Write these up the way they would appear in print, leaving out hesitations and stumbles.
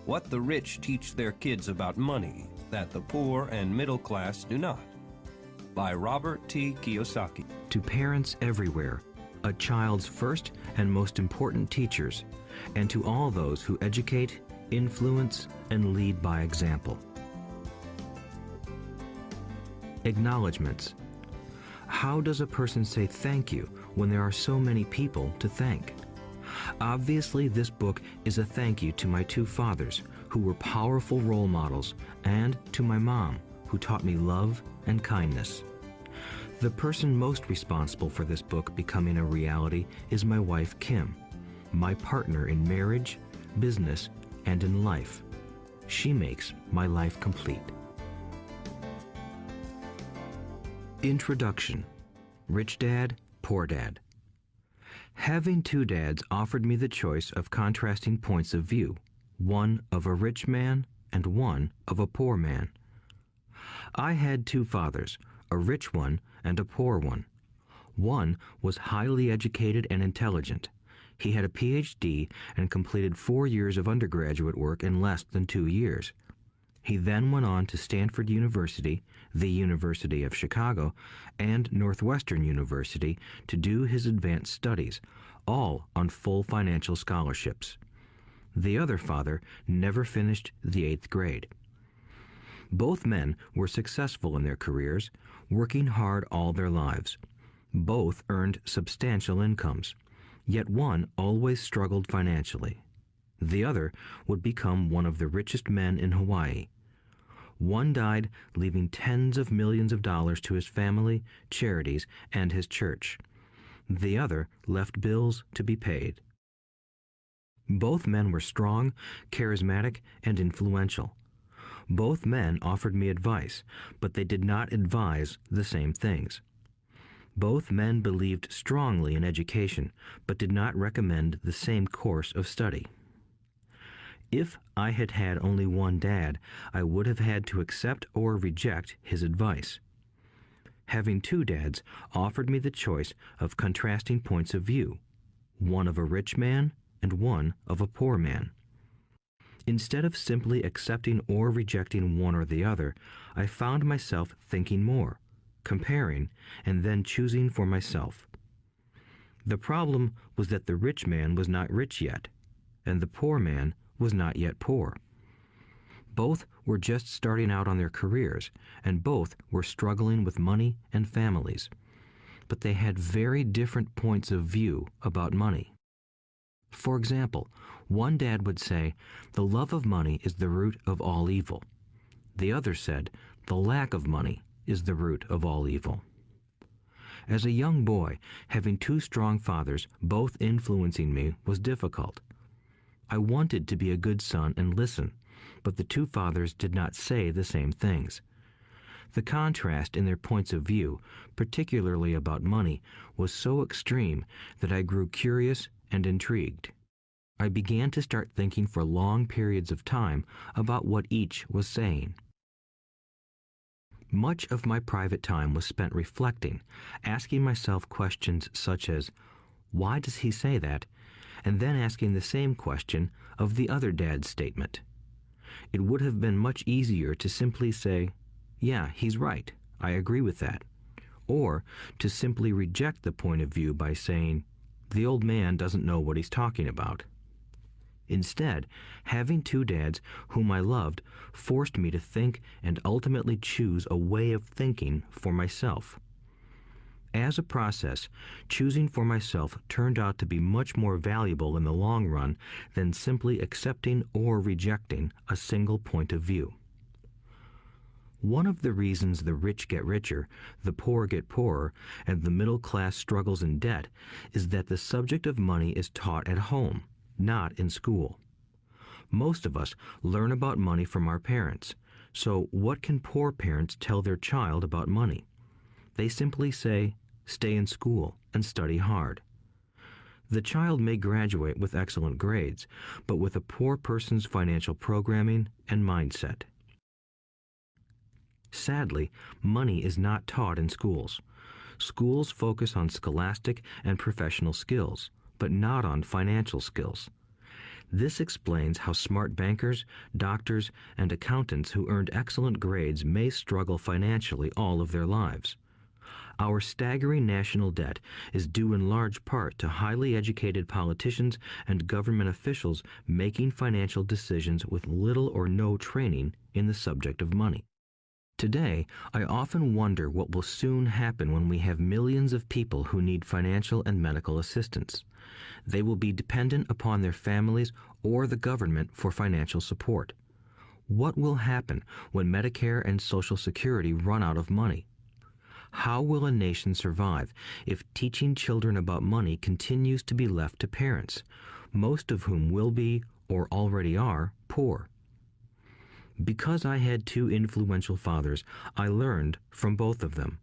What the rich teach their kids about money that the poor and middle class do not. By Robert T. Kiyosaki. To parents everywhere, a child's first and most important teachers, and to all those who educate, influence, and lead by example. Acknowledgements. How does a person say thank you when there are so many people to thank? Obviously, this book is a thank you to my two fathers, who were powerful role models, and to my mom, who taught me love and kindness. The person most responsible for this book becoming a reality is my wife, Kim, my partner in marriage, business, and in life. She makes my life complete. Introduction. Rich Dad, Poor Dad. Having two dads offered me the choice of contrasting points of view, one of a rich man and one of a poor man. I had two fathers, a rich one and a poor one. One was highly educated and intelligent. He had a PhD and completed 4 years of undergraduate work in less than 2 years. He then went on to Stanford University, the University of Chicago, and Northwestern University to do his advanced studies, all on full financial scholarships. The other father never finished the 8th grade. Both men were successful in their careers, working hard all their lives. Both earned substantial incomes, yet one always struggled financially. The other would become one of the richest men in Hawaii. One died, leaving tens of millions of dollars to his family, charities, and his church. The other left bills to be paid. Both men were strong, charismatic, and influential. Both men offered me advice, but they did not advise the same things. Both men believed strongly in education, but did not recommend the same course of study. If I had had only one dad, I would have had to accept or reject his advice. Having two dads offered me the choice of contrasting points of view, one of a rich man and one of a poor man. Instead of simply accepting or rejecting one or the other, I found myself thinking more, comparing, and then choosing for myself. The problem was that the rich man was not rich yet, and the poor man was not yet poor. Both were just starting out on their careers, and both were struggling with money and families. But they had very different points of view about money. For example, one dad would say, "The love of money is the root of all evil." The other said, "The lack of money is the root of all evil." As a young boy, having two strong fathers, both influencing me, was difficult. I wanted to be a good son and listen, but the two fathers did not say the same things. The contrast in their points of view, particularly about money, was so extreme that I grew curious and intrigued. I began to start thinking for long periods of time about what each was saying. Much of my private time was spent reflecting, asking myself questions such as, "Why does he say that?" and then asking the same question of the other dad's statement. It would have been much easier to simply say, "Yeah, he's right, I agree with that," or to simply reject the point of view by saying, "The old man doesn't know what he's talking about." Instead, having two dads whom I loved forced me to think and ultimately choose a way of thinking for myself. As a process, choosing for myself turned out to be much more valuable in the long run than simply accepting or rejecting a single point of view. One of the reasons the rich get richer, the poor get poorer, and the middle class struggles in debt is that the subject of money is taught at home, not in school. Most of us learn about money from our parents, so what can poor parents tell their child about money? They simply say, "Stay in school and study hard." The child may graduate with excellent grades, but with a poor person's financial programming and mindset. Sadly, money is not taught in schools. Schools focus on scholastic and professional skills, but not on financial skills. This explains how smart bankers, doctors, and accountants who earned excellent grades may struggle financially all of their lives. Our staggering national debt is due in large part to highly educated politicians and government officials making financial decisions with little or no training in the subject of money. Today, I often wonder what will soon happen when we have millions of people who need financial and medical assistance. They will be dependent upon their families or the government for financial support. What will happen when Medicare and Social Security run out of money? How will a nation survive if teaching children about money continues to be left to parents, most of whom will be, or already are, poor? Because I had two influential fathers, I learned from both of them.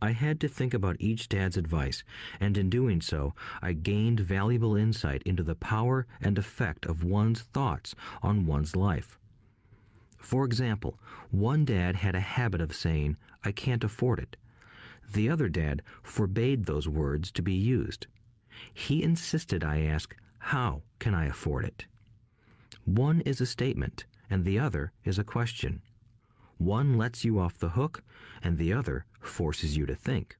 I had to think about each dad's advice, and in doing so, I gained valuable insight into the power and effect of one's thoughts on one's life. For example, one dad had a habit of saying, "I can't afford it." The other dad forbade those words to be used. He insisted I ask, "How can I afford it?" One is a statement, and the other is a question. One lets you off the hook, and the other forces you to think.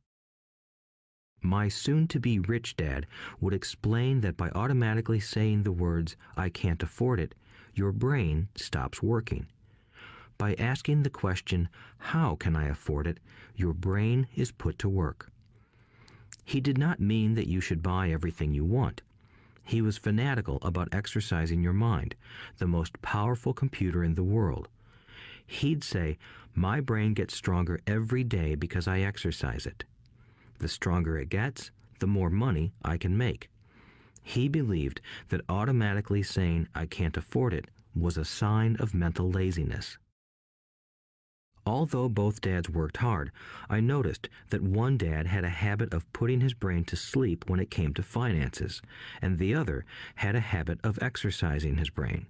My soon-to-be rich dad would explain that by automatically saying the words, "I can't afford it," your brain stops working. By asking the question, "How can I afford it?" your brain is put to work. He did not mean that you should buy everything you want. He was fanatical about exercising your mind, the most powerful computer in the world. He'd say, "My brain gets stronger every day because I exercise it. The stronger it gets, the more money I can make." He believed that automatically saying, "I can't afford it," was a sign of mental laziness. Although both dads worked hard, I noticed that one dad had a habit of putting his brain to sleep when it came to finances, and the other had a habit of exercising his brain.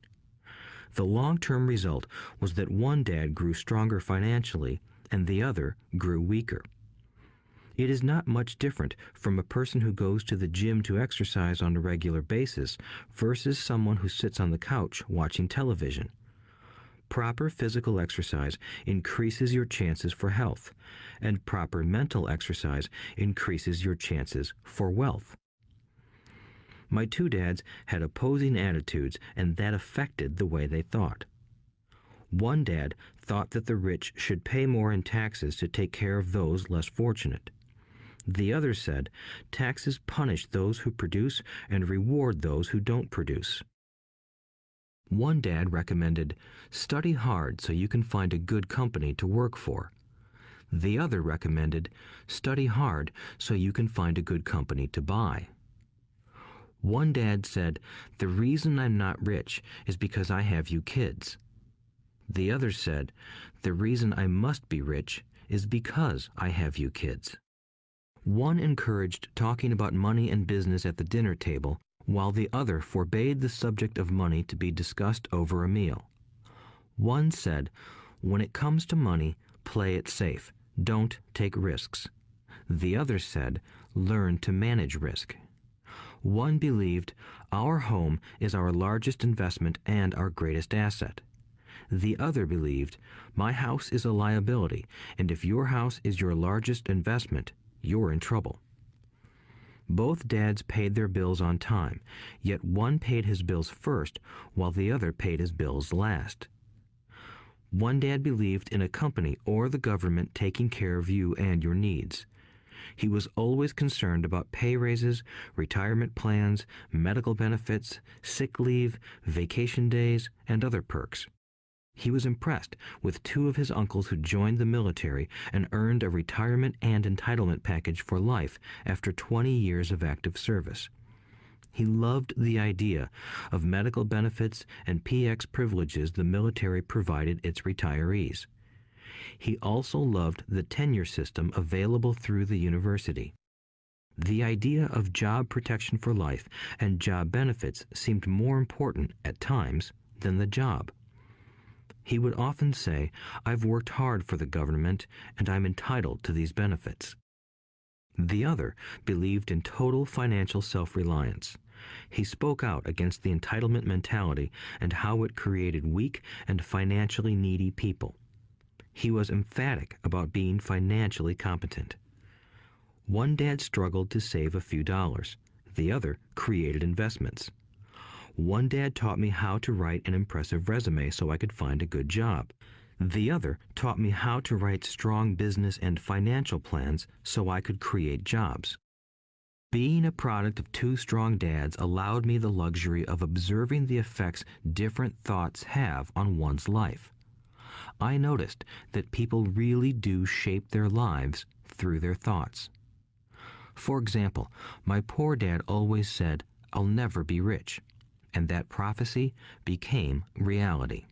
The long-term result was that one dad grew stronger financially, and the other grew weaker. It is not much different from a person who goes to the gym to exercise on a regular basis versus someone who sits on the couch watching television. Proper physical exercise increases your chances for health, and proper mental exercise increases your chances for wealth. My two dads had opposing attitudes, and that affected the way they thought. One dad thought that the rich should pay more in taxes to take care of those less fortunate. The other said, taxes punish those who produce and reward those who don't produce. One dad recommended, study hard so you can find a good company to work for. The other recommended, study hard so you can find a good company to buy. One dad said, the reason I'm not rich is because I have you kids. The other said, the reason I must be rich is because I have you kids. One encouraged talking about money and business at the dinner table, while the other forbade the subject of money to be discussed over a meal. One said, when it comes to money, play it safe, don't take risks. The other said, learn to manage risk. One believed, our home is our largest investment and our greatest asset. The other believed, my house is a liability, and if your house is your largest investment, you're in trouble. Both dads paid their bills on time, yet one paid his bills first while the other paid his bills last. One dad believed in a company or the government taking care of you and your needs. He was always concerned about pay raises, retirement plans, medical benefits, sick leave, vacation days, and other perks. He was impressed with two of his uncles who joined the military and earned a retirement and entitlement package for life after 20 years of active service. He loved the idea of medical benefits and PX privileges the military provided its retirees. He also loved the tenure system available through the university. The idea of job protection for life and job benefits seemed more important at times than the job. He would often say, I've worked hard for the government and I'm entitled to these benefits. The other believed in total financial self-reliance. He spoke out against the entitlement mentality and how it created weak and financially needy people. He was emphatic about being financially competent. One dad struggled to save a few dollars. The other created investments. One dad taught me how to write an impressive resume so I could find a good job. The other taught me how to write strong business and financial plans so I could create jobs. Being a product of two strong dads allowed me the luxury of observing the effects different thoughts have on one's life. I noticed that people really do shape their lives through their thoughts. For example, my poor dad always said, "I'll never be rich," and that prophecy became reality.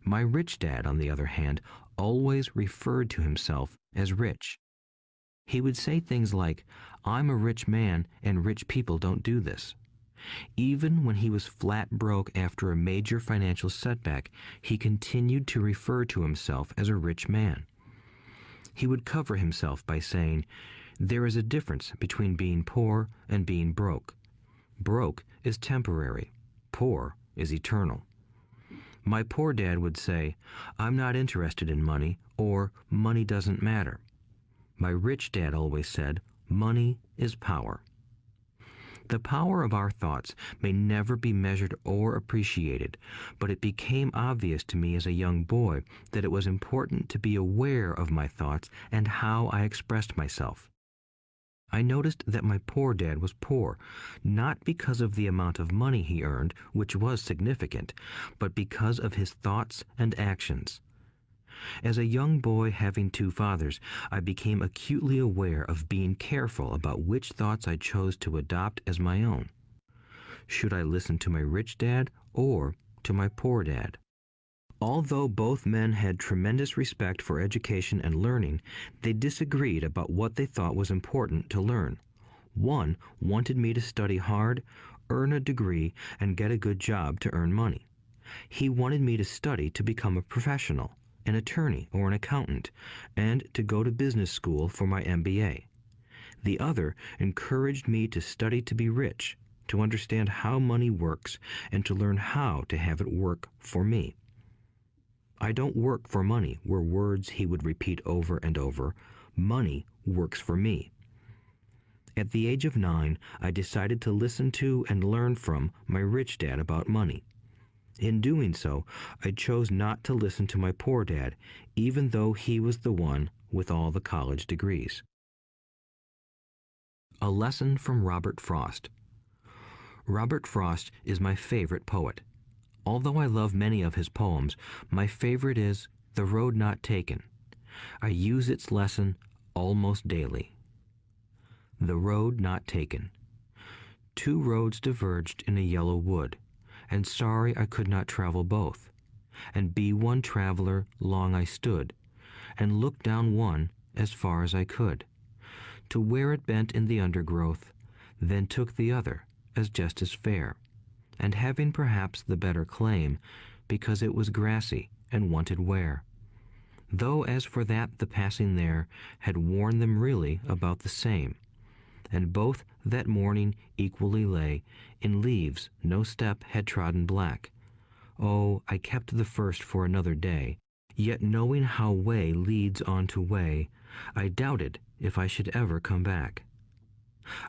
My rich dad, on the other hand, always referred to himself as rich. He would say things like, "I'm a rich man and rich people don't do this." Even when he was flat broke after a major financial setback, he continued to refer to himself as a rich man. He would cover himself by saying, "There is a difference between being poor and being broke. Broke is temporary. Poor is eternal." My poor dad would say, "I'm not interested in money," or "money doesn't matter." My rich dad always said, "Money is power." The power of our thoughts may never be measured or appreciated, but it became obvious to me as a young boy that it was important to be aware of my thoughts and how I expressed myself. I noticed that my poor dad was poor, not because of the amount of money he earned, which was significant, but because of his thoughts and actions. As a young boy having two fathers, I became acutely aware of being careful about which thoughts I chose to adopt as my own. Should I listen to my rich dad or to my poor dad? Although both men had tremendous respect for education and learning, they disagreed about what they thought was important to learn. One wanted me to study hard, earn a degree, and get a good job to earn money. He wanted me to study to become a professional, an attorney or an accountant, and to go to business school for my MBA. The other encouraged me to study to be rich, to understand how money works, and to learn how to have it work for me. "I don't work for money" were words he would repeat over and over. "Money works for me." At the age of 9, I decided to listen to and learn from my rich dad about money. In doing so, I chose not to listen to my poor dad, even though he was the one with all the college degrees. A lesson from Robert Frost. Robert Frost is my favorite poet. Although I love many of his poems, my favorite is "The Road Not Taken." I use its lesson almost daily. The road not taken. Two roads diverged in a yellow wood, and sorry I could not travel both. And be one traveler long I stood, and looked down one as far as I could, to where it bent in the undergrowth, then took the other as just as fair, and having perhaps the better claim, because it was grassy and wanted wear. Though as for that the passing there had worn them really about the same, and both that morning equally lay in leaves no step had trodden black. Oh, I kept the first for another day, yet knowing how way leads on to way, I doubted if I should ever come back.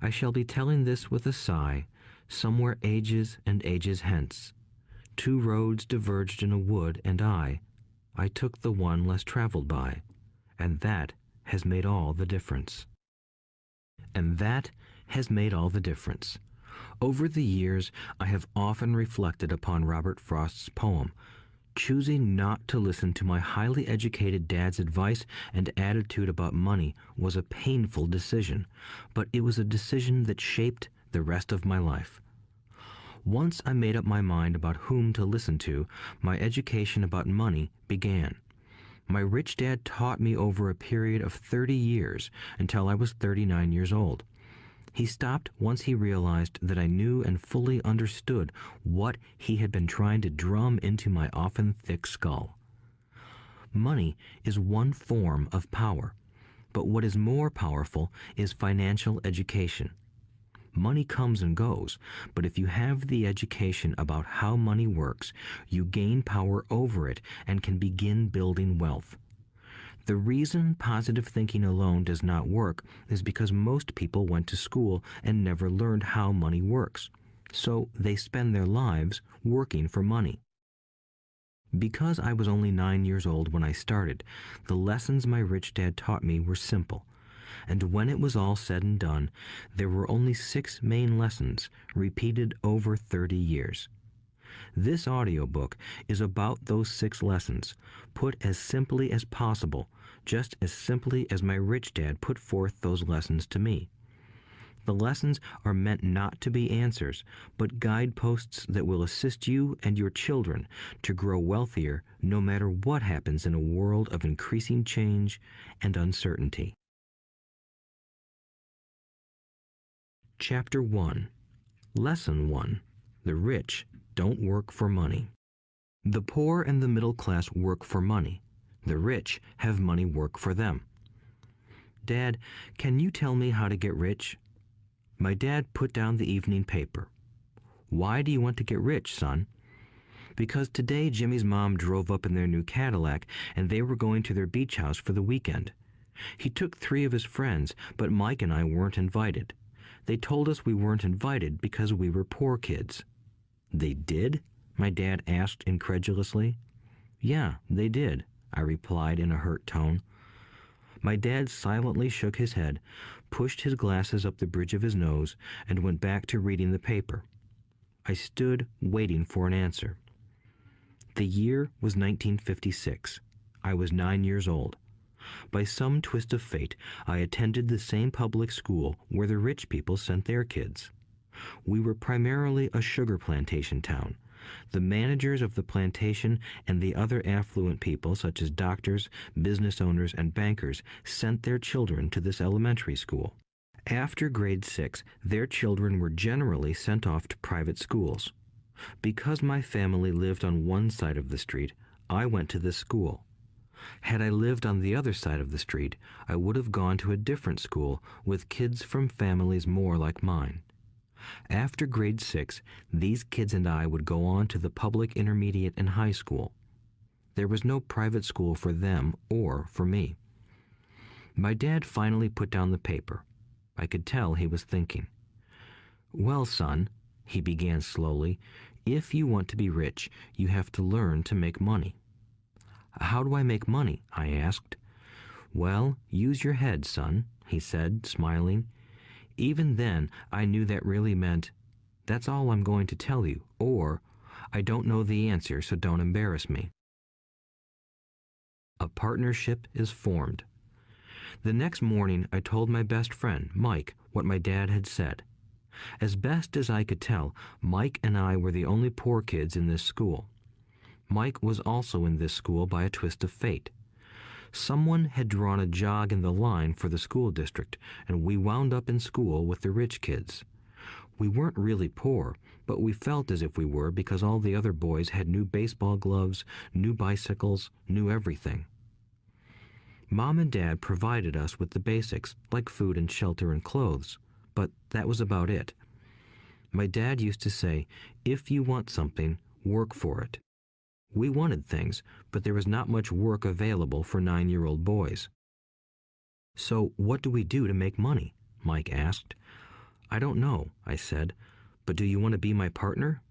I shall be telling this with a sigh, somewhere ages and ages hence. Two roads diverged in a wood, and I took the one less traveled by, and that has made all the difference. And that has made all the difference. Over the years, I have often reflected upon Robert Frost's poem. Choosing not to listen to my highly educated dad's advice and attitude about money was a painful decision, but it was a decision that shaped the rest of my life. Once I made up my mind about whom to listen to, my education about money began. My rich dad taught me over a period of 30 years until I was 39 years old. He stopped once he realized that I knew and fully understood what he had been trying to drum into my often thick skull. Money is one form of power, but what is more powerful is financial education. Money comes and goes, but if you have the education about how money works, you gain power over it and can begin building wealth. The reason positive thinking alone does not work is because most people went to school and never learned how money works. So they spend their lives working for money. Because I was only 9 years old when I started, the lessons my rich dad taught me were simple. And when it was all said and done, there were only 6 main lessons, repeated over 30 years. This audiobook is about those 6 lessons, put as simply as possible, just as simply as my rich dad put forth those lessons to me. The lessons are meant not to be answers, but guideposts that will assist you and your children to grow wealthier no matter what happens in a world of increasing change and uncertainty. Chapter 1. Lesson 1. The rich don't work for money. The poor and the middle class work for money. The rich have money work for them. Dad, can you tell me how to get rich? My dad put down the evening paper. Why do you want to get rich, son? Because today Jimmy's mom drove up in their new Cadillac and they were going to their beach house for the weekend. He took 3 of his friends, but Mike and I weren't invited. They told us we weren't invited because we were poor kids. They did? My dad asked incredulously. Yeah, they did, I replied in a hurt tone. My dad silently shook his head, pushed his glasses up the bridge of his nose, and went back to reading the paper. I stood waiting for an answer. The year was 1956. I was 9 years old. By some twist of fate, I attended the same public school where the rich people sent their kids. We were primarily a sugar plantation town. The managers of the plantation and the other affluent people, such as doctors, business owners, and bankers, sent their children to this elementary school. After grade 6, their children were generally sent off to private schools. Because my family lived on one side of the street, I went to this school. Had I lived on the other side of the street, I would have gone to a different school with kids from families more like mine. After grade 6, these kids and I would go on to the public intermediate and high school. There was no private school for them or for me. My dad finally put down the paper. I could tell he was thinking. Well, son, he began slowly, if you want to be rich, you have to learn to make money. How do I make money? I asked. Well, use your head, son, he said, smiling. Even then, I knew that really meant, that's all I'm going to tell you, or, I don't know the answer, so don't embarrass me. A partnership is formed. The next morning, I told my best friend, Mike, what my dad had said. As best as I could tell, Mike and I were the only poor kids in this school. Mike was also in this school by a twist of fate. Someone had drawn a jog in the line for the school district, and we wound up in school with the rich kids. We weren't really poor, but we felt as if we were because all the other boys had new baseball gloves, new bicycles, new everything. Mom and Dad provided us with the basics, like food and shelter and clothes, but that was about it. My dad used to say, if you want something, work for it. We wanted things, but there was not much work available for 9-year-old boys. So what do we do to make money? Mike asked. I don't know, I said, but do you want to be my partner?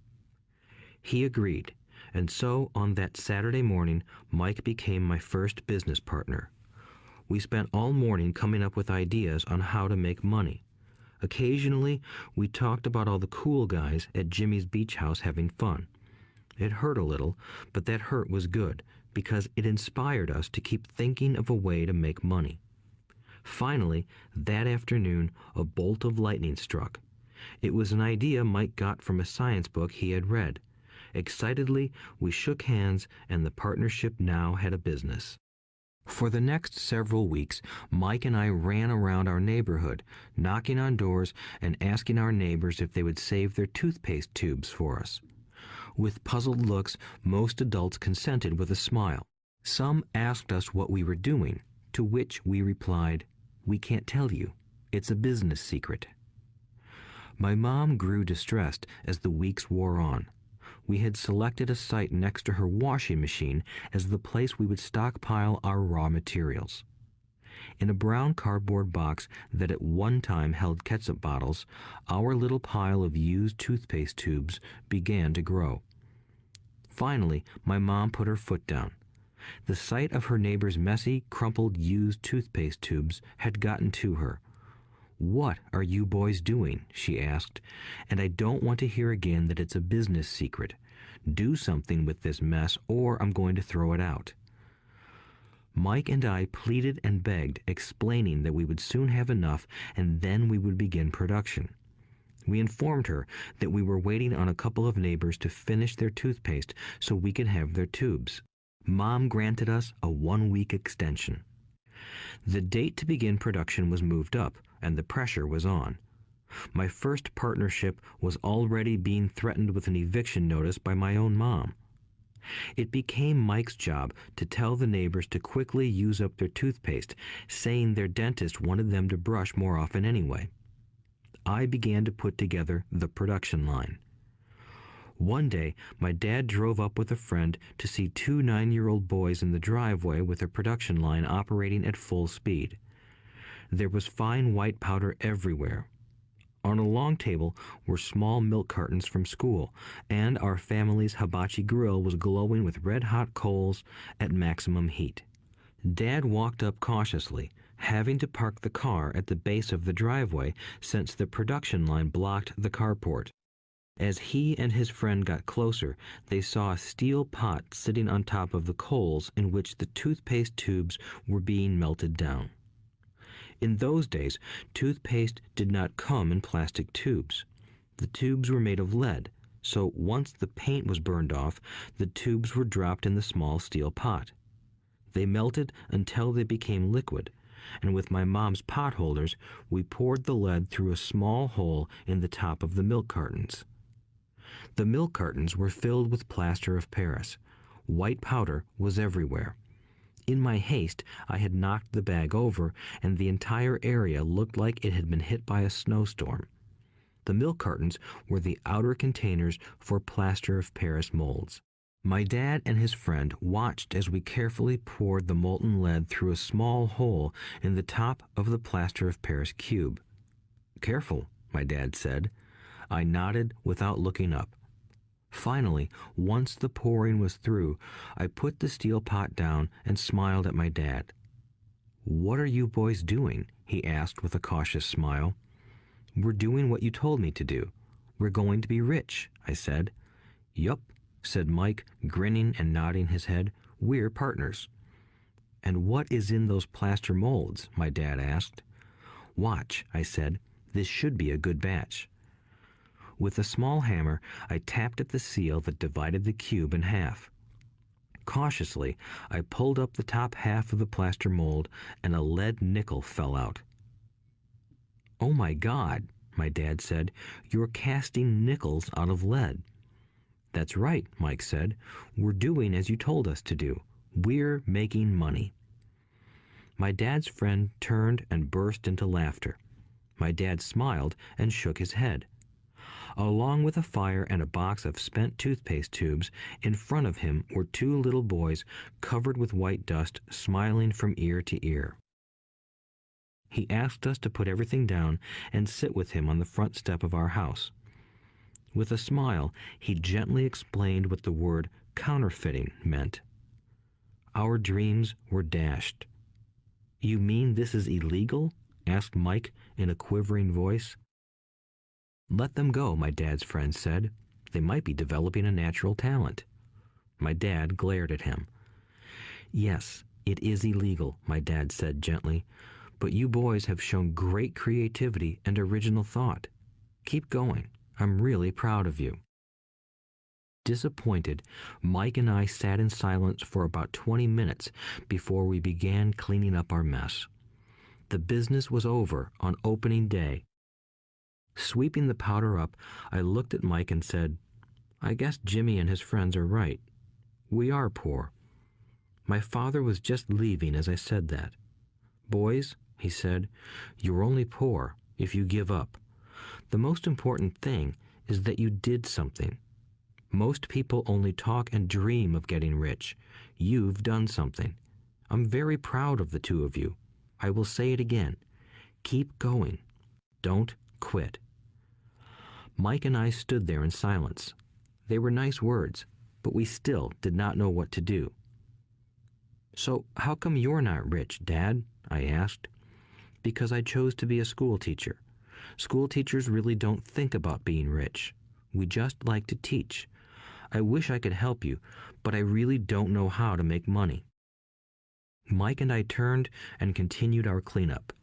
He agreed, and so on that Saturday morning, Mike became my first business partner. We spent all morning coming up with ideas on how to make money. Occasionally, we talked about all the cool guys at Jimmy's beach house having fun. It hurt a little, but that hurt was good, because it inspired us to keep thinking of a way to make money. Finally, that afternoon, a bolt of lightning struck. It was an idea Mike got from a science book he had read. Excitedly, we shook hands, and the partnership now had a business. For the next several weeks, Mike and I ran around our neighborhood, knocking on doors and asking our neighbors if they would save their toothpaste tubes for us. With puzzled looks, most adults consented with a smile. Some asked us what we were doing, to which we replied, "We can't tell you. It's a business secret." My mom grew distressed as the weeks wore on. We had selected a site next to her washing machine as the place we would stockpile our raw materials. In a brown cardboard box that at one time held ketchup bottles, our little pile of used toothpaste tubes began to grow. Finally, my mom put her foot down. The sight of her neighbor's messy, crumpled used toothpaste tubes had gotten to her. "What are you boys doing?" she asked, "and I don't want to hear again that it's a business secret. Do something with this mess or I'm going to throw it out." Mike and I pleaded and begged, explaining that we would soon have enough and then we would begin production. We informed her that we were waiting on a couple of neighbors to finish their toothpaste so we could have their tubes. Mom granted us a 1-week extension. The date to begin production was moved up, and the pressure was on. My first partnership was already being threatened with an eviction notice by my own mom. It became Mike's job to tell the neighbors to quickly use up their toothpaste, saying their dentist wanted them to brush more often anyway. I began to put together the production line. One day, my dad drove up with a friend to see 2 9-year-old boys in the driveway with a production line operating at full speed. There was fine white powder everywhere. On a long table were small milk cartons from school, and our family's hibachi grill was glowing with red-hot coals at maximum heat. Dad walked up cautiously, having to park the car at the base of the driveway since the production line blocked the carport. As he and his friend got closer, they saw a steel pot sitting on top of the coals in which the toothpaste tubes were being melted down. In those days, toothpaste did not come in plastic tubes. The tubes were made of lead, so once the paint was burned off, the tubes were dropped in the small steel pot. They melted until they became liquid, and with my mom's pot holders, we poured the lead through a small hole in the top of the milk cartons. The milk cartons were filled with plaster of Paris. White powder was everywhere. In my haste, I had knocked the bag over, and the entire area looked like it had been hit by a snowstorm. The milk cartons were the outer containers for plaster of Paris molds. My dad and his friend watched as we carefully poured the molten lead through a small hole in the top of the plaster of Paris cube. "Careful," my dad said. I nodded without looking up. Finally, once the pouring was through, I put the steel pot down and smiled at my dad. "What are you boys doing?" he asked with a cautious smile. "We're doing what you told me to do. We're going to be rich," I said. "Yup," said Mike, grinning and nodding his head. "We're partners." "And what is in those plaster molds?" my dad asked. "Watch," I said. "This should be a good batch." With a small hammer, I tapped at the seal that divided the cube in half. Cautiously, I pulled up the top half of the plaster mold, and a lead nickel fell out. "Oh my God," my dad said, "you're casting nickels out of lead." "That's right," Mike said. "We're doing as you told us to do. We're making money." My dad's friend turned and burst into laughter. My dad smiled and shook his head. Along with a fire and a box of spent toothpaste tubes, in front of him were 2 little boys covered with white dust, smiling from ear to ear. He asked us to put everything down and sit with him on the front step of our house. With a smile, he gently explained what the word counterfeiting meant. Our dreams were dashed. "You mean this is illegal?" asked Mike in a quivering voice. "Let them go," my dad's friend said. "They might be developing a natural talent." My dad glared at him. "Yes, it is illegal," my dad said gently, "but you boys have shown great creativity and original thought. Keep going. I'm really proud of you." Disappointed, Mike and I sat in silence for about 20 minutes before we began cleaning up our mess. The business was over on opening day. Sweeping the powder up, I looked at Mike and said, "I guess Jimmy and his friends are right. We are poor." My father was just leaving as I said that. "Boys," he said, "you're only poor if you give up. The most important thing is that you did something. Most people only talk and dream of getting rich. You've done something. I'm very proud of the two of you. I will say it again. Keep going. Don't quit. Mike and I stood there in silence. They were nice words, but we still did not know what to do. "So how come you're not rich, Dad?" I asked. "Because I chose to be a school teacher. School teachers really don't think about being rich. We just like to teach. I wish I could help you, but I really don't know how to make money." Mike and I turned and continued our cleanup.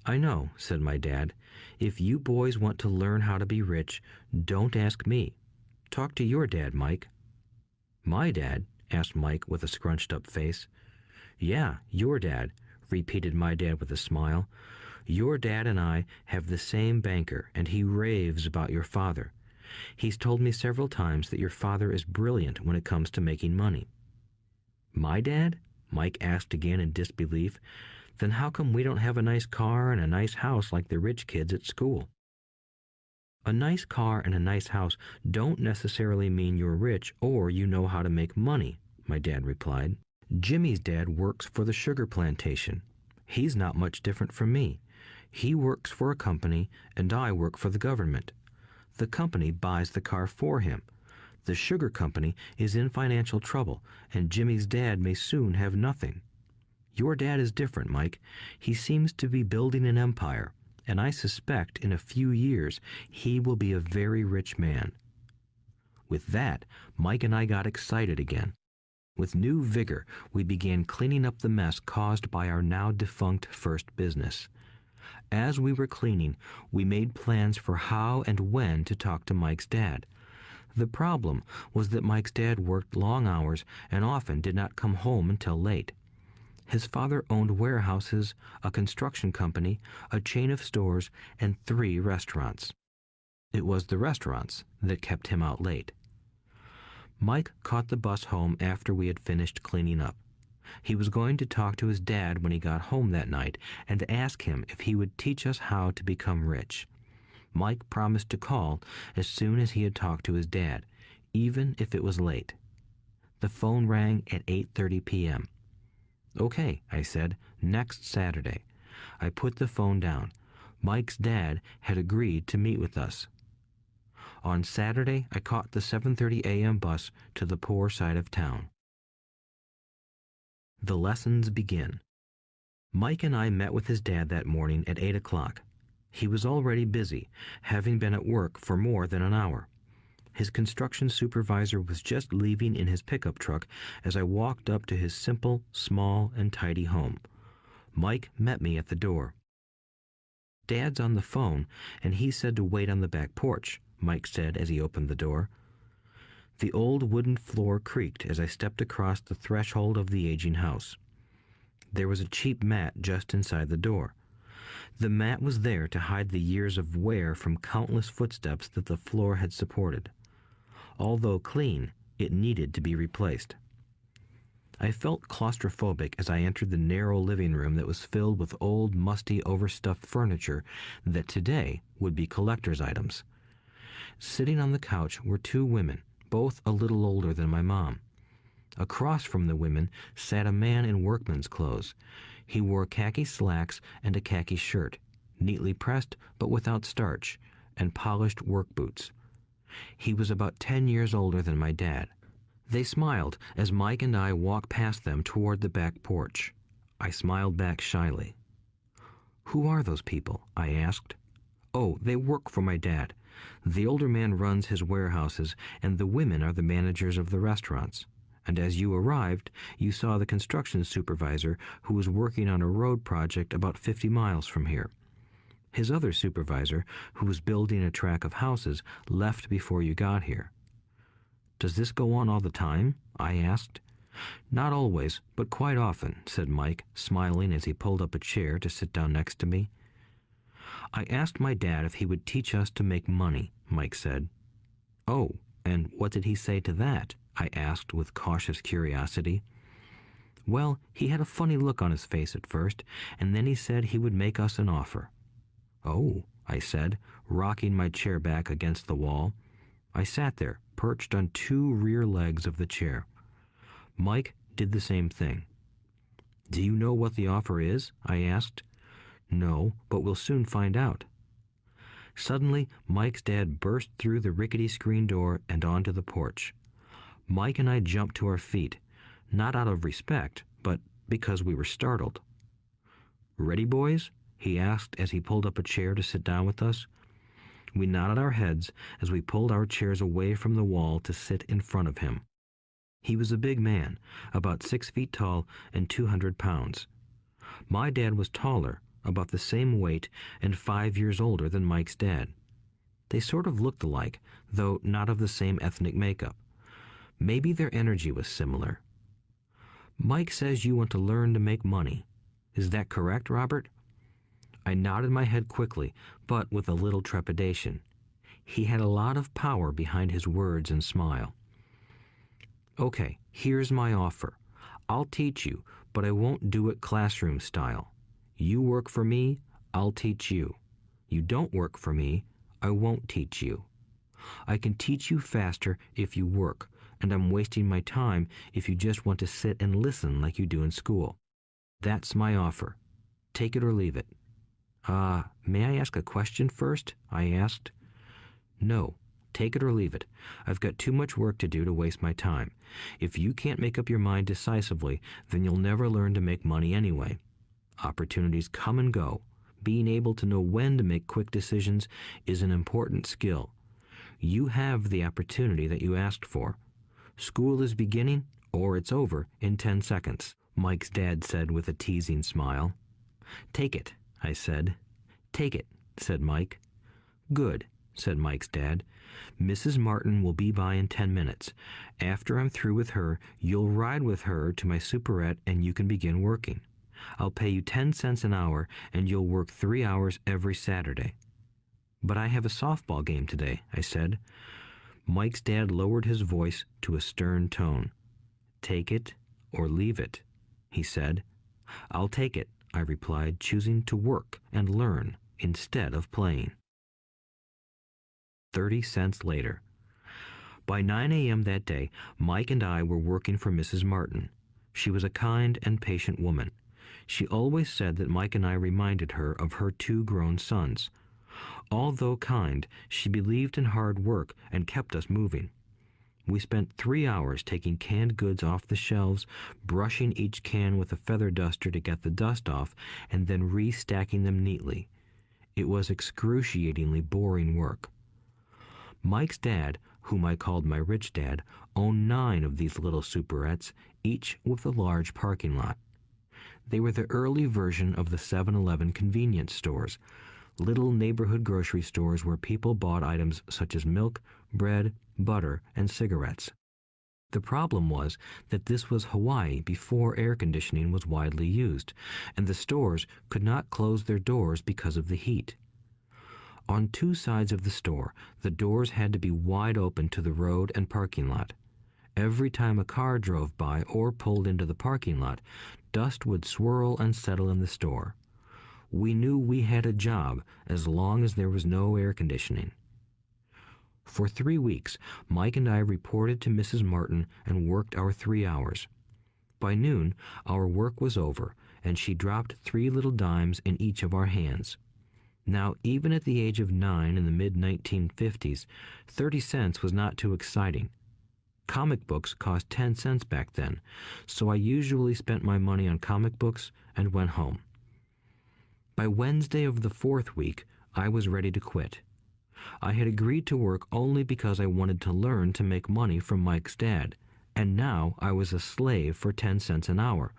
"I know," said my dad. "If you boys want to learn how to be rich, don't ask me. Talk to your dad, Mike." "My dad?" asked Mike with a scrunched-up face. "Yeah, your dad," repeated my dad with a smile. "Your dad and I have the same banker, and he raves about your father. He's told me several times that your father is brilliant when it comes to making money." "My dad?" Mike asked again in disbelief. "Then how come we don't have a nice car and a nice house like the rich kids at school?" "A nice car and a nice house don't necessarily mean you're rich or you know how to make money," my dad replied. "Jimmy's dad works for the sugar plantation. He's not much different from me. He works for a company and I work for the government. The company buys the car for him. The sugar company is in financial trouble and Jimmy's dad may soon have nothing. Your dad is different, Mike. He seems to be building an empire, and I suspect in a few years he will be a very rich man." With that, Mike and I got excited again. With new vigor, we began cleaning up the mess caused by our now defunct first business. As we were cleaning, we made plans for how and when to talk to Mike's dad. The problem was that Mike's dad worked long hours and often did not come home until late. His father owned warehouses, a construction company, a chain of stores, and 3 restaurants. It was the restaurants that kept him out late. Mike caught the bus home after we had finished cleaning up. He was going to talk to his dad when he got home that night and ask him if he would teach us how to become rich. Mike promised to call as soon as he had talked to his dad, even if it was late. The phone rang at 8:30 p.m. "Okay," I said, "next Saturday." I put the phone down. Mike's dad had agreed to meet with us. On Saturday, I caught the 7:30 a.m. bus to the poor side of town. The lessons begin. Mike and I met with his dad that morning at 8 o'clock. He was already busy, having been at work for more than an hour. His construction supervisor was just leaving in his pickup truck as I walked up to his simple, small, and tidy home. Mike met me at the door. "Dad's on the phone, and he said to wait on the back porch," Mike said as he opened the door. The old wooden floor creaked as I stepped across the threshold of the aging house. There was a cheap mat just inside the door. The mat was there to hide the years of wear from countless footsteps that the floor had supported. Although clean, it needed to be replaced. I felt claustrophobic as I entered the narrow living room that was filled with old, musty, overstuffed furniture that today would be collector's items. Sitting on the couch were 2 women, both a little older than my mom. Across from the women sat a man in workman's clothes. He wore khaki slacks and a khaki shirt, neatly pressed but without starch, and polished work boots. He was about 10 years older than my dad. They smiled as Mike and I walked past them toward the back porch. I smiled back shyly. "Who are those people?" I asked. "Oh, they work for my dad. The older man runs his warehouses, and the women are the managers of the restaurants. And as you arrived, you saw the construction supervisor who was working on a road project about 50 miles from here. His other supervisor, who was building a track of houses, left before you got here." "Does this go on all the time?" I asked. "Not always, but quite often," said Mike, smiling as he pulled up a chair to sit down next to me. "I asked my dad if he would teach us to make money," Mike said. "Oh, and what did he say to that?" I asked with cautious curiosity. "Well, he had a funny look on his face at first, and then he said he would make us an offer." "Oh," I said, rocking my chair back against the wall. I sat there, perched on two rear legs of the chair. Mike did the same thing. "Do you know what the offer is?" I asked. "No, but we'll soon find out." Suddenly, Mike's dad burst through the rickety screen door and onto the porch. Mike and I jumped to our feet, not out of respect, but because we were startled. "Ready, boys?" he asked as he pulled up a chair to sit down with us. We nodded our heads as we pulled our chairs away from the wall to sit in front of him. He was a big man, about 6 feet tall and 200 pounds. My dad was taller, about the same weight, and 5 years older than Mike's dad. They sort of looked alike, though not of the same ethnic makeup. Maybe their energy was similar. "Mike says you want to learn to make money. Is that correct, Robert?" I nodded my head quickly, but with a little trepidation. He had a lot of power behind his words and smile. "Okay, here's my offer. I'll teach you, but I won't do it classroom style. You work for me, I'll teach you. You don't work for me, I won't teach you. I can teach you faster if you work, and I'm wasting my time if you just want to sit and listen like you do in school. That's my offer. Take it or leave it." May I ask a question first?" I asked. "No. Take it or leave it. I've got too much work to do to waste my time. If you can't make up your mind decisively, then you'll never learn to make money anyway. Opportunities come and go. Being able to know when to make quick decisions is an important skill. You have the opportunity that you asked for. School is beginning, or it's over, in 10 seconds, Mike's dad said with a teasing smile. "Take it," I said. "Take it," said Mike. "Good," said Mike's dad. "Mrs. Martin will be by in 10 minutes. After I'm through with her, you'll ride with her to my superette and you can begin working. I'll pay you 10 cents an hour and you'll work 3 hours every Saturday." "But I have a softball game today," I said. Mike's dad lowered his voice to a stern tone. "Take it or leave it," he said. "I'll take it," I replied, choosing to work and learn instead of playing. 30 cents later. By 9 a.m. that day, Mike and I were working for Mrs. Martin. She was a kind and patient woman. She always said that Mike and I reminded her of her 2 grown sons. Although kind, she believed in hard work and kept us moving. We spent 3 hours taking canned goods off the shelves, brushing each can with a feather duster to get the dust off, and then restacking them neatly. It was excruciatingly boring work. Mike's dad, whom I called my rich dad, owned 9 of these little superettes, each with a large parking lot. They were the early version of the 7-Eleven convenience stores, little neighborhood grocery stores where people bought items such as milk, bread, butter, and cigarettes. The problem was that this was Hawaii before air conditioning was widely used, and the stores could not close their doors because of the heat. On 2 sides of the store, the doors had to be wide open to the road and parking lot. Every time a car drove by or pulled into the parking lot, dust would swirl and settle in the store. We knew we had a job as long as there was no air conditioning. For 3 weeks, Mike and I reported to Mrs. Martin and worked our 3 hours. By noon, our work was over, and she dropped 3 little dimes in each of our hands. Now, even at the age of 9 in the mid-1950s, 30 cents was not too exciting. Comic books cost 10 cents back then, so I usually spent my money on comic books and went home. By Wednesday of the 4th week, I was ready to quit. I had agreed to work only because I wanted to learn to make money from Mike's dad, and now I was a slave for 10 cents an hour.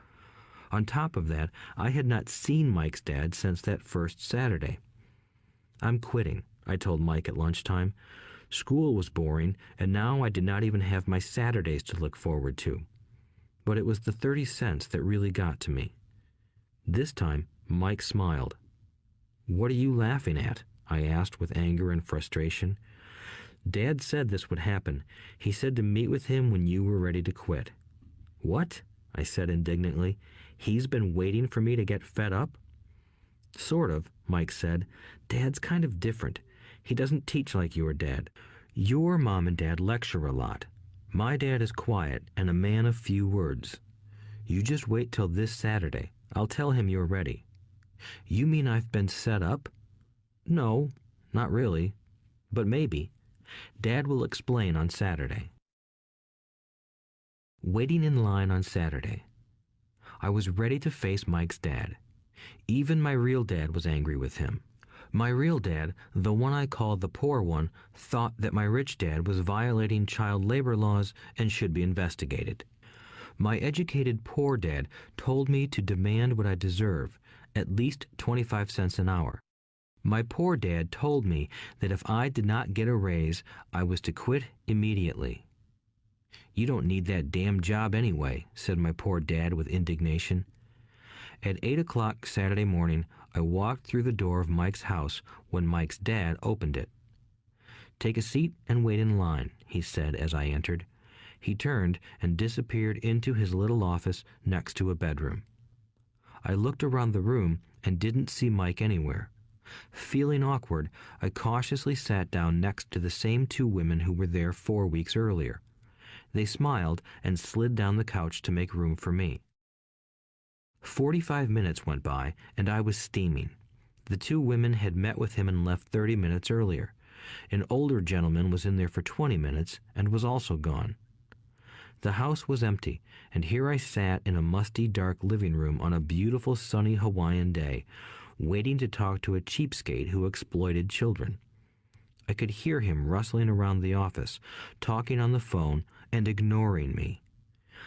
On top of that, I had not seen Mike's dad since that first Saturday. "I'm quitting," I told Mike at lunchtime. School was boring, and now I did not even have my Saturdays to look forward to. But it was the 30 cents that really got to me. This time, Mike smiled. "What are you laughing at?" I asked with anger and frustration. "Dad said this would happen. He said to meet with him when you were ready to quit." "What?" I said indignantly. "He's been waiting for me to get fed up?" Sort of, Mike said. Dad's kind of different. He doesn't teach like your dad. Your mom and dad lecture a lot. My dad is quiet and a man of few words. You just wait till this Saturday. I'll tell him you're ready. You mean I've been set up? No, not really. But maybe. Dad will explain on Saturday. Waiting in line on Saturday. I was ready to face Mike's dad. Even my real dad was angry with him. My real dad, the one I called the poor one, thought that my rich dad was violating child labor laws and should be investigated. My educated poor dad told me to demand what I deserve, at least 25 cents an hour. My poor dad told me that if I did not get a raise, I was to quit immediately. You don't need that damn job anyway, said my poor dad with indignation. At 8 o'clock Saturday morning, I walked through the door of Mike's house when Mike's dad opened it. Take a seat and wait in line, he said as I entered. He turned and disappeared into his little office next to a bedroom. I looked around the room and didn't see Mike anywhere. Feeling awkward, I cautiously sat down next to the same two women who were there 4 weeks earlier. They smiled and slid down the couch to make room for me. 45 minutes went by, and I was steaming. The two women had met with him and left 30 minutes earlier. An older gentleman was in there for 20 minutes and was also gone. The house was empty, and here I sat in a musty, dark living room on a beautiful, sunny Hawaiian day, waiting to talk to a cheapskate who exploited children. I could hear him rustling around the office, talking on the phone, and ignoring me.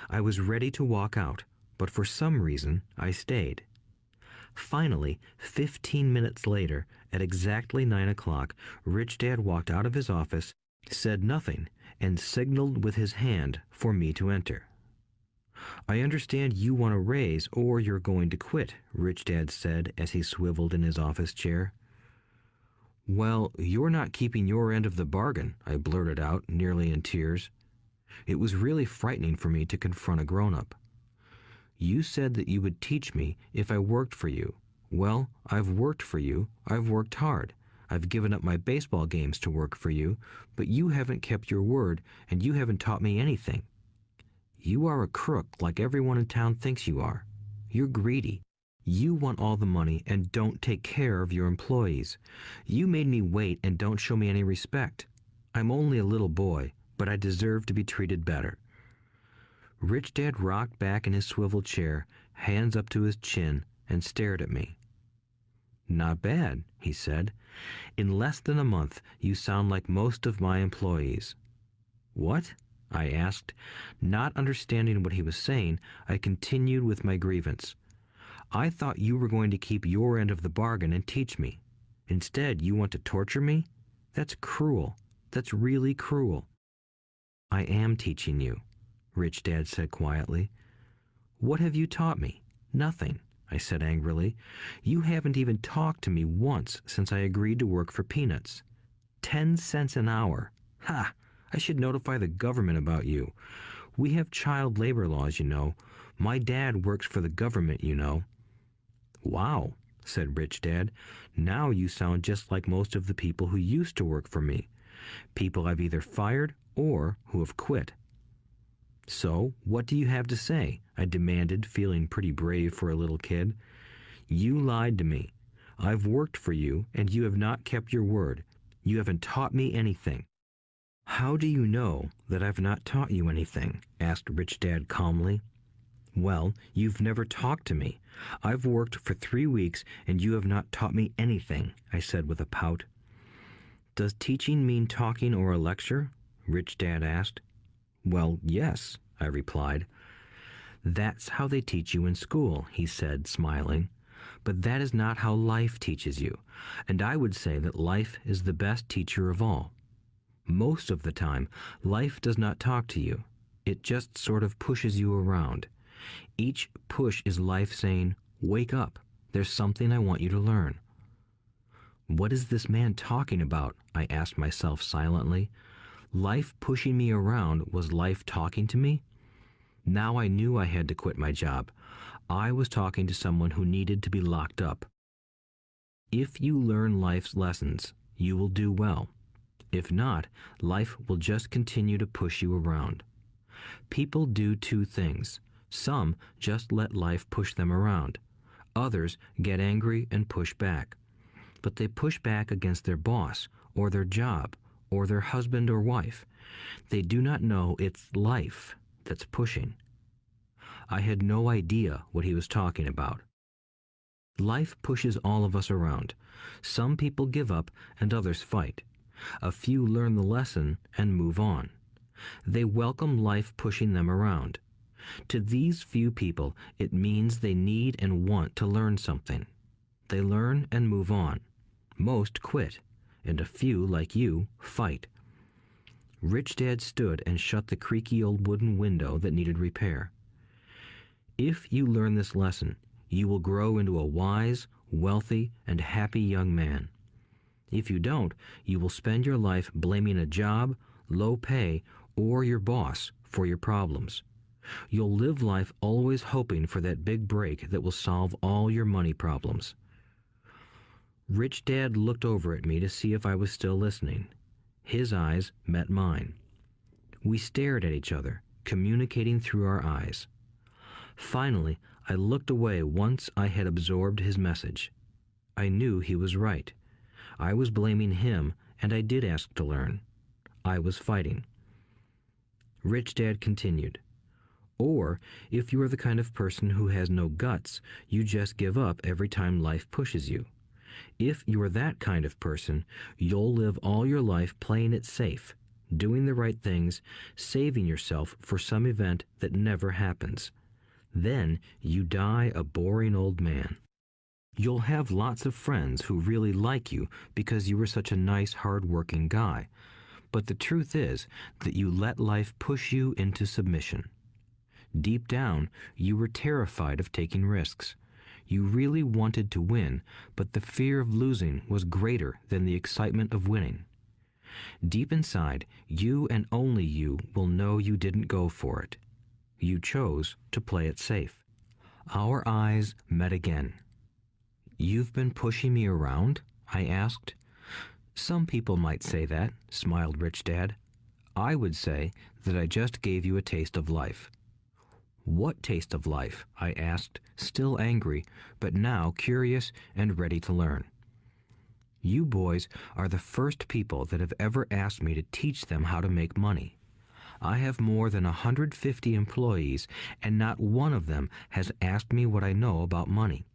I was ready to walk out, but for some reason I stayed. Finally, 15 minutes later, at exactly 9 o'clock, Rich Dad walked out of his office, said nothing, and signaled with his hand for me to enter. I understand you want a raise or you're going to quit, Rich Dad said as he swiveled in his office chair. Well, you're not keeping your end of the bargain, I blurted out, nearly in tears. It was really frightening for me to confront a grown-up. You said that you would teach me if I worked for you. Well, I've worked for you. I've worked hard. I've given up my baseball games to work for you, but you haven't kept your word, and you haven't taught me anything. You are a crook like everyone in town thinks you are. You're greedy. You want all the money and don't take care of your employees. You made me wait and don't show me any respect. I'm only a little boy, but I deserve to be treated better. Rich Dad rocked back in his swivel chair, hands up to his chin, and stared at me. Not bad, he said. In less than a month, you sound like most of my employees. What? I asked. Not understanding what he was saying, I continued with my grievance. I thought you were going to keep your end of the bargain and teach me. Instead, you want to torture me? That's cruel. That's really cruel. I am teaching you, Rich Dad said quietly. What have you taught me? Nothing, I said angrily. You haven't even talked to me once since I agreed to work for peanuts. 10 cents an hour. Ha! I should notify the government about you. We have child labor laws, you know. My dad works for the government, you know. Wow, said Rich Dad. Now you sound just like most of the people who used to work for me. People I've either fired or who have quit. So, what do you have to say? I demanded, feeling pretty brave for a little kid. You lied to me. I've worked for you, and you have not kept your word. You haven't taught me anything. How do you know that I've not taught you anything? Asked Rich Dad calmly. Well, you've never talked to me. I've worked for 3 weeks, and you have not taught me anything, I said with a pout. Does teaching mean talking or a lecture? Rich Dad asked. Well, yes, I replied. That's how they teach you in school, he said, smiling. But that is not how life teaches you, and I would say that life is the best teacher of all. Most of the time, life does not talk to you. It just sort of pushes you around. Each push is life saying, wake up, there's something I want you to learn. What is this man talking about? I asked myself silently. Life pushing me around was life talking to me? Now I knew I had to quit my job. I was talking to someone who needed to be locked up. If you learn life's lessons, you will do well. If not, life will just continue to push you around. People do two things. Some just let life push them around. Others get angry and push back. But they push back against their boss, or their job, or their husband or wife. They do not know it's life that's pushing. I had no idea what he was talking about. Life pushes all of us around. Some people give up and others fight. A few learn the lesson and move on. They welcome life pushing them around. To these few people, it means they need and want to learn something. They learn and move on. Most quit, and a few, like you, fight. Rich Dad stood and shut the creaky old wooden window that needed repair. If you learn this lesson, you will grow into a wise, wealthy, and happy young man. If you don't, you will spend your life blaming a job, low pay, or your boss for your problems. You'll live life always hoping for that big break that will solve all your money problems. Rich Dad looked over at me to see if I was still listening. His eyes met mine. We stared at each other, communicating through our eyes. Finally, I looked away once I had absorbed his message. I knew he was right. I was blaming him, and I did ask to learn. I was fighting. Rich Dad continued. Or, if you are the kind of person who has no guts, you just give up every time life pushes you. If you are that kind of person, you'll live all your life playing it safe, doing the right things, saving yourself for some event that never happens. Then you die a boring old man. You'll have lots of friends who really like you because you were such a nice, hard-working guy. But the truth is that you let life push you into submission. Deep down, you were terrified of taking risks. You really wanted to win, but the fear of losing was greater than the excitement of winning. Deep inside, you and only you will know you didn't go for it. You chose to play it safe. Our eyes met again. "You've been pushing me around?" I asked. "Some people might say that," smiled Rich Dad. "I would say that I just gave you a taste of life." "What taste of life?" I asked, still angry, but now curious and ready to learn. "You boys are the first people that have ever asked me to teach them how to make money. I have more than 150 employees, and not one of them has asked me what I know about money.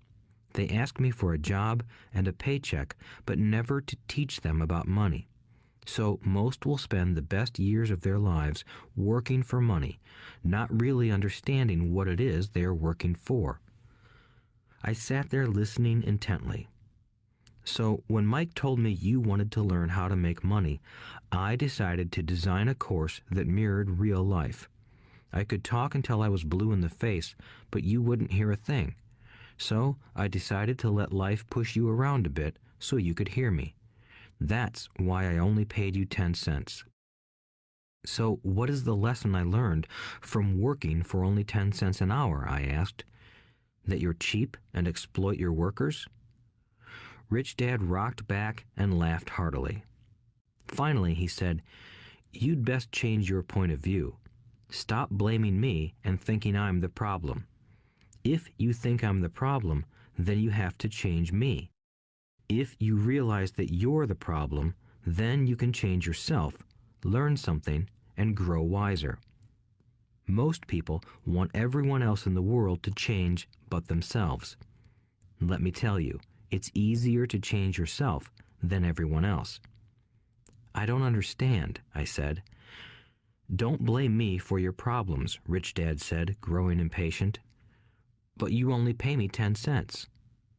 They ask me for a job and a paycheck, but never to teach them about money. So most will spend the best years of their lives working for money, not really understanding what it is they are working for." I sat there listening intently. "So when Mike told me you wanted to learn how to make money, I decided to design a course that mirrored real life. I could talk until I was blue in the face, but you wouldn't hear a thing. So I decided to let life push you around a bit so you could hear me. That's why I only paid you 10 cents. "So what is the lesson I learned from working for only 10 cents an hour?" I asked. "That you're cheap and exploit your workers?" Rich Dad rocked back and laughed heartily. Finally, he said, "You'd best change your point of view. Stop blaming me and thinking I'm the problem. If you think I'm the problem, then you have to change me. If you realize that you're the problem, then you can change yourself, learn something, and grow wiser. Most people want everyone else in the world to change but themselves. Let me tell you, it's easier to change yourself than everyone else." "I don't understand," I said. "Don't blame me for your problems," Rich Dad said, growing impatient. "But you only pay me 10 cents.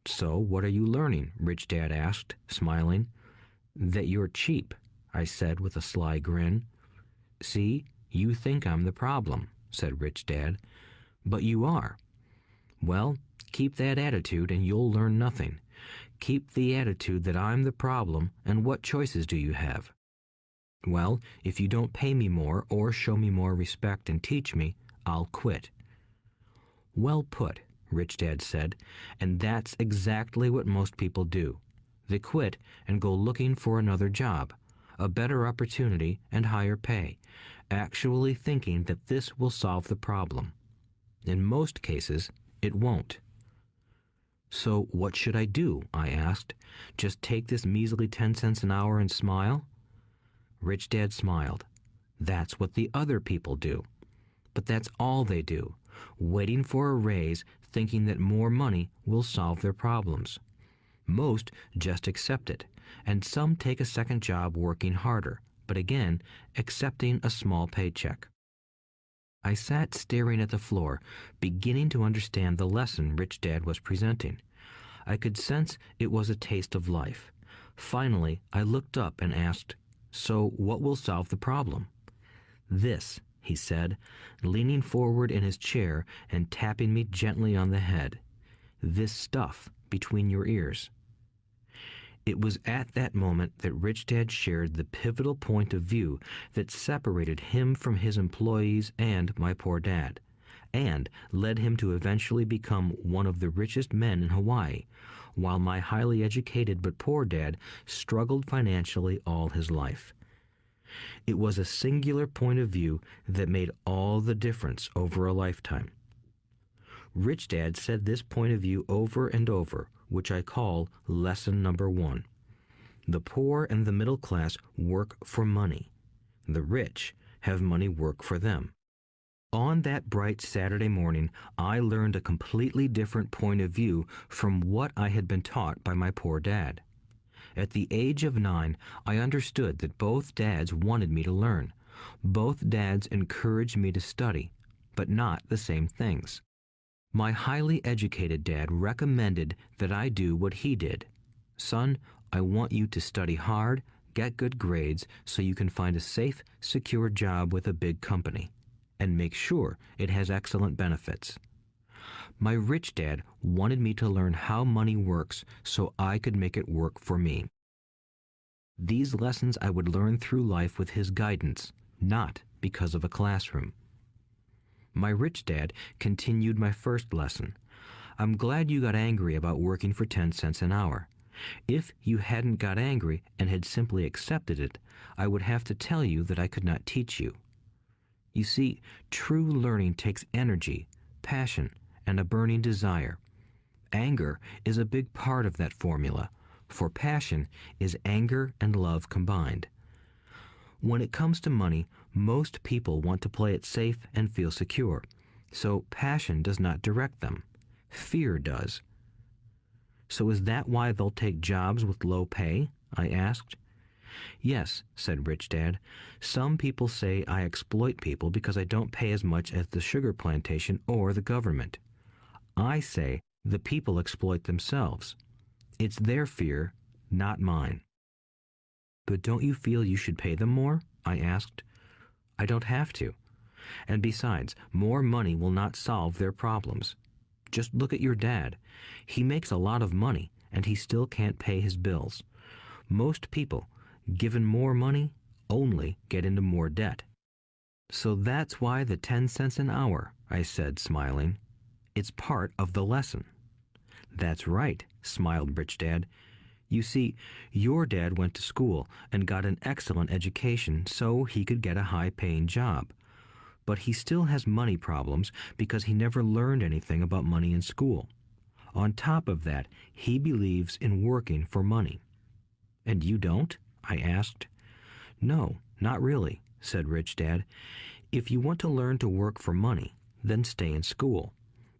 "So what are you learning?" Rich Dad asked, smiling. "That you're cheap," I said with a sly grin. "See, you think I'm the problem," said Rich Dad. "But you are. Well, keep that attitude and you'll learn nothing. Keep the attitude that I'm the problem, and what choices do you have?" "Well, if you don't pay me more or show me more respect and teach me, I'll quit." "Well put," Rich Dad said, "and that's exactly what most people do. They quit and go looking for another job, a better opportunity and higher pay, actually thinking that this will solve the problem. In most cases, it won't. So what should I do? I asked. Just take this measly 10 cents an hour and smile? Rich Dad smiled. That's what the other people do. But that's all they do, waiting for a raise, thinking that more money will solve their problems. Most just accept it, and some take a second job working harder, but again, accepting a small paycheck. I sat staring at the floor, beginning to understand the lesson Rich Dad was presenting. I could sense it was a taste of life. Finally, I looked up and asked, "So what will solve the problem?" "This," he said, leaning forward in his chair and tapping me gently on the head. "This stuff between your ears." It was at that moment that Rich Dad shared the pivotal point of view that separated him from his employees and my poor dad, and led him to eventually become one of the richest men in Hawaii, while my highly educated but poor dad struggled financially all his life. It was a singular point of view that made all the difference over a lifetime. Rich Dad said this point of view over and over, which I call lesson number 1. The poor and the middle class work for money. The rich have money work for them. On that bright Saturday morning, I learned a completely different point of view from what I had been taught by my poor dad. At the age of 9, I understood that both dads wanted me to learn. Both dads encouraged me to study, but not the same things. My highly educated dad recommended that I do what he did. "Son, I want you to study hard, get good grades so you can find a safe, secure job with a big company, and make sure it has excellent benefits." My rich dad wanted me to learn how money works so I could make it work for me. These lessons I would learn through life with his guidance, not because of a classroom. My rich dad continued my first lesson. "I'm glad you got angry about working for 10 cents an hour. If you hadn't got angry and had simply accepted it, I would have to tell you that I could not teach you. You see, true learning takes energy, passion, and a burning desire. Anger is a big part of that formula, for passion is anger and love combined. When it comes to money, most people want to play it safe and feel secure, so passion does not direct them. Fear does." "So is that why they'll take jobs with low pay?" I asked. "Yes," said Rich Dad. "Some people say I exploit people because I don't pay as much as the sugar plantation or the government. I say the people exploit themselves. It's their fear, not mine." "But don't you feel you should pay them more?" I asked. "I don't have to. And besides, more money will not solve their problems. Just look at your dad. He makes a lot of money, and he still can't pay his bills. Most people, given more money, only get into more debt." "So that's why the 10 cents an hour," I said, smiling. "It's part of the lesson." "That's right," smiled Rich Dad. "You see, your dad went to school and got an excellent education so he could get a high-paying job. But he still has money problems because he never learned anything about money in school. On top of that, he believes in working for money." "And you don't?" I asked. "No, not really," said Rich Dad. "If you want to learn to work for money, then stay in school.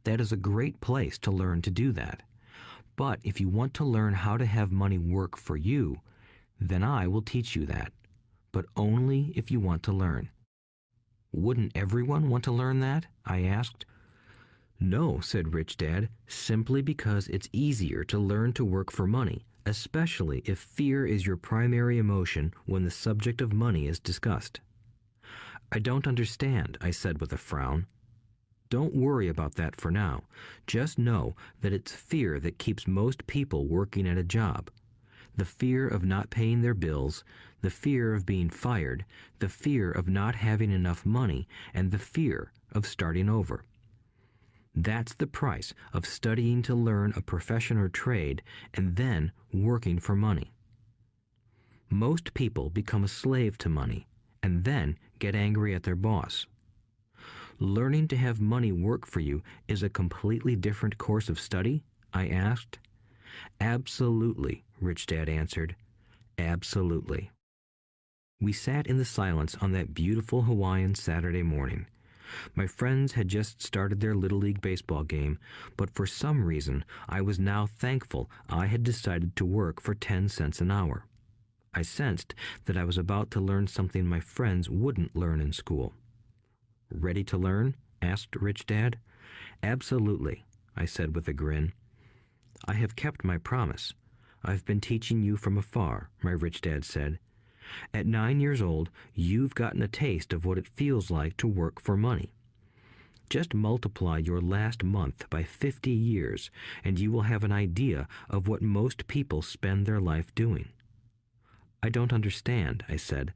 That is a great place to learn to do that. But if you want to learn how to have money work for you, then I will teach you that. But only if you want to learn." "Wouldn't everyone want to learn that?" I asked. "No," said Rich Dad, "simply because it's easier to learn to work for money, especially if fear is your primary emotion when the subject of money is discussed." "I don't understand," I said with a frown. "Don't worry about that for now. Just know that it's fear that keeps most people working at a job. The fear of not paying their bills, the fear of being fired, the fear of not having enough money, and the fear of starting over. That's the price of studying to learn a profession or trade and then working for money. Most people become a slave to money and then get angry at their boss. Learning to have money work for you is a completely different course of study? I asked. Absolutely, Rich Dad answered. Absolutely. We sat in the silence on that beautiful Hawaiian Saturday morning. My friends had just started their Little League baseball game, but for some reason I was now thankful I had decided to work for 10 cents an hour. I sensed that I was about to learn something my friends wouldn't learn in school. Ready to learn? Asked Rich Dad. Absolutely, I said with a grin. I have kept my promise. I've been teaching you from afar, my Rich Dad said. At 9 years old, you've gotten a taste of what it feels like to work for money. Just multiply your last month by 50 years, and you will have an idea of what most people spend their life doing. I don't understand, I said.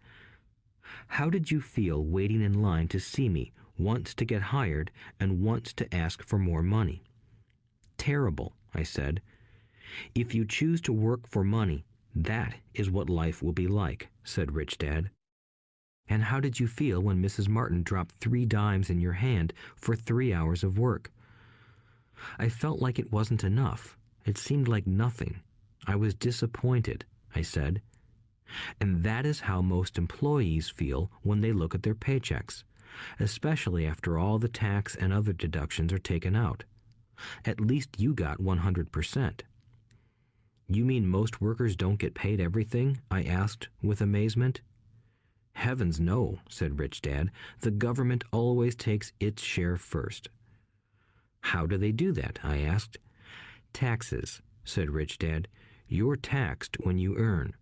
How did you feel waiting in line to see me, once to get hired and once to ask for more money? Terrible, I said. If you choose to work for money, that is what life will be like, said Rich Dad. And how did you feel when Mrs. Martin dropped 3 dimes in your hand for 3 hours of work? I felt like it wasn't enough. It seemed like nothing. I was disappointed, I said. And that is how most employees feel when they look at their paychecks, especially after all the tax and other deductions are taken out. At least you got 100%. You mean most workers don't get paid everything? I asked with amazement. Heavens no, said Rich Dad. The government always takes its share first. How do they do that? I asked. Taxes, said Rich Dad. You're taxed when you earn.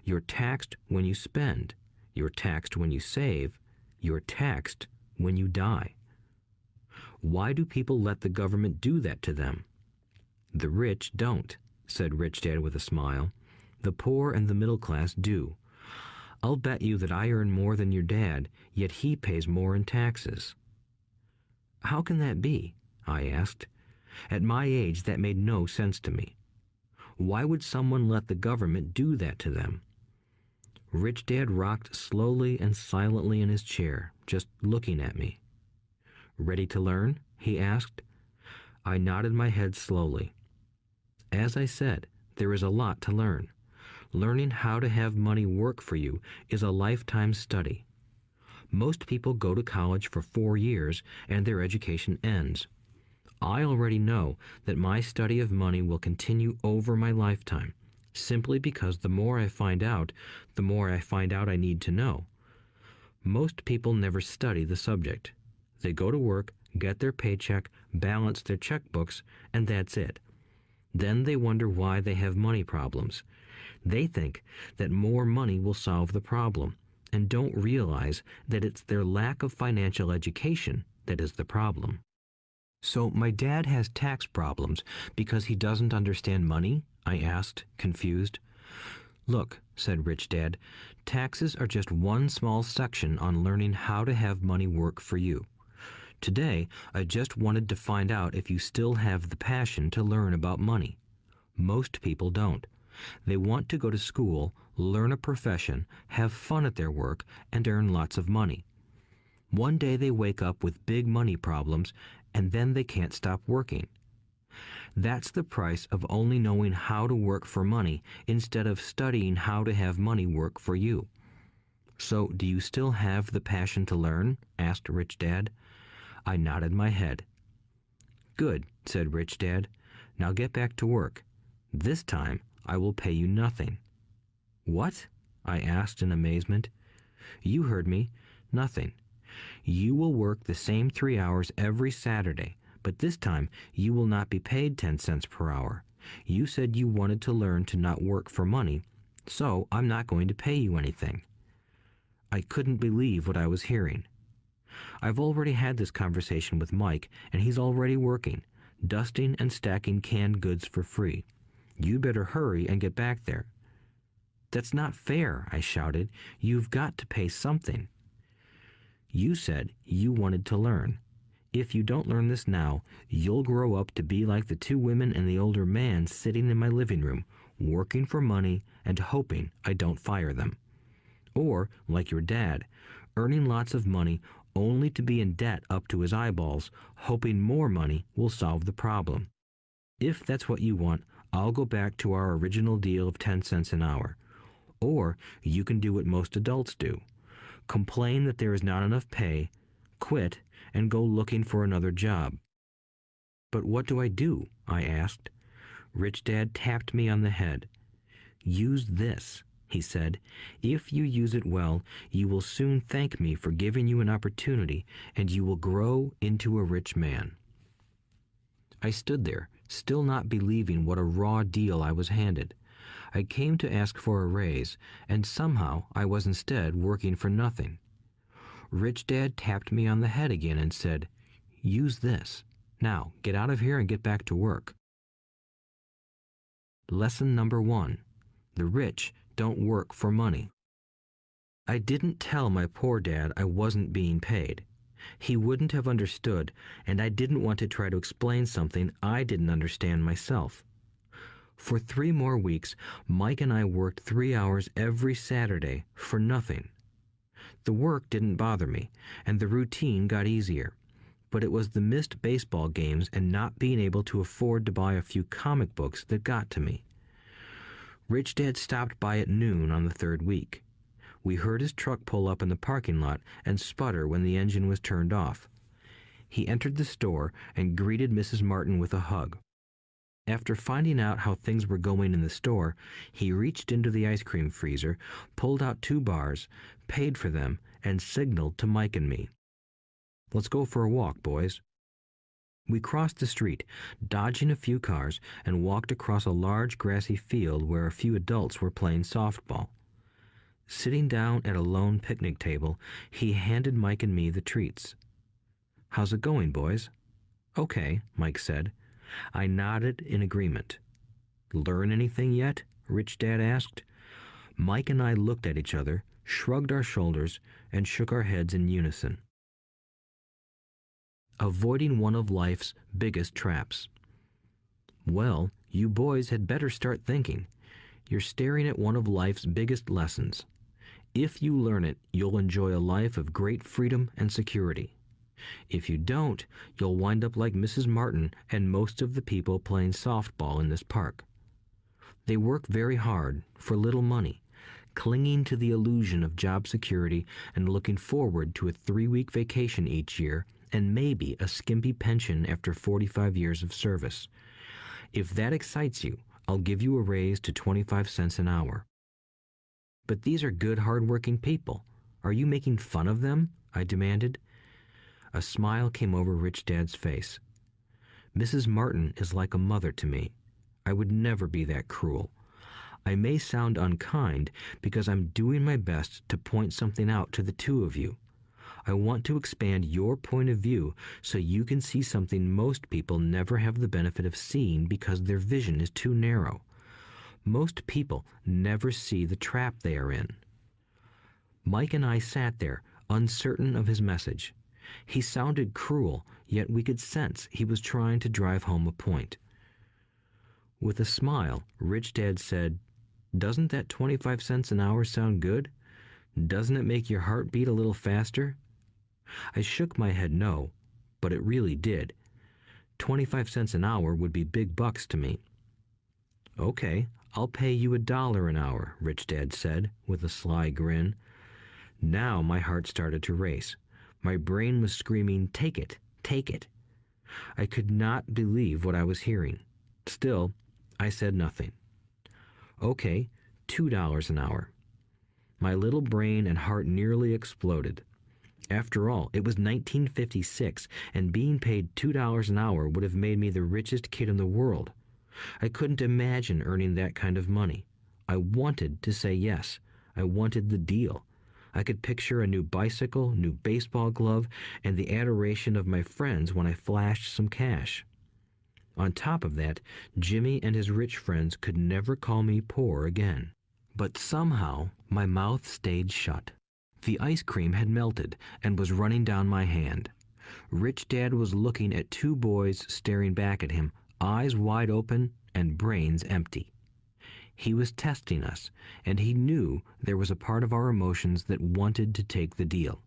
You're taxed when you spend. You're taxed when you save. You're taxed when you die. Why do people let the government do that to them? The rich don't, said Rich Dad with a smile. The poor and the middle class do. I'll bet you that I earn more than your dad, yet he pays more in taxes. How can that be? I asked. At my age, that made no sense to me. Why would someone let the government do that to them? Rich Dad rocked slowly and silently in his chair, just looking at me. Ready to learn? He asked. I nodded my head slowly. As I said, there is a lot to learn. Learning how to have money work for you is a lifetime study. Most people go to college for 4 years and their education ends. I already know that my study of money will continue over my lifetime, simply because the more I find out, the more I find out I need to know. Most people never study the subject. They go to work, get their paycheck, balance their checkbooks, and that's it. Then they wonder why they have money problems. They think that more money will solve the problem, and don't realize that it's their lack of financial education that is the problem. So my dad has tax problems because he doesn't understand money? I asked, confused. Look, said Rich Dad, taxes are just one small section on learning how to have money work for you. Today, I just wanted to find out if you still have the passion to learn about money. Most people don't. They want to go to school, learn a profession, have fun at their work, and earn lots of money. One day they wake up with big money problems, and then they can't stop working. That's the price of only knowing how to work for money instead of studying how to have money work for you. So, do you still have the passion to learn? Asked Rich Dad. I nodded my head. Good, said Rich Dad. Now get back to work. This time, I will pay you nothing. What? I asked in amazement. You heard me. Nothing. You will work the same 3 hours every Saturday, but this time you will not be paid 10 cents per hour. You said you wanted to learn to not work for money, so I'm not going to pay you anything. I couldn't believe what I was hearing. I've already had this conversation with Mike, and he's already working, dusting and stacking canned goods for free. You better hurry and get back there. That's not fair, I shouted. You've got to pay something. You said you wanted to learn. If you don't learn this now, you'll grow up to be like the two women and the older man sitting in my living room, working for money and hoping I don't fire them. Or, like your dad, earning lots of money only to be in debt up to his eyeballs, hoping more money will solve the problem. If that's what you want, I'll go back to our original deal of 10 cents an hour. Or you can do what most adults do. Complain that there is not enough pay, quit, and go looking for another job. But what do I do? I asked. Rich Dad tapped me on the head. Use this, he said. If you use it well, you will soon thank me for giving you an opportunity, and you will grow into a rich man. I stood there, still not believing what a raw deal I was handed. I came to ask for a raise, and somehow I was instead working for nothing. Rich Dad tapped me on the head again and said, "Use this. Now, get out of here and get back to work." Lesson number 1. The rich don't work for money. I didn't tell my poor dad I wasn't being paid. He wouldn't have understood, and I didn't want to try to explain something I didn't understand myself. For 3 more weeks, Mike and I worked 3 hours every Saturday for nothing. The work didn't bother me, and the routine got easier. But it was the missed baseball games and not being able to afford to buy a few comic books that got to me. Rich Dad stopped by at noon on the 3rd week. We heard his truck pull up in the parking lot and sputter when the engine was turned off. He entered the store and greeted Mrs. Martin with a hug. After finding out how things were going in the store, he reached into the ice cream freezer, pulled out 2 bars, paid for them, and signaled to Mike and me. "Let's go for a walk, boys." We crossed the street, dodging a few cars, and walked across a large grassy field where a few adults were playing softball. Sitting down at a lone picnic table, he handed Mike and me the treats. "How's it going, boys?" "Okay," Mike said. I nodded in agreement. "Learn anything yet?" Rich Dad asked. Mike and I looked at each other, shrugged our shoulders, and shook our heads in unison. Avoiding one of life's biggest traps. Well, you boys had better start thinking. You're staring at one of life's biggest lessons. If you learn it, you'll enjoy a life of great freedom and security. If you don't, you'll wind up like Mrs. Martin and most of the people playing softball in this park. They work very hard for little money, clinging to the illusion of job security and looking forward to a 3-week vacation each year and maybe a skimpy pension after 45 years of service. If that excites you, I'll give you a raise to 25 cents an hour. "But these are good, hard-working people. Are you making fun of them?" I demanded. A smile came over Rich Dad's face. "Mrs. Martin is like a mother to me. I would never be that cruel. I may sound unkind because I'm doing my best to point something out to the 2 of you. I want to expand your point of view so you can see something most people never have the benefit of seeing because their vision is too narrow. Most people never see the trap they are in." Mike and I sat there, uncertain of his message. He sounded cruel, yet we could sense he was trying to drive home a point. With a smile, Rich Dad said, "Doesn't that 25 cents an hour sound good? Doesn't it make your heart beat a little faster?" I shook my head no, but it really did. 25 cents an hour would be big bucks to me. "Okay, I'll pay you $1 an hour," Rich Dad said, with a sly grin. Now my heart started to race. My brain was screaming, "Take it, take it." I could not believe what I was hearing. Still, I said nothing. "Okay, $2 an hour." My little brain and heart nearly exploded. After all, it was 1956, and being paid $2 an hour would have made me the richest kid in the world. I couldn't imagine earning that kind of money. I wanted to say yes. I wanted the deal. I could picture a new bicycle, new baseball glove, and the adoration of my friends when I flashed some cash. On top of that, Jimmy and his rich friends could never call me poor again. But somehow, my mouth stayed shut. The ice cream had melted and was running down my hand. Rich Dad was looking at two boys staring back at him, eyes wide open and brains empty. He was testing us, and he knew there was a part of our emotions that wanted to take the deal.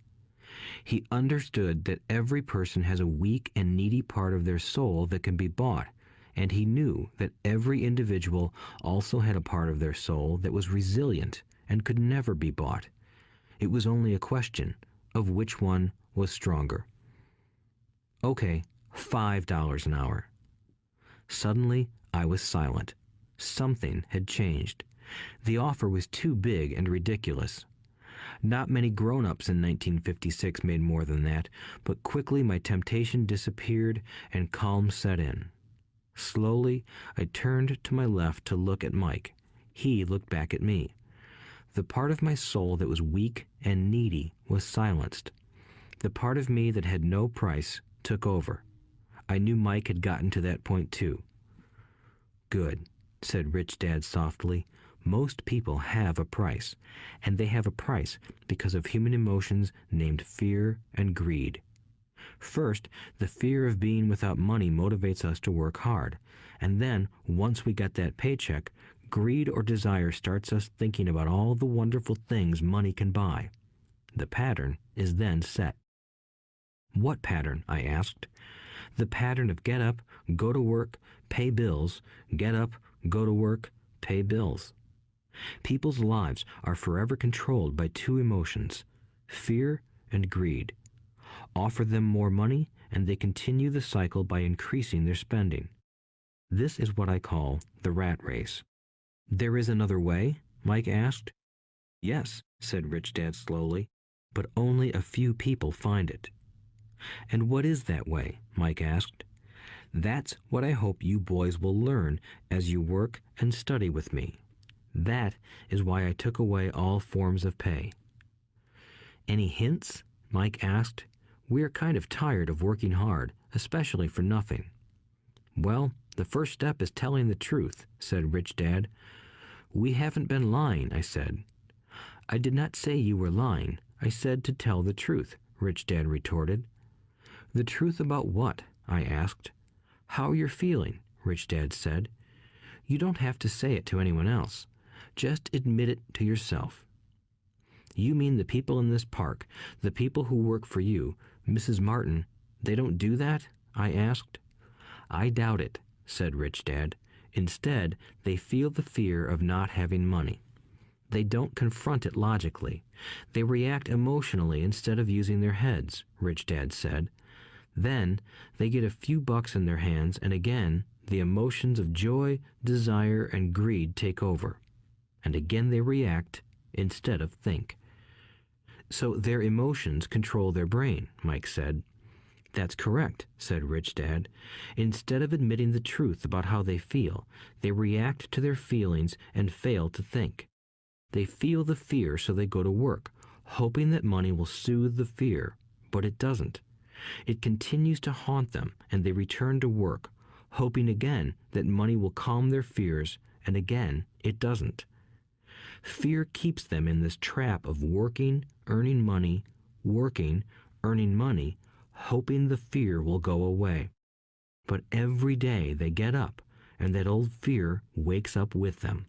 He understood that every person has a weak and needy part of their soul that can be bought, and he knew that every individual also had a part of their soul that was resilient and could never be bought. It was only a question of which one was stronger. Okay, $5 an hour. Suddenly, I was silent. Something had changed. The offer was too big and ridiculous. Not many grown-ups in 1956 made more than that, but quickly my temptation disappeared and calm set in. Slowly, I turned to my left to look at Mike. He looked back at me. The part of my soul that was weak and needy was silenced. The part of me that had no price took over. I knew Mike had gotten to that point too. "Good," said Rich Dad softly. "Most people have a price, and they have a price because of human emotions named fear and greed. First, the fear of being without money motivates us to work hard, and then, once we get that paycheck, greed or desire starts us thinking about all the wonderful things money can buy. The pattern is then set." "What pattern?" I asked. "The pattern of get up, go to work, pay bills, get up, go to work, pay bills." People's lives are forever controlled by two emotions, fear and greed. Offer them more money, and they continue the cycle by increasing their spending. This is what I call the rat race. "There is another way?" Mike asked. "Yes," said Rich Dad slowly, "but only a few people find it." "And what is that way?" Mike asked. "That's what I hope you boys will learn as you work and study with me. That is why I took away all forms of pay." "Any hints?" Mike asked. "We're kind of tired of working hard, especially for nothing." "Well, the first step is telling the truth," said Rich Dad. "We haven't been lying," I said. "I did not say you were lying. I said to tell the truth," Rich Dad retorted. "The truth about what?" I asked. "How you're feeling," Rich Dad said. "You don't have to say it to anyone else. Just admit it to yourself." "You mean the people in this park, the people who work for you, Mrs. Martin, they don't do that?" I asked. "I doubt it," said Rich Dad. "Instead, they feel the fear of not having money. They don't confront it logically. They react emotionally instead of using their heads," Rich Dad said. "Then they get a few bucks in their hands, and again the emotions of joy, desire, and greed take over. And again they react instead of think." "So their emotions control their brain," Mike said. "That's correct," said Rich Dad. "Instead of admitting the truth about how they feel, they react to their feelings and fail to think. They feel the fear, so they go to work, hoping that money will soothe the fear, but it doesn't. It continues to haunt them, and they return to work, hoping again that money will calm their fears, and again it doesn't. Fear keeps them in this trap of working, earning money, hoping the fear will go away. But every day they get up, and that old fear wakes up with them.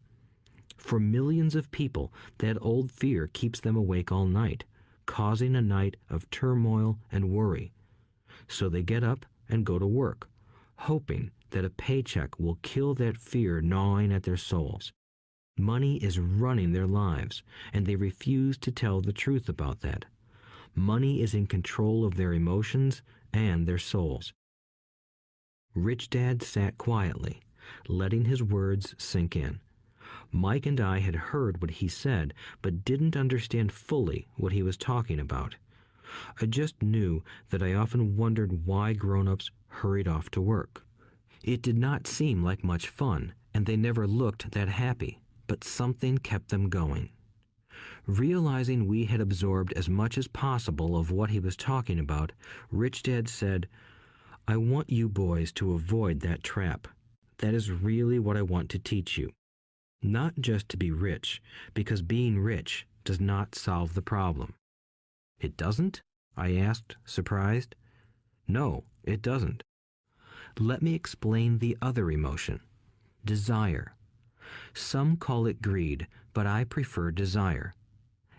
For millions of people, that old fear keeps them awake all night, causing a night of turmoil and worry. So they get up and go to work, hoping that a paycheck will kill that fear gnawing at their souls. Money is running their lives, and they refuse to tell the truth about that. Money is in control of their emotions and their souls." Rich Dad sat quietly, letting his words sink in. Mike and I had heard what he said, but didn't understand fully what he was talking about. I just knew that I often wondered why grown-ups hurried off to work. It did not seem like much fun, and they never looked that happy, but something kept them going. Realizing we had absorbed as much as possible of what he was talking about, Rich Dad said, "I want you boys to avoid that trap. That is really what I want to teach you. Not just to be rich, because being rich does not solve the problem." "It doesn't?" I asked, surprised. No, it doesn't. Let me explain the other emotion, desire. Some call it greed, but I prefer desire.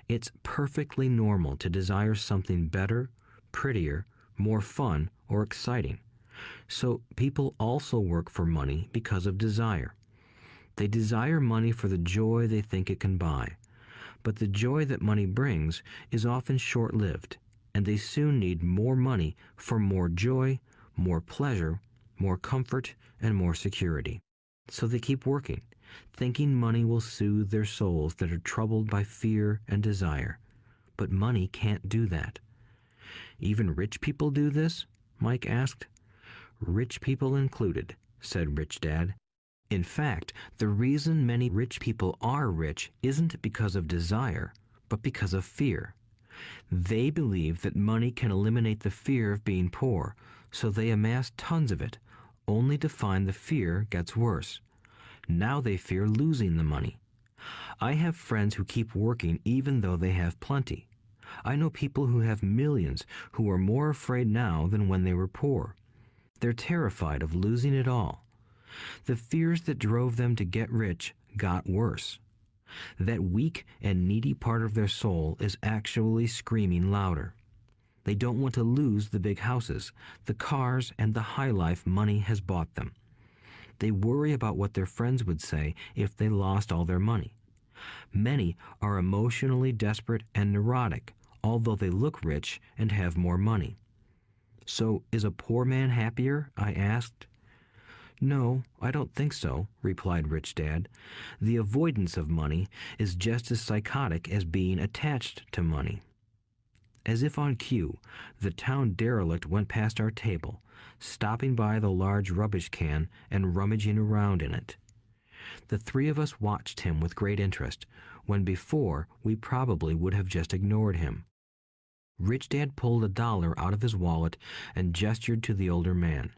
It's perfectly normal to desire something better, prettier, more fun, or exciting. So people also work for money because of desire. They desire money for the joy they think it can buy. But the joy that money brings is often short-lived, and they soon need more money for more joy, more pleasure, more comfort, and more security. So they keep working, thinking money will soothe their souls that are troubled by fear and desire. But money can't do that. Even rich people do this? Mike asked. Rich people included, said Rich Dad. In fact, the reason many rich people are rich isn't because of desire, but because of fear. They believe that money can eliminate the fear of being poor, so they amass tons of it, only to find the fear gets worse. Now they fear losing the money. I have friends who keep working even though they have plenty. I know people who have millions who are more afraid now than when they were poor. They're terrified of losing it all. The fears that drove them to get rich got worse. That weak and needy part of their soul is actually screaming louder. They don't want to lose the big houses, the cars, and the high life money has bought them. They worry about what their friends would say if they lost all their money. Many are emotionally desperate and neurotic, although they look rich and have more money. So, is a poor man happier? I asked. No, I don't think so, replied Rich Dad. The avoidance of money is just as psychotic as being attached to money. As if on cue, the town derelict went past our table, stopping by the large rubbish can and rummaging around in it. The three of us watched him with great interest, when before we probably would have just ignored him. Rich Dad pulled $1 out of his wallet and gestured to the older man.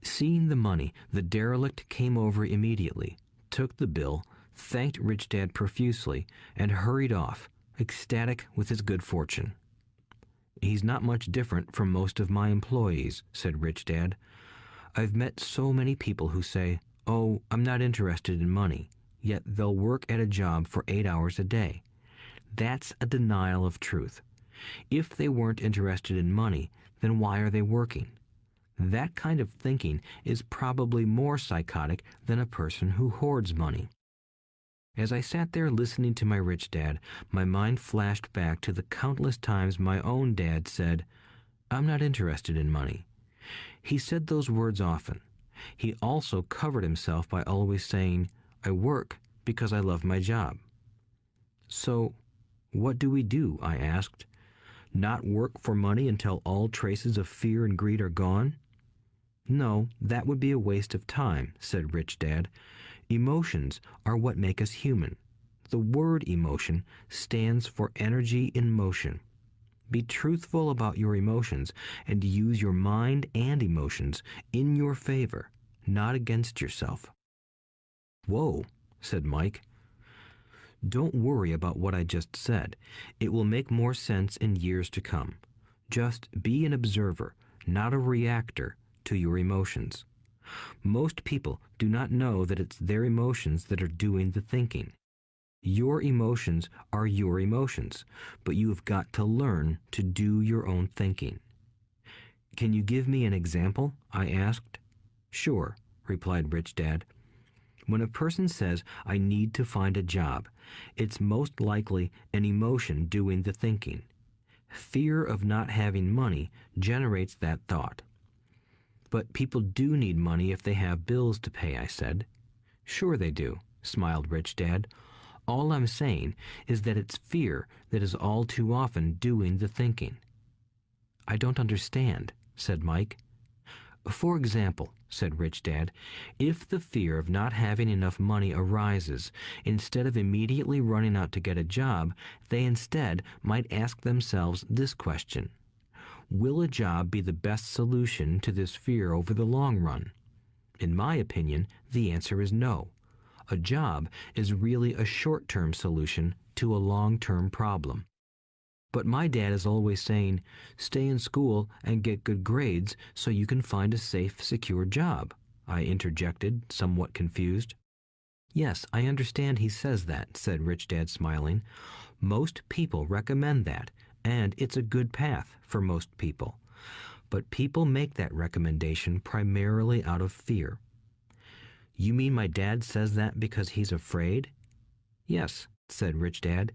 Seeing the money, the derelict came over immediately, took the bill, thanked Rich Dad profusely, and hurried off, ecstatic with his good fortune. He's not much different from most of my employees, said Rich Dad. I've met so many people who say, "Oh, I'm not interested in money," yet they'll work at a job for 8 hours a day. That's a denial of truth. If they weren't interested in money, then why are they working? That kind of thinking is probably more psychotic than a person who hoards money. As I sat there listening to my Rich Dad, my mind flashed back to the countless times my own dad said, "I'm not interested in money." He said those words often. He also covered himself by always saying, "I work because I love my job." So, what do we do? I asked. Not work for money until all traces of fear and greed are gone? No, that would be a waste of time, said Rich Dad. Emotions are what make us human. The word emotion stands for energy in motion. Be truthful about your emotions and use your mind and emotions in your favor, not against yourself. Whoa, said Mike. Don't worry about what I just said. It will make more sense in years to come. Just be an observer, not a reactor to your emotions. Most people do not know that it's their emotions that are doing the thinking. Your emotions are your emotions, but you have got to learn to do your own thinking. Can you give me an example? I asked. Sure, replied Rich Dad. When a person says, "I need to find a job," it's most likely an emotion doing the thinking. Fear of not having money generates that thought. But people do need money if they have bills to pay, I said. Sure they do, smiled Rich Dad. All I'm saying is that it's fear that is all too often doing the thinking. I don't understand, said Mike. For example, said Rich Dad, if the fear of not having enough money arises, instead of immediately running out to get a job, they instead might ask themselves this question. Will a job be the best solution to this fear over the long run? In my opinion, the answer is no. A job is really a short-term solution to a long-term problem. But my dad is always saying, stay in school and get good grades so you can find a safe, secure job, I interjected, somewhat confused. Yes, I understand he says that, said Rich Dad, smiling. Most people recommend that, and it's a good path for most people. But people make that recommendation primarily out of fear. You mean my dad says that because he's afraid? Yes, said Rich Dad.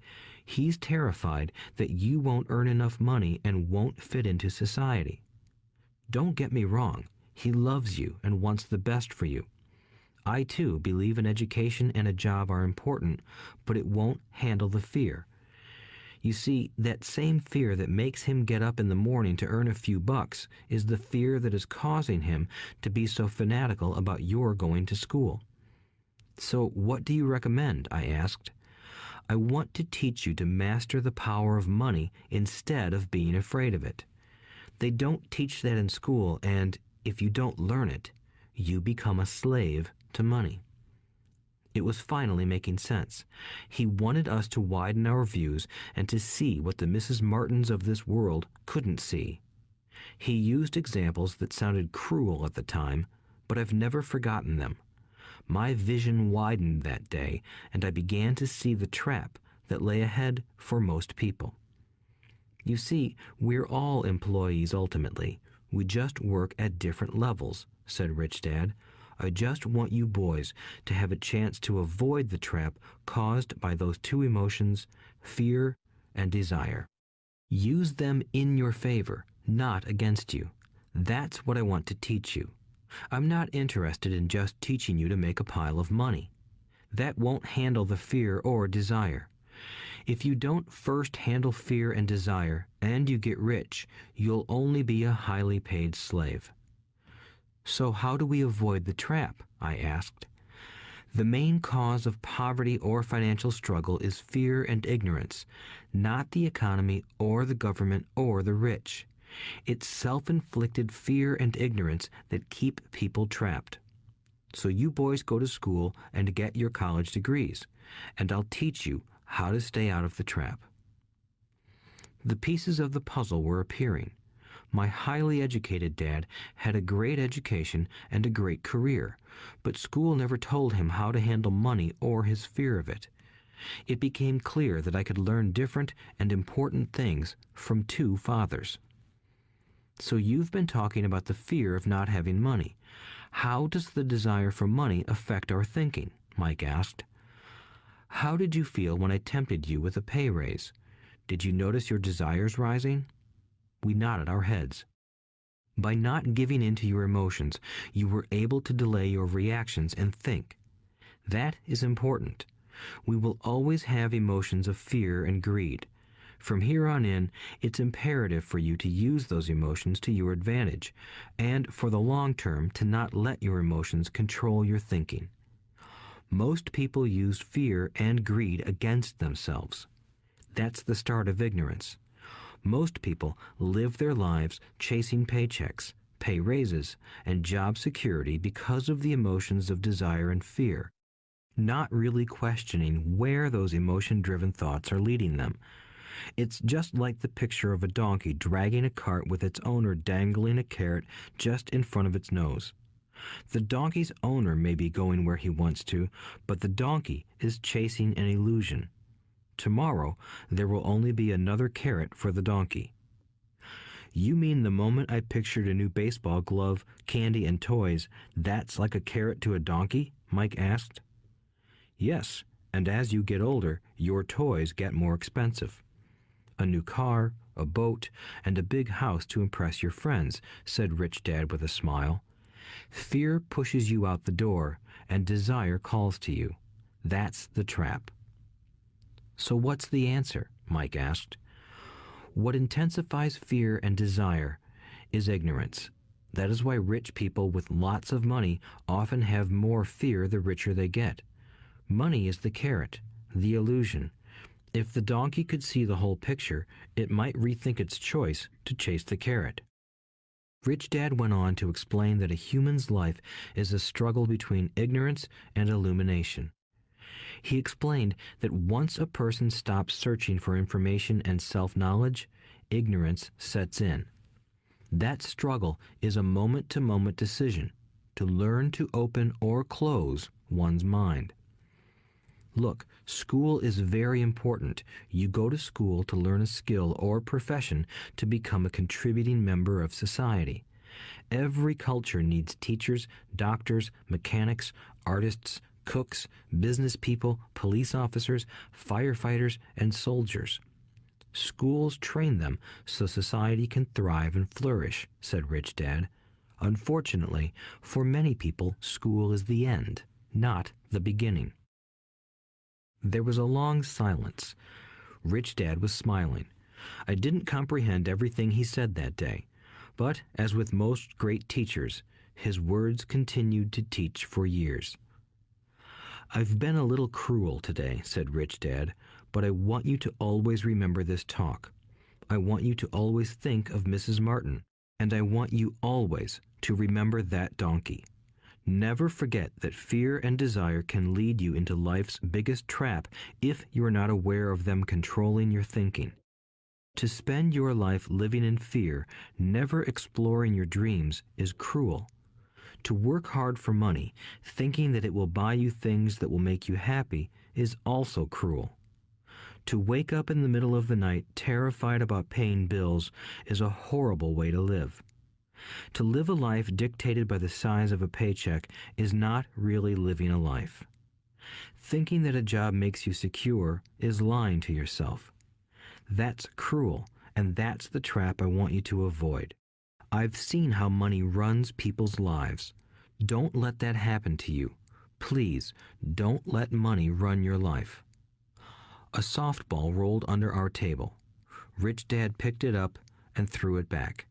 He's terrified that you won't earn enough money and won't fit into society. Don't get me wrong. He loves you and wants the best for you. I, too, believe an education and a job are important, but it won't handle the fear. You see, that same fear that makes him get up in the morning to earn a few bucks is the fear that is causing him to be so fanatical about your going to school. So what do you recommend? I asked. I want to teach you to master the power of money instead of being afraid of it. They don't teach that in school, and if you don't learn it, you become a slave to money. It was finally making sense. He wanted us to widen our views and to see what the Mrs. Martins of this world couldn't see. He used examples that sounded cruel at the time, but I've never forgotten them. My vision widened that day, and I began to see the trap that lay ahead for most people. You see, we're all employees ultimately. We just work at different levels, said Rich Dad. I just want you boys to have a chance to avoid the trap caused by those two emotions, fear and desire. Use them in your favor, not against you. That's what I want to teach you. I'm not interested in just teaching you to make a pile of money. That won't handle the fear or desire. If you don't first handle fear and desire, and you get rich, you'll only be a highly paid slave. So how do we avoid the trap? I asked. The main cause of poverty or financial struggle is fear and ignorance, not the economy or the government or the rich. It's self-inflicted fear and ignorance that keep people trapped. So you boys go to school and get your college degrees, and I'll teach you how to stay out of the trap. The pieces of the puzzle were appearing. My highly educated dad had a great education and a great career, but school never told him how to handle money or his fear of it. It became clear that I could learn different and important things from two fathers. So you've been talking about the fear of not having money. How does the desire for money affect our thinking? Mike asked. How did you feel when I tempted you with a pay raise? Did you notice your desires rising? We nodded our heads. By not giving in to your emotions, you were able to delay your reactions and think. That is important. We will always have emotions of fear and greed. From here on in, it's imperative for you to use those emotions to your advantage, and for the long term to not let your emotions control your thinking. Most people use fear and greed against themselves. That's the start of ignorance. Most people live their lives chasing paychecks, pay raises, and job security because of the emotions of desire and fear, not really questioning where those emotion-driven thoughts are leading them. It's just like the picture of a donkey dragging a cart with its owner dangling a carrot just in front of its nose. The donkey's owner may be going where he wants to, but the donkey is chasing an illusion. Tomorrow, there will only be another carrot for the donkey. You mean the moment I pictured a new baseball glove, candy, and toys, that's like a carrot to a donkey? Mike asked. Yes, and as you get older, your toys get more expensive. A new car, a boat, and a big house to impress your friends, said Rich Dad with a smile. Fear pushes you out the door, and desire calls to you. That's the trap. So what's the answer? Mike asked. What intensifies fear and desire is ignorance. That is why rich people with lots of money often have more fear the richer they get. Money is the carrot, the illusion. If the donkey could see the whole picture, it might rethink its choice to chase the carrot. Rich Dad went on to explain that a human's life is a struggle between ignorance and illumination. He explained that once a person stops searching for information and self-knowledge, ignorance sets in. That struggle is a moment-to-moment decision to learn to open or close one's mind. Look, school is very important. You go to school to learn a skill or profession to become a contributing member of society. Every culture needs teachers, doctors, mechanics, artists, cooks, business people, police officers, firefighters, and soldiers. Schools train them so society can thrive and flourish, said Rich Dad. Unfortunately, for many people, school is the end, not the beginning. There was a long silence. Rich Dad was smiling. I didn't comprehend everything he said that day, but as with most great teachers, his words continued to teach for years. I've been a little cruel today, said Rich Dad, but I want you to always remember this talk. I want you to always think of Mrs. Martin, and I want you always to remember that donkey. Never forget that fear and desire can lead you into life's biggest trap if you are not aware of them controlling your thinking. To spend your life living in fear, never exploring your dreams, is cruel. To work hard for money, thinking that it will buy you things that will make you happy, is also cruel. To wake up in the middle of the night terrified about paying bills is a horrible way to live. To live a life dictated by the size of a paycheck is not really living a life. Thinking that a job makes you secure is lying to yourself. That's cruel, and that's the trap I want you to avoid. I've seen how money runs people's lives. Don't let that happen to you. Please, don't let money run your life. A softball rolled under our table. Rich Dad picked it up and threw it back.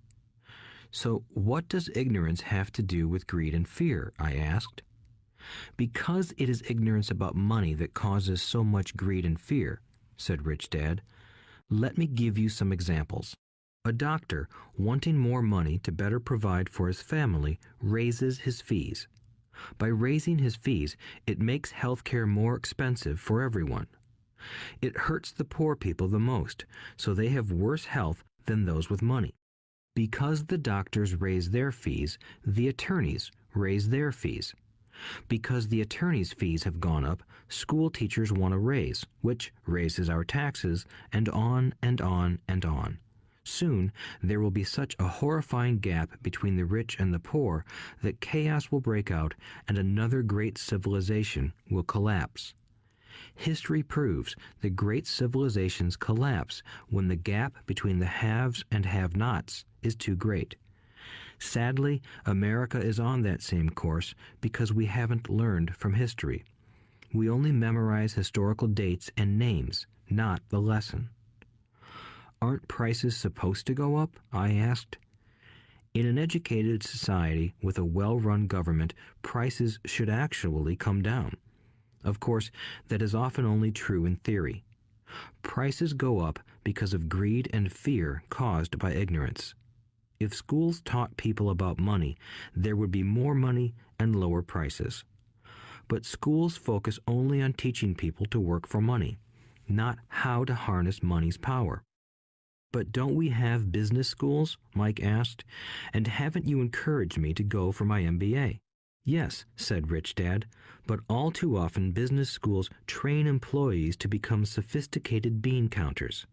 So what does ignorance have to do with greed and fear? I asked. Because it is ignorance about money that causes so much greed and fear, said Rich Dad. Let me give you some examples. A doctor, wanting more money to better provide for his family, raises his fees. By raising his fees, it makes healthcare more expensive for everyone. It hurts the poor people the most, so they have worse health than those with money. Because the doctors raise their fees, the attorneys raise their fees. Because the attorneys' fees have gone up, school teachers want a raise, which raises our taxes, and on and on and on. Soon, there will be such a horrifying gap between the rich and the poor that chaos will break out and another great civilization will collapse. History proves that great civilizations collapse when the gap between the haves and have-nots is too great. Sadly, America is on that same course because we haven't learned from history. We only memorize historical dates and names, not the lesson. Aren't prices supposed to go up? I asked. In an educated society with a well-run government, prices should actually come down. Of course, that is often only true in theory. Prices go up because of greed and fear caused by ignorance. If schools taught people about money, there would be more money and lower prices. But schools focus only on teaching people to work for money, not how to harness money's power. But don't we have business schools? Mike asked. And haven't you encouraged me to go for my MBA? Yes, said Rich Dad, but all too often business schools train employees to become sophisticated bean counters.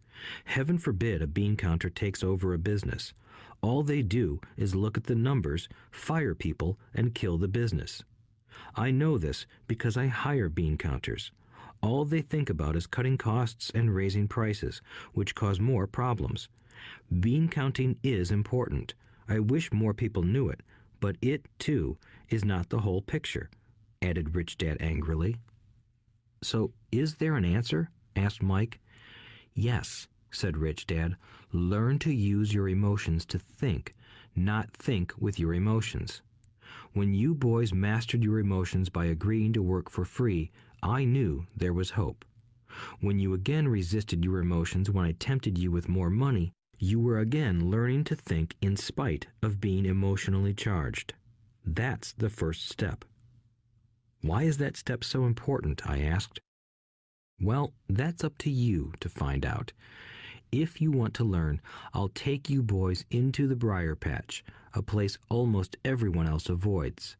Heaven forbid a bean counter takes over a business. All they do is look at the numbers, fire people, and kill the business. I know this because I hire bean counters. All they think about is cutting costs and raising prices, which cause more problems. Bean counting is important. I wish more people knew it, but it, too, is not the whole picture, added Rich Dad angrily. So, is there an answer? Asked Mike. Yes, said Rich Dad. Learn to use your emotions to think, not think with your emotions. When you boys mastered your emotions by agreeing to work for free, I knew there was hope. When you again resisted your emotions when I tempted you with more money, you were again learning to think in spite of being emotionally charged. That's the first step. Why is that step so important? I asked. Well, that's up to you to find out. If you want to learn, I'll take you boys into the briar patch, a place almost everyone else avoids.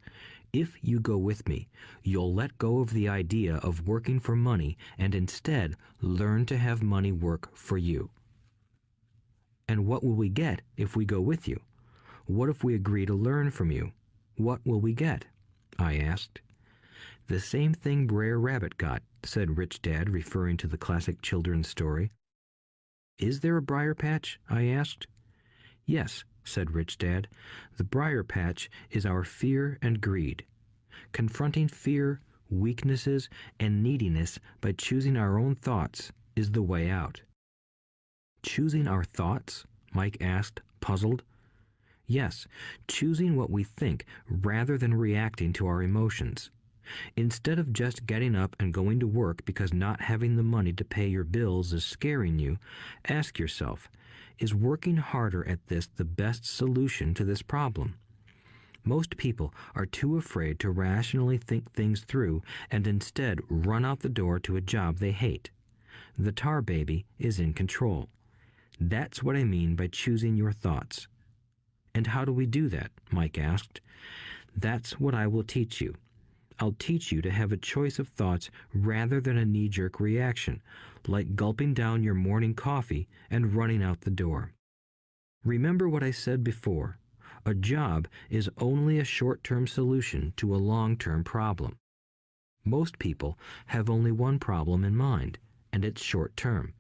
If you go with me, you'll let go of the idea of working for money and instead learn to have money work for you. And what will we get if we go with you? What if we agree to learn from you? What will we get? I asked. The same thing Brer Rabbit got, said Rich Dad, referring to the classic children's story. Is there a briar patch? I asked. Yes, said Rich Dad. The briar patch is our fear and greed. Confronting fear, weaknesses, and neediness by choosing our own thoughts is the way out. Choosing our thoughts? Mike asked, puzzled. Yes, choosing what we think rather than reacting to our emotions. Instead of just getting up and going to work because not having the money to pay your bills is scaring you, ask yourself, is working harder at this the best solution to this problem? Most people are too afraid to rationally think things through and instead run out the door to a job they hate. The tar baby is in control. That's what I mean by choosing your thoughts. And how do we do that? Mike asked. That's what I will teach you. I'll teach you to have a choice of thoughts rather than a knee-jerk reaction, like gulping down your morning coffee and running out the door. Remember what I said before. A job is only a short-term solution to a long-term problem. Most people have only one problem in mind, and it's short-term.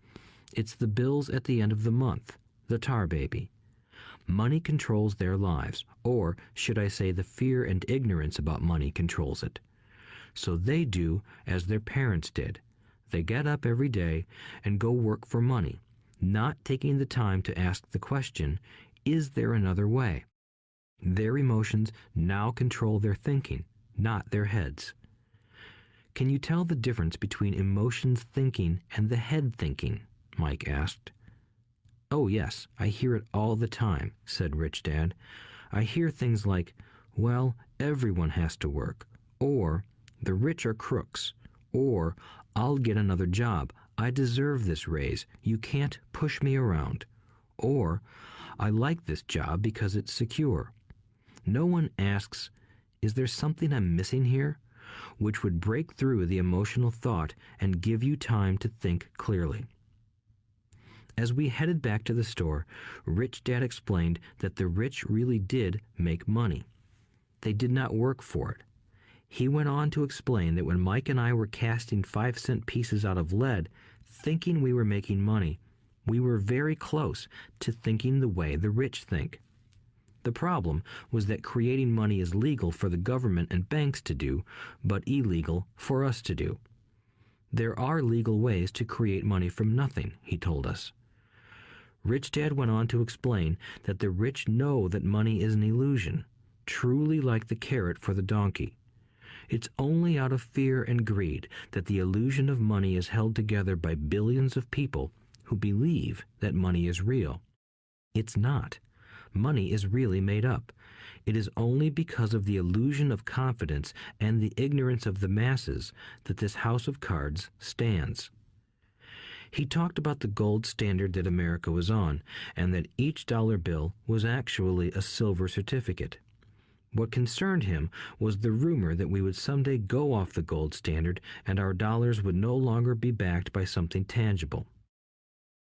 It's the bills at the end of the month, the tar baby. Money controls their lives, or should I say the fear and ignorance about money controls it. So they do as their parents did. They get up every day and go work for money, not taking the time to ask the question, is there another way? Their emotions now control their thinking, not their heads. Can you tell the difference between emotions thinking and the head thinking? Mike asked. Oh yes, I hear it all the time, said Rich Dad. I hear things like, well, everyone has to work, or the rich are crooks, or I'll get another job, I deserve this raise, you can't push me around, or I like this job because it's secure. No one asks, is there something I'm missing here? Which would break through the emotional thought and give you time to think clearly. As we headed back to the store, Rich Dad explained that the rich really did make money. They did not work for it. He went on to explain that when Mike and I were casting 5-cent pieces out of lead, thinking we were making money, we were very close to thinking the way the rich think. The problem was that creating money is legal for the government and banks to do, but illegal for us to do. There are legal ways to create money from nothing, he told us. Rich Dad went on to explain that the rich know that money is an illusion, truly like the carrot for the donkey. It's only out of fear and greed that the illusion of money is held together by billions of people who believe that money is real. It's not. Money is really made up. It is only because of the illusion of confidence and the ignorance of the masses that this house of cards stands. He talked about the gold standard that America was on, and that each dollar bill was actually a silver certificate. What concerned him was the rumor that we would someday go off the gold standard and our dollars would no longer be backed by something tangible.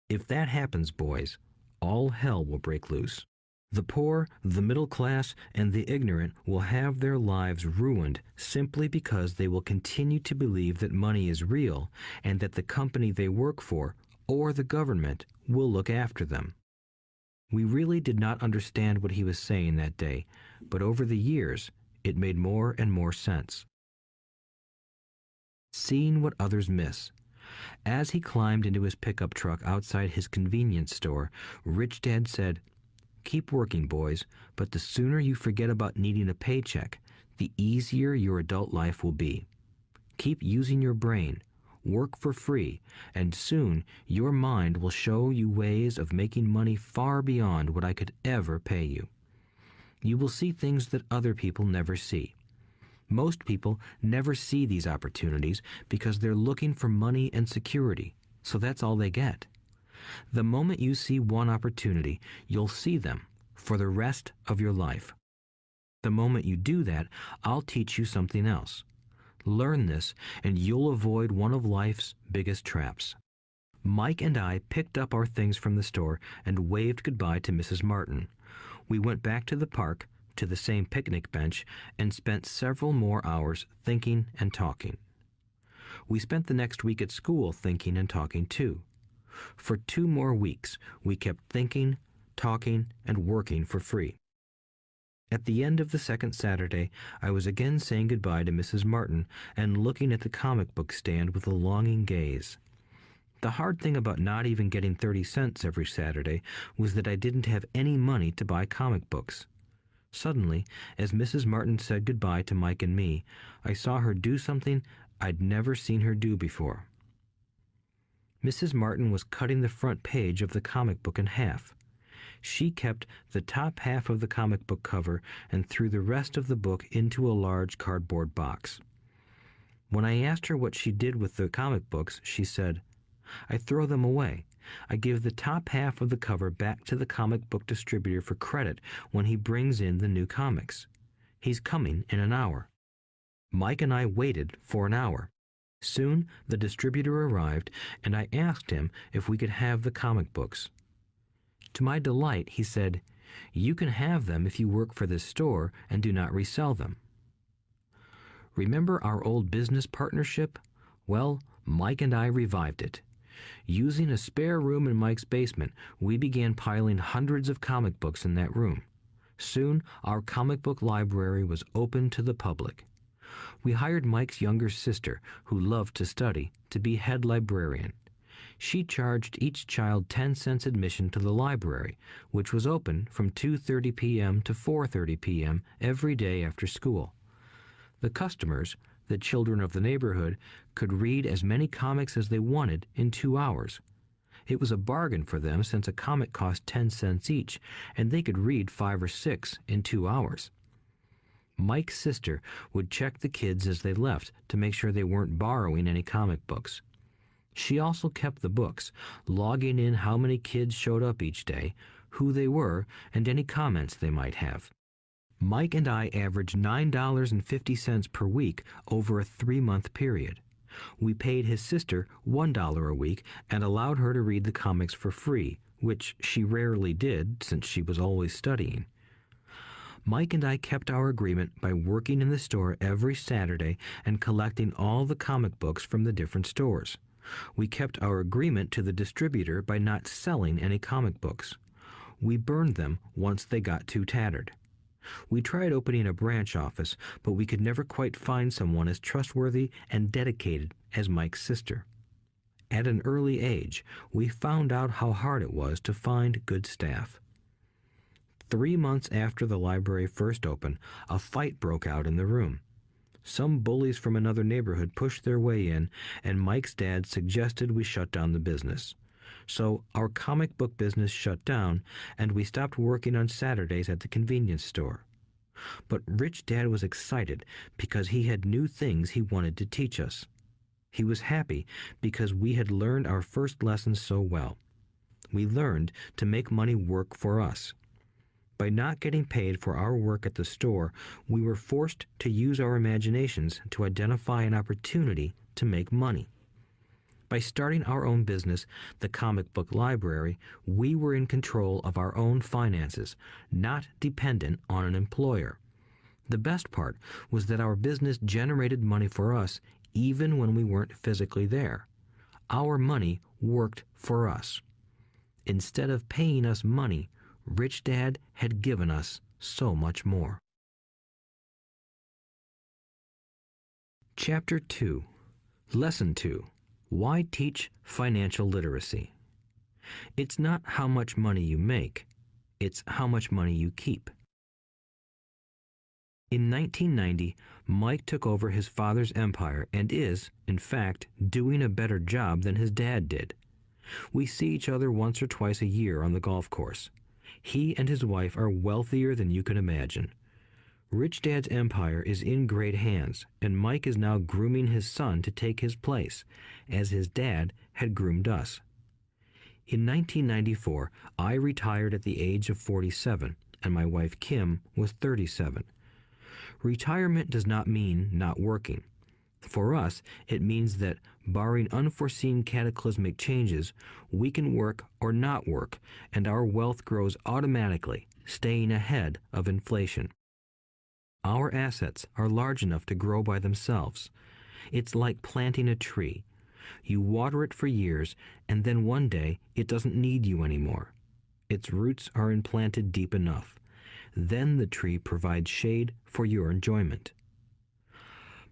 If that happens, boys, all hell will break loose. The poor, the middle class, and the ignorant will have their lives ruined simply because they will continue to believe that money is real and that the company they work for, or the government, will look after them. We really did not understand what he was saying that day, but over the years, it made more and more sense. Seeing what others miss. As he climbed into his pickup truck outside his convenience store, Rich Dad said, "Keep working, boys, but the sooner you forget about needing a paycheck, the easier your adult life will be. Keep using your brain, work for free, and soon your mind will show you ways of making money far beyond what I could ever pay you. You will see things that other people never see. Most people never see these opportunities because they're looking for money and security, so that's all they get. The moment you see one opportunity, you'll see them for the rest of your life. The moment you do that, I'll teach you something else. Learn this, and you'll avoid one of life's biggest traps. Mike and I picked up our things from the store and waved goodbye to Mrs. Martin. We went back to the park, to the same picnic bench, and spent several more hours thinking and talking. We spent the next week at school thinking and talking too. For 2 more weeks, we kept thinking, talking, and working for free. At the end of the second Saturday, I was again saying goodbye to Mrs. Martin and looking at the comic book stand with a longing gaze. The hard thing about not even getting 30 cents every Saturday was that I didn't have any money to buy comic books. Suddenly, as Mrs. Martin said goodbye to Mike and me, I saw her do something I'd never seen her do before. Mrs. Martin was cutting the front page of the comic book in half. She kept the top half of the comic book cover and threw the rest of the book into a large cardboard box. When I asked her what she did with the comic books, she said, "I throw them away. I give the top half of the cover back to the comic book distributor for credit when he brings in the new comics. He's coming in an hour." Mike and I waited for an hour. Soon the distributor arrived, and I asked him if we could have the comic books. To my delight, he said, "You can have them if you work for this store and do not resell them." Remember our old business partnership? Well, Mike and I revived it. Using a spare room in Mike's basement, we began piling hundreds of comic books in that room. Soon, our comic book library was open to the public. We hired Mike's younger sister, who loved to study, to be head librarian. She charged each child 10 cents admission to the library, which was open from 2:30 p.m. to 4:30 p.m. every day after school. The customers, the children of the neighborhood, could read as many comics as they wanted in 2 hours. It was a bargain for them since a comic cost 10 cents each, and they could read 5 or 6 in 2 hours. Mike's sister would check the kids as they left to make sure they weren't borrowing any comic books. She also kept the books, logging in how many kids showed up each day, who they were, and any comments they might have. Mike and I averaged $9.50 per week over a 3-month period. We paid his sister $1 a week and allowed her to read the comics for free, which she rarely did since she was always studying. Mike and I kept our agreement by working in the store every Saturday and collecting all the comic books from the different stores. We kept our agreement to the distributor by not selling any comic books. We burned them once they got too tattered. We tried opening a branch office, but we could never quite find someone as trustworthy and dedicated as Mike's sister. At an early age, we found out how hard it was to find good staff. 3 months after the library first opened, a fight broke out in the room. Some bullies from another neighborhood pushed their way in, and Mike's dad suggested we shut down the business. So our comic book business shut down, and we stopped working on Saturdays at the convenience store. But Rich Dad was excited because he had new things he wanted to teach us. He was happy because we had learned our first lessons so well. We learned to make money work for us. By not getting paid for our work at the store, we were forced to use our imaginations to identify an opportunity to make money. By starting our own business, the comic book library, we were in control of our own finances, not dependent on an employer. The best part was that our business generated money for us even when we weren't physically there. Our money worked for us. Instead of paying us money, Rich Dad had given us so much more. Chapter 2. Lesson 2. Why teach financial literacy? It's not how much money you make, it's how much money you keep. In 1990, Mike took over his father's empire and is, in fact, doing a better job than his dad did. We see each other once or twice a year on the golf course. He and his wife are wealthier than you can imagine. Rich Dad's empire is in great hands, and Mike is now grooming his son to take his place, as his dad had groomed us. In 1994, I retired at the age of 47, and my wife Kim was 37. Retirement does not mean not working. For us, it means that, barring unforeseen cataclysmic changes, we can work or not work, and our wealth grows automatically, staying ahead of inflation. Our assets are large enough to grow by themselves. It's like planting a tree. You water it for years, and then one day it doesn't need you anymore. Its roots are implanted deep enough. Then the tree provides shade for your enjoyment.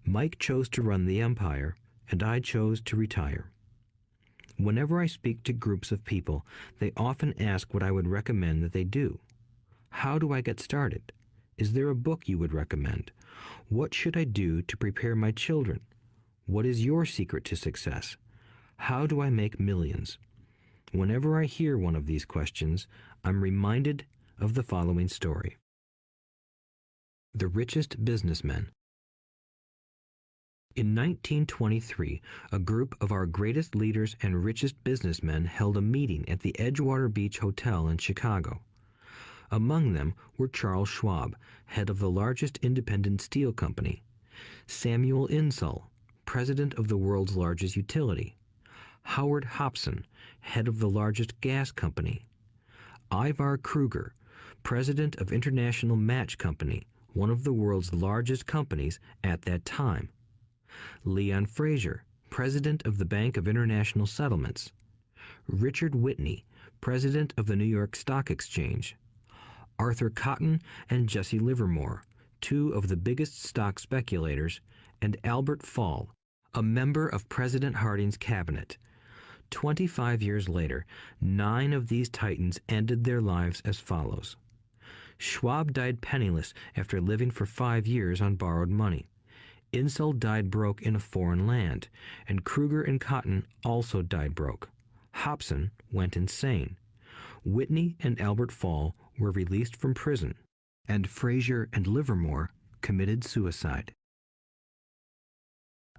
Mike chose to run the empire, and I chose to retire. Whenever I speak to groups of people, they often ask what I would recommend that they do. How do I get started? Is there a book you would recommend? What should I do to prepare my children? What is your secret to success? How do I make millions? Whenever I hear one of these questions, I'm reminded of the following story. The Richest Businessmen. In 1923, a group of our greatest leaders and richest businessmen held a meeting at the Edgewater Beach Hotel in Chicago. Among them were Charles Schwab, head of the largest independent steel company; Samuel Insull, president of the world's largest utility; Howard Hobson, head of the largest gas company; Ivar Kruger, president of International Match Company, one of the world's largest companies at that time; Leon Fraser, president of the Bank of International Settlements; Richard Whitney, president of the New York Stock Exchange; Arthur Cotton and Jesse Livermore, two of the biggest stock speculators; and Albert Fall, a member of President Harding's cabinet. 25 years later, 9 of these titans ended their lives as follows. Schwab died penniless after living for 5 years on borrowed money. Insull died broke in a foreign land, and Kruger and Cotton also died broke. Hobson went insane. Whitney and Albert Fall were released from prison, and Fraser and Livermore committed suicide.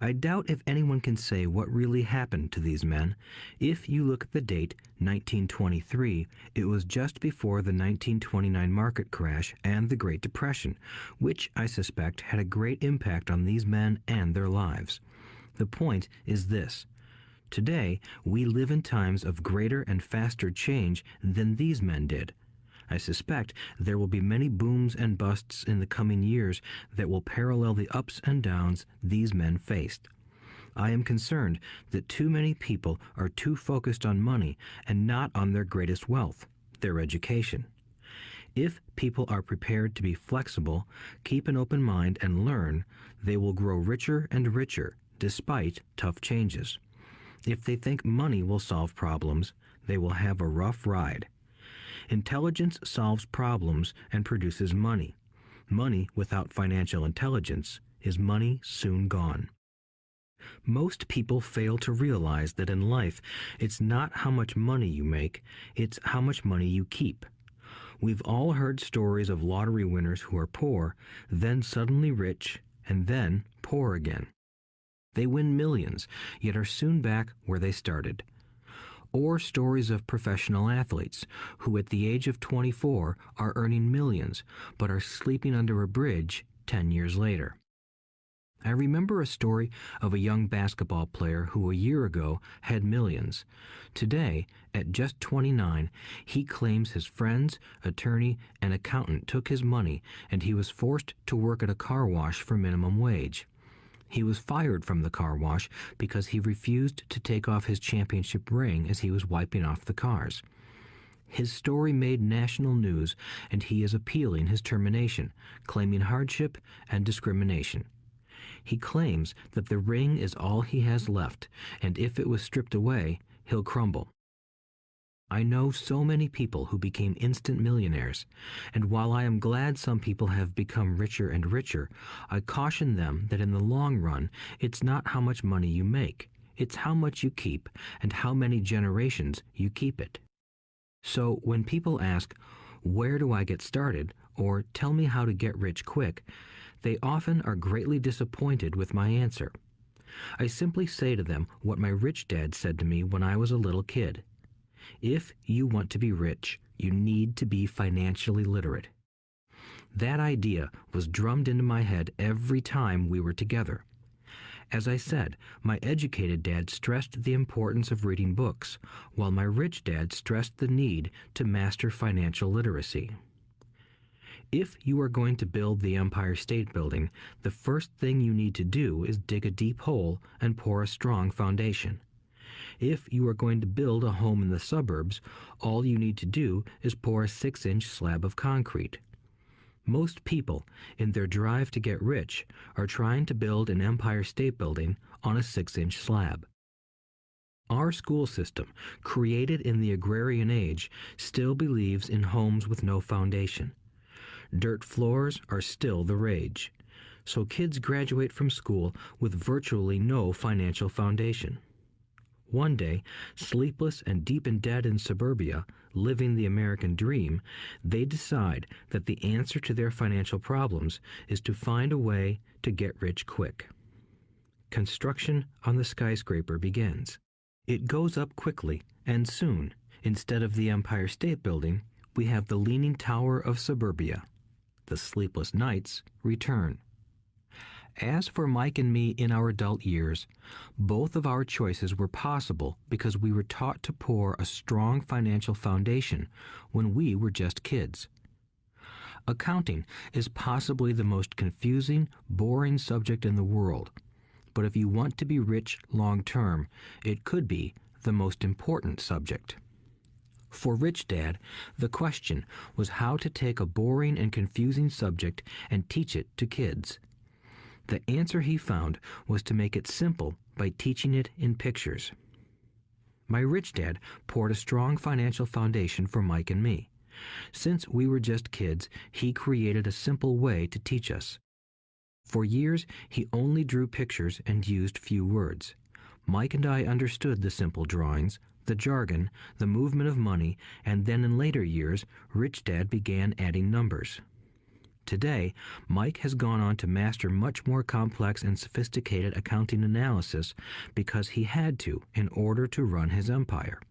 I doubt if anyone can say what really happened to these men. If you look at the date, 1923, it was just before the 1929 market crash and the Great Depression, which I suspect had a great impact on these men and their lives. The point is this. Today, we live in times of greater and faster change than these men did. I suspect there will be many booms and busts in the coming years that will parallel the ups and downs these men faced. I am concerned that too many people are too focused on money and not on their greatest wealth, their education. If people are prepared to be flexible, keep an open mind, and learn, they will grow richer and richer despite tough changes. If they think money will solve problems, they will have a rough ride. Intelligence solves problems and produces money. Money without financial intelligence is money soon gone. Most people fail to realize that in life, it's not how much money you make, it's how much money you keep. We've all heard stories of lottery winners who are poor, then suddenly rich, and then poor again. They win millions, yet are soon back where they started. Or stories of professional athletes who at the age of 24 are earning millions but are sleeping under a bridge 10 years later. I remember a story of a young basketball player who a year ago had millions. Today, at just 29, he claims his friends, attorney, and accountant took his money and he was forced to work at a car wash for minimum wage. He was fired from the car wash because he refused to take off his championship ring as he was wiping off the cars. His story made national news, and he is appealing his termination, claiming hardship and discrimination. He claims that the ring is all he has left, and if it was stripped away, he'll crumble. I know so many people who became instant millionaires, and while I am glad some people have become richer and richer, I caution them that in the long run, it's not how much money you make, it's how much you keep and how many generations you keep it. So when people ask, where do I get started, or tell me how to get rich quick, they often are greatly disappointed with my answer. I simply say to them what my rich dad said to me when I was a little kid. If you want to be rich, you need to be financially literate. That idea was drummed into my head every time we were together. As I said, my educated dad stressed the importance of reading books, while my rich dad stressed the need to master financial literacy. If you are going to build the Empire State Building, the first thing you need to do is dig a deep hole and pour a strong foundation. If you are going to build a home in the suburbs, all you need to do is pour a 6-inch slab of concrete. Most people, in their drive to get rich, are trying to build an Empire State Building on a 6-inch slab. Our school system, created in the agrarian age, still believes in homes with no foundation. Dirt floors are still the rage, so kids graduate from school with virtually no financial foundation. One day, sleepless and deep in debt in suburbia, living the American dream, they decide that the answer to their financial problems is to find a way to get rich quick. Construction on the skyscraper begins. It goes up quickly, and soon, instead of the Empire State Building, we have the Leaning Tower of suburbia. The sleepless nights return. As for Mike and me in our adult years, both of our choices were possible because we were taught to pour a strong financial foundation when we were just kids. Accounting is possibly the most confusing, boring subject in the world, but if you want to be rich long term, it could be the most important subject. For Rich Dad, the question was how to take a boring and confusing subject and teach it to kids. The answer he found was to make it simple by teaching it in pictures. My rich dad poured a strong financial foundation for Mike and me. Since we were just kids, he created a simple way to teach us. For years, he only drew pictures and used few words. Mike and I understood the simple drawings, the jargon, the movement of money, and then in later years, Rich Dad began adding numbers. Today, Mike has gone on to master much more complex and sophisticated accounting analysis because he had to in order to run his empire.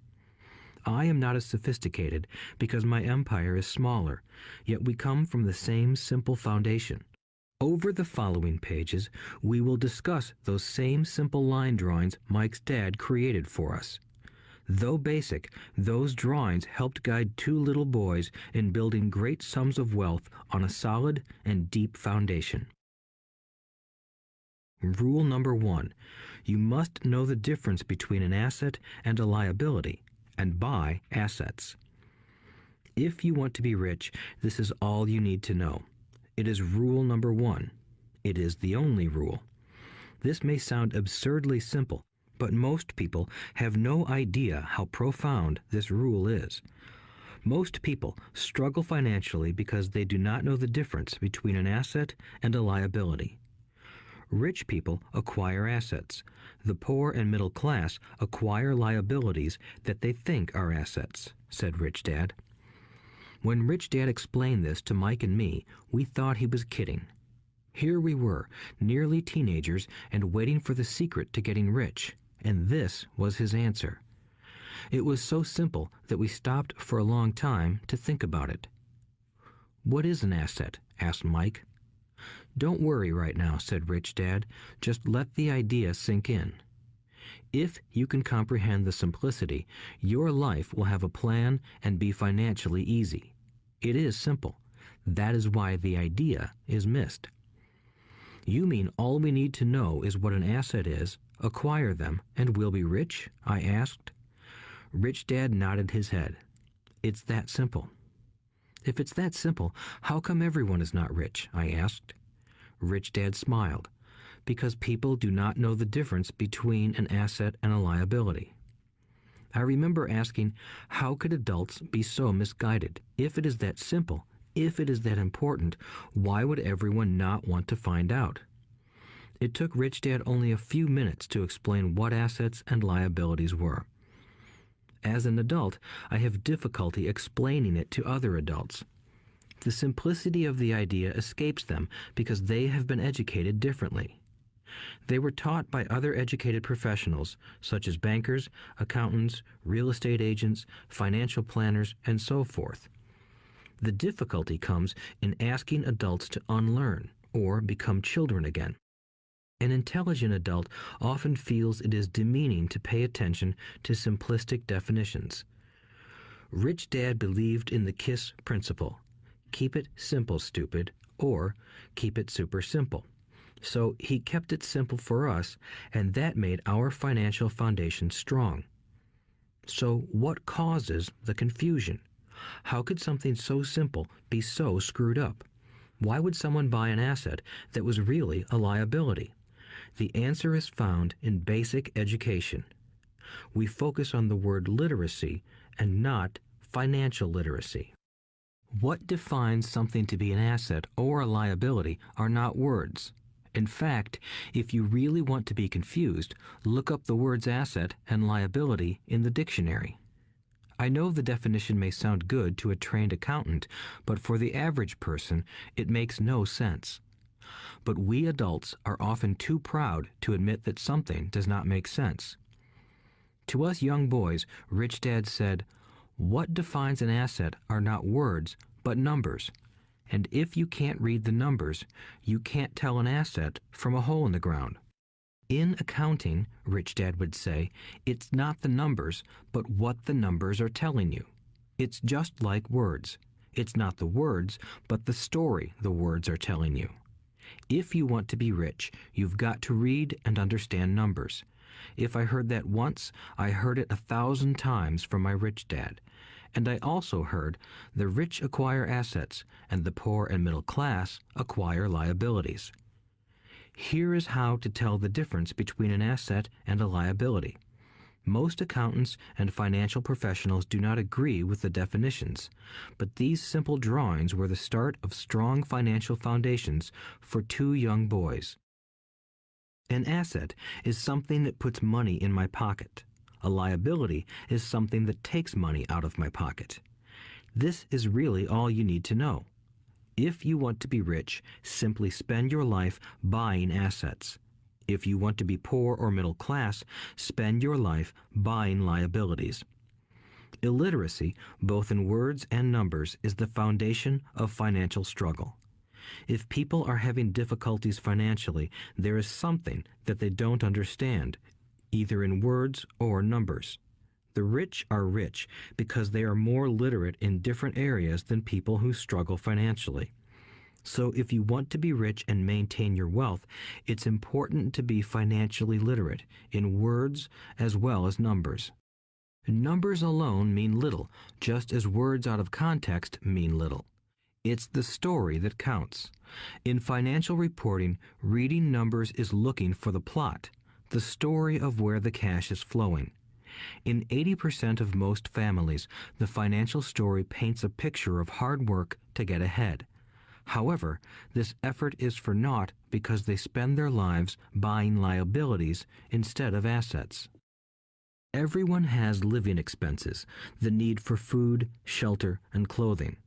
I am not as sophisticated because my empire is smaller, yet we come from the same simple foundation. Over the following pages, we will discuss those same simple line drawings Mike's dad created for us. Though basic, those drawings helped guide two little boys in building great sums of wealth on a solid and deep foundation. Rule number 1. You must know the difference between an asset and a liability, and buy assets. If you want to be rich, this is all you need to know. It is rule number 1. It is the only rule. This may sound absurdly simple, but most people have no idea how profound this rule is. Most people struggle financially because they do not know the difference between an asset and a liability. Rich people acquire assets. The poor and middle class acquire liabilities that they think are assets, said Rich Dad. When Rich Dad explained this to Mike and me, we thought he was kidding. Here we were, nearly teenagers, and waiting for the secret to getting rich. And this was his answer. It was so simple that we stopped for a long time to think about it. "What is an asset?" asked Mike. "Don't worry right now," said Rich Dad. "Just let the idea sink in. If you can comprehend the simplicity, your life will have a plan and be financially easy. It is simple. That is why the idea is missed." "You mean all we need to know is what an asset is, acquire them, and we'll be rich?" I asked. Rich Dad nodded his head. "It's that simple." "If it's that simple, how come everyone is not rich?" I asked. Rich Dad smiled. "Because people do not know the difference between an asset and a liability." I remember asking, how could adults be so misguided? If it is that simple, if it is that important, why would everyone not want to find out? It took Rich Dad only a few minutes to explain what assets and liabilities were. As an adult, I have difficulty explaining it to other adults. The simplicity of the idea escapes them because they have been educated differently. They were taught by other educated professionals, such as bankers, accountants, real estate agents, financial planners, and so forth. The difficulty comes in asking adults to unlearn or become children again. An intelligent adult often feels it is demeaning to pay attention to simplistic definitions. Rich Dad believed in the KISS principle. Keep it simple, stupid, or keep it super simple. So he kept it simple for us, and that made our financial foundation strong. So what causes the confusion? How could something so simple be so screwed up? Why would someone buy an asset that was really a liability? The answer is found in basic education. We focus on the word literacy and not financial literacy. What defines something to be an asset or a liability are not words. In fact, if you really want to be confused, look up the words asset and liability in the dictionary. I know the definition may sound good to a trained accountant, but for the average person, it makes no sense. But we adults are often too proud to admit that something does not make sense. To us young boys, Rich Dad said, "What defines an asset are not words, but numbers. And if you can't read the numbers, you can't tell an asset from a hole in the ground." In accounting, Rich Dad would say, it's not the numbers, but what the numbers are telling you. It's just like words. It's not the words, but the story the words are telling you. If you want to be rich, you've got to read and understand numbers. If I heard that once, I heard it 1,000 times from my rich dad. And I also heard the rich acquire assets and the poor and middle class acquire liabilities. Here is how to tell the difference between an asset and a liability. Most accountants and financial professionals do not agree with the definitions, but these simple drawings were the start of strong financial foundations for two young boys. An asset is something that puts money in my pocket. A liability is something that takes money out of my pocket. This is really all you need to know. If you want to be rich, simply spend your life buying assets. If you want to be poor or middle class, spend your life buying liabilities. Illiteracy, both in words and numbers, is the foundation of financial struggle. If people are having difficulties financially, there is something that they don't understand, either in words or numbers. The rich are rich because they are more literate in different areas than people who struggle financially. So if you want to be rich and maintain your wealth, it's important to be financially literate in words as well as numbers. Numbers alone mean little, just as words out of context mean little. It's the story that counts. In financial reporting, reading numbers is looking for the plot, the story of where the cash is flowing. In 80% of most families, the financial story paints a picture of hard work to get ahead. However, this effort is for naught because they spend their lives buying liabilities instead of assets. Everyone has living expenses, the need for food, shelter, and clothing.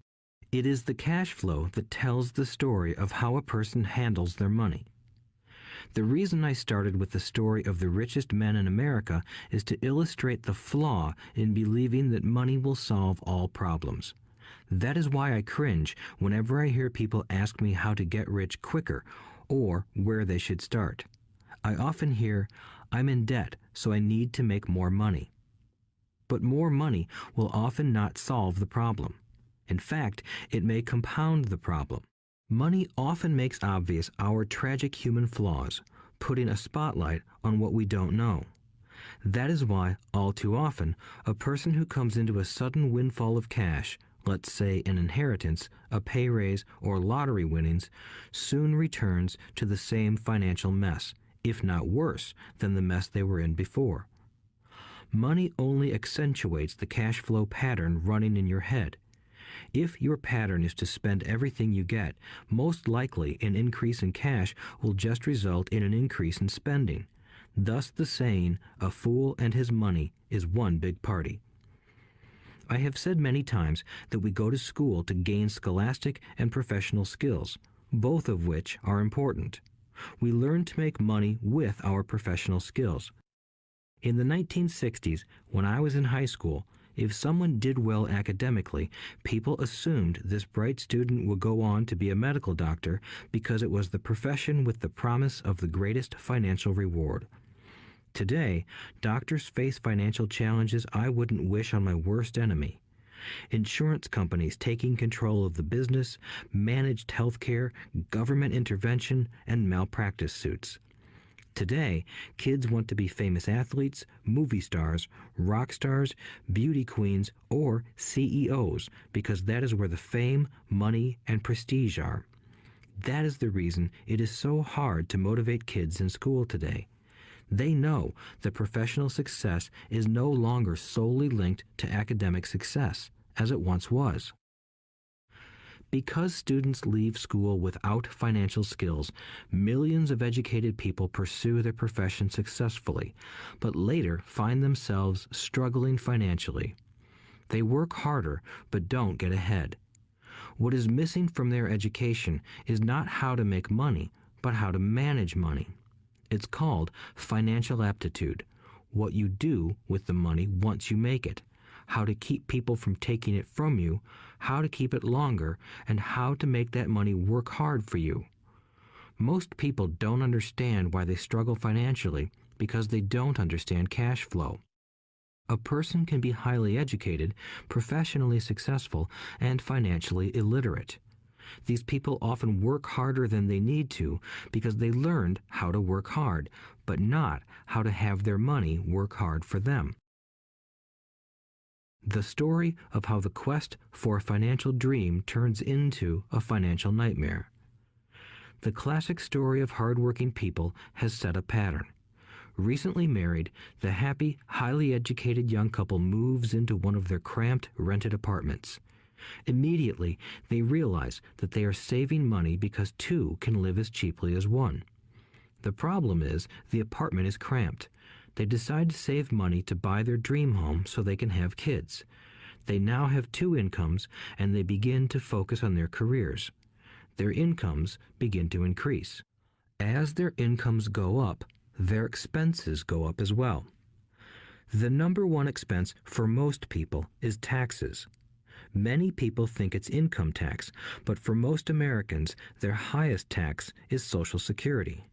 It is the cash flow that tells the story of how a person handles their money. The reason I started with the story of the richest men in America is to illustrate the flaw in believing that money will solve all problems. That is why I cringe whenever I hear people ask me how to get rich quicker or where they should start. I often hear, "I'm in debt, so I need to make more money." But more money will often not solve the problem. In fact, it may compound the problem. Money often makes obvious our tragic human flaws, putting a spotlight on what we don't know. That is why, all too often, a person who comes into a sudden windfall of cash, let's say an inheritance, a pay raise, or lottery winnings, soon returns to the same financial mess, if not worse than the mess they were in before. Money only accentuates the cash flow pattern running in your head. If your pattern is to spend everything you get, most likely an increase in cash will just result in an increase in spending. Thus the saying, "A fool and his money is one big party." I have said many times that we go to school to gain scholastic and professional skills, both of which are important. We learn to make money with our professional skills. In the 1960s, when I was in high school, if someone did well academically, people assumed this bright student would go on to be a medical doctor because it was the profession with the promise of the greatest financial reward. Today, doctors face financial challenges I wouldn't wish on my worst enemy. Insurance companies taking control of the business, managed health care, government intervention, and malpractice suits. Today, kids want to be famous athletes, movie stars, rock stars, beauty queens, or CEOs because that is where the fame, money, and prestige are. That is the reason it is so hard to motivate kids in school today. They know that professional success is no longer solely linked to academic success, as it once was. Because students leave school without financial skills, millions of educated people pursue their profession successfully, but later find themselves struggling financially. They work harder, but don't get ahead. What is missing from their education is not how to make money, but how to manage money. It's called financial aptitude, what you do with the money once you make it, how to keep people from taking it from you, how to keep it longer, and how to make that money work hard for you. Most people don't understand why they struggle financially because they don't understand cash flow. A person can be highly educated, professionally successful, and financially illiterate. These people often work harder than they need to because they learned how to work hard, but not how to have their money work hard for them. The story of how the quest for a financial dream turns into a financial nightmare. The classic story of hardworking people has set a pattern. Recently married, the happy, highly educated young couple moves into one of their cramped, rented apartments. Immediately, they realize that they are saving money because two can live as cheaply as one. The problem is the apartment is cramped. They decide to save money to buy their dream home so they can have kids. They now have two incomes, and they begin to focus on their careers. Their incomes begin to increase. As their incomes go up, their expenses go up as well. The number one expense for most people is taxes. Many people think it's income tax, but for most Americans, their highest tax is Social Security.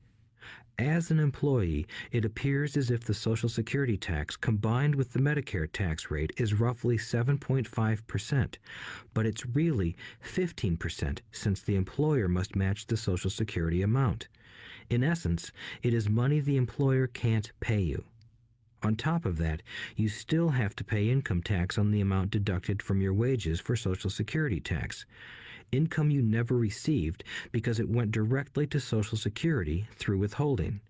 As an employee, it appears as if the Social Security tax combined with the Medicare tax rate is roughly 7.5%, but it's really 15% since the employer must match the Social Security amount. In essence, it is money the employer can't pay you. On top of that, you still have to pay income tax on the amount deducted from your wages for Social Security tax. Income you never received because it went directly to Social Security through withholding.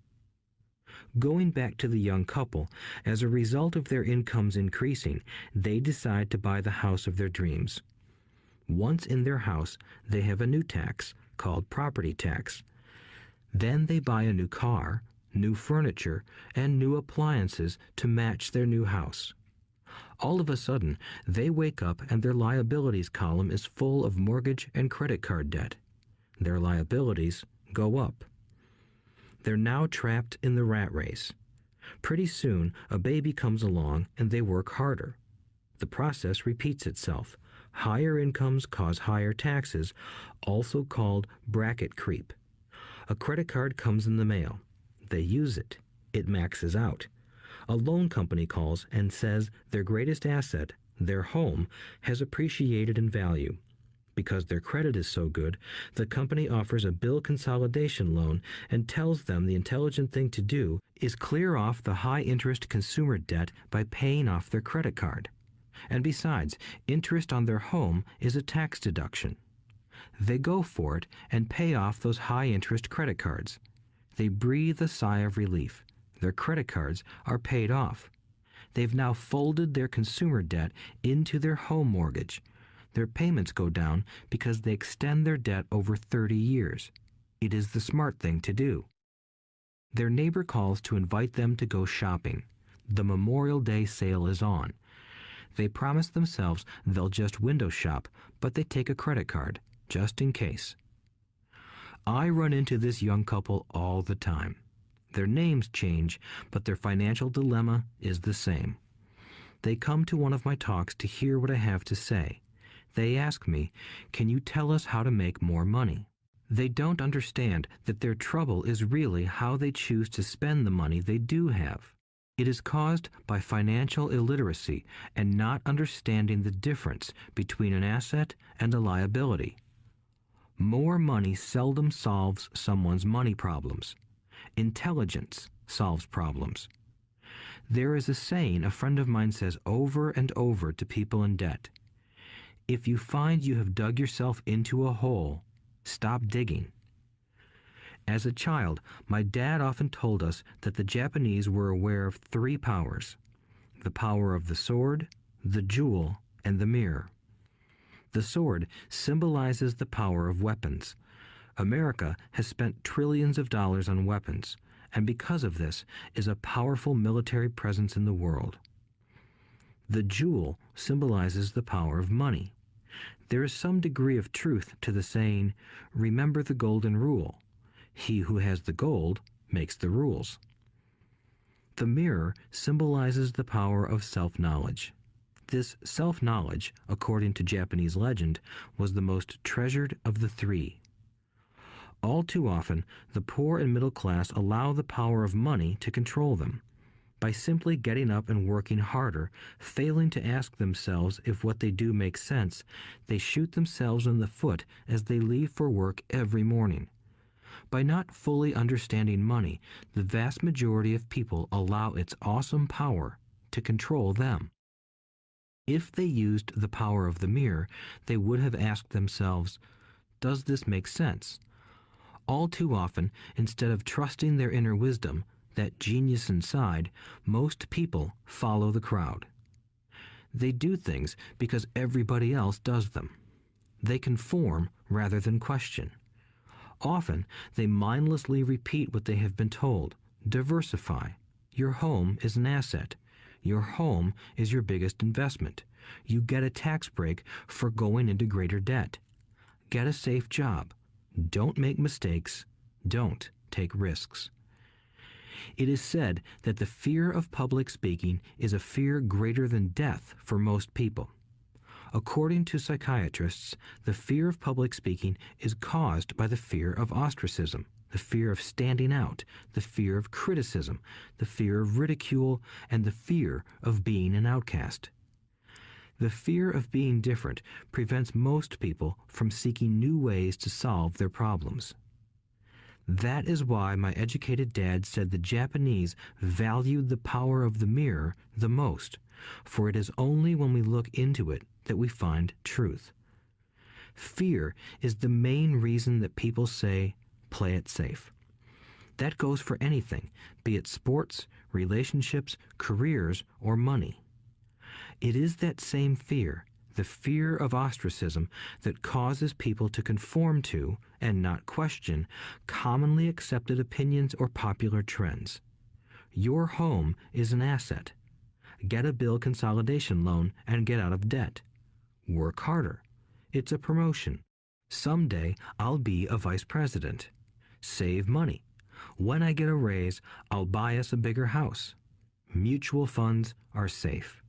Going back to the young couple, as a result of their incomes increasing, they decide to buy the house of their dreams. Once in their house, they have a new tax called property tax. Then they buy a new car, new furniture, and new appliances to match their new house. All of a sudden, they wake up and their liabilities column is full of mortgage and credit card debt. Their liabilities go up. They're now trapped in the rat race. Pretty soon, a baby comes along and they work harder. The process repeats itself. Higher incomes cause higher taxes, also called bracket creep. A credit card comes in the mail. They use it. It maxes out. A loan company calls and says their greatest asset, their home, has appreciated in value. Because their credit is so good, the company offers a bill consolidation loan and tells them the intelligent thing to do is clear off the high-interest consumer debt by paying off their credit card. And besides, interest on their home is a tax deduction. They go for it and pay off those high-interest credit cards. They breathe a sigh of relief. Their credit cards are paid off. They've now folded their consumer debt into their home mortgage. Their payments go down because they extend their debt over 30 years. It is the smart thing to do. Their neighbor calls to invite them to go shopping. The Memorial Day sale is on. They promise themselves they'll just window shop, but they take a credit card, just in case. I run into this young couple all the time. Their names change, but their financial dilemma is the same. They come to one of my talks to hear what I have to say. They ask me, "Can you tell us how to make more money?" They don't understand that their trouble is really how they choose to spend the money they do have. It is caused by financial illiteracy and not understanding the difference between an asset and a liability. More money seldom solves someone's money problems. Intelligence solves problems. There is a saying a friend of mine says over and over to people in debt. If you find you have dug yourself into a hole, stop digging. As a child, my dad often told us that the Japanese were aware of 3 powers: the power of the sword, the jewel, and the mirror. The sword symbolizes the power of weapons. America has spent trillions of dollars on weapons, and because of this is a powerful military presence in the world. The jewel symbolizes the power of money. There is some degree of truth to the saying, "Remember the golden rule. He who has the gold makes the rules." The mirror symbolizes the power of self-knowledge. This self-knowledge, according to Japanese legend, was the most treasured of the 3. All too often, the poor and middle class allow the power of money to control them. By simply getting up and working harder, failing to ask themselves if what they do makes sense, they shoot themselves in the foot as they leave for work every morning. By not fully understanding money, the vast majority of people allow its awesome power to control them. If they used the power of the mirror, they would have asked themselves, "Does this make sense?" All too often, instead of trusting their inner wisdom, that genius inside, most people follow the crowd. They do things because everybody else does them. They conform rather than question. Often, they mindlessly repeat what they have been told. Diversify. Your home is an asset. Your home is your biggest investment. You get a tax break for going into greater debt. Get a safe job. Don't make mistakes. Don't take risks. It is said that the fear of public speaking is a fear greater than death for most people. According to psychiatrists, the fear of public speaking is caused by the fear of ostracism, the fear of standing out, the fear of criticism, the fear of ridicule, and the fear of being an outcast. The fear of being different prevents most people from seeking new ways to solve their problems. That is why my educated dad said the Japanese valued the power of the mirror the most, for it is only when we look into it that we find truth. Fear is the main reason that people say, "Play it safe." That goes for anything, be it sports, relationships, careers, or money. It is that same fear, the fear of ostracism, that causes people to conform to, and not question, commonly accepted opinions or popular trends. Your home is an asset. Get a bill consolidation loan and get out of debt. Work harder. It's a promotion. Someday I'll be a vice president. Save money. When I get a raise, I'll buy us a bigger house. Mutual funds are safe.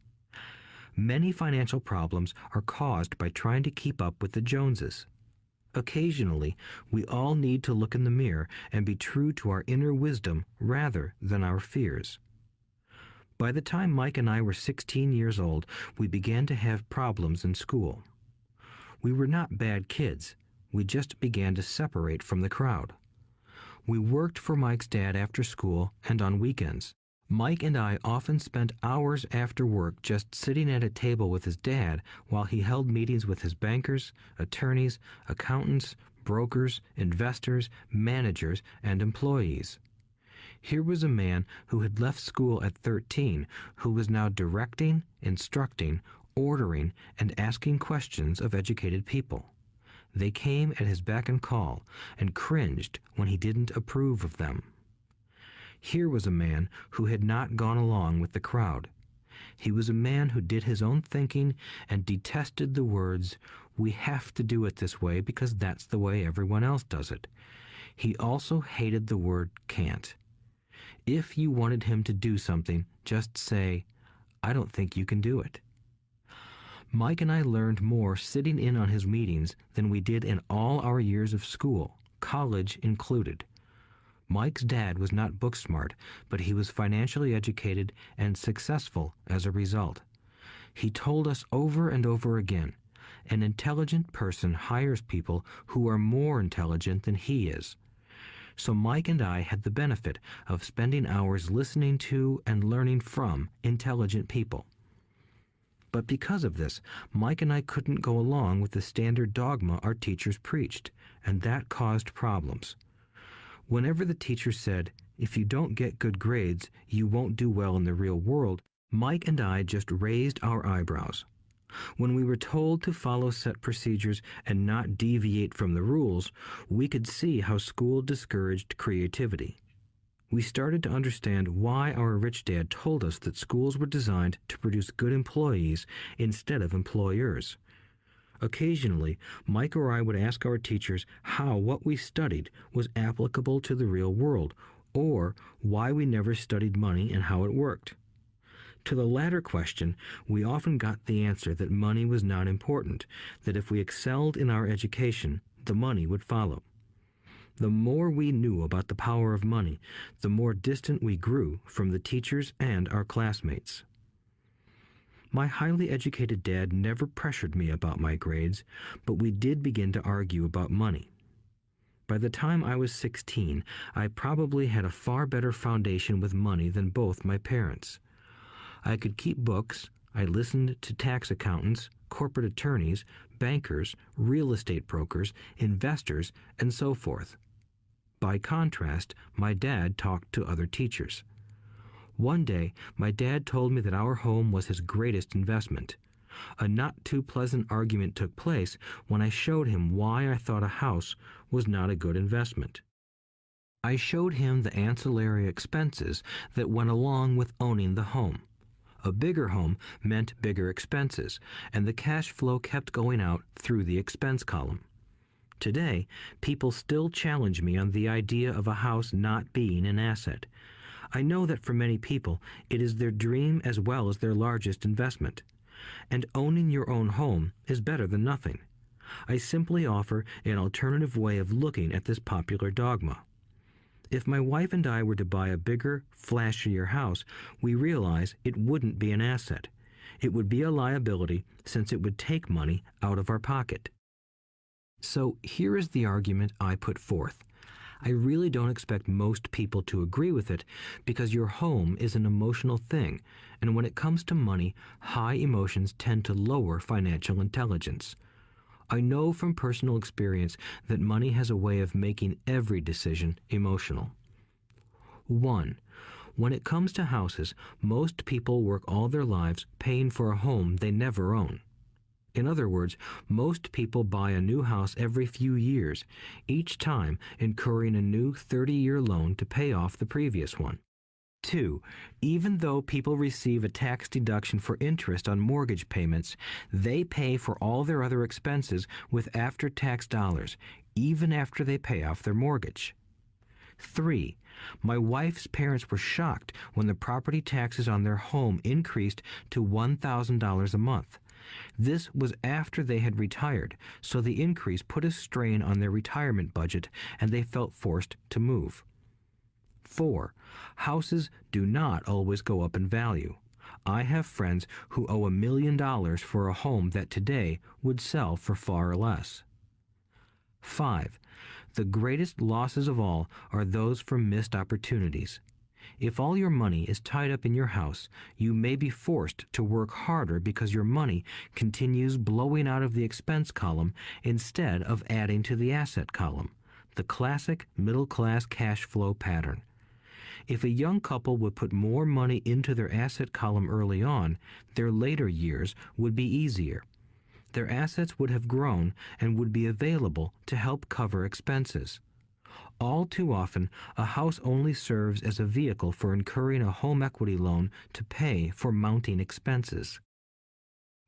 Many financial problems are caused by trying to keep up with the Joneses. Occasionally, we all need to look in the mirror and be true to our inner wisdom rather than our fears. By the time Mike and I were 16 years old, we began to have problems in school. We were not bad kids. We just began to separate from the crowd. We worked for Mike's dad after school and on weekends. Mike and I often spent hours after work just sitting at a table with his dad while he held meetings with his bankers, attorneys, accountants, brokers, investors, managers, and employees. Here was a man who had left school at 13 who was now directing, instructing, ordering, and asking questions of educated people. They came at his beck and call and cringed when he didn't approve of them. Here was a man who had not gone along with the crowd. He was a man who did his own thinking and detested the words, "We have to do it this way because that's the way everyone else does it." He also hated the word can't. If you wanted him to do something, just say, "I don't think you can do it." Mike and I learned more sitting in on his meetings than we did in all our years of school, college included. Mike's dad was not book smart, but he was financially educated and successful as a result. He told us over and over again, an intelligent person hires people who are more intelligent than he is. So Mike and I had the benefit of spending hours listening to and learning from intelligent people. But because of this, Mike and I couldn't go along with the standard dogma our teachers preached, and that caused problems. Whenever the teacher said, "If you don't get good grades, you won't do well in the real world," Mike and I just raised our eyebrows. When we were told to follow set procedures and not deviate from the rules, we could see how school discouraged creativity. We started to understand why our rich dad told us that schools were designed to produce good employees instead of employers. Occasionally, Mike or I would ask our teachers how what we studied was applicable to the real world, or why we never studied money and how it worked. To the latter question, we often got the answer that money was not important, that if we excelled in our education, the money would follow. The more we knew about the power of money, the more distant we grew from the teachers and our classmates. My highly educated dad never pressured me about my grades, but we did begin to argue about money. By the time I was 16, I probably had a far better foundation with money than both my parents. I could keep books, I listened to tax accountants, corporate attorneys, bankers, real estate brokers, investors, and so forth. By contrast, my dad talked to other teachers. One day, my dad told me that our home was his greatest investment. A not too pleasant argument took place when I showed him why I thought a house was not a good investment. I showed him the ancillary expenses that went along with owning the home. A bigger home meant bigger expenses, and the cash flow kept going out through the expense column. Today, people still challenge me on the idea of a house not being an asset. I know that for many people, it is their dream as well as their largest investment. And owning your own home is better than nothing. I simply offer an alternative way of looking at this popular dogma. If my wife and I were to buy a bigger, flashier house, we realize it wouldn't be an asset. It would be a liability since it would take money out of our pocket. So here is the argument I put forth. I really don't expect most people to agree with it because your home is an emotional thing, and when it comes to money, high emotions tend to lower financial intelligence. I know from personal experience that money has a way of making every decision emotional. 1. When it comes to houses, most people work all their lives paying for a home they never own. In other words, most people buy a new house every few years, each time incurring a new 30-year loan to pay off the previous one. 2. Even though people receive a tax deduction for interest on mortgage payments, they pay for all their other expenses with after-tax dollars, even after they pay off their mortgage. 3. My wife's parents were shocked when the property taxes on their home increased to $1,000 a month. This was after they had retired, so the increase put a strain on their retirement budget and they felt forced to move. 4. Houses do not always go up in value. I have friends who owe $1 million for a home that today would sell for far less. 5. The greatest losses of all are those from missed opportunities. If all your money is tied up in your house, you may be forced to work harder because your money continues blowing out of the expense column instead of adding to the asset column, the classic middle-class cash flow pattern. If a young couple would put more money into their asset column early on, their later years would be easier. Their assets would have grown and would be available to help cover expenses. All too often, a house only serves as a vehicle for incurring a home equity loan to pay for mounting expenses.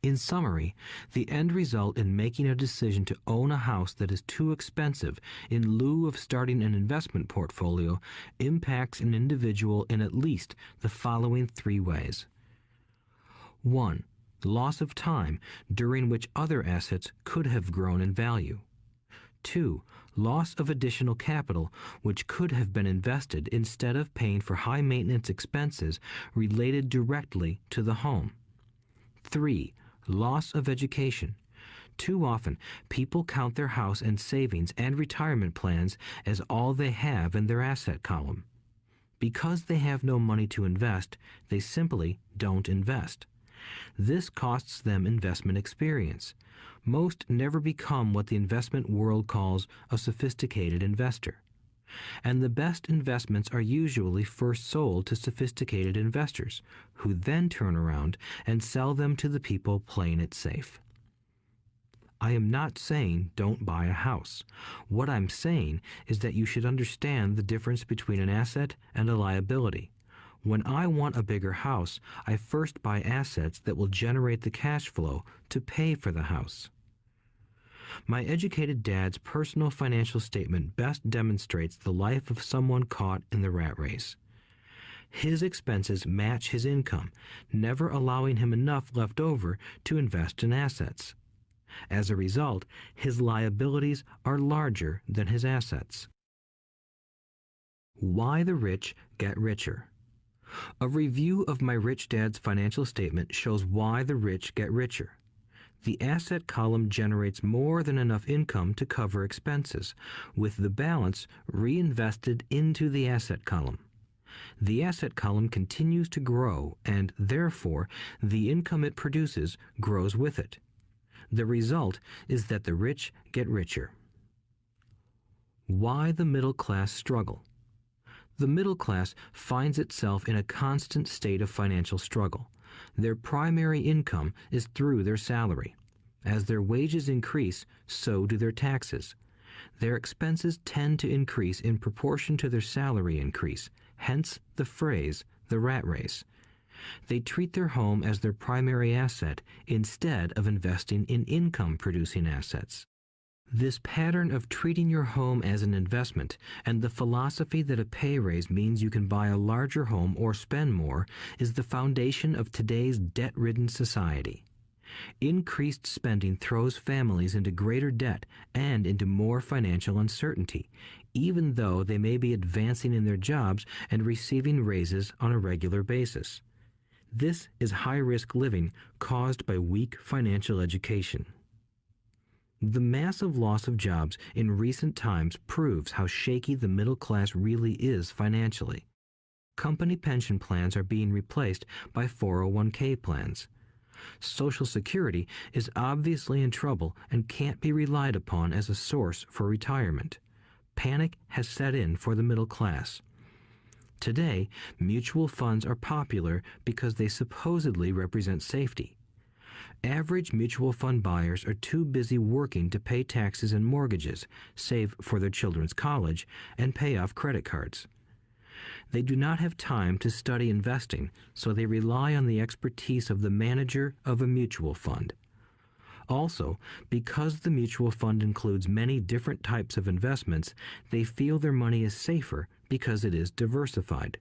In summary, the end result in making a decision to own a house that is too expensive in lieu of starting an investment portfolio impacts an individual in at least the following 3 ways. 1. Loss of time during which other assets could have grown in value. 2. Loss of additional capital which could have been invested instead of paying for high maintenance expenses related directly to the home. 3. Loss of education. Too often, people count their house and savings and retirement plans as all they have in their asset column. Because they have no money to invest, they simply don't invest. This costs them investment experience. Most never become what the investment world calls a sophisticated investor. And the best investments are usually first sold to sophisticated investors, who then turn around and sell them to the people playing it safe. I am not saying don't buy a house. What I'm saying is that you should understand the difference between an asset and a liability. When I want a bigger house, I first buy assets that will generate the cash flow to pay for the house. My educated dad's personal financial statement best demonstrates the life of someone caught in the rat race. His expenses match his income, never allowing him enough left over to invest in assets. As a result, his liabilities are larger than his assets. Why the rich get richer. A review of my rich dad's financial statement shows why the rich get richer. The asset column generates more than enough income to cover expenses, with the balance reinvested into the asset column. The asset column continues to grow, and therefore the income it produces grows with it. The result is that the rich get richer. Why the middle class struggle. The middle class finds itself in a constant state of financial struggle. Their primary income is through their salary. As their wages increase, so do their taxes. Their expenses tend to increase in proportion to their salary increase, hence the phrase, the rat race. They treat their home as their primary asset instead of investing in income-producing assets. This pattern of treating your home as an investment and the philosophy that a pay raise means you can buy a larger home or spend more is the foundation of today's debt-ridden society. Increased spending throws families into greater debt and into more financial uncertainty, even though they may be advancing in their jobs and receiving raises on a regular basis. This is high-risk living caused by weak financial education. The massive loss of jobs in recent times proves how shaky the middle class really is financially. Company pension plans are being replaced by 401k plans. Social Security is obviously in trouble and can't be relied upon as a source for retirement. Panic has set in for the middle class. Today, mutual funds are popular because they supposedly represent safety. Average mutual fund buyers are too busy working to pay taxes and mortgages, save for their children's college, and pay off credit cards. They do not have time to study investing, so they rely on the expertise of the manager of a mutual fund. Also, because the mutual fund includes many different types of investments, they feel their money is safer because it is diversified.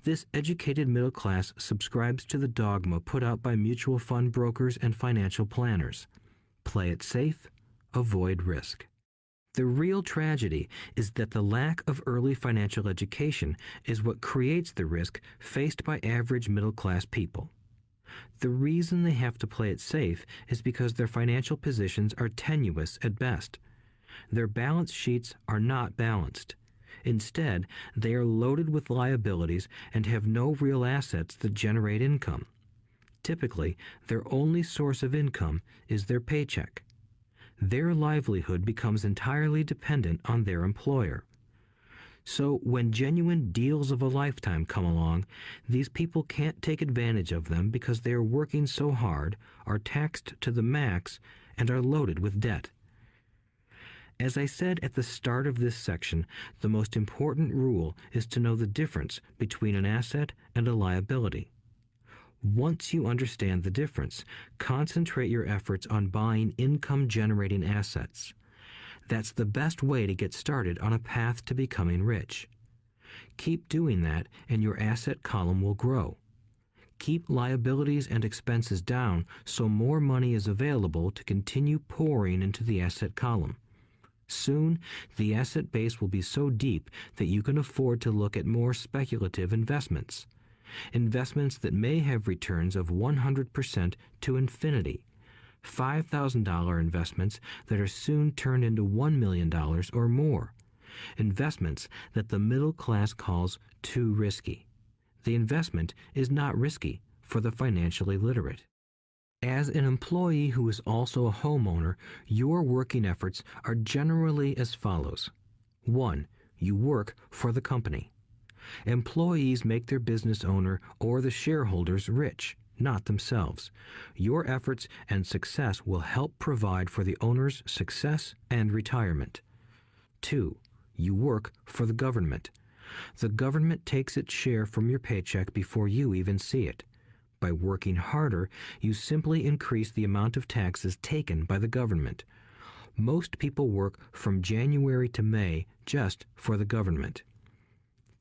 This educated middle class subscribes to the dogma put out by mutual fund brokers and financial planners. Play it safe, avoid risk. The real tragedy is that the lack of early financial education is what creates the risk faced by average middle-class people. The reason they have to play it safe is because their financial positions are tenuous at best. Their balance sheets are not balanced. Instead, they are loaded with liabilities and have no real assets that generate income. Typically, their only source of income is their paycheck. Their livelihood becomes entirely dependent on their employer. So when genuine deals of a lifetime come along, these people can't take advantage of them because they are working so hard, are taxed to the max, and are loaded with debt. As I said at the start of this section, the most important rule is to know the difference between an asset and a liability. Once you understand the difference, concentrate your efforts on buying income-generating assets. That's the best way to get started on a path to becoming rich. Keep doing that and your asset column will grow. Keep liabilities and expenses down so more money is available to continue pouring into the asset column. Soon, the asset base will be so deep that you can afford to look at more speculative investments. Investments that may have returns of 100% to infinity. $5,000 investments that are soon turned into $1 million or more. Investments that the middle class calls too risky. The investment is not risky for the financially literate. As an employee who is also a homeowner, your working efforts are generally as follows. 1. You work for the company. Employees make their business owner or the shareholders rich, not themselves. Your efforts and success will help provide for the owner's success and retirement. 2. You work for the government. The government takes its share from your paycheck before you even see it. By working harder, you simply increase the amount of taxes taken by the government. Most people work from January to May just for the government.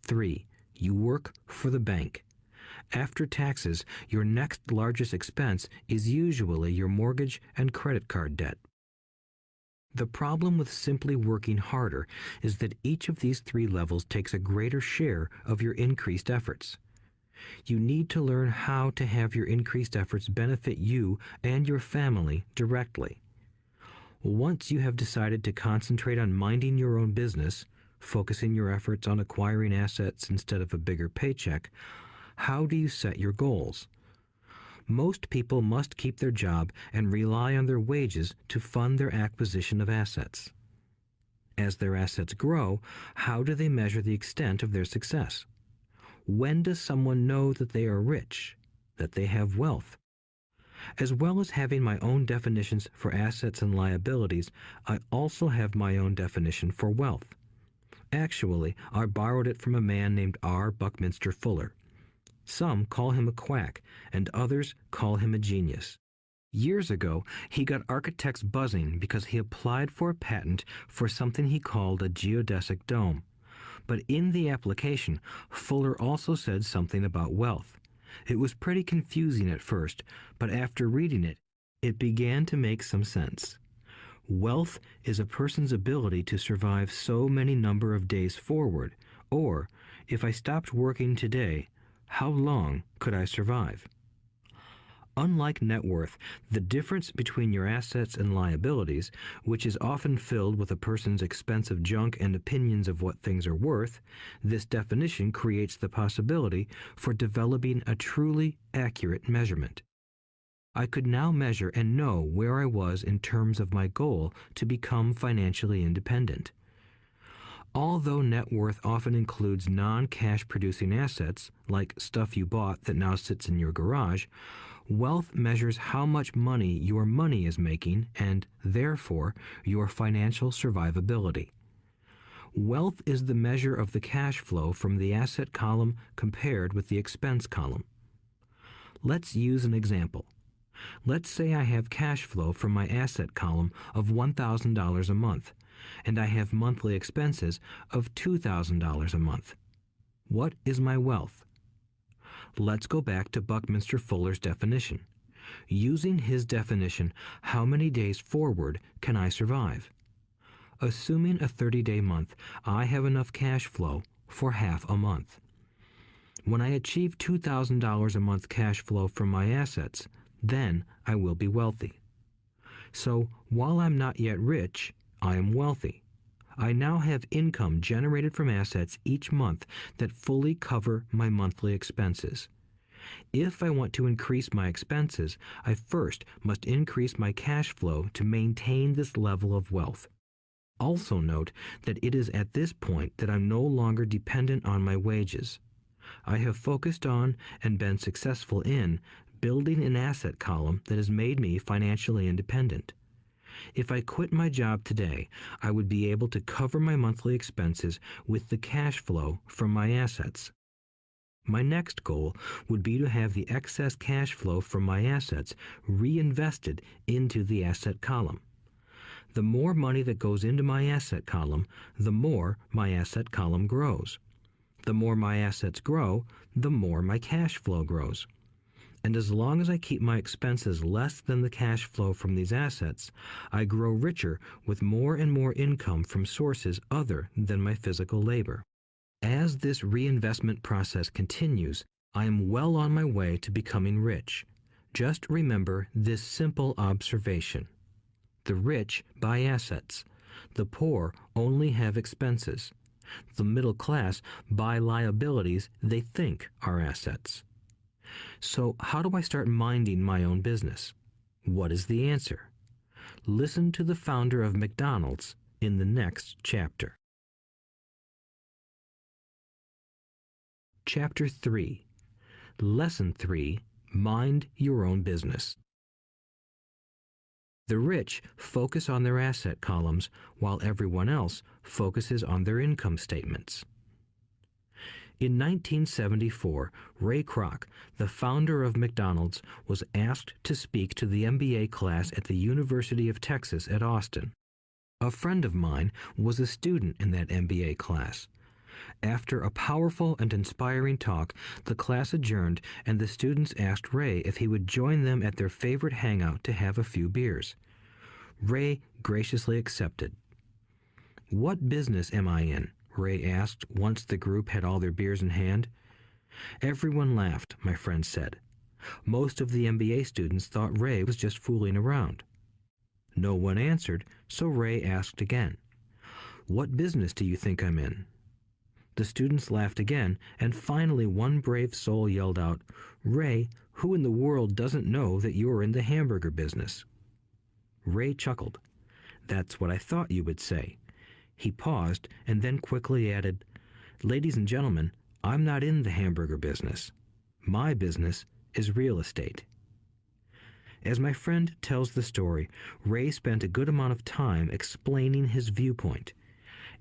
3. You work for the bank. After taxes, your next largest expense is usually your mortgage and credit card debt. The problem with simply working harder is that each of these 3 levels takes a greater share of your increased efforts. You need to learn how to have your increased efforts benefit you and your family directly. Once you have decided to concentrate on minding your own business, focusing your efforts on acquiring assets instead of a bigger paycheck, how do you set your goals? Most people must keep their job and rely on their wages to fund their acquisition of assets. As their assets grow, how do they measure the extent of their success? When does someone know that they are rich, that they have wealth? As well as having my own definitions for assets and liabilities, I also have my own definition for wealth. Actually, I borrowed it from a man named R. Buckminster Fuller. Some call him a quack, and others call him a genius. Years ago, he got architects buzzing because he applied for a patent for something he called a geodesic dome. But in the application, Fuller also said something about wealth. It was pretty confusing at first, but after reading it, it began to make some sense. Wealth is a person's ability to survive so many number of days forward, or, if I stopped working today, how long could I survive? Unlike net worth, the difference between your assets and liabilities, which is often filled with a person's expensive junk and opinions of what things are worth, this definition creates the possibility for developing a truly accurate measurement. I could now measure and know where I was in terms of my goal to become financially independent. Although net worth often includes non-cash producing assets, like stuff you bought that now sits in your garage, wealth measures how much money your money is making and, therefore, your financial survivability. Wealth is the measure of the cash flow from the asset column compared with the expense column. Let's use an example. Let's say I have cash flow from my asset column of $1,000 a month, and I have monthly expenses of $2,000 a month. What is my wealth? Let's go back to Buckminster Fuller's definition. Using his definition, how many days forward can I survive? Assuming a 30-day month, I have enough cash flow for half a month. When I achieve $2,000 a month cash flow from my assets, then I will be wealthy. So, while I'm not yet rich, I am wealthy. I now have income generated from assets each month that fully cover my monthly expenses. If I want to increase my expenses, I first must increase my cash flow to maintain this level of wealth. Also note that it is at this point that I'm no longer dependent on my wages. I have focused on and been successful in building an asset column that has made me financially independent. If I quit my job today, I would be able to cover my monthly expenses with the cash flow from my assets. My next goal would be to have the excess cash flow from my assets reinvested into the asset column. The more money that goes into my asset column, the more my asset column grows. The more my assets grow, the more my cash flow grows. And as long as I keep my expenses less than the cash flow from these assets, I grow richer with more and more income from sources other than my physical labor. As this reinvestment process continues, I am well on my way to becoming rich. Just remember this simple observation. The rich buy assets. The poor only have expenses. The middle class buy liabilities they think are assets. So how do I start minding my own business? What is the answer? Listen to the founder of McDonald's in the next chapter. Chapter 3. Lesson 3. Mind your own business. The rich focus on their asset columns while everyone else focuses on their income statements. In 1974, Ray Kroc, the founder of McDonald's, was asked to speak to the MBA class at the University of Texas at Austin. A friend of mine was a student in that MBA class. After a powerful and inspiring talk, the class adjourned and the students asked Ray if he would join them at their favorite hangout to have a few beers. Ray graciously accepted. "What business am I in?" Ray asked once the group had all their beers in hand. Everyone laughed, my friend said. Most of the MBA students thought Ray was just fooling around. No one answered, so Ray asked again. "What business do you think I'm in?" The students laughed again, and finally one brave soul yelled out, "Ray, who in the world doesn't know that you're in the hamburger business?" Ray chuckled. "That's what I thought you would say." He paused and then quickly added, "Ladies and gentlemen, I'm not in the hamburger business. My business is real estate." As my friend tells the story, Ray spent a good amount of time explaining his viewpoint.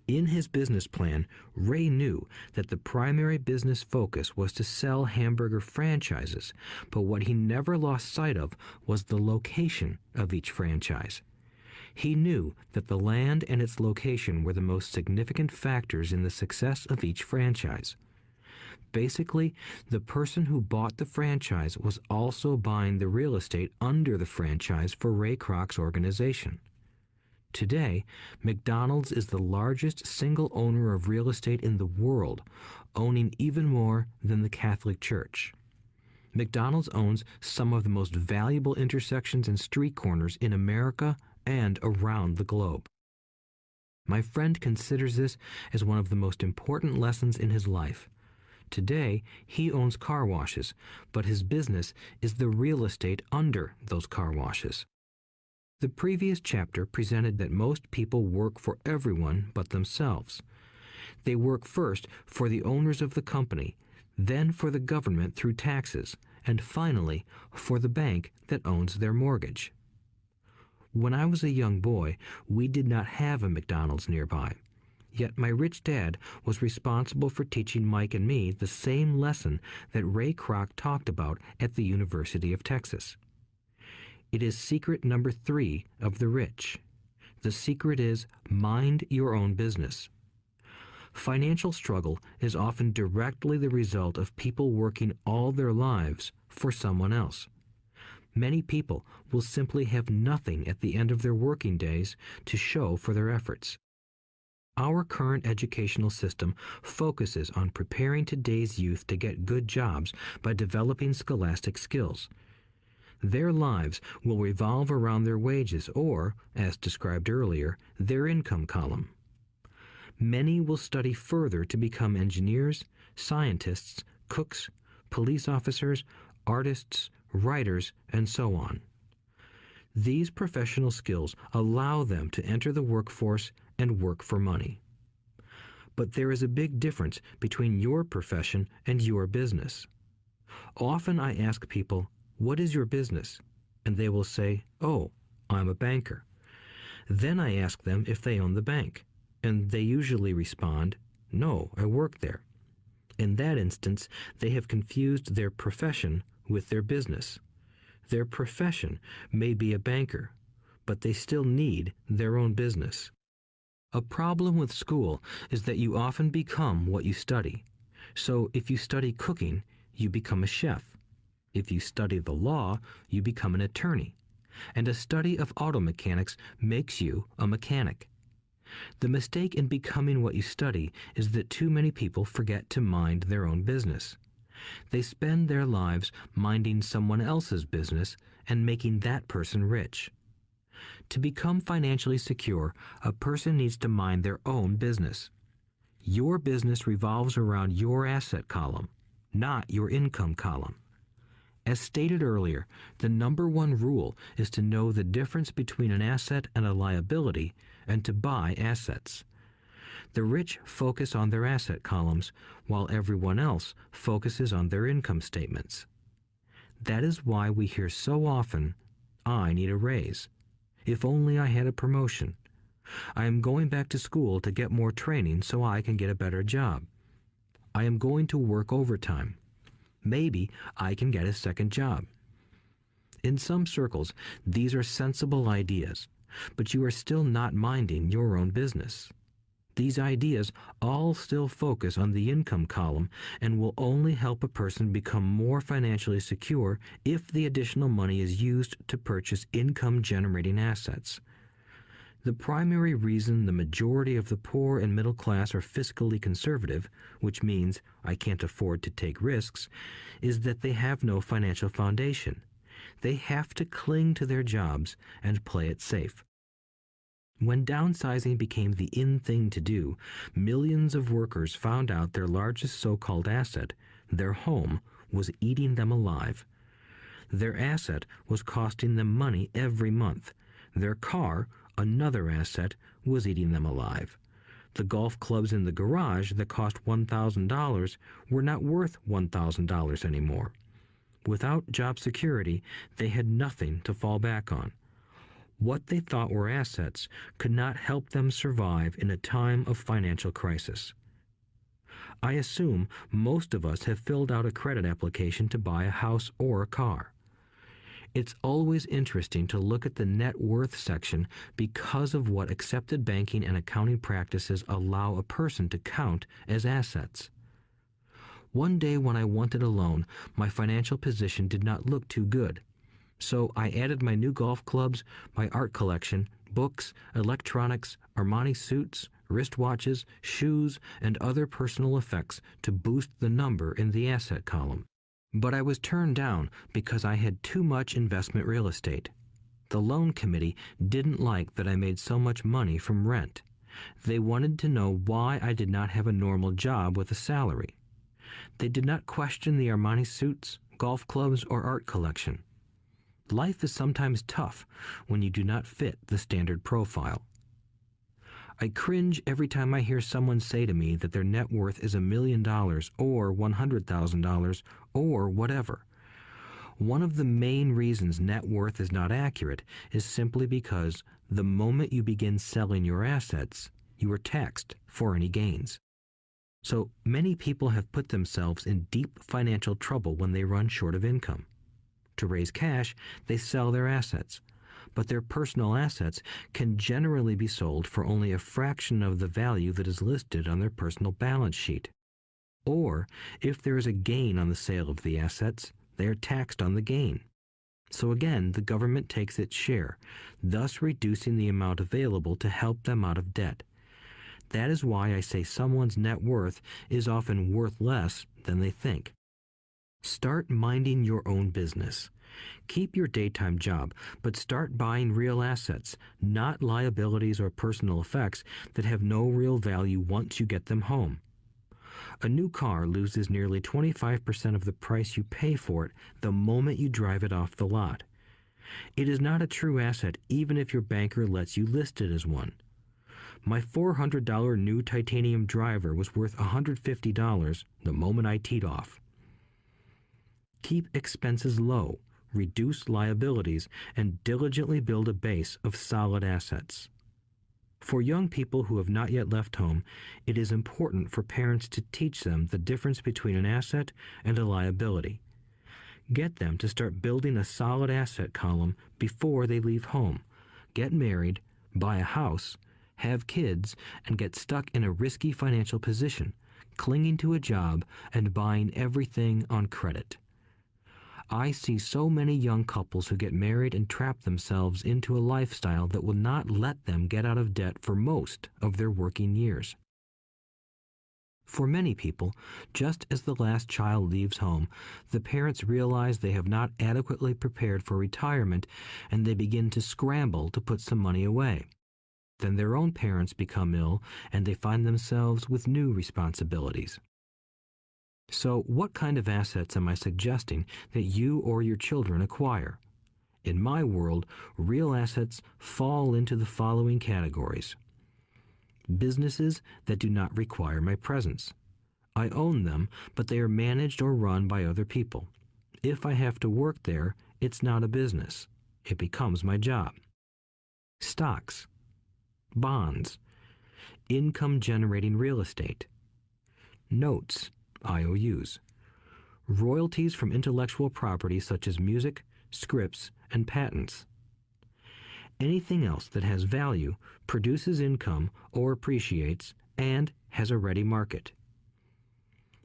In his business plan, Ray knew that the primary business focus was to sell hamburger franchises, but what he never lost sight of was the location of each franchise. He knew that the land and its location were the most significant factors in the success of each franchise. Basically, the person who bought the franchise was also buying the real estate under the franchise for Ray Kroc's organization. Today, McDonald's is the largest single owner of real estate in the world, owning even more than the Catholic Church. McDonald's owns some of the most valuable intersections and street corners in America and around the globe. My friend considers this as one of the most important lessons in his life. Today, he owns car washes, but his business is the real estate under those car washes. The previous chapter presented that most people work for everyone but themselves. They work first for the owners of the company, then for the government through taxes, and finally for the bank that owns their mortgage. When I was a young boy, we did not have a McDonald's nearby. Yet my rich dad was responsible for teaching Mike and me the same lesson that Ray Kroc talked about at the University of Texas. It is secret number 3 of the rich. The secret is mind your own business. Financial struggle is often directly the result of people working all their lives for someone else. Many people will simply have nothing at the end of their working days to show for their efforts. Our current educational system focuses on preparing today's youth to get good jobs by developing scholastic skills. Their lives will revolve around their wages or, as described earlier, their income column. Many will study further to become engineers, scientists, cooks, police officers, artists, writers, and so on. These professional skills allow them to enter the workforce and work for money. But there is a big difference between your profession and your business. Often I ask people, "What is your business?" And they will say, "Oh, I'm a banker." Then I ask them if they own the bank, and they usually respond, "No, I work there." In that instance, they have confused their profession with their business. Their profession may be a banker, but they still need their own business. A problem with school is that you often become what you study. So if you study cooking, you become a chef. If you study the law, you become an attorney. And a study of auto mechanics makes you a mechanic. The mistake in becoming what you study is that too many people forget to mind their own business. They spend their lives minding someone else's business and making that person rich. To become financially secure, a person needs to mind their own business. Your business revolves around your asset column, not your income column. As stated earlier, the number one rule is to know the difference between an asset and a liability and to buy assets. The rich focus on their asset columns, while everyone else focuses on their income statements. That is why we hear so often, "I need a raise. If only I had a promotion. I am going back to school to get more training so I can get a better job. I am going to work overtime. Maybe I can get a second job." In some circles, these are sensible ideas, but you are still not minding your own business. These ideas all still focus on the income column and will only help a person become more financially secure if the additional money is used to purchase income-generating assets. The primary reason the majority of the poor and middle class are fiscally conservative, which means I can't afford to take risks, is that they have no financial foundation. They have to cling to their jobs and play it safe. When downsizing became the in thing to do, millions of workers found out their largest so-called asset, their home, was eating them alive. Their asset was costing them money every month. Their car, another asset, was eating them alive. The golf clubs in the garage that cost $1,000 were not worth $1,000 anymore. Without job security, they had nothing to fall back on. What they thought were assets could not help them survive in a time of financial crisis. I assume most of us have filled out a credit application to buy a house or a car. It's always interesting to look at the net worth section because of what accepted banking and accounting practices allow a person to count as assets. One day when I wanted a loan, my financial position did not look too good. So I added my new golf clubs, my art collection, books, electronics, Armani suits, wristwatches, shoes, and other personal effects to boost the number in the asset column. But I was turned down because I had too much investment real estate. The loan committee didn't like that I made so much money from rent. They wanted to know why I did not have a normal job with a salary. They did not question the Armani suits, golf clubs, or art collection. Life is sometimes tough when you do not fit the standard profile. I cringe every time I hear someone say to me that their net worth is $1 million or $100,000 or whatever. One of the main reasons net worth is not accurate is simply because the moment you begin selling your assets, you are taxed for any gains. So many people have put themselves in deep financial trouble when they run short of income. To raise cash, they sell their assets, but their personal assets can generally be sold for only a fraction of the value that is listed on their personal balance sheet. Or, if there is a gain on the sale of the assets, they are taxed on the gain. So again, the government takes its share, thus reducing the amount available to help them out of debt. That is why I say someone's net worth is often worth less than they think. Start minding your own business. Keep your daytime job, but start buying real assets, not liabilities or personal effects that have no real value once you get them home. A new car loses nearly 25% of the price you pay for it the moment you drive it off the lot. It is not a true asset even if your banker lets you list it as one. My $400 new titanium driver was worth $150 the moment I teed off. Keep expenses low, reduce liabilities, and diligently build a base of solid assets. For young people who have not yet left home, it is important for parents to teach them the difference between an asset and a liability. Get them to start building a solid asset column before they leave home, get married, buy a house, have kids, and get stuck in a risky financial position, clinging to a job and buying everything on credit. I see so many young couples who get married and trap themselves into a lifestyle that will not let them get out of debt for most of their working years. For many people, just as the last child leaves home, the parents realize they have not adequately prepared for retirement and they begin to scramble to put some money away. Then their own parents become ill and they find themselves with new responsibilities. So, what kind of assets am I suggesting that you or your children acquire? In my world, real assets fall into the following categories. Businesses that do not require my presence. I own them, but they are managed or run by other people. If I have to work there, it's not a business. It becomes my job. Stocks, bonds, income-generating real estate, notes, IOUs, royalties from intellectual property such as music, scripts, and patents. Anything else that has value, produces income, or appreciates, and has a ready market.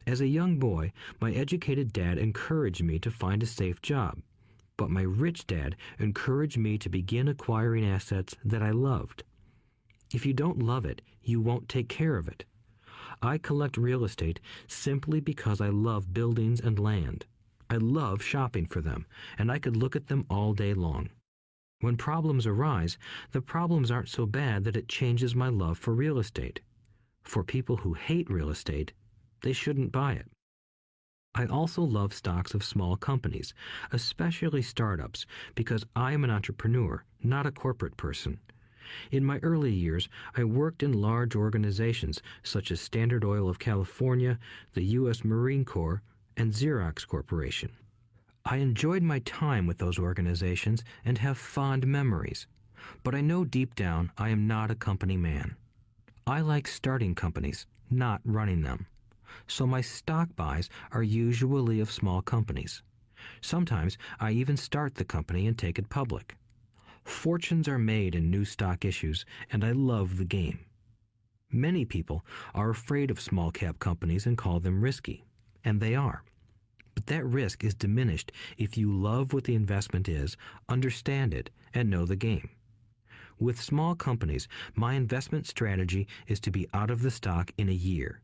As a young boy, my educated dad encouraged me to find a safe job, but my rich dad encouraged me to begin acquiring assets that I loved. If you don't love it, you won't take care of it. I collect real estate simply because I love buildings and land. I love shopping for them, and I could look at them all day long. When problems arise, the problems aren't so bad that it changes my love for real estate. For people who hate real estate, they shouldn't buy it. I also love stocks of small companies, especially startups, because I am an entrepreneur, not a corporate person. In my early years, I worked in large organizations such as Standard Oil of California, the U.S. Marine Corps, and Xerox Corporation. I enjoyed my time with those organizations and have fond memories, but I know deep down I am not a company man. I like starting companies, not running them. So my stock buys are usually of small companies. Sometimes I even start the company and take it public. Fortunes are made in new stock issues, and I love the game. Many people are afraid of small cap companies and call them risky, and they are. But that risk is diminished if you love what the investment is, understand it, and know the game. With small companies, my investment strategy is to be out of the stock in a year.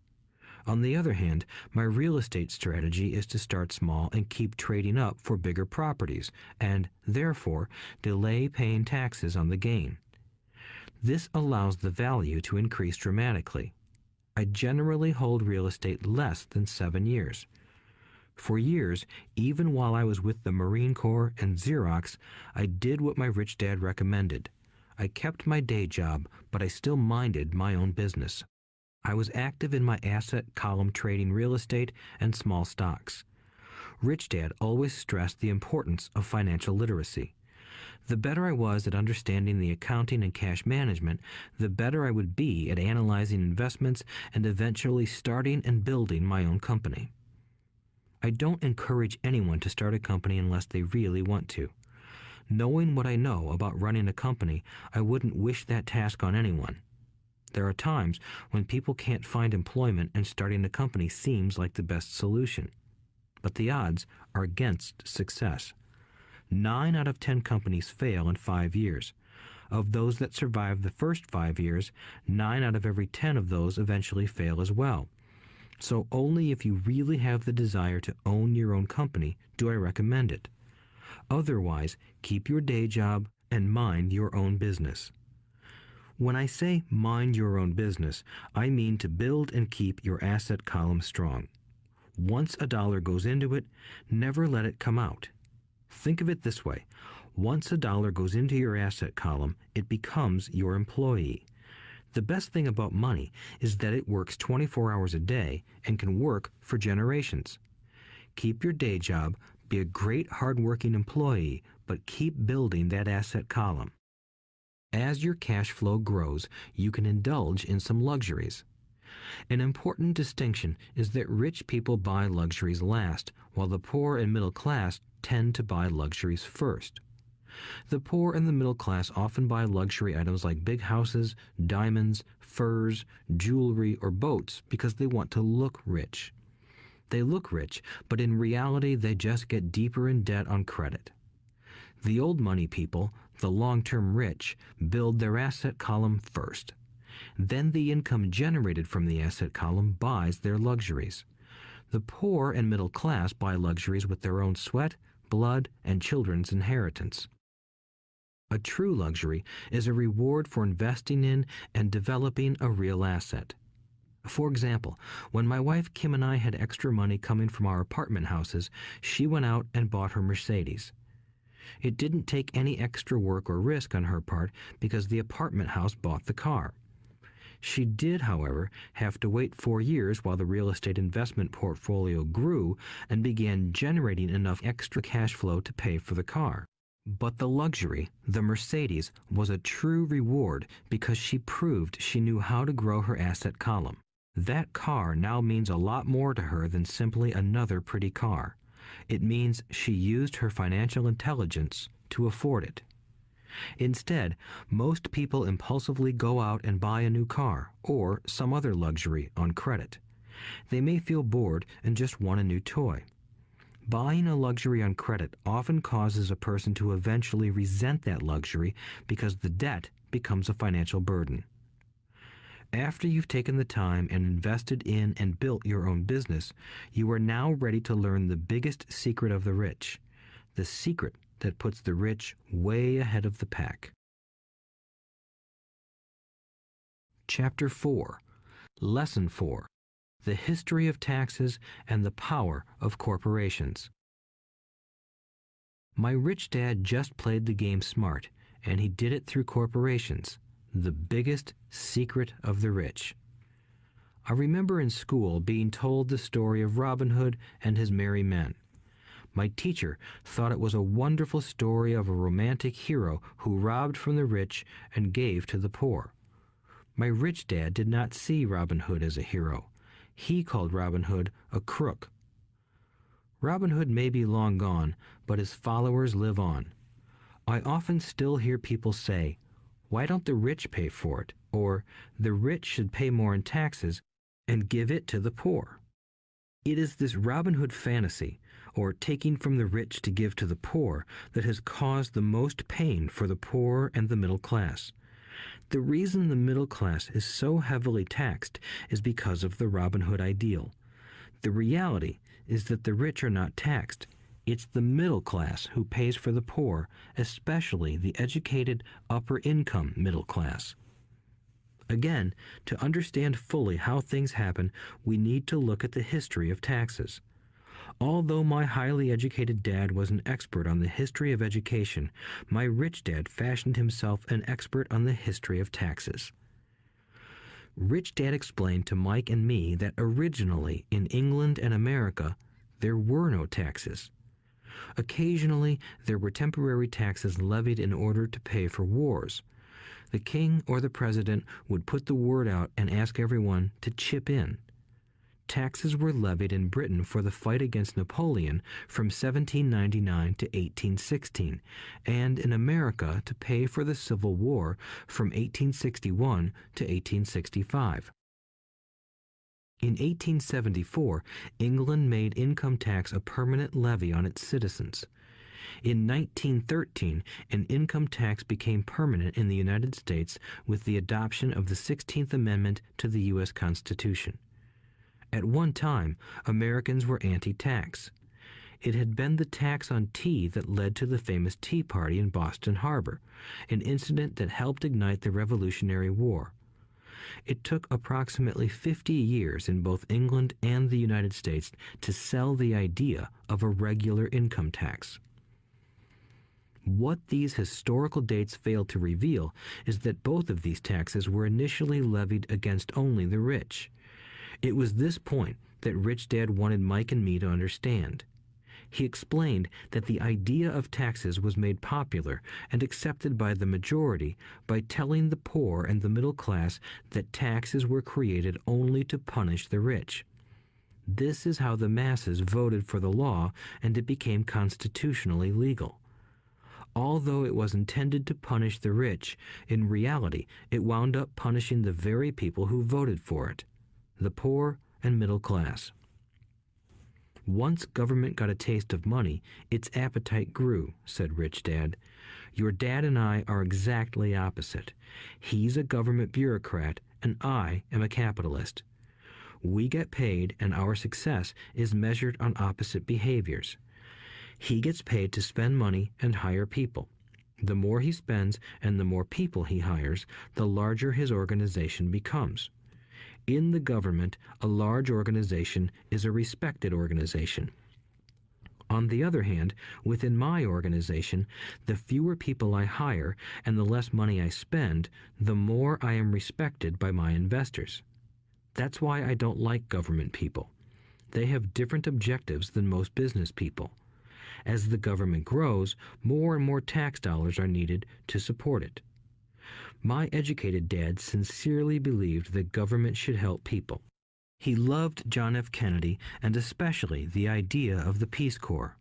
On the other hand, my real estate strategy is to start small and keep trading up for bigger properties, and, therefore, delay paying taxes on the gain. This allows the value to increase dramatically. I generally hold real estate less than 7 years. For years, even while I was with the Marine Corps and Xerox, I did what my rich dad recommended. I kept my day job, but I still minded my own business. I was active in my asset column trading real estate and small stocks. Rich Dad always stressed the importance of financial literacy. The better I was at understanding the accounting and cash management, the better I would be at analyzing investments and eventually starting and building my own company. I don't encourage anyone to start a company unless they really want to. Knowing what I know about running a company, I wouldn't wish that task on anyone. There are times when people can't find employment and starting a company seems like the best solution. But the odds are against success. 9 out of 10 companies fail in 5 years. Of those that survive the first 5 years, 9 out of every 10 of those eventually fail as well. So only if you really have the desire to own your own company do I recommend it. Otherwise, keep your day job and mind your own business. When I say mind your own business, I mean to build and keep your asset column strong. Once a dollar goes into it, never let it come out. Think of it this way. Once a dollar goes into your asset column, it becomes your employee. The best thing about money is that it works 24 hours a day and can work for generations. Keep your day job, be a great hard-working employee, but keep building that asset column. As your cash flow grows, you can indulge in some luxuries. An important distinction is that rich people buy luxuries last, while the poor and middle class tend to buy luxuries first. The poor and the middle class often buy luxury items like big houses, diamonds, furs, jewelry, or boats because they want to look rich. They look rich, but in reality they just get deeper in debt on credit. The old money people, the long-term rich, build their asset column first. Then the income generated from the asset column buys their luxuries. The poor and middle class buy luxuries with their own sweat, blood, and children's inheritance. A true luxury is a reward for investing in and developing a real asset. For example, when my wife Kim and I had extra money coming from our apartment houses, she went out and bought her Mercedes. It didn't take any extra work or risk on her part because the apartment house bought the car. She did, however, have to wait 4 years while the real estate investment portfolio grew and began generating enough extra cash flow to pay for the car. But the luxury, the Mercedes, was a true reward because she proved she knew how to grow her asset column. That car now means a lot more to her than simply another pretty car. It means she used her financial intelligence to afford it. Instead, most people impulsively go out and buy a new car or some other luxury on credit. They may feel bored and just want a new toy. Buying a luxury on credit often causes a person to eventually resent that luxury because the debt becomes a financial burden. After you've taken the time and invested in and built your own business, you are now ready to learn the biggest secret of the rich, the secret that puts the rich way ahead of the pack. Chapter 4. Lesson 4. The History of Taxes and the Power of Corporations. My rich dad just played the game smart, and he did it through corporations, the biggest secret of the rich. I remember in school being told the story of Robin Hood and his merry men. My teacher thought it was a wonderful story of a romantic hero who robbed from the rich and gave to the poor. My rich dad did not see Robin Hood as a hero. He called Robin Hood a crook. Robin Hood may be long gone, but his followers live on. I often still hear people say, "Why don't the rich pay for it?" Or, "The rich should pay more in taxes and give it to the poor." It is this Robin Hood fantasy, or taking from the rich to give to the poor, that has caused the most pain for the poor and the middle class. The reason the middle class is so heavily taxed is because of the Robin Hood ideal. The reality is that the rich are not taxed. It's the middle class who pays for the poor, especially the educated upper-income middle class. Again, to understand fully how things happen, we need to look at the history of taxes. Although my highly educated dad was an expert on the history of education, my rich dad fashioned himself an expert on the history of taxes. Rich Dad explained to Mike and me that originally in England and America, there were no taxes. Occasionally, there were temporary taxes levied in order to pay for wars. The king or the president would put the word out and ask everyone to chip in. Taxes were levied in Britain for the fight against Napoleon from 1799 to 1816, and in America to pay for the Civil War from 1861 to 1865. In 1874, England made income tax a permanent levy on its citizens. In 1913, an income tax became permanent in the United States with the adoption of the 16th Amendment to the U.S. Constitution. At one time, Americans were anti-tax. It had been the tax on tea that led to the famous Tea Party in Boston Harbor, an incident that helped ignite the Revolutionary War. It took approximately 50 years in both England and the United States to sell the idea of a regular income tax. What these historical dates fail to reveal is that both of these taxes were initially levied against only the rich. It was this point that Rich Dad wanted Mike and me to understand. He explained that the idea of taxes was made popular and accepted by the majority by telling the poor and the middle class that taxes were created only to punish the rich. This is how the masses voted for the law, and it became constitutionally legal. Although it was intended to punish the rich, in reality it wound up punishing the very people who voted for it, the poor and middle class. Once government got a taste of money, its appetite grew, said Rich Dad. Your dad and I are exactly opposite. He's a government bureaucrat, and I am a capitalist. We get paid, and our success is measured on opposite behaviors. He gets paid to spend money and hire people. The more he spends and the more people he hires, the larger his organization becomes. In the government, a large organization is a respected organization. On the other hand, within my organization, the fewer people I hire and the less money I spend, the more I am respected by my investors. That's why I don't like government people. They have different objectives than most business people. As the government grows, more and more tax dollars are needed to support it. My educated dad sincerely believed that government should help people. He loved John F. Kennedy and especially the idea of the Peace Corps.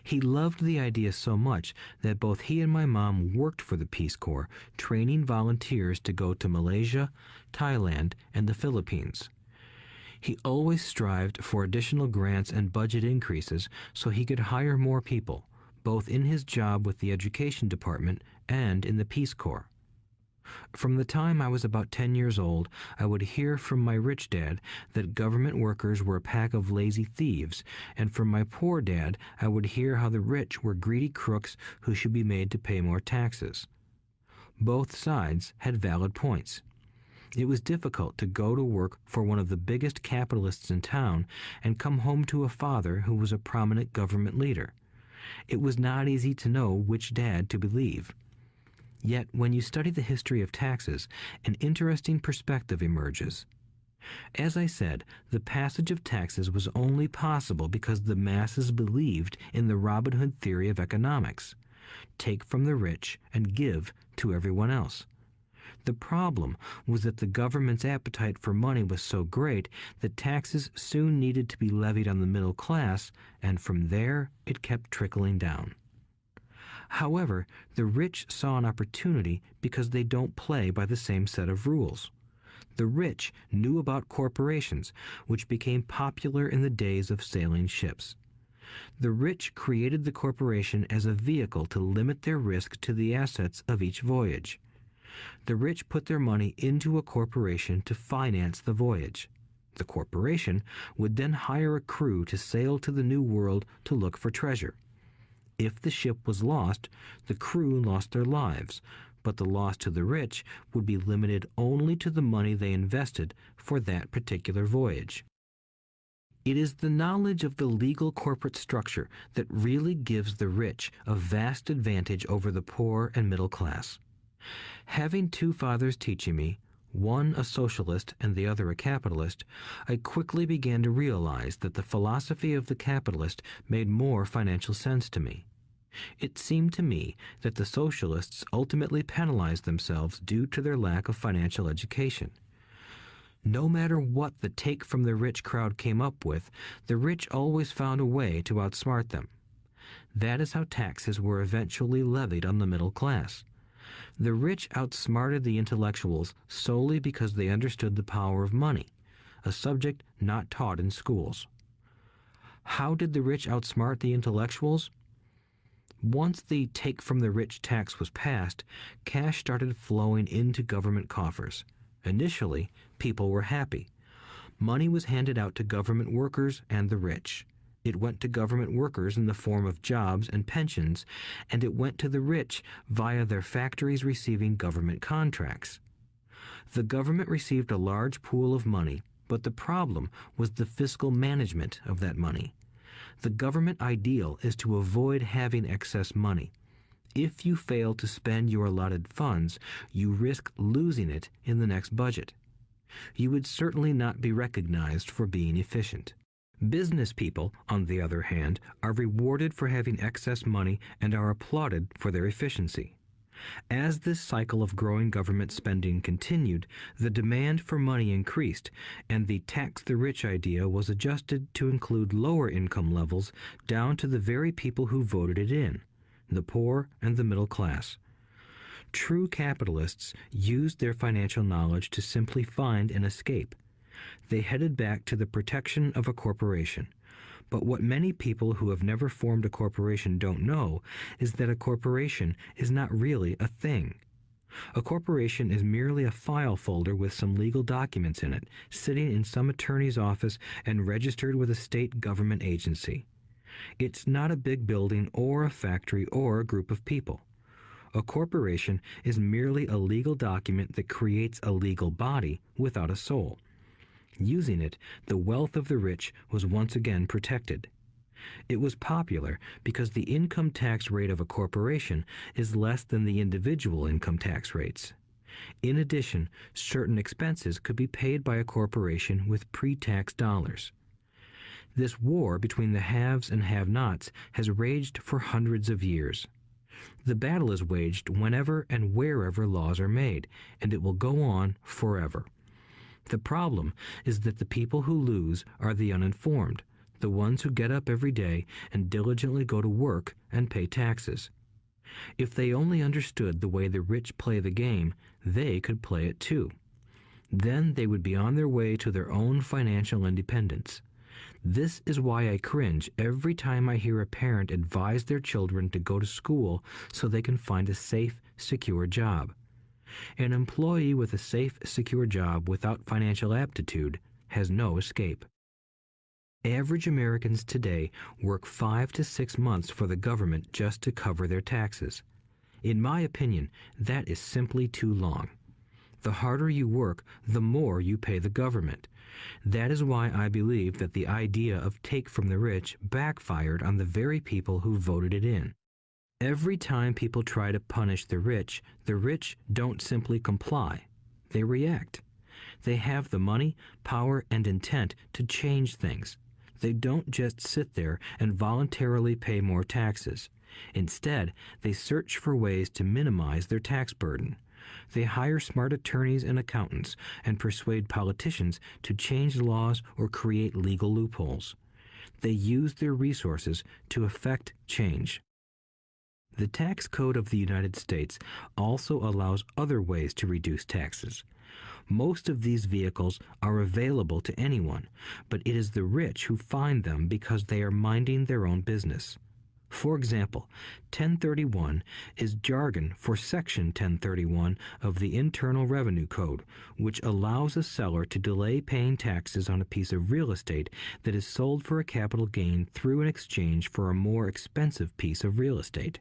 He loved the idea so much that both he and my mom worked for the Peace Corps, training volunteers to go to Malaysia, Thailand, and the Philippines. He always strived for additional grants and budget increases so he could hire more people, both in his job with the Education Department and in the Peace Corps. From the time I was about 10 years old, I would hear from my rich dad that government workers were a pack of lazy thieves, and from my poor dad I would hear how the rich were greedy crooks who should be made to pay more taxes. Both sides had valid points. It was difficult to go to work for one of the biggest capitalists in town and come home to a father who was a prominent government leader. It was not easy to know which dad to believe. Yet, when you study the history of taxes, an interesting perspective emerges. As I said, the passage of taxes was only possible because the masses believed in the Robin Hood theory of economics. Take from the rich and give to everyone else. The problem was that the government's appetite for money was so great that taxes soon needed to be levied on the middle class, and from there it kept trickling down. However, the rich saw an opportunity because they don't play by the same set of rules. The rich knew about corporations, which became popular in the days of sailing ships. The rich created the corporation as a vehicle to limit their risk to the assets of each voyage. The rich put their money into a corporation to finance the voyage. The corporation would then hire a crew to sail to the New World to look for treasure. If the ship was lost, the crew lost their lives, but the loss to the rich would be limited only to the money they invested for that particular voyage. It is the knowledge of the legal corporate structure that really gives the rich a vast advantage over the poor and middle class. Having two fathers teaching me, one a socialist and the other a capitalist, I quickly began to realize that the philosophy of the capitalist made more financial sense to me. It seemed to me that the socialists ultimately penalized themselves due to their lack of financial education. No matter what the take from the rich crowd came up with, the rich always found a way to outsmart them. That is how taxes were eventually levied on the middle class. The rich outsmarted the intellectuals solely because they understood the power of money, a subject not taught in schools. How did the rich outsmart the intellectuals? Once the take from the rich tax was passed, cash started flowing into government coffers. Initially, people were happy. Money was handed out to government workers and the rich. It went to government workers in the form of jobs and pensions, and it went to the rich via their factories receiving government contracts. The government received a large pool of money, but the problem was the fiscal management of that money. The government ideal is to avoid having excess money. If you fail to spend your allotted funds, you risk losing it in the next budget. You would certainly not be recognized for being efficient. Business people, on the other hand, are rewarded for having excess money and are applauded for their efficiency. As this cycle of growing government spending continued, the demand for money increased, and the tax the rich idea was adjusted to include lower income levels down to the very people who voted it in, the poor and the middle class. True capitalists used their financial knowledge to simply find an escape. They headed back to the protection of a corporation. But what many people who have never formed a corporation don't know is that a corporation is not really a thing. A corporation is merely a file folder with some legal documents in it, sitting in some attorney's office and registered with a state government agency. It's not a big building or a factory or a group of people. A corporation is merely a legal document that creates a legal body without a soul. Using it, the wealth of the rich was once again protected. It was popular because the income tax rate of a corporation is less than the individual income tax rates. In addition, certain expenses could be paid by a corporation with pre-tax dollars. This war between the haves and have-nots has raged for hundreds of years. The battle is waged whenever and wherever laws are made, and it will go on forever. The problem is that the people who lose are the uninformed, the ones who get up every day and diligently go to work and pay taxes. If they only understood the way the rich play the game, they could play it too. Then they would be on their way to their own financial independence. This is why I cringe every time I hear a parent advise their children to go to school so they can find a safe, secure job. An employee with a safe, secure job without financial aptitude has no escape. Average Americans today work 5 to 6 months for the government just to cover their taxes. In my opinion, that is simply too long. The harder you work, the more you pay the government. That is why I believe that the idea of take from the rich backfired on the very people who voted it in. Every time people try to punish the rich don't simply comply. They react. They have the money, power, and intent to change things. They don't just sit there and voluntarily pay more taxes. Instead, they search for ways to minimize their tax burden. They hire smart attorneys and accountants and persuade politicians to change laws or create legal loopholes. They use their resources to effect change. The tax code of the United States also allows other ways to reduce taxes. Most of these vehicles are available to anyone, but it is the rich who find them because they are minding their own business. For example, 1031 is jargon for Section 1031 of the Internal Revenue Code, which allows a seller to delay paying taxes on a piece of real estate that is sold for a capital gain through an exchange for a more expensive piece of real estate.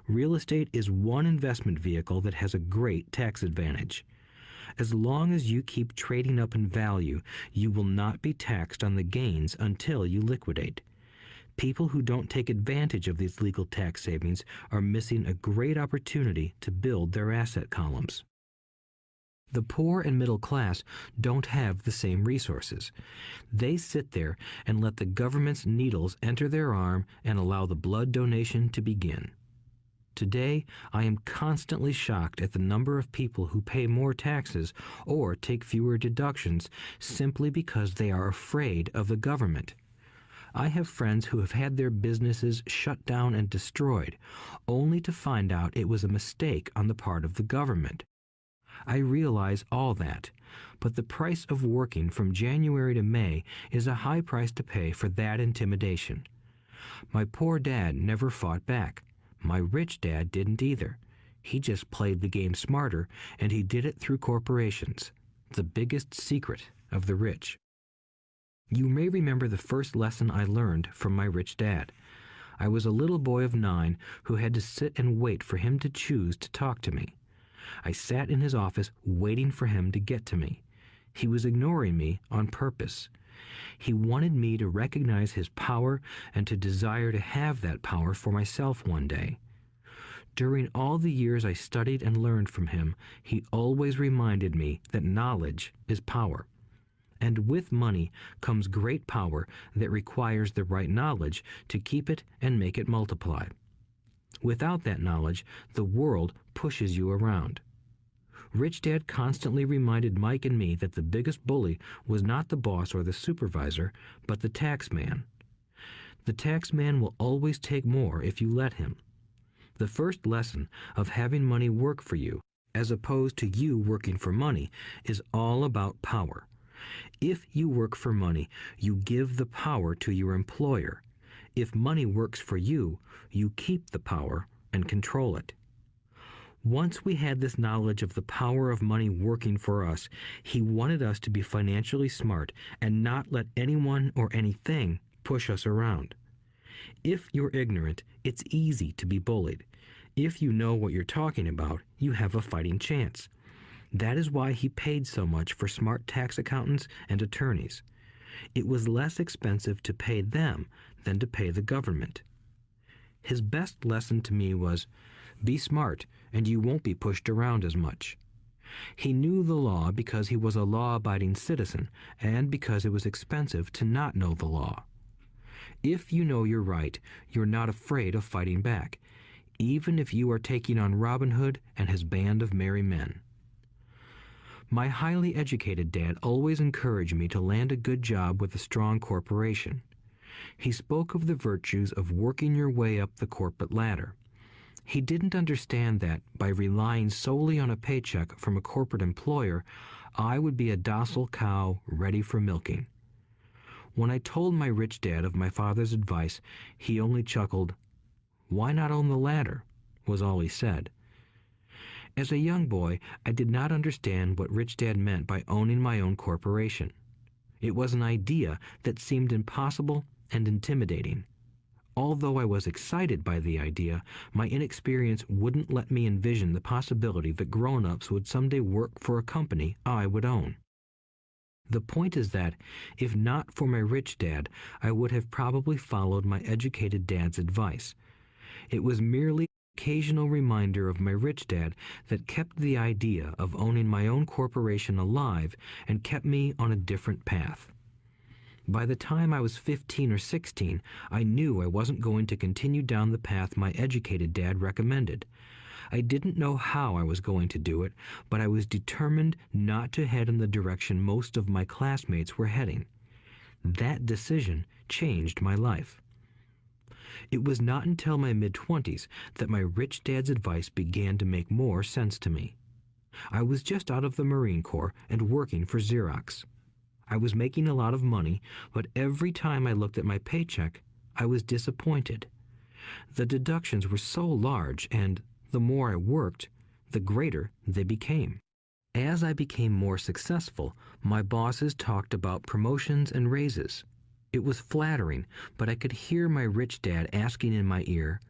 Real estate is one investment vehicle that has a great tax advantage. As long as you keep trading up in value, you will not be taxed on the gains until you liquidate. People who don't take advantage of these legal tax savings are missing a great opportunity to build their asset columns. The poor and middle class don't have the same resources. They sit there and let the government's needles enter their arm and allow the blood donation to begin. Today, I am constantly shocked at the number of people who pay more taxes or take fewer deductions simply because they are afraid of the government. I have friends who have had their businesses shut down and destroyed, only to find out it was a mistake on the part of the government. I realize all that, but the price of working from January to May is a high price to pay for that intimidation. My poor dad never fought back. My rich dad didn't either. He just played the game smarter, and he did it through corporations, the biggest secret of the rich. You may remember the first lesson I learned from my rich dad. I was a little boy of 9 who had to sit and wait for him to choose to talk to me. I sat in his office waiting for him to get to me. He was ignoring me on purpose. He wanted me to recognize his power and to desire to have that power for myself one day. During all the years I studied and learned from him, he always reminded me that knowledge is power. and with money comes great power that requires the right knowledge to keep it and make it multiply. Without that knowledge, the world pushes you around. Rich Dad constantly reminded Mike and me that the biggest bully was not the boss or the supervisor, but the tax man. The tax man will always take more if you let him. The first lesson of having money work for you, as opposed to you working for money, is all about power. If you work for money, you give the power to your employer. If money works for you, you keep the power and control it. Once we had this knowledge of the power of money working for us, he wanted us to be financially smart and not let anyone or anything push us around. If you're ignorant, it's easy to be bullied. If you know what you're talking about, you have a fighting chance. That is why he paid so much for smart tax accountants and attorneys. It was less expensive to pay them than to pay the government. His best lesson to me was, be smart and you won't be pushed around as much. He knew the law because he was a law-abiding citizen and because it was expensive to not know the law. If you know you're right, you're not afraid of fighting back, even if you are taking on Robin Hood and his band of merry men. My highly educated dad always encouraged me to land a good job with a strong corporation. He spoke of the virtues of working your way up the corporate ladder. He didn't understand that, by relying solely on a paycheck from a corporate employer, I would be a docile cow ready for milking. When I told my rich dad of my father's advice, he only chuckled. "Why not own the ladder?" was all he said. As a young boy, I did not understand what Rich Dad meant by owning my own corporation. It was an idea that seemed impossible and intimidating. Although I was excited by the idea, my inexperience wouldn't let me envision the possibility that grown-ups would someday work for a company I would own. The point is that, if not for my rich dad, I would have probably followed my educated dad's advice. It was merely an occasional reminder of my rich dad that kept the idea of owning my own corporation alive and kept me on a different path. By the time I was 15 or 16, I knew I wasn't going to continue down the path my educated dad recommended. I didn't know how I was going to do it, but I was determined not to head in the direction most of my classmates were heading. That decision changed my life. It was not until my mid-20s that my rich dad's advice began to make more sense to me. I was just out of the Marine Corps and working for Xerox. I was making a lot of money, but every time I looked at my paycheck, I was disappointed. The deductions were so large, and the more I worked, the greater they became. As I became more successful, my bosses talked about promotions and raises. It was flattering, but I could hear my rich dad asking in my ear,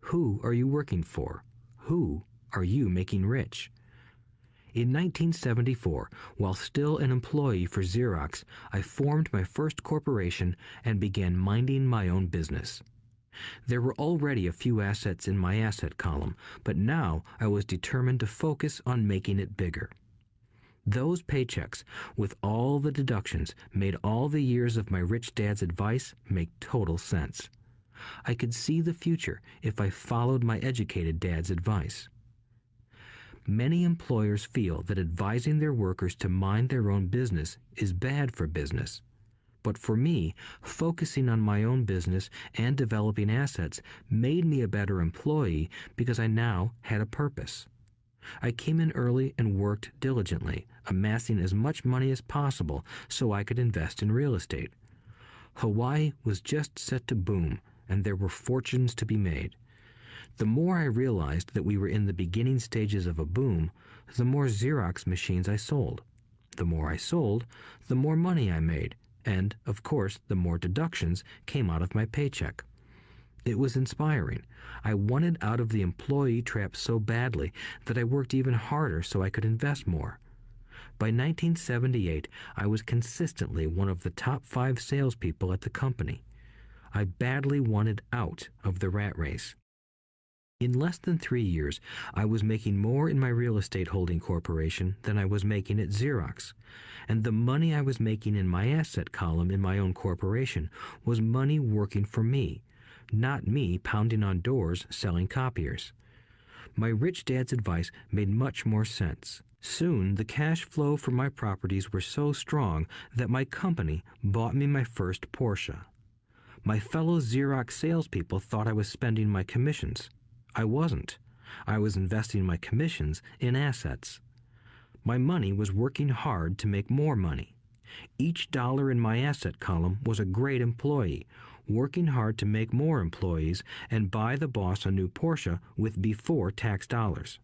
"Who are you working for? Who are you making rich?" In 1974, while still an employee for Xerox, I formed my first corporation and began minding my own business. There were already a few assets in my asset column, but now I was determined to focus on making it bigger. Those paychecks, with all the deductions, made all the years of my rich dad's advice make total sense. I could see the future if I followed my educated dad's advice. Many employers feel that advising their workers to mind their own business is bad for business. But for me, focusing on my own business and developing assets made me a better employee because I now had a purpose. I came in early and worked diligently, amassing as much money as possible so I could invest in real estate. Hawaii was just set to boom, and there were fortunes to be made. The more I realized that we were in the beginning stages of a boom, the more Xerox machines I sold. The more I sold, the more money I made, and, of course, the more deductions came out of my paycheck. It was inspiring. I wanted out of the employee trap so badly that I worked even harder so I could invest more. By 1978, I was consistently one of the top 5 salespeople at the company. I badly wanted out of the rat race. In less than 3 years, I was making more in my real estate holding corporation than I was making at Xerox, and the money I was making in my asset column in my own corporation was money working for me, not me pounding on doors selling copiers. My rich dad's advice made much more sense. Soon, the cash flow from my properties were so strong that my company bought me my first Porsche. My fellow Xerox salespeople thought I was spending my commissions. I wasn't. I was investing my commissions in assets. My money was working hard to make more money. Each dollar in my asset column was a great employee, working hard to make more employees and buy the boss a new Porsche with before tax dollars.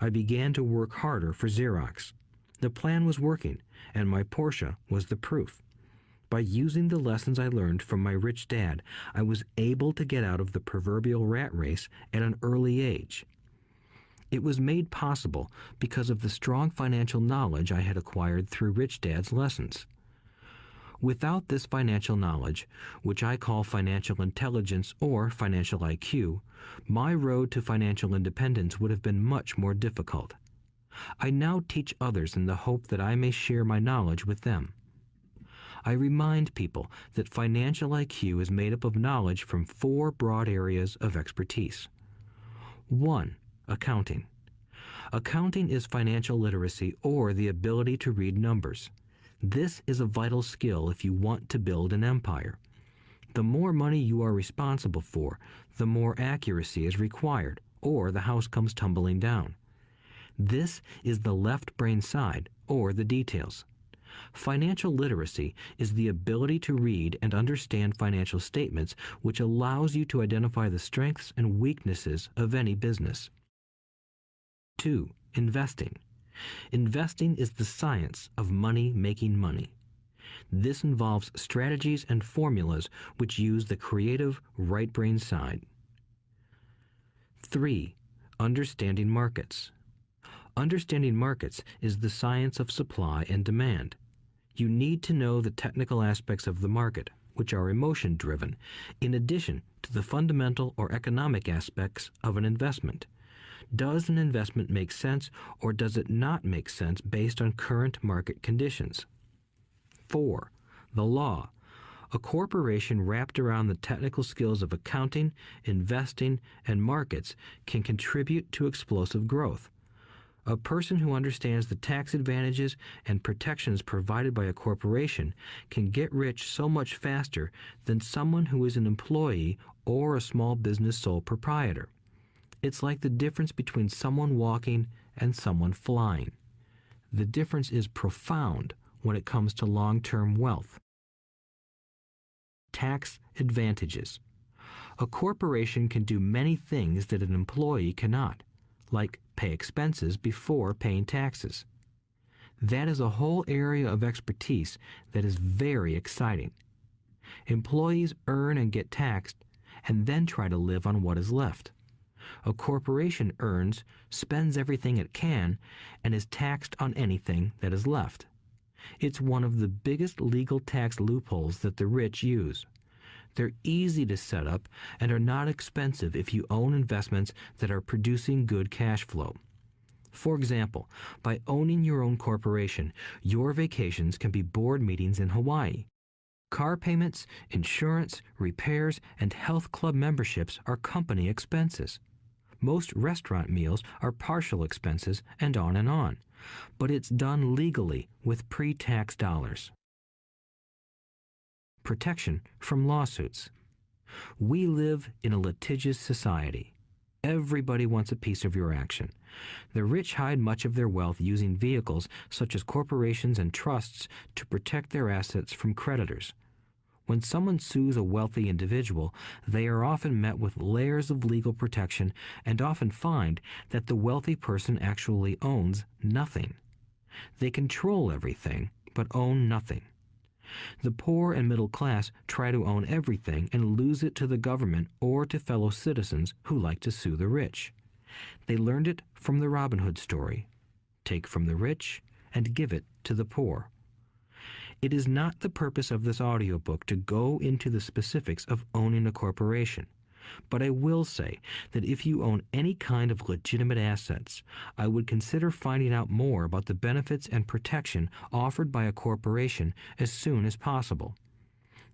I began to work harder for Xerox. The plan was working, and my Porsche was the proof. By using the lessons I learned from my rich dad, I was able to get out of the proverbial rat race at an early age. It was made possible because of the strong financial knowledge I had acquired through Rich Dad's lessons. Without this financial knowledge, which I call financial intelligence or financial IQ, my road to financial independence would have been much more difficult. I now teach others in the hope that I may share my knowledge with them. I remind people that financial IQ is made up of knowledge from 4 broad areas of expertise. 1. Accounting. Accounting is financial literacy or the ability to read numbers. This is a vital skill if you want to build an empire. The more money you are responsible for, the more accuracy is required, or the house comes tumbling down. This is the left brain side, or the details. Financial literacy is the ability to read and understand financial statements, which allows you to identify the strengths and weaknesses of any business. 2. Investing. Investing is the science of money making money. This involves strategies and formulas which use the creative right brain side. 3. Understanding markets. Understanding markets is the science of supply and demand. You need to know the technical aspects of the market, which are emotion-driven, in addition to the fundamental or economic aspects of an investment. Does an investment make sense or does it not make sense based on current market conditions? 4. The law. A corporation wrapped around the technical skills of accounting, investing, and markets can contribute to explosive growth. A person who understands the tax advantages and protections provided by a corporation can get rich so much faster than someone who is an employee or a small business sole proprietor. It's like the difference between someone walking and someone flying. The difference is profound when it comes to long-term wealth. Tax advantages. A corporation can do many things that an employee cannot, like pay expenses before paying taxes. That is a whole area of expertise that is very exciting. Employees earn and get taxed and then try to live on what is left. A corporation earns, spends everything it can, and is taxed on anything that is left. It's one of the biggest legal tax loopholes that the rich use. They're easy to set up and are not expensive if you own investments that are producing good cash flow. For example, by owning your own corporation, your vacations can be board meetings in Hawaii. Car payments, insurance, repairs, and health club memberships are company expenses. Most restaurant meals are partial expenses and on. But it's done legally with pre-tax dollars. Protection from lawsuits. We live in a litigious society. Everybody wants a piece of your action. The rich hide much of their wealth using vehicles such as corporations and trusts to protect their assets from creditors. When someone sues a wealthy individual, they are often met with layers of legal protection and often find that the wealthy person actually owns nothing. They control everything, but own nothing. The poor and middle class try to own everything and lose it to the government or to fellow citizens who like to sue the rich. They learned it from the Robin Hood story. Take from the rich and give it to the poor. It is not the purpose of this audiobook to go into the specifics of owning a corporation. But I will say that if you own any kind of legitimate assets, I would consider finding out more about the benefits and protection offered by a corporation as soon as possible.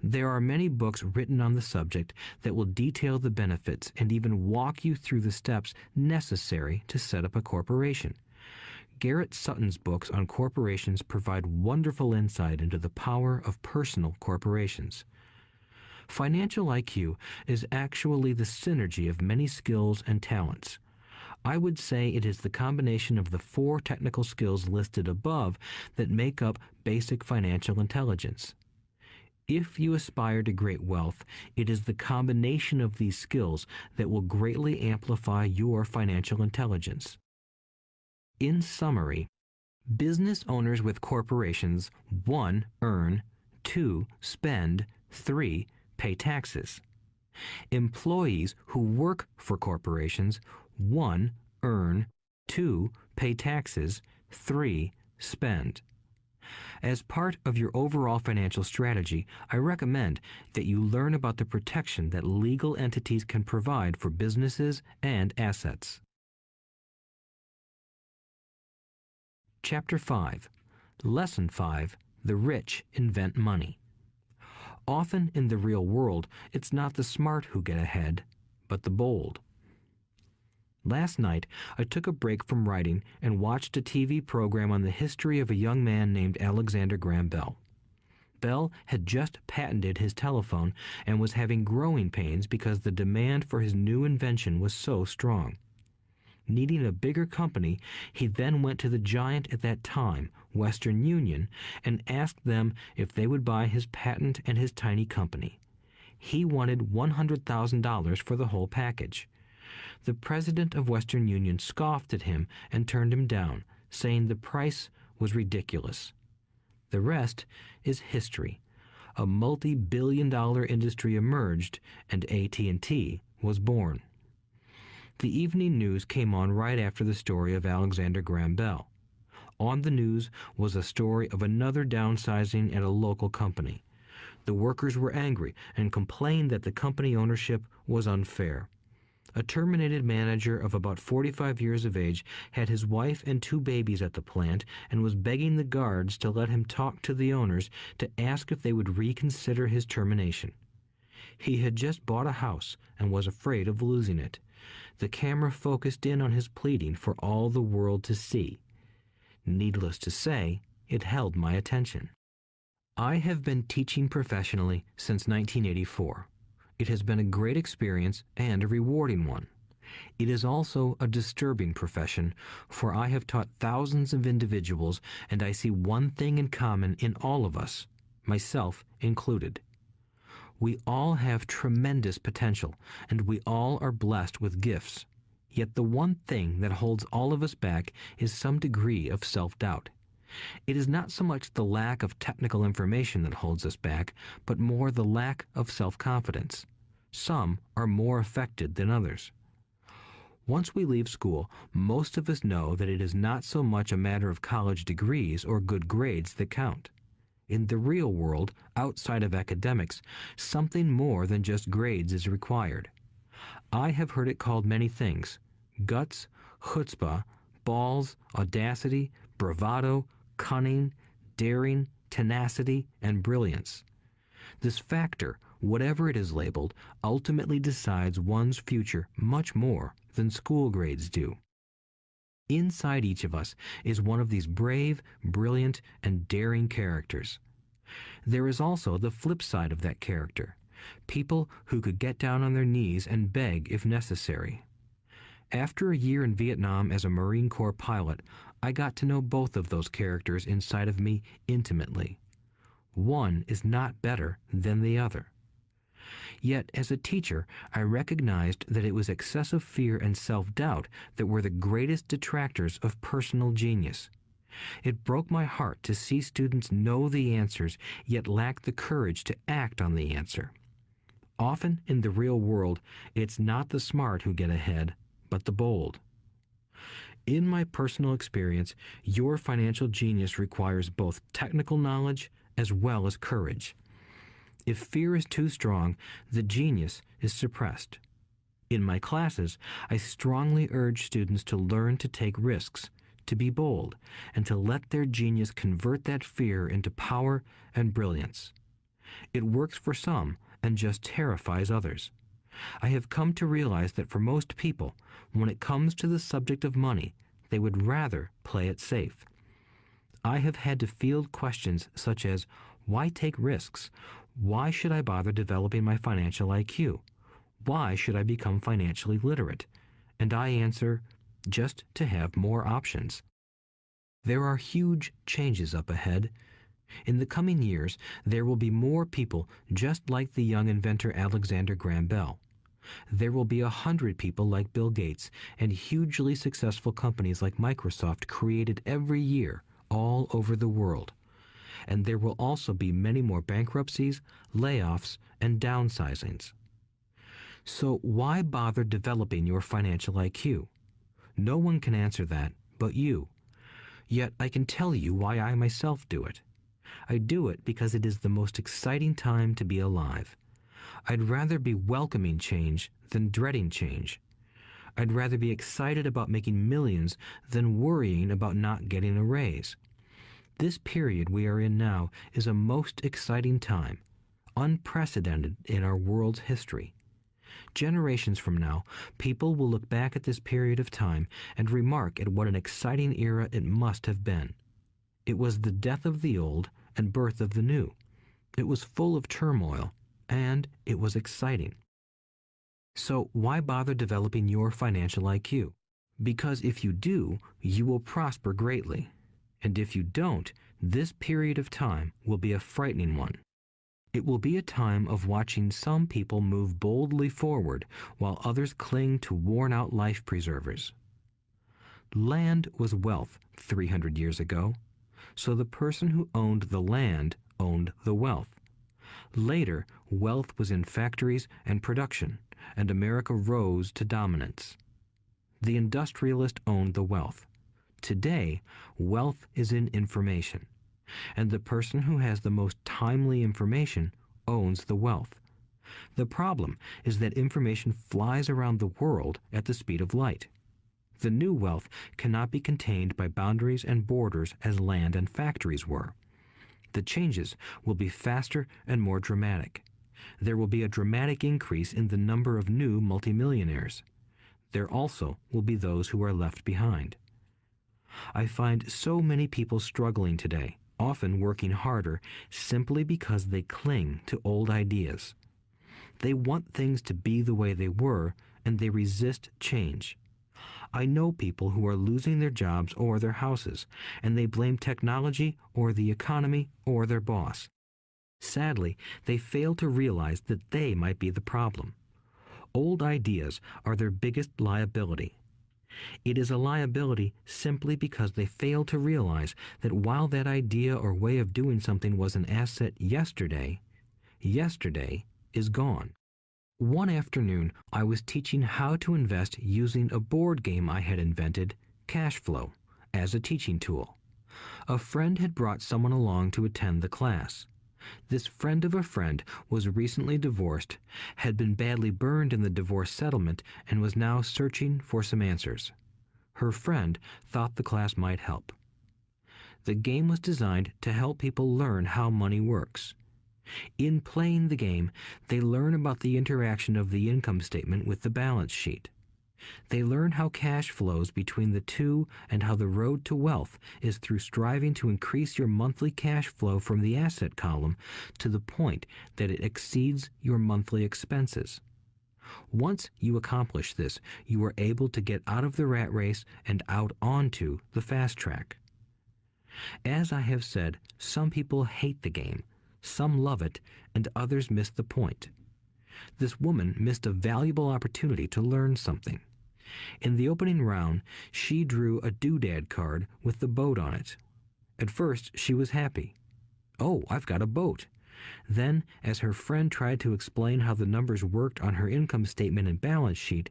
There are many books written on the subject that will detail the benefits and even walk you through the steps necessary to set up a corporation. Garrett Sutton's books on corporations provide wonderful insight into the power of personal corporations. Financial IQ is actually the synergy of many skills and talents. I would say it is the combination of the 4 technical skills listed above that make up basic financial intelligence. If you aspire to great wealth, it is the combination of these skills that will greatly amplify your financial intelligence. In summary, business owners with corporations 1. Earn, 2. Spend, 3. Pay taxes. Employees who work for corporations 1. Earn, 2. Pay taxes, 3. Spend. As part of your overall financial strategy, I recommend that you learn about the protection that legal entities can provide for businesses and assets. Chapter 5. Lesson 5. The rich invent money. Often in the real world, it's not the smart who get ahead, but the bold. Last night, I took a break from writing and watched a TV program on the history of a young man named Alexander Graham Bell. Bell had just patented his telephone and was having growing pains because the demand for his new invention was so strong. Needing a bigger company, he then went to the giant at that time, Western Union, and asked them if they would buy his patent and his tiny company. He wanted $100,000 for the whole package. The president of Western Union scoffed at him and turned him down, saying the price was ridiculous. The rest is history. A multi-billion-dollar industry emerged, and AT&T was born. The evening news came on right after the story of Alexander Graham Bell. On the news was a story of another downsizing at a local company. The workers were angry and complained that the company ownership was unfair. A terminated manager of about 45 years of age had his wife and 2 babies at the plant and was begging the guards to let him talk to the owners to ask if they would reconsider his termination. He had just bought a house and was afraid of losing it. The camera focused in on his pleading for all the world to see. Needless to say, it held my attention. I have been teaching professionally since 1984. It has been a great experience and a rewarding one. It is also a disturbing profession, for I have taught thousands of individuals and I see one thing in common in all of us, myself included. We all have tremendous potential, and we all are blessed with gifts. Yet the one thing that holds all of us back is some degree of self-doubt. It is not so much the lack of technical information that holds us back, but more the lack of self-confidence. Some are more affected than others. Once we leave school, most of us know that it is not so much a matter of college degrees or good grades that count. In the real world, outside of academics, something more than just grades is required. I have heard it called many things: guts, chutzpah, balls, audacity, bravado, cunning, daring, tenacity, and brilliance. This factor, whatever it is labeled, ultimately decides one's future much more than school grades do. Inside each of us is one of these brave, brilliant, and daring characters. There is also the flip side of that character, people who could get down on their knees and beg if necessary. After a year in Vietnam as a Marine Corps pilot, I got to know both of those characters inside of me intimately. One is not better than the other. Yet, as a teacher, I recognized that it was excessive fear and self-doubt that were the greatest detractors of personal genius. It broke my heart to see students know the answers, yet lack the courage to act on the answer. Often in the real world, it's not the smart who get ahead, but the bold. In my personal experience, your financial genius requires both technical knowledge as well as courage. If fear is too strong, the genius is suppressed. In my classes, I strongly urge students to learn to take risks, to be bold, and to let their genius convert that fear into power and brilliance. It works for some and just terrifies others. I have come to realize that for most people, when it comes to the subject of money, they would rather play it safe. I have had to field questions such as, why take risks? Why should I bother developing my financial IQ? Why should I become financially literate? And I answer, just to have more options. There are huge changes up ahead. In the coming years, there will be more people just like the young inventor Alexander Graham Bell. There will be 100 people like Bill Gates and hugely successful companies like Microsoft created every year all over the world. And there will also be many more bankruptcies, layoffs, and downsizings. So why bother developing your financial IQ? No one can answer that but you. Yet I can tell you why I myself do it. I do it because it is the most exciting time to be alive. I'd rather be welcoming change than dreading change. I'd rather be excited about making millions than worrying about not getting a raise. This period we are in now is a most exciting time, unprecedented in our world's history. Generations from now, people will look back at this period of time and remark at what an exciting era it must have been. It was the death of the old and birth of the new. It was full of turmoil, and it was exciting. So why bother developing your financial IQ? Because if you do, you will prosper greatly. And if you don't, this period of time will be a frightening one. It will be a time of watching some people move boldly forward while others cling to worn-out life preservers. Land was wealth 300 years ago, so the person who owned the land owned the wealth. Later, wealth was in factories and production, and America rose to dominance. The industrialist owned the wealth. Today, wealth is in information, and the person who has the most timely information owns the wealth. The problem is that information flies around the world at the speed of light. The new wealth cannot be contained by boundaries and borders as land and factories were. The changes will be faster and more dramatic. There will be a dramatic increase in the number of new multimillionaires. There also will be those who are left behind. I find so many people struggling today, often working harder, simply because they cling to old ideas. They want things to be the way they were, and they resist change. I know people who are losing their jobs or their houses, and they blame technology or the economy or their boss. Sadly, they fail to realize that they might be the problem. Old ideas are their biggest liability. It is a liability simply because they fail to realize that while that idea or way of doing something was an asset yesterday, yesterday is gone. One afternoon, I was teaching how to invest using a board game I had invented, Cash Flow, as a teaching tool. A friend had brought someone along to attend the class. This friend of a friend was recently divorced, had been badly burned in the divorce settlement, and was now searching for some answers. Her friend thought the class might help. The game was designed to help people learn how money works. In playing the game, they learn about the interaction of the income statement with the balance sheet. They learn how cash flows between the two and how the road to wealth is through striving to increase your monthly cash flow from the asset column to the point that it exceeds your monthly expenses. Once you accomplish this, you are able to get out of the rat race and out onto the fast track. As I have said, some people hate the game, some love it, and others miss the point. This woman missed a valuable opportunity to learn something. In the opening round, she drew a doodad card with the boat on it. At first, she was happy. "Oh, I've got a boat." Then, as her friend tried to explain how the numbers worked on her income statement and balance sheet,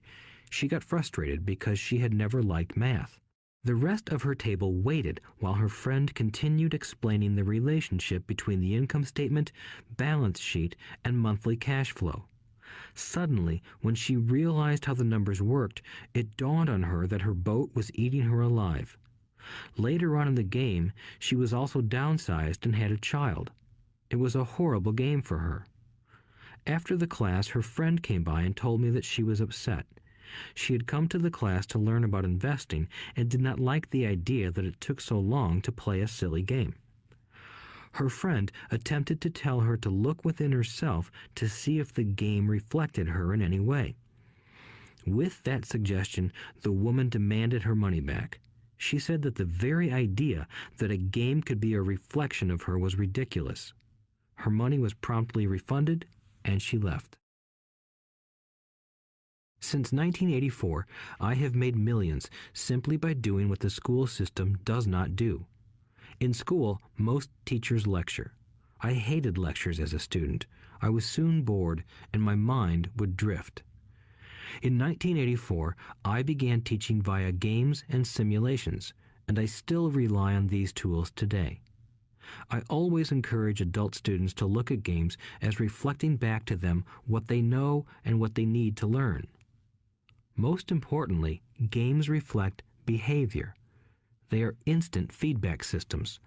she got frustrated because she had never liked math. The rest of her table waited while her friend continued explaining the relationship between the income statement, balance sheet, and monthly cash flow. Suddenly, when she realized how the numbers worked, it dawned on her that her boat was eating her alive. Later on in the game, she was also downsized and had a child. It was a horrible game for her. After the class, her friend came by and told me that she was upset. She had come to the class to learn about investing and did not like the idea that it took so long to play a silly game. Her friend attempted to tell her to look within herself to see if the game reflected her in any way. With that suggestion, the woman demanded her money back. She said that the very idea that a game could be a reflection of her was ridiculous. Her money was promptly refunded, and she left. Since 1984, I have made millions simply by doing what the school system does not do. In school, most teachers lecture. I hated lectures as a student. I was soon bored, and my mind would drift. In 1984, I began teaching via games and simulations, and I still rely on these tools today. I always encourage adult students to look at games as reflecting back to them what they know and what they need to learn. Most importantly, games reflect behavior. They are instant feedback systems.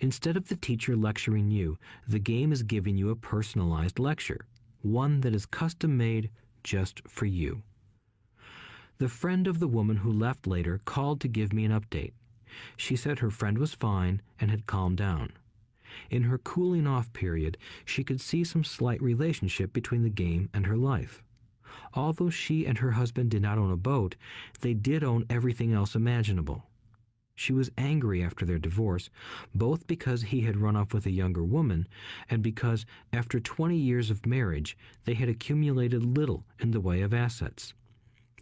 Instead of the teacher lecturing you, the game is giving you a personalized lecture, one that is custom-made just for you. The friend of the woman who left later called to give me an update. She said her friend was fine and had calmed down. In her cooling off period, she could see some slight relationship between the game and her life. Although she and her husband did not own a boat, they did own everything else imaginable. She was angry after their divorce, both because he had run off with a younger woman and because, after 20 years of marriage, they had accumulated little in the way of assets.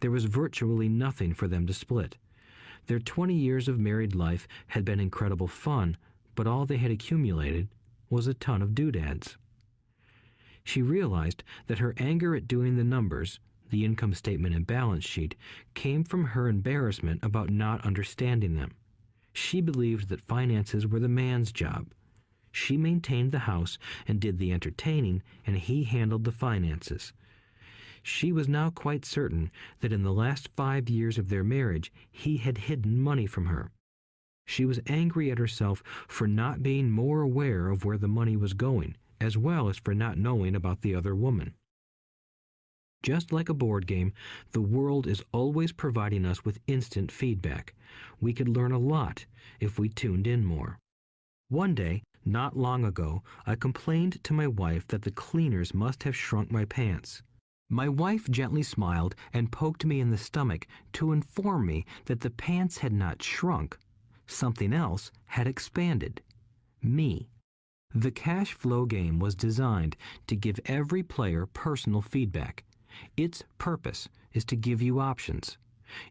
There was virtually nothing for them to split. Their 20 years of married life had been incredible fun, but all they had accumulated was a ton of doodads. She realized that her anger at doing the numbers, the income statement and balance sheet, came from her embarrassment about not understanding them. She believed that finances were the man's job. She maintained the house and did the entertaining, and he handled the finances. She was now quite certain that in the last 5 years of their marriage, he had hidden money from her. She was angry at herself for not being more aware of where the money was going, as well as for not knowing about the other woman. Just like a board game, the world is always providing us with instant feedback. We could learn a lot if we tuned in more. One day, not long ago, I complained to my wife that the cleaners must have shrunk my pants. My wife gently smiled and poked me in the stomach to inform me that the pants had not shrunk. Something else had expanded. Me. The cash flow game was designed to give every player personal feedback. Its purpose is to give you options.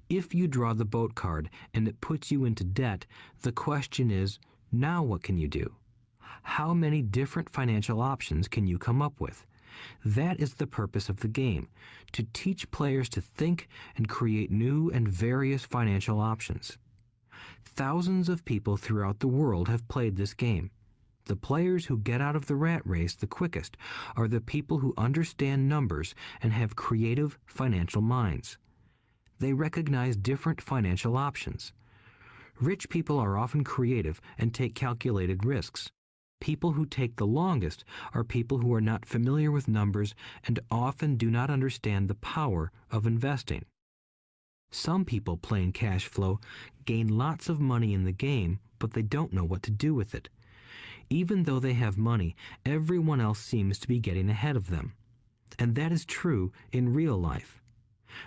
If you draw the boat card and it puts you into debt, the question is, now what can you do? How many different financial options can you come up with? That is the purpose of the game, to teach players to think and create new and various financial options. Thousands of people throughout the world have played this game. The players who get out of the rat race the quickest are the people who understand numbers and have creative financial minds. They recognize different financial options. Rich people are often creative and take calculated risks. People who take the longest are people who are not familiar with numbers and often do not understand the power of investing. Some people playing cash flow gain lots of money in the game, but they don't know what to do with it. Even though they have money, everyone else seems to be getting ahead of them. And that is true in real life.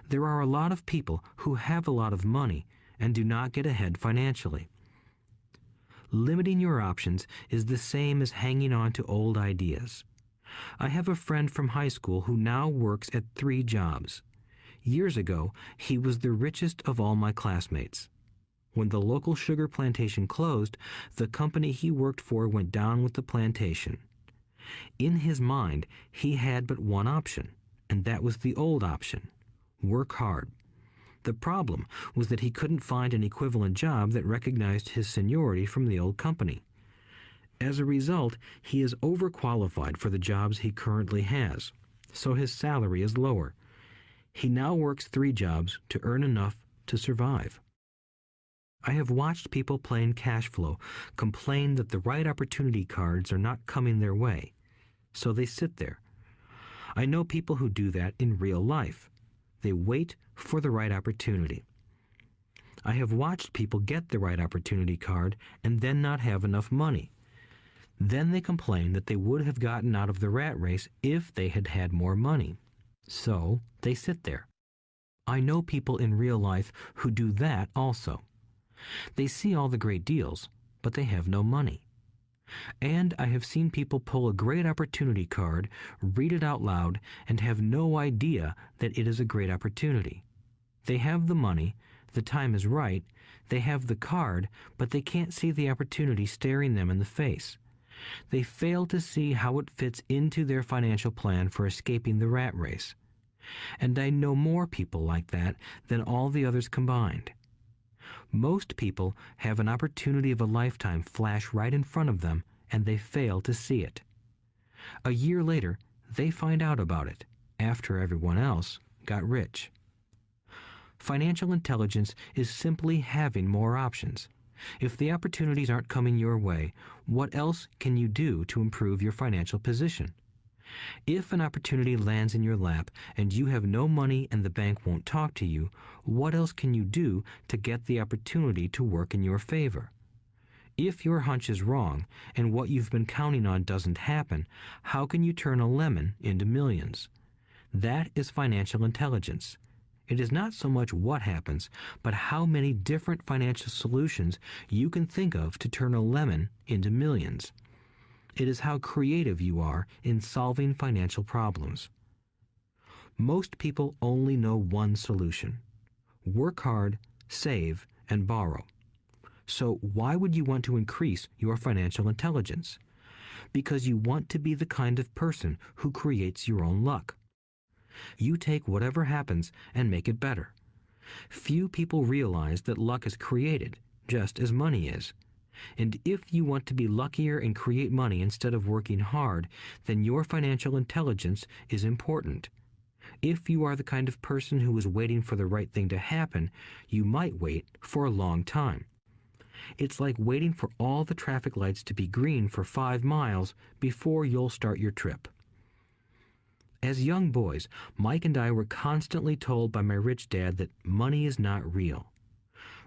There are a lot of people who have a lot of money and do not get ahead financially. Limiting your options is the same as hanging on to old ideas. I have a friend from high school who now works at 3 jobs. Years ago, he was the richest of all my classmates. When the local sugar plantation closed, the company he worked for went down with the plantation. In his mind, he had but one option, and that was the old option: work hard. The problem was that he couldn't find an equivalent job that recognized his seniority from the old company. As a result, he is overqualified for the jobs he currently has. so his salary is lower. He now works 3 jobs to earn enough to survive. I have watched people playing cash flow complain that the right opportunity cards are not coming their way, so they sit there. I know people who do that in real life. They wait for the right opportunity. I have watched people get the right opportunity card and then not have enough money. Then they complain that they would have gotten out of the rat race if they had had more money. So they sit there. I know people in real life who do that also. They see all the great deals, but they have no money. And I have seen people pull a great opportunity card, read it out loud, and have no idea that it is a great opportunity. They have the money, the time is right, they have the card, but they can't see the opportunity staring them in the face. They fail to see how it fits into their financial plan for escaping the rat race. And I know more people like that than all the others combined. Most people have an opportunity of a lifetime flash right in front of them, and they fail to see it. A year later, they find out about it, after everyone else got rich. Financial intelligence is simply having more options. If the opportunities aren't coming your way, what else can you do to improve your financial position? If an opportunity lands in your lap and you have no money and the bank won't talk to you, what else can you do to get the opportunity to work in your favor? If your hunch is wrong and what you've been counting on doesn't happen, how can you turn a lemon into millions? That is financial intelligence. It is not so much what happens, but how many different financial solutions you can think of to turn a lemon into millions. It is how creative you are in solving financial problems. Most people only know one solution: work hard, save, and borrow. So why would you want to increase your financial intelligence? Because you want to be the kind of person who creates your own luck. You take whatever happens and make it better. Few people realize that luck is created, just as money is. And if you want to be luckier and create money instead of working hard, then your financial intelligence is important. If you are the kind of person who is waiting for the right thing to happen, you might wait for a long time. It's like waiting for all the traffic lights to be green for 5 miles before you'll start your trip. As young boys, Mike and I were constantly told by my rich dad that money is not real.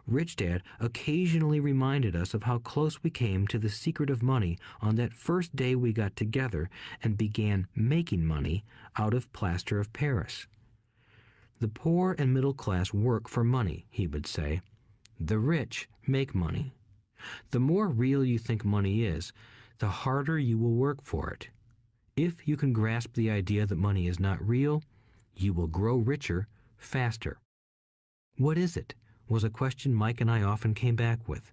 Rich Dad occasionally reminded us of how close we came to the secret of money on that first day we got together and began making money out of plaster of Paris. The poor and middle class work for money, he would say. The rich make money. The more real you think money is, the harder you will work for it. If you can grasp the idea that money is not real, you will grow richer faster. What is it? Was a question Mike and I often came back with.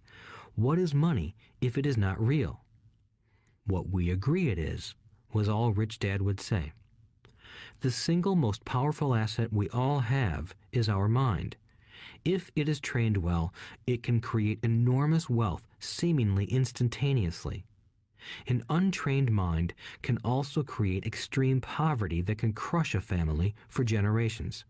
What is money if it is not real? What we agree it is, was all Rich Dad would say. The single most powerful asset we all have is our mind. If it is trained well, it can create enormous wealth seemingly instantaneously. An untrained mind can also create extreme poverty that can crush a family for generations.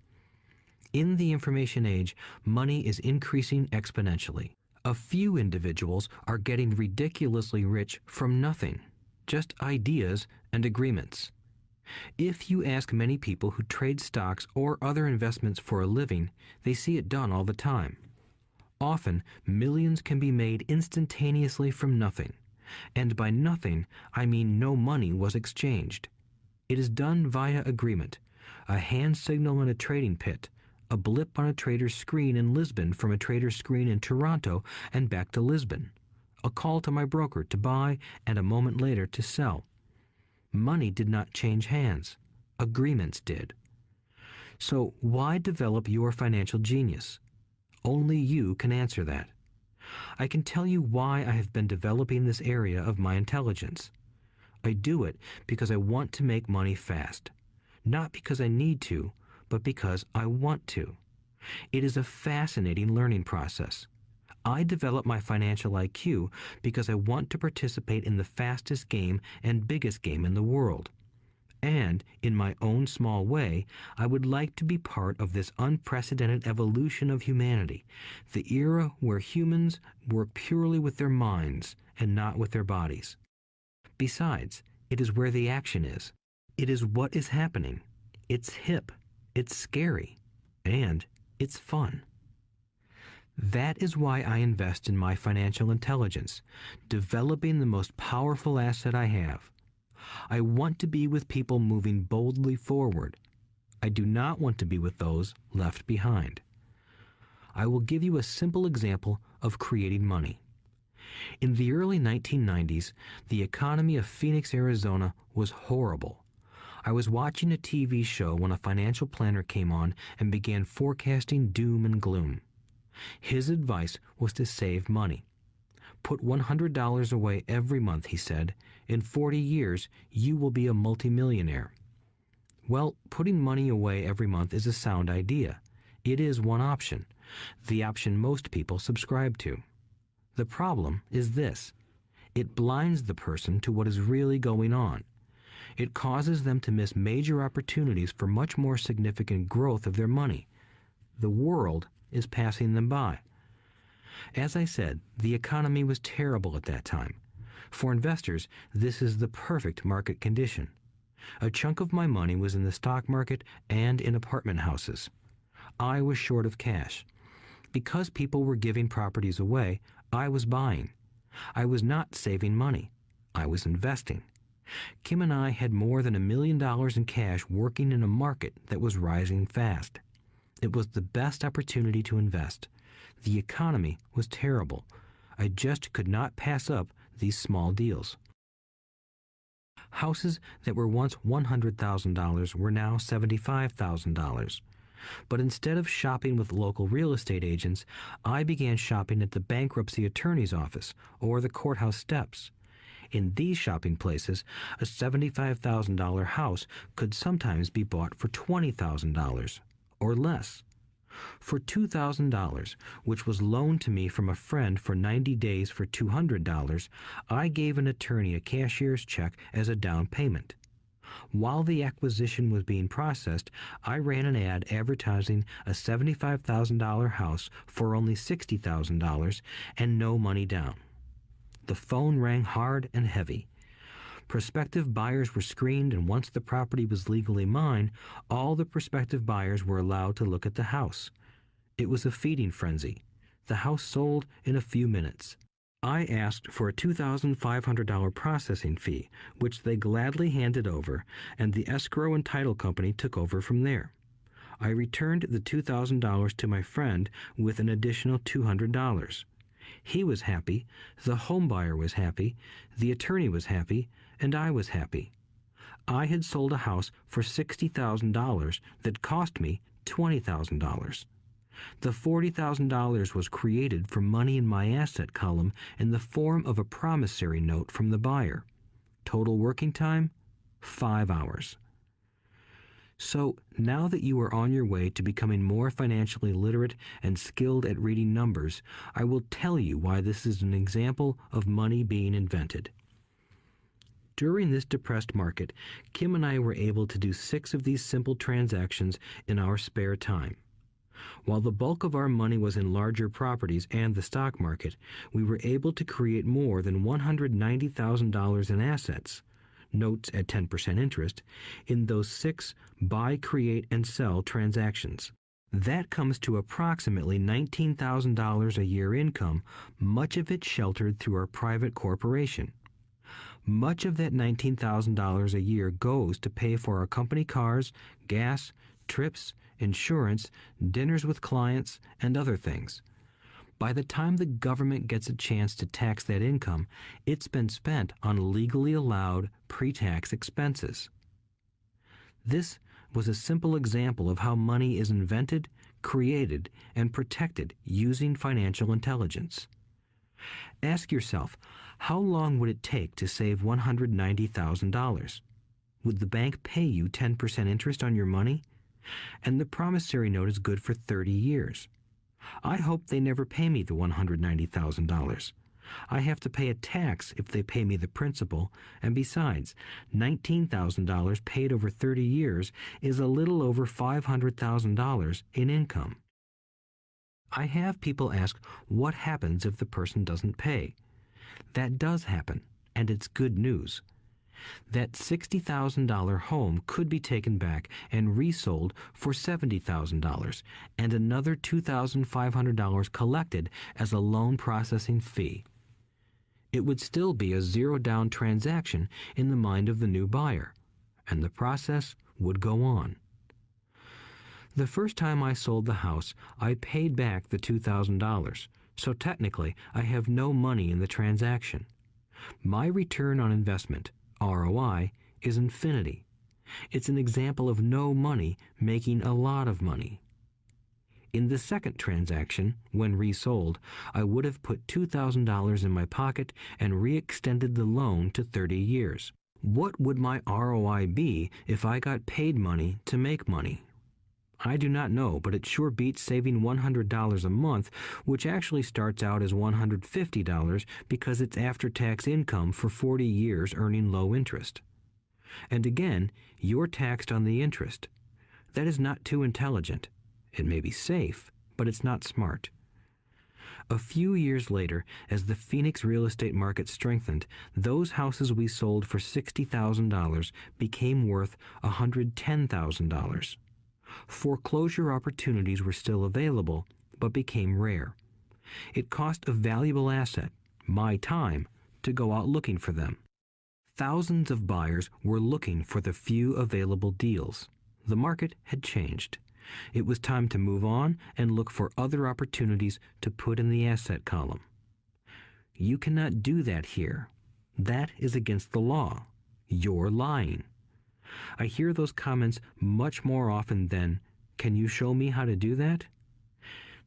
In the information age, money is increasing exponentially. A few individuals are getting ridiculously rich from nothing, just ideas and agreements. If you ask many people who trade stocks or other investments for a living, they see it done all the time. Often, millions can be made instantaneously from nothing. And by nothing, I mean no money was exchanged. It is done via agreement, a hand signal in a trading pit, a blip on a trader's screen in Lisbon from a trader's screen in Toronto and back to Lisbon, a call to my broker to buy and a moment later to sell. Money did not change hands. Agreements did. So why develop your financial genius? Only you can answer that. I can tell you why I have been developing this area of my intelligence. I do it because I want to make money fast. Not because I need to, but because I want to. It is a fascinating learning process. I develop my financial IQ because I want to participate in the fastest game and biggest game in the world. And, in my own small way, I would like to be part of this unprecedented evolution of humanity, the era where humans work purely with their minds and not with their bodies. Besides, it is where the action is. It is what is happening. It's hip, it's scary, and it's fun. That is why I invest in my financial intelligence, developing the most powerful asset I have. I want to be with people moving boldly forward. I do not want to be with those left behind. I will give you a simple example of creating money. In the early 1990s, the economy of Phoenix, Arizona was horrible. I was watching a TV show when a financial planner came on and began forecasting doom and gloom. His advice was to save money. Put $100 away every month, he said. In 40 years, you will be a multimillionaire. Well, putting money away every month is a sound idea. It is one option, the option most people subscribe to. The problem is this: it blinds the person to what is really going on. It causes them to miss major opportunities for much more significant growth of their money. The world is passing them by. As I said, the economy was terrible at that time. For investors, this is the perfect market condition. A chunk of my money was in the stock market and in apartment houses. I was short of cash. Because people were giving properties away, I was buying. I was not saving money. I was investing. Kim and I had more than $1 million in cash working in a market that was rising fast. It was the best opportunity to invest. The economy was terrible. I just could not pass up these small deals. Houses that were once $100,000 were now $75,000. But instead of shopping with local real estate agents, I began shopping at the bankruptcy attorney's office or the courthouse steps. In these shopping places, a $75,000 house could sometimes be bought for $20,000 or less. For $2,000, which was loaned to me from a friend for 90 days for $200, I gave an attorney a cashier's check as a down payment. While the acquisition was being processed, I ran an ad advertising a $75,000 house for only $60,000 and no money down. The phone rang hard and heavy. Prospective buyers were screened, and once the property was legally mine, all the prospective buyers were allowed to look at the house. It was a feeding frenzy. The house sold in a few minutes. I asked for a $2,500 processing fee, which they gladly handed over, and the escrow and title company took over from there. I returned the $2,000 to my friend with an additional $200. He was happy, the home buyer was happy, the attorney was happy, and I was happy. I had sold a house for $60,000 that cost me $20,000. The $40,000 was created from money in my asset column in the form of a promissory note from the buyer. Total working time, 5 hours. So, now that you are on your way to becoming more financially literate and skilled at reading numbers, I will tell you why this is an example of money being invented. During this depressed market, Kim and I were able to do 6 of these simple transactions in our spare time. While the bulk of our money was in larger properties and the stock market, we were able to create more than $190,000 in assets, notes at 10% interest, in those 6 buy, create, and sell transactions. That comes to approximately $19,000 a year income, much of it sheltered through our private corporation. Much of that $19,000 a year goes to pay for our company cars, gas, trips, insurance, dinners with clients, and other things. By the time the government gets a chance to tax that income, it's been spent on legally allowed pre-tax expenses. This was a simple example of how money is invented, created, and protected using financial intelligence. Ask yourself, how long would it take to save $190,000? Would the bank pay you 10% interest on your money? And the promissory note is good for 30 years. I hope they never pay me the $190,000. I have to pay a tax if they pay me the principal, and besides, $19,000 paid over 30 years is a little over $500,000 in income. I have people ask what happens if the person doesn't pay. That does happen, and it's good news. That $60,000 home could be taken back and resold for $70,000 and another $2,500 collected as a loan processing fee. It would still be a zero-down transaction in the mind of the new buyer, and the process would go on. The first time I sold the house, I paid back the $2,000, so technically I have no money in the transaction. My return on investment, ROI, is infinity. It's an example of no money making a lot of money. In the second transaction, when resold, I would have put $2,000 in my pocket and re-extended the loan to 30 years. What would my ROI be if I got paid money to make money? I do not know, but it sure beats saving $100 a month, which actually starts out as $150 because it's after-tax income for 40 years earning low interest. And again, you're taxed on the interest. That is not too intelligent. It may be safe, but it's not smart. A few years later, as the Phoenix real estate market strengthened, those houses we sold for $60,000 became worth $110,000. Foreclosure opportunities were still available, but became rare. It cost a valuable asset, my time, to go out looking for them. Thousands of buyers were looking for the few available deals. The market had changed. It was time to move on and look for other opportunities to put in the asset column. You cannot do that here. That is against the law. You're lying. I hear those comments much more often than, "Can you show me how to do that?"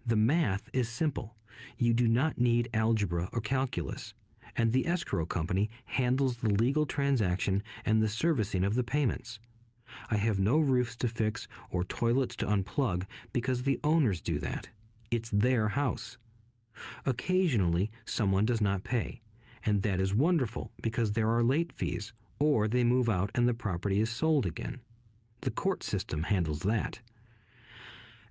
The math is simple. You do not need algebra or calculus, and the escrow company handles the legal transaction and the servicing of the payments. I have no roofs to fix or toilets to unplug because the owners do that. It's their house. Occasionally, someone does not pay, and that is wonderful because there are late fees, or they move out and the property is sold again. The court system handles that.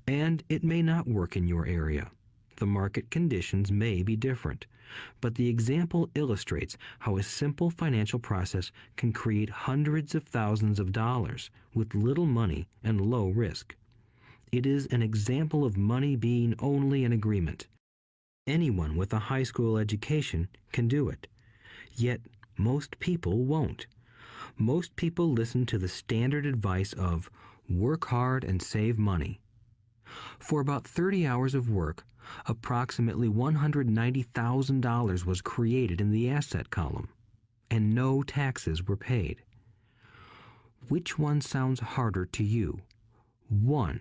And it may not work in your area. The market conditions may be different, but the example illustrates how a simple financial process can create hundreds of thousands of dollars with little money and low risk. It is an example of money being only an agreement. Anyone with a high school education can do it. Yet most people won't. Most people listen to the standard advice of work hard and save money. For about 30 hours of work, approximately $190,000 was created in the asset column, and no taxes were paid. Which one sounds harder to you? 1.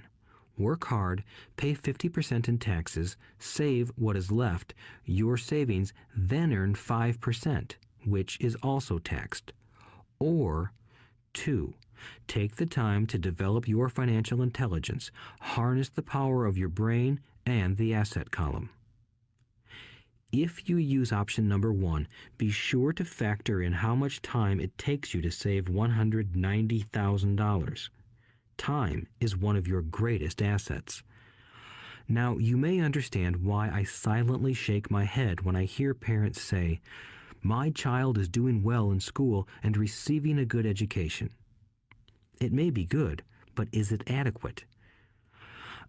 Work hard, pay 50% in taxes, save what is left, your savings, then earn 5%, which is also taxed. Or 2. Take the time to develop your financial intelligence, harness the power of your brain and the asset column. If you use option number 1, be sure to factor in how much time it takes you to save $190,000. Time is one of your greatest assets. Now, you may understand why I silently shake my head when I hear parents say, "My child is doing well in school and receiving a good education." It may be good, but is it adequate?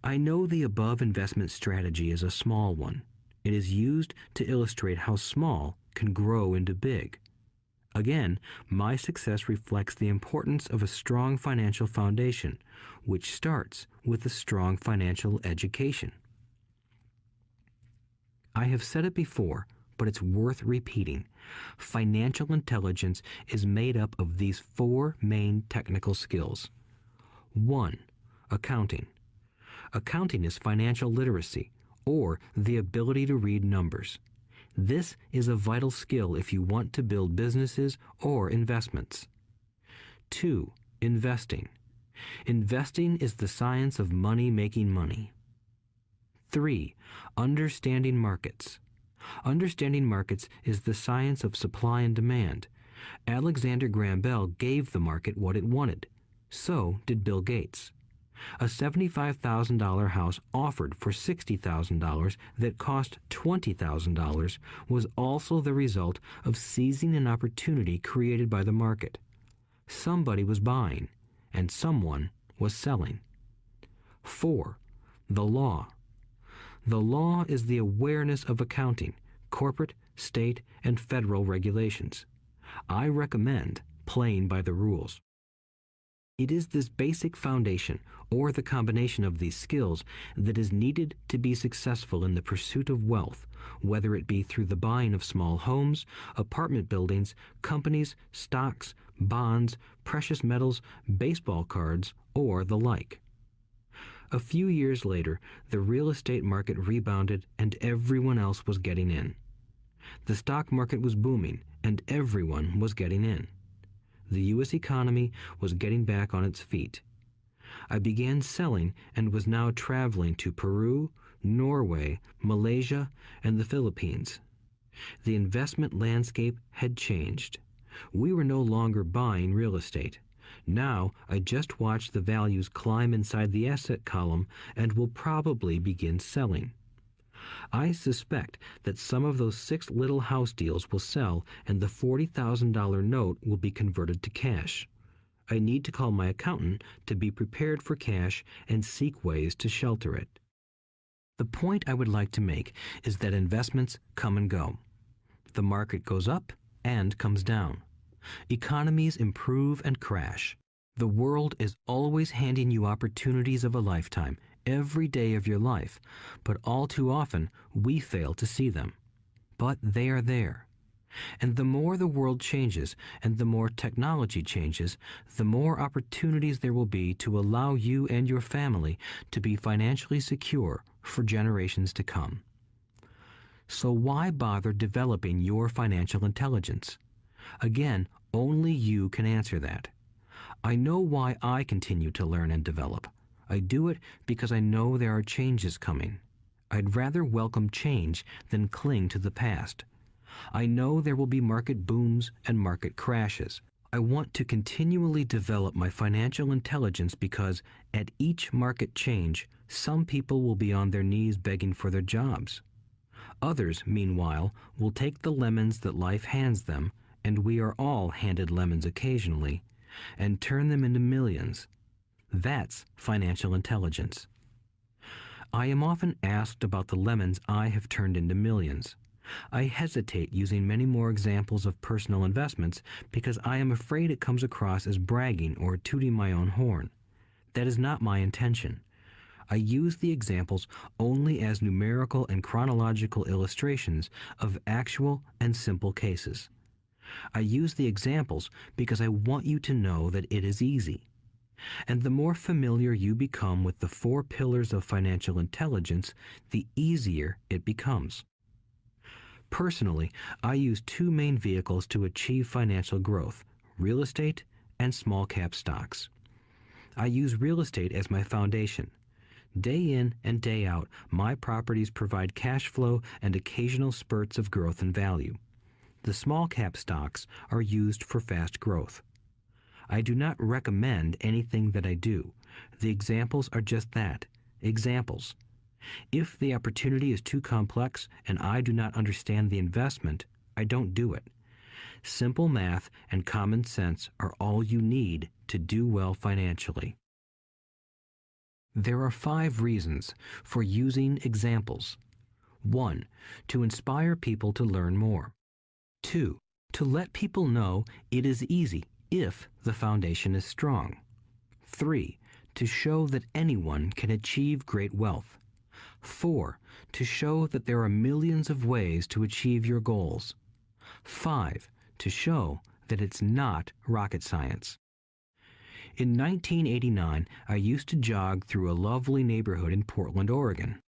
I know the above investment strategy is a small one. It is used to illustrate how small can grow into big. Again, my success reflects the importance of a strong financial foundation, which starts with a strong financial education. I have said it before, but it's worth repeating. Financial intelligence is made up of these 4 main technical skills. 1. Accounting. Accounting is financial literacy, or the ability to read numbers. This is a vital skill if you want to build businesses or investments. 2. Investing. Investing is the science of money making money. 3. Understanding markets. Understanding markets is the science of supply and demand. Alexander Graham Bell gave the market what it wanted. So did Bill Gates. A $75,000 house offered for $60,000 that cost $20,000 was also the result of seizing an opportunity created by the market. Somebody was buying, and someone was selling. 4. The law. The law is the awareness of accounting, corporate, state, and federal regulations. I recommend playing by the rules. It is this basic foundation, or the combination of these skills, that is needed to be successful in the pursuit of wealth, whether it be through the buying of small homes, apartment buildings, companies, stocks, bonds, precious metals, baseball cards, or the like. A few years later, the real estate market rebounded and everyone else was getting in. The stock market was booming and everyone was getting in. The U.S. economy was getting back on its feet. I began selling and was now traveling to Peru, Norway, Malaysia, and the Philippines. The investment landscape had changed. We were no longer buying real estate. Now I just watch the values climb inside the asset column and will probably begin selling. I suspect that some of those 6 little house deals will sell and the $40,000 note will be converted to cash. I need to call my accountant to be prepared for cash and seek ways to shelter it. The point I would like to make is that investments come and go. The market goes up and comes down. Economies improve and crash. The world is always handing you opportunities of a lifetime, every day of your life, but all too often we fail to see them. But they are there. And the more the world changes and the more technology changes, the more opportunities there will be to allow you and your family to be financially secure for generations to come. So why bother developing your financial intelligence? Again, only you can answer that. I know why I continue to learn and develop. I do it because I know there are changes coming. I'd rather welcome change than cling to the past. I know there will be market booms and market crashes. I want to continually develop my financial intelligence because at each market change, some people will be on their knees begging for their jobs. Others, meanwhile, will take the lemons that life hands them, and we are all handed lemons occasionally, and turn them into millions. That's financial intelligence. I am often asked about the lemons I have turned into millions. I hesitate using many more examples of personal investments because I am afraid it comes across as bragging or tooting my own horn. That is not my intention. I use the examples only as numerical and chronological illustrations of actual and simple cases. I use the examples because I want you to know that it is easy. And the more familiar you become with the 4 pillars of financial intelligence, the easier it becomes. Personally, I use 2 main vehicles to achieve financial growth: real estate and small cap stocks. I use real estate as my foundation. Day in and day out, my properties provide cash flow and occasional spurts of growth and value. The small cap stocks are used for fast growth. I do not recommend anything that I do. The examples are just that, examples. If the opportunity is too complex and I do not understand the investment, I don't do it. Simple math and common sense are all you need to do well financially. There are 5 reasons for using examples. 1. To inspire people to learn more. 2. To let people know it is easy if the foundation is strong. 3. To show that anyone can achieve great wealth. 4. To show that there are millions of ways to achieve your goals. 5. To show that it's not rocket science. In 1989, I used to jog through a lovely neighborhood in Portland, Oregon.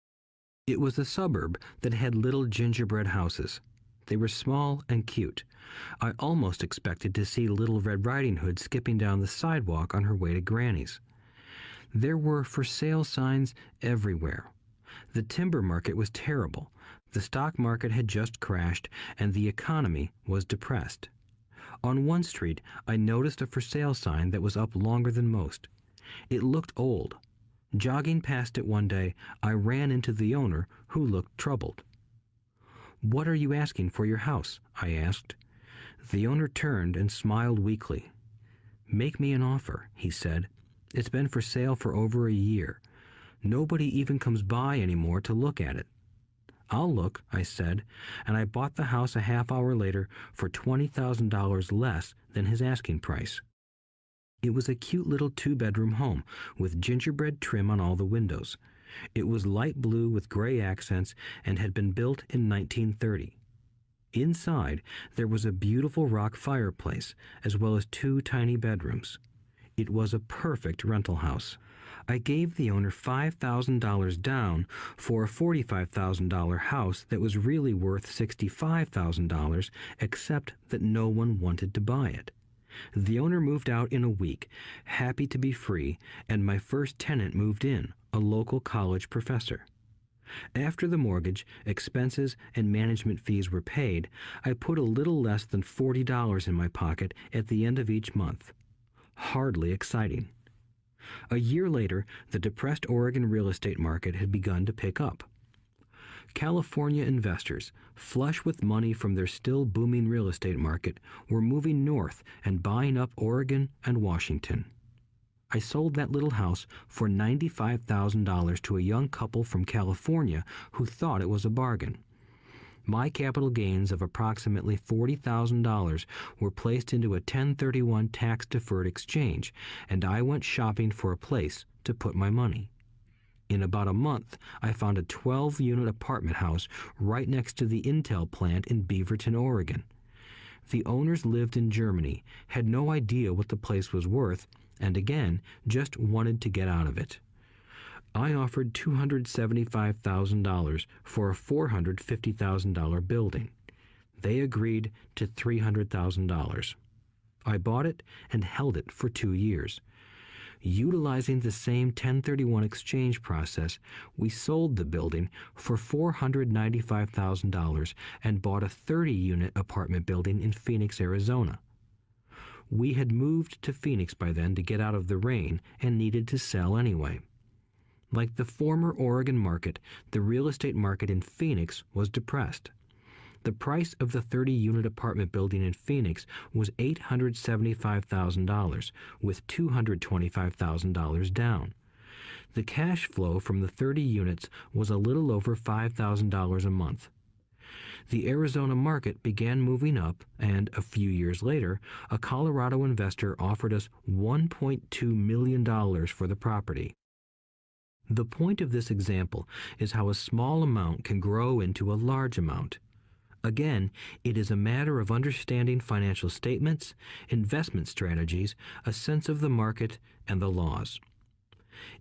It was a suburb that had little gingerbread houses. They were small and cute. I almost expected to see Little Red Riding Hood skipping down the sidewalk on her way to Granny's. There were for sale signs everywhere. The timber market was terrible. The stock market had just crashed, and the economy was depressed. On one street, I noticed a for sale sign that was up longer than most. It looked old. Jogging past it one day, I ran into the owner, who looked troubled. "What are you asking for your house?" I asked. The owner turned and smiled weakly. "Make me an offer," he said. "It's been for sale for over a year. Nobody even comes by anymore to look at it." "I'll look," I said, and I bought the house a half hour later for $20,000 less than his asking price. It was a cute little 2-bedroom home with gingerbread trim on all the windows. It was light blue with gray accents and had been built in 1930. Inside, there was a beautiful rock fireplace, as well as 2 tiny bedrooms. It was a perfect rental house. I gave the owner $5,000 down for a $45,000 house that was really worth $65,000, except that no one wanted to buy it. The owner moved out in a week, happy to be free, and my first tenant moved in, a local college professor. After the mortgage, expenses, and management fees were paid, I put a little less than $40 in my pocket at the end of each month. Hardly exciting. A year later, the depressed Oregon real estate market had begun to pick up. California investors, flush with money from their still booming real estate market, were moving north and buying up Oregon and Washington. I sold that little house for $95,000 to a young couple from California who thought it was a bargain. My capital gains of approximately $40,000 were placed into a 1031 tax-deferred exchange, and I went shopping for a place to put my money. In about a month, I found a 12-unit apartment house right next to the Intel plant in Beaverton, Oregon. The owners lived in Germany, had no idea what the place was worth, and again, just wanted to get out of it. I offered $275,000 for a $450,000 building. They agreed to $300,000. I bought it and held it for 2 years. Utilizing the same 1031 exchange process, we sold the building for $495,000 and bought a 30-unit apartment building in Phoenix, Arizona. We had moved to Phoenix by then to get out of the rain and needed to sell anyway. Like the former Oregon market, the real estate market in Phoenix was depressed. The price of the 30-unit apartment building in Phoenix was $875,000, with $225,000 down. The cash flow from the 30 units was a little over $5,000 a month. The Arizona market began moving up, and a few years later, a Colorado investor offered us $1.2 million for the property. The point of this example is how a small amount can grow into a large amount. Again, it is a matter of understanding financial statements, investment strategies, a sense of the market, and the laws.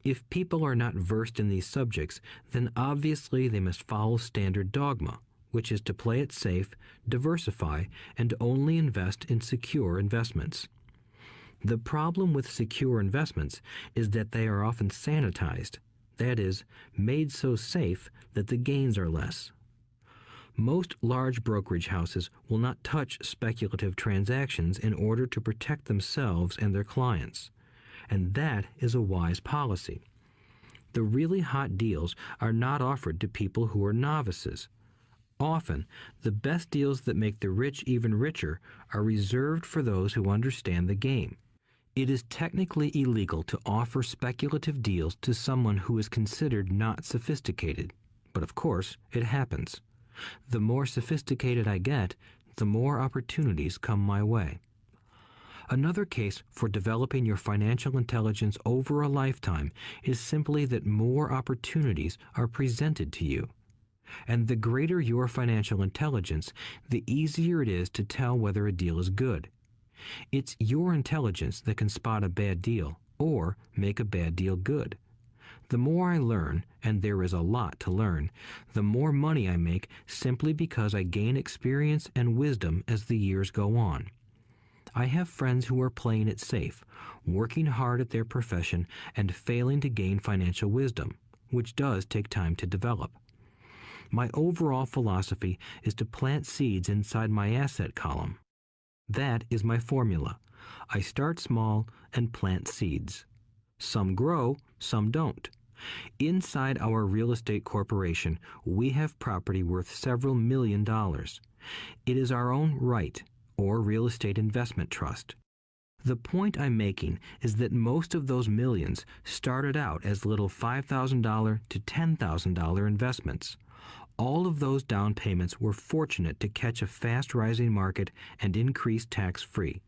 If people are not versed in these subjects, then obviously they must follow standard dogma, which is to play it safe, diversify, and only invest in secure investments. The problem with secure investments is that they are often sanitized, that is, made so safe that the gains are less. Most large brokerage houses will not touch speculative transactions in order to protect themselves and their clients, and that is a wise policy. The really hot deals are not offered to people who are novices. Often, the best deals that make the rich even richer are reserved for those who understand the game. It is technically illegal to offer speculative deals to someone who is considered not sophisticated, but of course, it happens. The more sophisticated I get, the more opportunities come my way. Another case for developing your financial intelligence over a lifetime is simply that more opportunities are presented to you. And the greater your financial intelligence, the easier it is to tell whether a deal is good. It's your intelligence that can spot a bad deal or make a bad deal good. The more I learn, and there is a lot to learn, the more money I make simply because I gain experience and wisdom as the years go on. I have friends who are playing it safe, working hard at their profession and failing to gain financial wisdom, which does take time to develop. My overall philosophy is to plant seeds inside my asset column. That is my formula. I start small and plant seeds. Some grow, some don't. Inside our real estate corporation, we have property worth several $1,000,000. It is our own right, or real estate investment trust. The point I'm making is that most of those millions started out as little $5,000 to $10,000 investments. All of those down payments were fortunate to catch a fast-rising market and increase tax-free.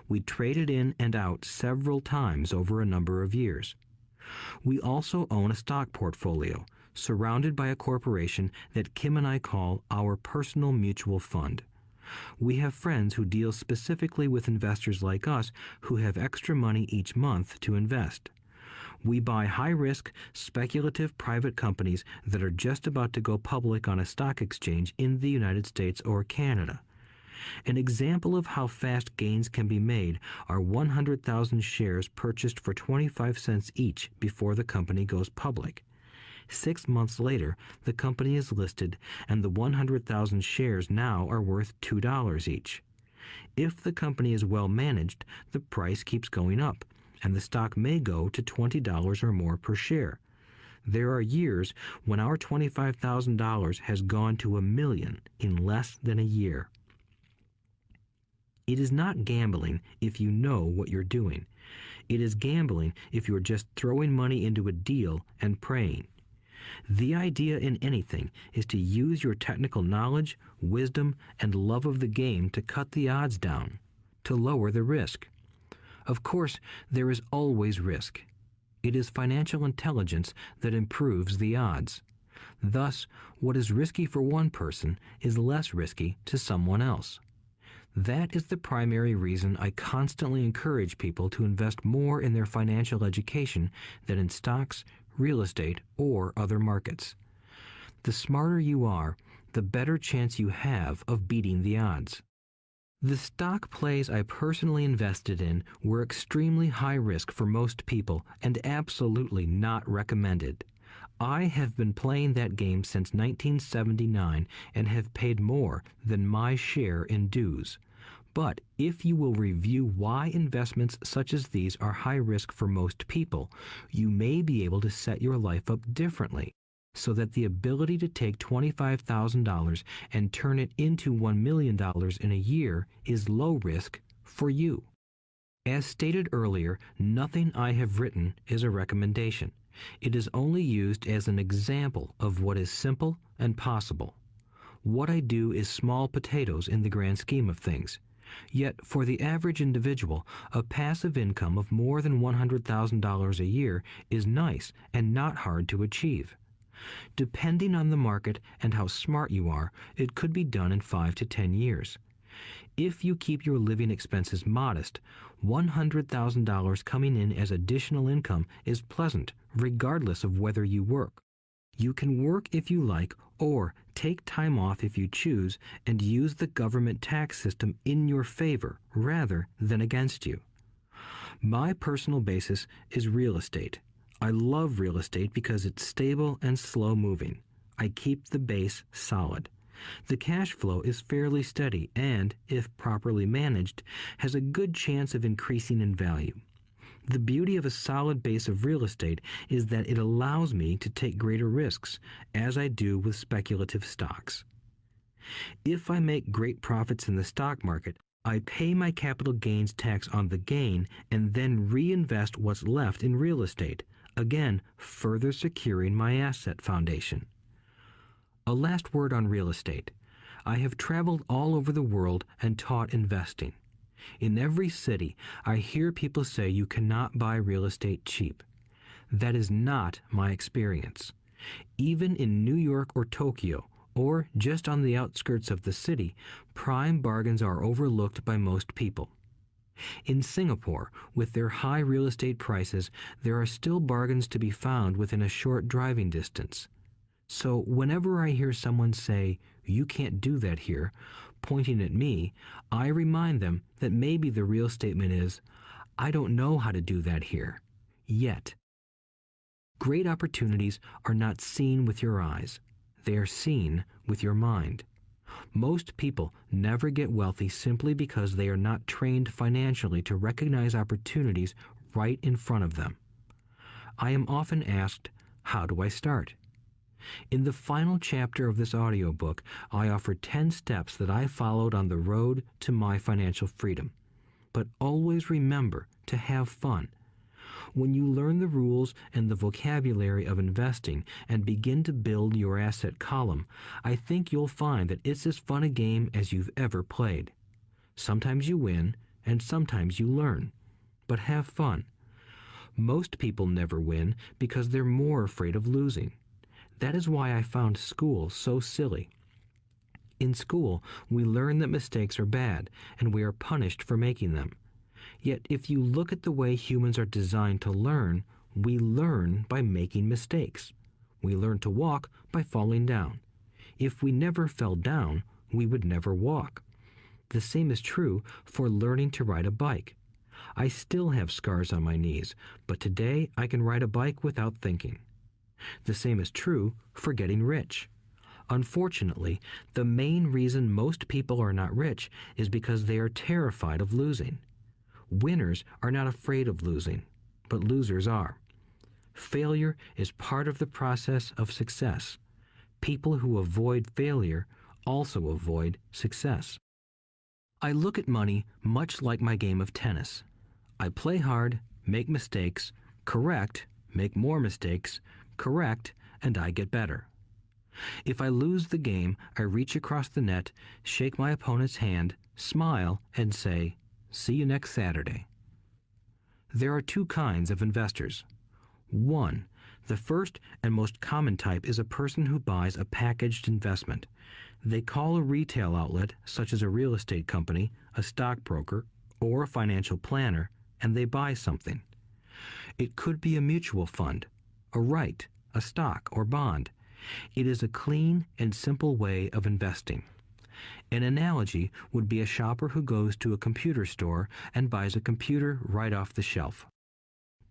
We traded in and out several times over a number of years. We also own a stock portfolio, surrounded by a corporation that Kim and I call our personal mutual fund. We have friends who deal specifically with investors like us who have extra money each month to invest. We buy high-risk, speculative private companies that are just about to go public on a stock exchange in the United States or Canada. An example of how fast gains can be made are 100,000 shares purchased for 25 cents each before the company goes public. 6 months later, the company is listed, and the 100,000 shares now are worth $2 each. If the company is well managed, the price keeps going up, and the stock may go to $20 or more per share. There are years when our $25,000 has gone to $1 million in less than a year. It is not gambling if you know what you're doing. It is gambling if you're just throwing money into a deal and praying. The idea in anything is to use your technical knowledge, wisdom, and love of the game to cut the odds down, to lower the risk. Of course, there is always risk. It is financial intelligence that improves the odds. Thus, what is risky for one person is less risky to someone else. That is the primary reason I constantly encourage people to invest more in their financial education than in stocks, real estate, or other markets. The smarter you are, the better chance you have of beating the odds. The stock plays I personally invested in were extremely high risk for most people and absolutely not recommended. I have been playing that game since 1979 and have paid more than my share in dues. But if you will review why investments such as these are high risk for most people, you may be able to set your life up differently, so that the ability to take $25,000 and turn it into $1 million in a year is low risk for you. As stated earlier, nothing I have written is a recommendation. It is only used as an example of what is simple and possible. What I do is small potatoes in the grand scheme of things. Yet, for the average individual, a passive income of more than $100,000 a year is nice and not hard to achieve. Depending on the market and how smart you are, it could be done in 5 to 10 years. If you keep your living expenses modest, $100,000 coming in as additional income is pleasant, regardless of whether you work. You can work if you like, or take time off if you choose, and use the government tax system in your favor rather than against you. My personal basis is real estate. I love real estate because it's stable and slow-moving. I keep the base solid. The cash flow is fairly steady and, if properly managed, has a good chance of increasing in value. The beauty of a solid base of real estate is that it allows me to take greater risks, as I do with speculative stocks. If I make great profits in the stock market, I pay my capital gains tax on the gain and then reinvest what's left in real estate, again further securing my asset foundation. A last word on real estate. I have traveled all over the world and taught investing. In every city, I hear people say you cannot buy real estate cheap. That is not my experience. Even in New York or Tokyo, or just on the outskirts of the city, prime bargains are overlooked by most people. In Singapore, with their high real estate prices, there are still bargains to be found within a short driving distance. So whenever I hear someone say, "You can't do that here," pointing at me, I remind them that maybe the real statement is, "I don't know how to do that here. Yet." Great opportunities are not seen with your eyes. They are seen with your mind. Most people never get wealthy simply because they are not trained financially to recognize opportunities right in front of them. I am often asked, how do I start? In the final chapter of this audiobook, I offer 10 steps that I followed on the road to my financial freedom. But always remember to have fun. When you learn the rules and the vocabulary of investing and begin to build your asset column, I think you'll find that it's as fun a game as you've ever played. Sometimes you win, and sometimes you learn. But have fun. Most people never win because they're more afraid of losing. That is why I found school so silly. In school, we learn that mistakes are bad, and we are punished for making them. Yet if you look at the way humans are designed to learn, we learn by making mistakes. We learn to walk by falling down. If we never fell down, we would never walk. The same is true for learning to ride a bike. I still have scars on my knees, but today I can ride a bike without thinking. The same is true for getting rich. Unfortunately, the main reason most people are not rich is because they are terrified of losing. Winners are not afraid of losing, but losers are. Failure is part of the process of success. People who avoid failure also avoid success. I look at money much like my game of tennis. I play hard, make mistakes, correct, make more mistakes, correct, and I get better. If I lose the game, I reach across the net, shake my opponent's hand, smile, and say, "See you next Saturday." There are two kinds of investors. One, the first and most common type is a person who buys a packaged investment. They call a retail outlet, such as a real estate company, a stockbroker, or a financial planner, and they buy something. It could be a mutual fund, a right, a stock, or bond. It is a clean and simple way of investing. An analogy would be a shopper who goes to a computer store and buys a computer right off the shelf.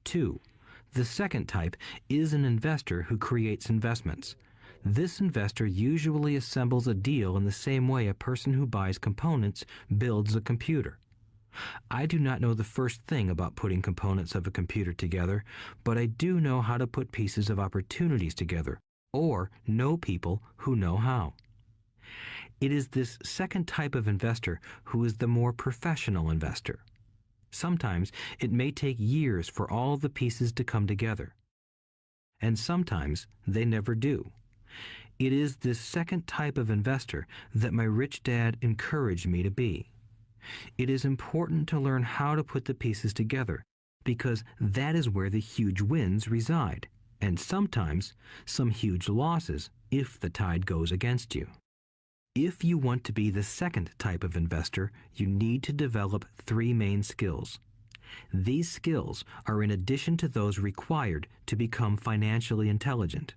2. The second type is an investor who creates investments. This investor usually assembles a deal in the same way a person who buys components builds a computer. I do not know the first thing about putting components of a computer together, but I do know how to put pieces of opportunities together, or know people who know how. It is this second type of investor who is the more professional investor. Sometimes it may take years for all the pieces to come together, and sometimes they never do. It is this second type of investor that my rich dad encouraged me to be. It is important to learn how to put the pieces together, because that is where the huge wins reside, and sometimes some huge losses if the tide goes against you. If you want to be the second type of investor, you need to develop 3 main skills. These skills are in addition to those required to become financially intelligent.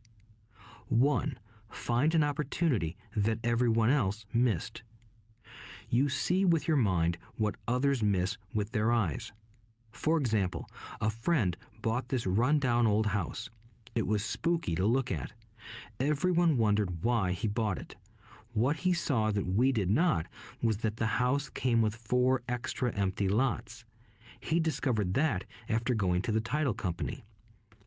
1. Find an opportunity that everyone else missed. You see with your mind what others miss with their eyes. For example, a friend bought this run-down old house. It was spooky to look at. Everyone wondered why he bought it. What he saw that we did not was that the house came with 4 extra empty lots. He discovered that after going to the title company.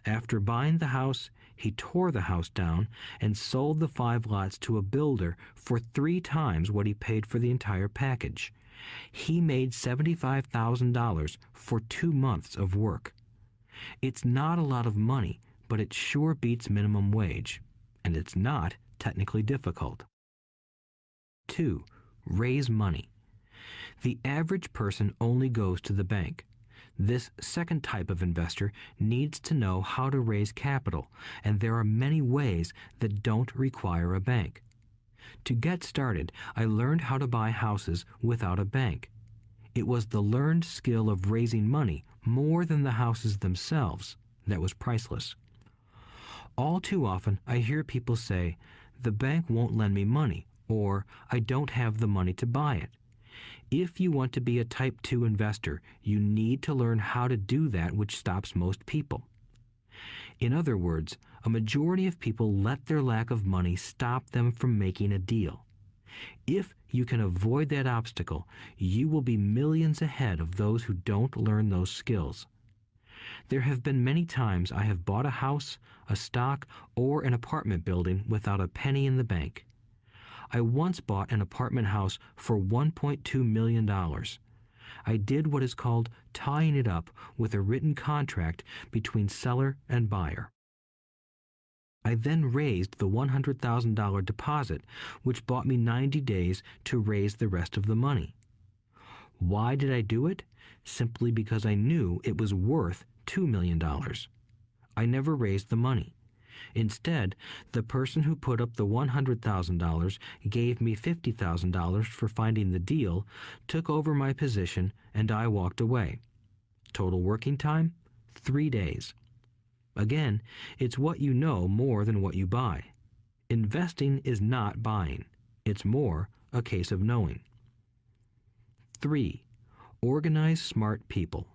After buying the house, he tore the house down and sold the 5 lots to a builder for 3 times what he paid for the entire package. He made $75,000 for 2 months of work. It's not a lot of money, but it sure beats minimum wage, and it's not technically difficult. 2. Raise money. The average person only goes to the bank. This second type of investor needs to know how to raise capital, and there are many ways that don't require a bank. To get started, I learned how to buy houses without a bank. It was the learned skill of raising money more than the houses themselves that was priceless. All too often, I hear people say, "The bank won't lend me money," or "I don't have the money to buy it." If you want to be a Type 2 investor, you need to learn how to do that which stops most people. In other words, a majority of people let their lack of money stop them from making a deal. If you can avoid that obstacle, you will be millions ahead of those who don't learn those skills. There have been many times I have bought a house, a stock, or an apartment building without a penny in the bank. I once bought an apartment house for $1.2 million. I did what is called tying it up with a written contract between seller and buyer. I then raised the $100,000 deposit, which bought me 90 days to raise the rest of the money. Why did I do it? Simply because I knew it was worth $2 million. I never raised the money. Instead, the person who put up the $100,000 gave me $50,000 for finding the deal, took over my position, and I walked away. Total working time? 3 days. Again, it's what you know more than what you buy. Investing is not buying. It's more a case of knowing. 3. Organize smart people.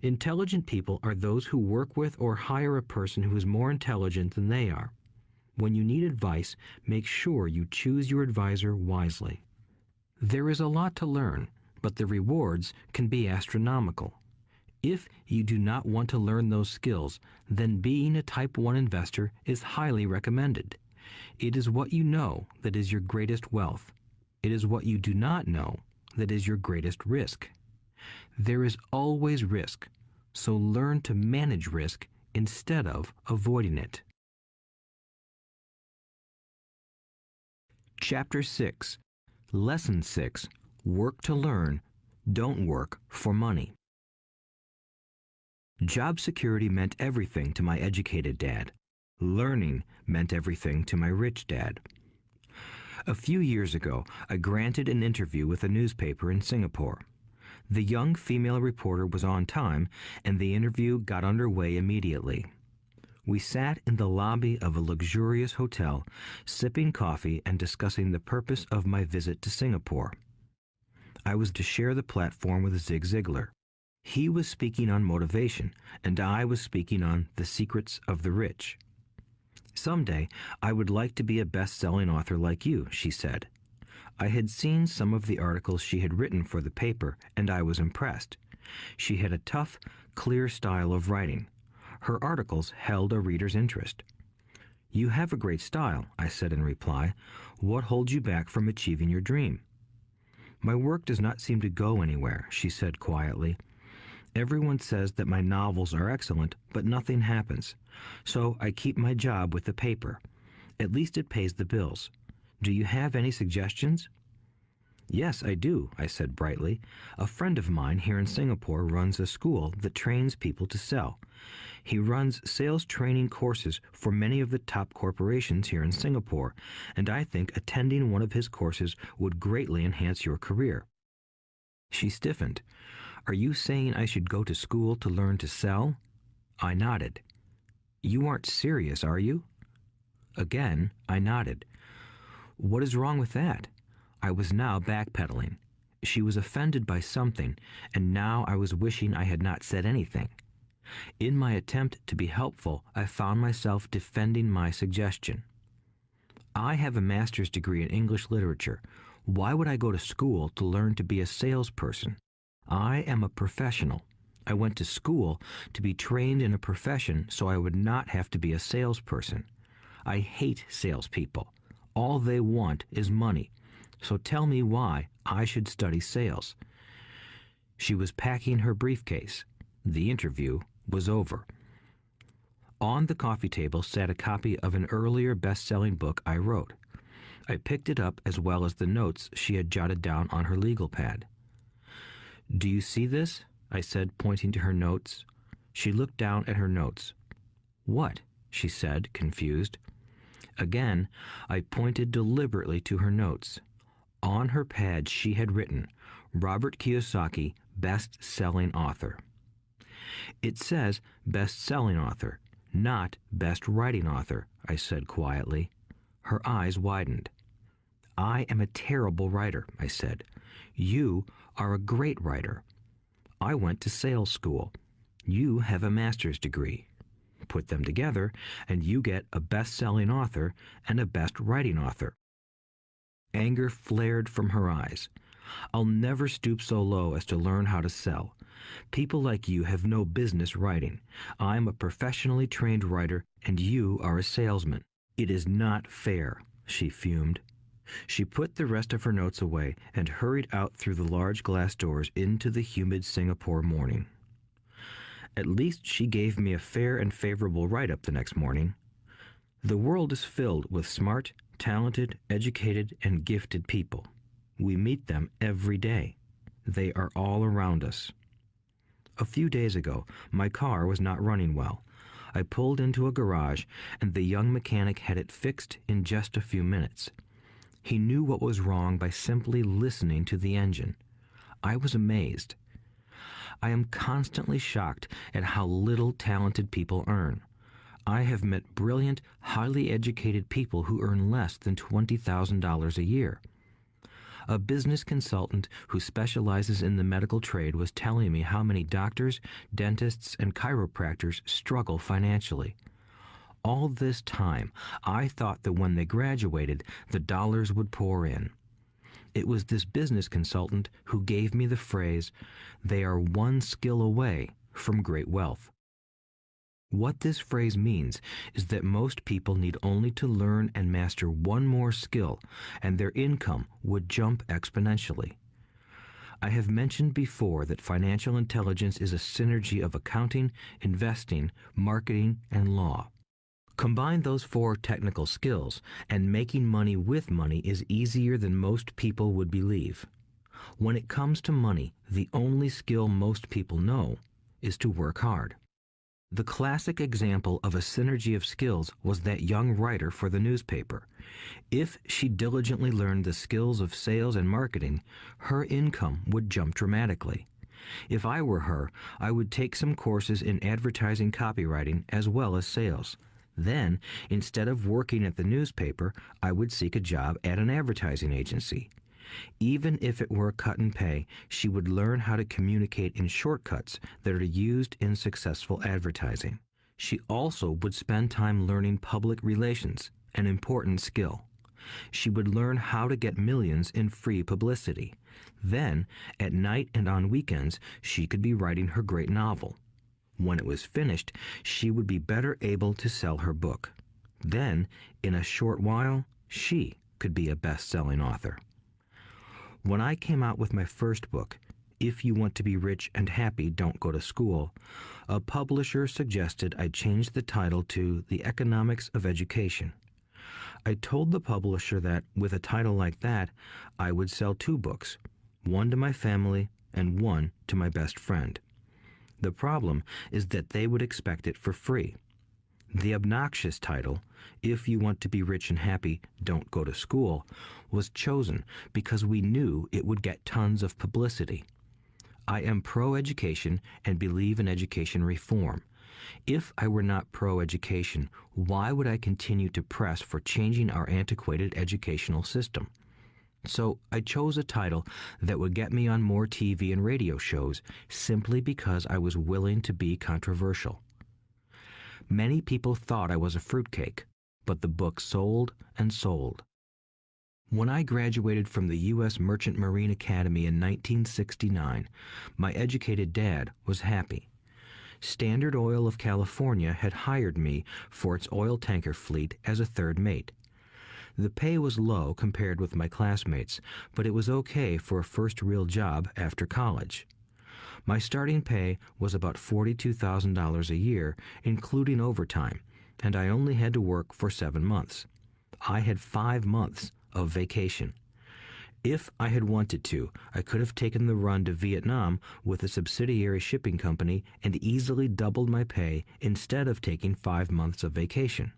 Intelligent people are those who work with or hire a person who is more intelligent than they are. When you need advice, make sure you choose your advisor wisely. There is a lot to learn, but the rewards can be astronomical. If you do not want to learn those skills, then being a Type 1 investor is highly recommended. It is what you know that is your greatest wealth. It is what you do not know that is your greatest risk. There is always risk, so learn to manage risk instead of avoiding it. Chapter 6. Lesson 6. Work to learn, don't work for money. Job security meant everything to my educated dad. Learning meant everything to my rich dad. A few years ago, I granted an interview with a newspaper in Singapore. The young female reporter was on time, and the interview got underway immediately. We sat in the lobby of a luxurious hotel, sipping coffee and discussing the purpose of my visit to Singapore. I was to share the platform with Zig Ziglar. He was speaking on motivation, and I was speaking on the secrets of the rich. Someday, I would like to be a best-selling author like you, she said. I had seen some of the articles she had written for the paper, and I was impressed. She had a tough, clear style of writing. Her articles held a reader's interest. You have a great style, I said in reply. What holds you back from achieving your dream? My work does not seem to go anywhere, she said quietly. Everyone says that my novels are excellent, but nothing happens. So I keep my job with the paper. At least it pays the bills. Do you have any suggestions? Yes, I do, I said brightly. A friend of mine here in Singapore runs a school that trains people to sell. He runs sales training courses for many of the top corporations here in Singapore, and I think attending one of his courses would greatly enhance your career. She stiffened. Are you saying I should go to school to learn to sell? I nodded. You aren't serious, are you? Again, I nodded. What is wrong with that? I was now backpedaling. She was offended by something, and now I was wishing I had not said anything. In my attempt to be helpful, I found myself defending my suggestion. I have a master's degree in English literature. Why would I go to school to learn to be a salesperson? I am a professional. I went to school to be trained in a profession so I would not have to be a salesperson. I hate salespeople. All they want is money. So tell me why I should study sales. She was packing her briefcase. The interview was over. On the coffee table sat a copy of an earlier best-selling book I wrote. I picked it up as well as the notes she had jotted down on her legal pad. Do you see this? I said, pointing to her notes. She looked down at her notes. What? She said, confused. Again, I pointed deliberately to her notes. On her pad she had written, Robert Kiyosaki, best-selling author. It says best-selling author, not best writing author, I said quietly. Her eyes widened. I am a terrible writer, I said. You are a great writer. I went to sales school. You have a master's degree. put them together, and you get a best-selling author and a best writing author. Anger flared from her eyes. I'll never stoop so low as to learn how to sell. People like you have no business writing. I'm a professionally trained writer, and you are a salesman. It is not fair, she fumed. She put the rest of her notes away and hurried out through the large glass doors into the humid Singapore morning. At least she gave me a fair and favorable write-up the next morning. The world is filled with smart, talented, educated, and gifted people. We meet them every day. They are all around us. A few days ago, my car was not running well. I pulled into a garage, and the young mechanic had it fixed in just a few minutes. He knew what was wrong by simply listening to the engine. I was amazed. I am constantly shocked at how little talented people earn. I have met brilliant, highly educated people who earn less than $20,000 a year. A business consultant who specializes in the medical trade was telling me how many doctors, dentists, and chiropractors struggle financially. All this time, I thought that when they graduated, the dollars would pour in. It was this business consultant who gave me the phrase, "They are one skill away from great wealth." What this phrase means is that most people need only to learn and master one more skill, and their income would jump exponentially. I have mentioned before that financial intelligence is a synergy of accounting, investing, marketing, and law. Combine those 4 technical skills, and making money with money is easier than most people would believe. When it comes to money, the only skill most people know is to work hard. The classic example of a synergy of skills was that young writer for the newspaper. If she diligently learned the skills of sales and marketing, her income would jump dramatically. If I were her, I would take some courses in advertising copywriting as well as sales. Then, instead of working at the newspaper, I would seek a job at an advertising agency. Even if it were a cut in pay, she would learn how to communicate in shortcuts that are used in successful advertising. She also would spend time learning public relations, an important skill. She would learn how to get millions in free publicity. Then, at night and on weekends, she could be writing her great novel. When it was finished, she would be better able to sell her book. Then, in a short while, she could be a best-selling author. When I came out with my first book, If You Want to Be Rich and Happy, Don't Go to School, a publisher suggested I change the title to The Economics of Education. I told the publisher that, with a title like that, I would sell 2 books, one to my family and one to my best friend. The problem is that they would expect it for free. The obnoxious title, If You Want to Be Rich and Happy, Don't Go to School, was chosen because we knew it would get tons of publicity. I am pro-education and believe in education reform. If I were not pro-education, why would I continue to press for changing our antiquated educational system? So I chose a title that would get me on more TV and radio shows simply because I was willing to be controversial. Many people thought I was a fruitcake, but the book sold and sold. When I graduated from the U.S. Merchant Marine Academy in 1969, my educated dad was happy. Standard Oil of California had hired me for its oil tanker fleet as a third mate. The pay was low compared with my classmates, but it was okay for a first real job after college. My starting pay was about $42,000 a year, including overtime, and I only had to work for 7 months. I had 5 months of vacation. If I had wanted to, I could have taken the run to Vietnam with a subsidiary shipping company and easily doubled my pay instead of taking 5 months of vacation.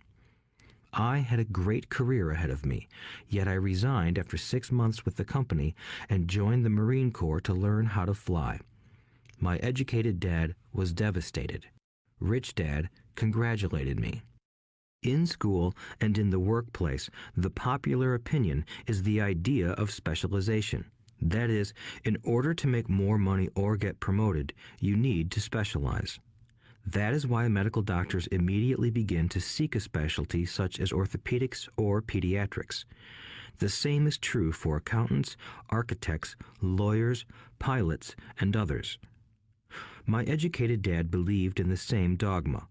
I had a great career ahead of me, yet I resigned after 6 months with the company and joined the Marine Corps to learn how to fly. My educated dad was devastated. Rich Dad congratulated me. In school and in the workplace, the popular opinion is the idea of specialization. That is, in order to make more money or get promoted, you need to specialize. That is why medical doctors immediately begin to seek a specialty such as orthopedics or pediatrics. The same is true for accountants, architects, lawyers, pilots, and others. My educated dad believed in the same dogma.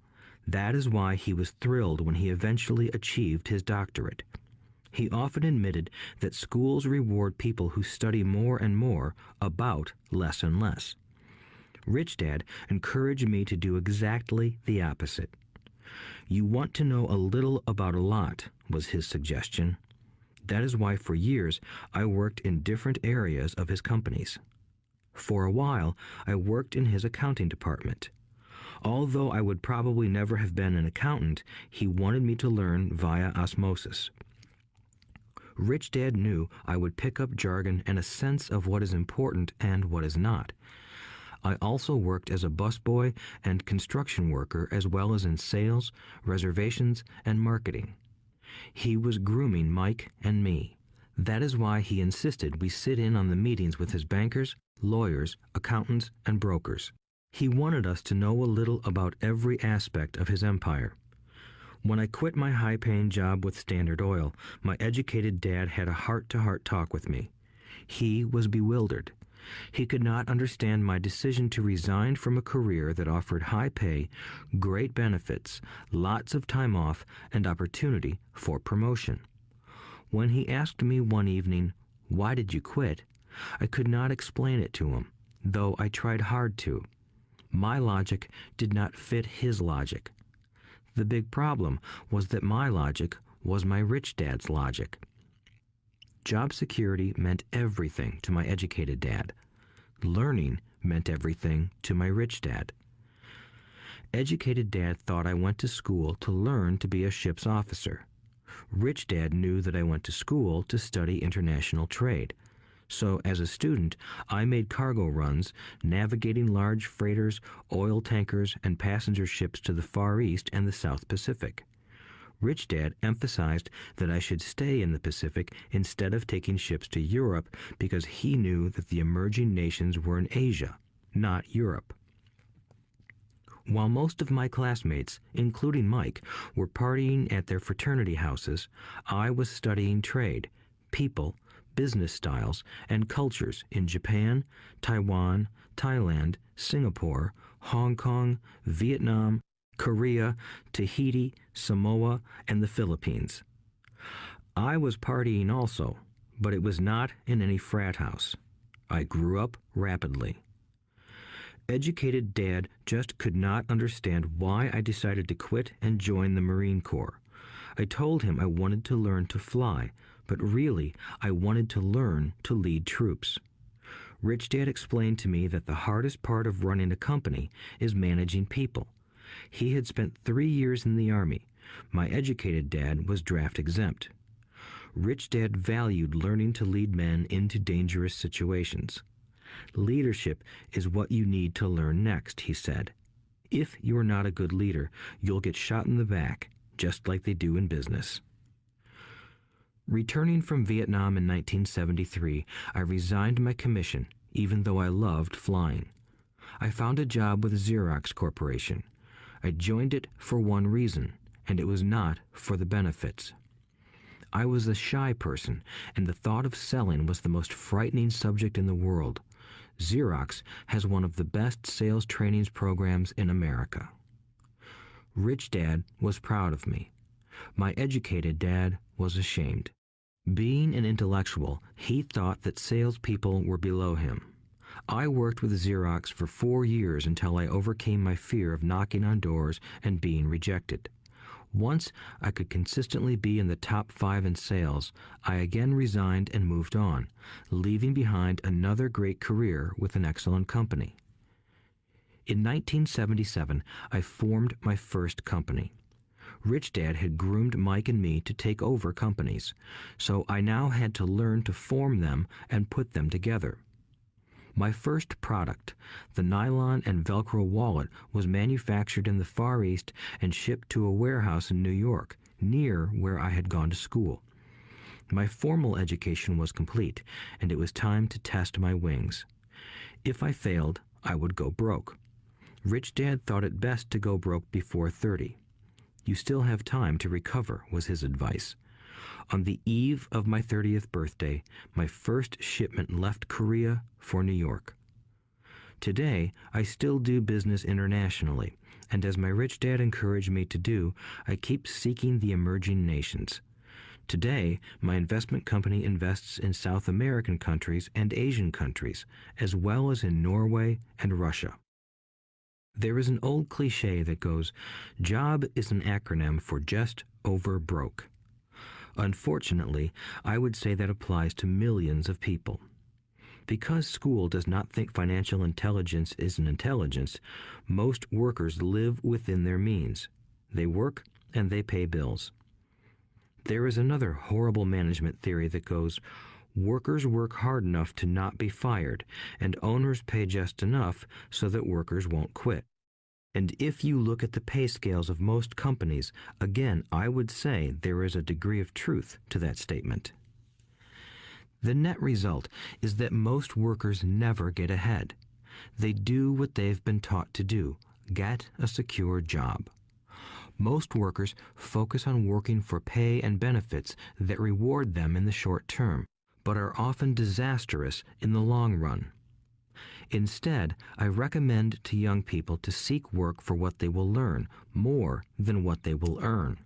That is why he was thrilled when he eventually achieved his doctorate. He often admitted that schools reward people who study more and more about less and less. Rich Dad encouraged me to do exactly the opposite. You want to know a little about a lot, was his suggestion. That is why for years I worked in different areas of his companies. For a while, I worked in his accounting department. Although I would probably never have been an accountant, he wanted me to learn via osmosis. Rich Dad knew I would pick up jargon and a sense of what is important and what is not. I also worked as a busboy and construction worker as well as in sales, reservations, and marketing. He was grooming Mike and me. That is why he insisted we sit in on the meetings with his bankers, lawyers, accountants, and brokers. He wanted us to know a little about every aspect of his empire. When I quit my high-paying job with Standard Oil, my educated dad had a heart-to-heart talk with me. He was bewildered. He could not understand my decision to resign from a career that offered high pay, great benefits, lots of time off, and opportunity for promotion. When he asked me one evening, "Why did you quit?" I could not explain it to him, though I tried hard to. My logic did not fit his logic. The big problem was that my logic was my rich dad's logic. Job security meant everything to my educated dad. Learning meant everything to my rich dad. Educated dad thought I went to school to learn to be a ship's officer. Rich dad knew that I went to school to study international trade. So as a student, I made cargo runs, navigating large freighters, oil tankers, and passenger ships to the Far East and the South Pacific. Rich Dad emphasized that I should stay in the Pacific instead of taking ships to Europe because he knew that the emerging nations were in Asia, not Europe. While most of my classmates, including Mike, were partying at their fraternity houses, I was studying trade, people, business styles, and cultures in Japan, Taiwan, Thailand, Singapore, Hong Kong, Vietnam, Korea, Tahiti, Samoa, and the Philippines. I was partying also, but it was not in any frat house. I grew up rapidly. Educated Dad just could not understand why I decided to quit and join the Marine Corps. I told him I wanted to learn to fly, but really I wanted to learn to lead troops. Rich Dad explained to me that the hardest part of running a company is managing people. He had spent 3 years in the Army. My educated dad was draft exempt. Rich Dad valued learning to lead men into dangerous situations. Leadership is what you need to learn next, he said. If you are not a good leader, you'll get shot in the back, just like they do in business. Returning from Vietnam in 1973, I resigned my commission, even though I loved flying. I found a job with Xerox Corporation. I joined it for one reason, and it was not for the benefits. I was a shy person, and the thought of selling was the most frightening subject in the world. Xerox has one of the best sales trainings programs in America. Rich Dad was proud of me. My educated dad was ashamed. Being an intellectual, he thought that salespeople were below him. I worked with Xerox for 4 years until I overcame my fear of knocking on doors and being rejected. Once I could consistently be in the top 5 in sales, I again resigned and moved on, leaving behind another great career with an excellent company. In 1977, I formed my first company. Rich Dad had groomed Mike and me to take over companies, so I now had to learn to form them and put them together. My first product, the nylon and Velcro wallet, was manufactured in the Far East and shipped to a warehouse in New York, near where I had gone to school. My formal education was complete, and it was time to test my wings. If I failed, I would go broke. Rich Dad thought it best to go broke before 30. You still have time to recover, was his advice. On the eve of my 30th birthday, my first shipment left Korea for New York. Today, I still do business internationally, and as my rich dad encouraged me to do, I keep seeking the emerging nations. Today, my investment company invests in South American countries and Asian countries, as well as in Norway and Russia. There is an old cliche that goes, "Job is an acronym for just over broke." Unfortunately, I would say that applies to millions of people. Because school does not think financial intelligence is an intelligence, most workers live within their means. They work and they pay bills. There is another horrible management theory that goes, workers work hard enough to not be fired, and owners pay just enough so that workers won't quit. And if you look at the pay scales of most companies, again, I would say there is a degree of truth to that statement. The net result is that most workers never get ahead. They do what they've been taught to do, get a secure job. Most workers focus on working for pay and benefits that reward them in the short term, but are often disastrous in the long run. Instead, I recommend to young people to seek work for what they will learn more than what they will earn.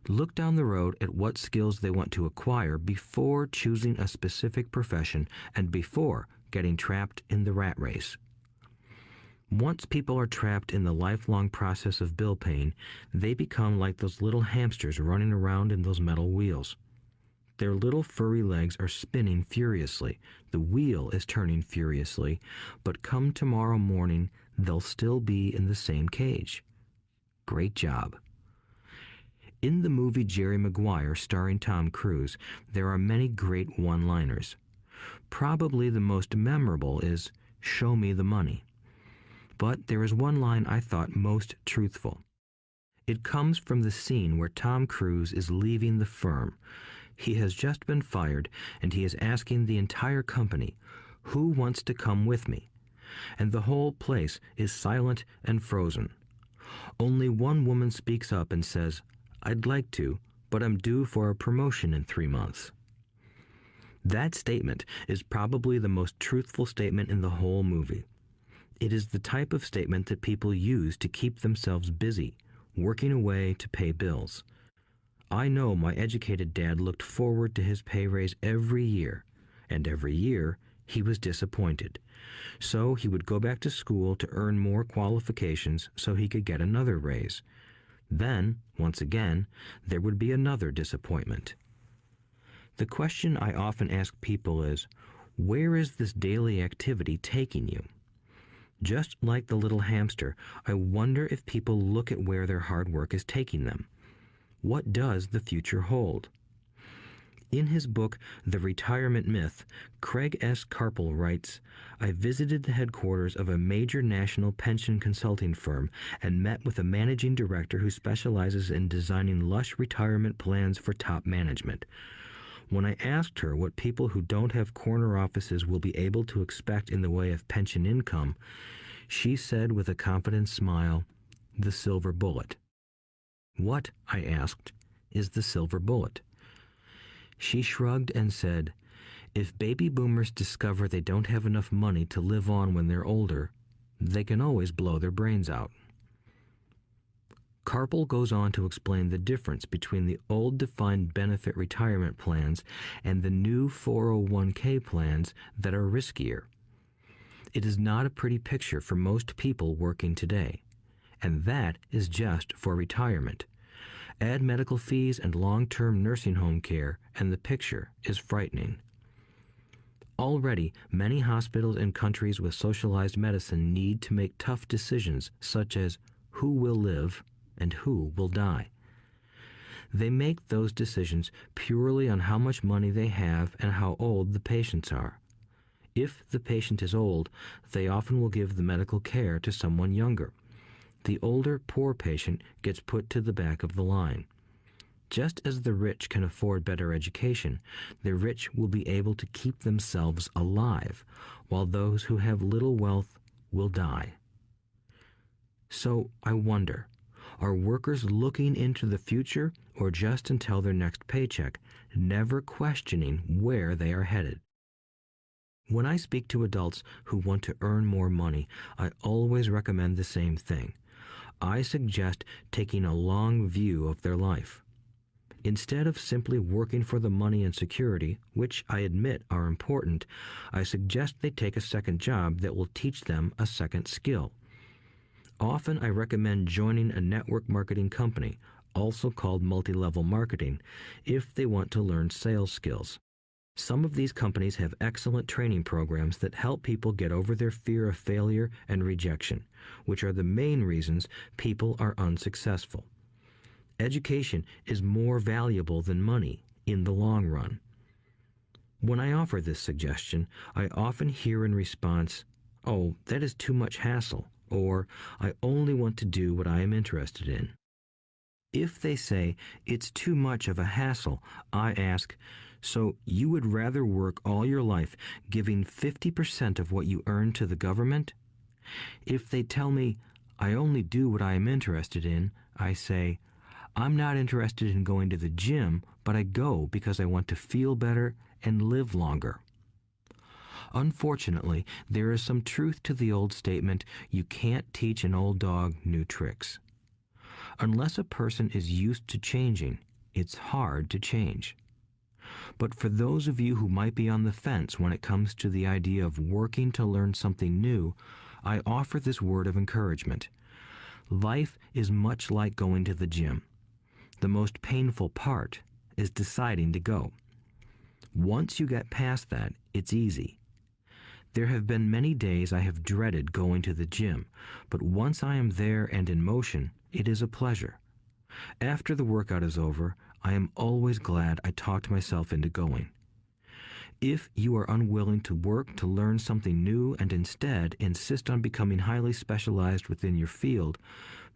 Look down the road at what skills they want to acquire before choosing a specific profession and before getting trapped in the rat race. Once people are trapped in the lifelong process of bill paying, they become like those little hamsters running around in those metal wheels. Their little furry legs are spinning furiously. The wheel is turning furiously, but come tomorrow morning, they'll still be in the same cage. Great job. In the movie Jerry Maguire, starring Tom Cruise, there are many great one-liners. Probably the most memorable is, "Show me the money." But there is one line I thought most truthful. It comes from the scene where Tom Cruise is leaving the firm. He has just been fired, and he is asking the entire company, "Who wants to come with me?" And the whole place is silent and frozen. Only one woman speaks up and says, "I'd like to, but I'm due for a promotion in 3 months." That statement is probably the most truthful statement in the whole movie. It is the type of statement that people use to keep themselves busy, working away to pay bills. I know my educated dad looked forward to his pay raise every year, and every year he was disappointed. So he would go back to school to earn more qualifications so he could get another raise. Then, once again, there would be another disappointment. The question I often ask people is, where is this daily activity taking you? Just like the little hamster, I wonder if people look at where their hard work is taking them. What does the future hold? In his book, The Retirement Myth, Craig S. Carpel writes, "I visited the headquarters of a major national pension consulting firm and met with a managing director who specializes in designing lush retirement plans for top management. When I asked her what people who don't have corner offices will be able to expect in the way of pension income, she said with a confident smile, 'The silver bullet.'" "What," I asked, "is the silver bullet?" She shrugged and said, "If baby boomers discover they don't have enough money to live on when they're older, they can always blow their brains out." Carpel goes on to explain the difference between the old defined benefit retirement plans and the new 401k plans that are riskier. It is not a pretty picture for most people working today. And that is just for retirement. Add medical fees and long-term nursing home care, and the picture is frightening. Already, many hospitals in countries with socialized medicine need to make tough decisions, such as who will live and who will die. They make those decisions purely on how much money they have and how old the patients are. If the patient is old, they often will give the medical care to someone younger. The older, poor patient gets put to the back of the line. Just as the rich can afford better education, the rich will be able to keep themselves alive, while those who have little wealth will die. So I wonder, are workers looking into the future or just until their next paycheck, never questioning where they are headed? When I speak to adults who want to earn more money, I always recommend the same thing. I suggest taking a long view of their life. Instead of simply working for the money and security, which I admit are important, I suggest they take a second job that will teach them a second skill. Often I recommend joining a network marketing company, also called multi-level marketing, if they want to learn sales skills. Some of these companies have excellent training programs that help people get over their fear of failure and rejection, which are the main reasons people are unsuccessful. Education is more valuable than money in the long run. When I offer this suggestion, I often hear in response, "Oh, that is too much hassle," or "I only want to do what I am interested in." If they say it's too much of a hassle, I ask, "So you would rather work all your life giving 50% of what you earn to the government?" If they tell me, "I only do what I am interested in," I say, "I'm not interested in going to the gym, but I go because I want to feel better and live longer." Unfortunately, there is some truth to the old statement, "You can't teach an old dog new tricks." Unless a person is used to changing, it's hard to change. But for those of you who might be on the fence when it comes to the idea of working to learn something new, I offer this word of encouragement. Life is much like going to the gym. The most painful part is deciding to go. Once you get past that, it's easy. There have been many days I have dreaded going to the gym, but once I am there and in motion, it is a pleasure. After the workout is over, I am always glad I talked myself into going. If you are unwilling to work to learn something new and instead insist on becoming highly specialized within your field,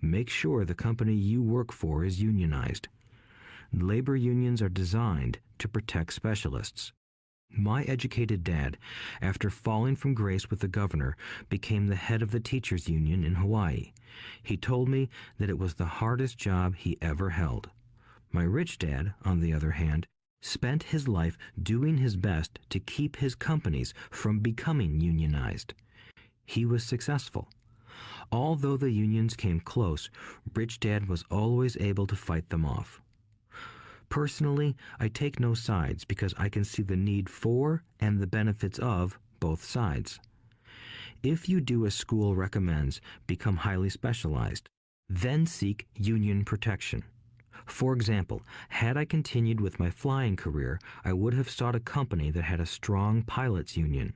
make sure the company you work for is unionized. Labor unions are designed to protect specialists. My educated dad, after falling from grace with the governor, became the head of the teachers' union in Hawaii. He told me that it was the hardest job he ever held. My rich dad, on the other hand, spent his life doing his best to keep his companies from becoming unionized. He was successful. Although the unions came close, Rich Dad was always able to fight them off. Personally, I take no sides because I can see the need for and the benefits of both sides. If you do as school recommends, become highly specialized, then seek union protection. For example, had I continued with my flying career, I would have sought a company that had a strong pilots union.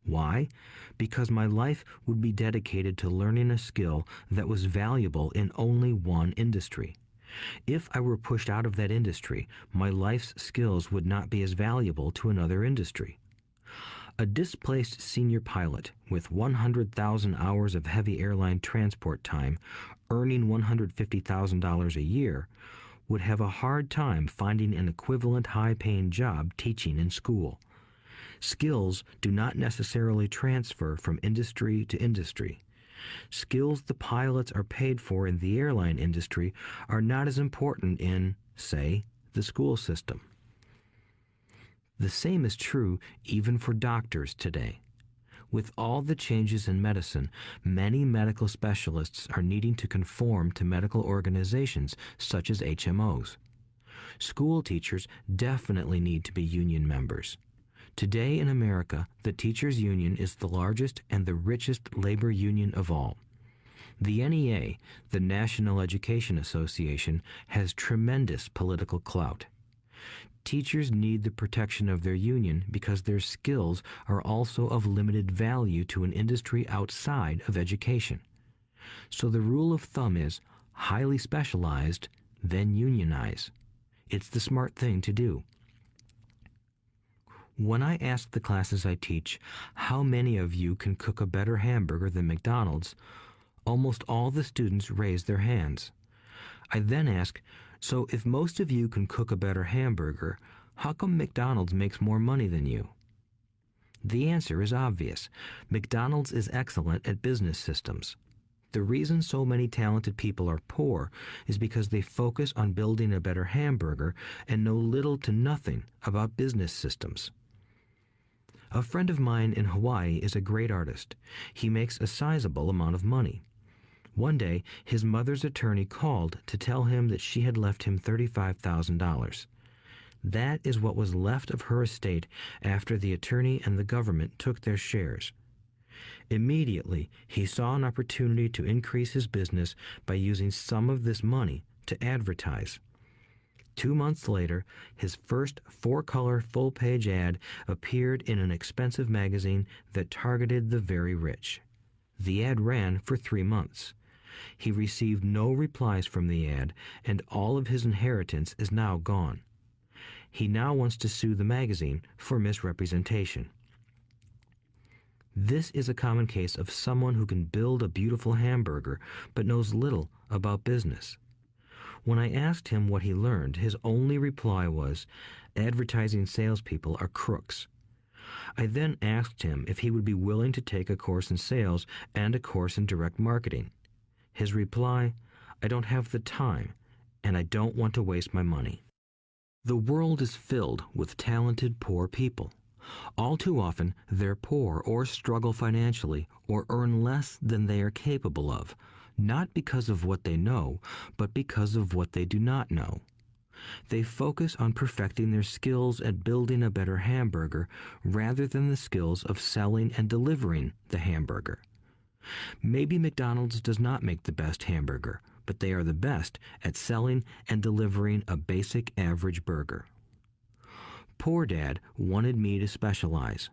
Why? Because my life would be dedicated to learning a skill that was valuable in only one industry. If I were pushed out of that industry, my life's skills would not be as valuable to another industry. A displaced senior pilot with 100,000 hours of heavy airline transport time, earning $150,000 a year, would have a hard time finding an equivalent high-paying job teaching in school. Skills do not necessarily transfer from industry to industry. Skills the pilots are paid for in the airline industry are not as important in, say, the school system. The same is true even for doctors today. With all the changes in medicine, many medical specialists are needing to conform to medical organizations such as HMOs. School teachers definitely need to be union members. Today in America, the teachers' union is the largest and the richest labor union of all. The NEA, the National Education Association, has tremendous political clout. Teachers need the protection of their union because their skills are also of limited value to an industry outside of education. So the rule of thumb is highly specialized, then unionize. It's the smart thing to do. When I ask the classes I teach, how many of you can cook a better hamburger than McDonald's, almost all the students raise their hands. I then ask, so if most of you can cook a better hamburger, how come McDonald's makes more money than you? The answer is obvious. McDonald's is excellent at business systems. The reason so many talented people are poor is because they focus on building a better hamburger and know little to nothing about business systems. A friend of mine in Hawaii is a great artist. He makes a sizable amount of money. One day, his mother's attorney called to tell him that she had left him $35,000. That is what was left of her estate after the attorney and the government took their shares. Immediately, he saw an opportunity to increase his business by using some of this money to advertise. 2 months later, his first 4-color full-page ad appeared in an expensive magazine that targeted the very rich. The ad ran for 3 months. He received no replies from the ad, and all of his inheritance is now gone. He now wants to sue the magazine for misrepresentation. This is a common case of someone who can build a beautiful hamburger but knows little about business. When I asked him what he learned, his only reply was, "Advertising salespeople are crooks." I then asked him if he would be willing to take a course in sales and a course in direct marketing. His reply, "I don't have the time, and I don't want to waste my money." The world is filled with talented poor people. All too often, they're poor or struggle financially or earn less than they are capable of, not because of what they know, but because of what they do not know. They focus on perfecting their skills at building a better hamburger rather than the skills of selling and delivering the hamburger. Maybe McDonald's does not make the best hamburger, but they are the best at selling and delivering a basic average burger. Poor Dad wanted me to specialize.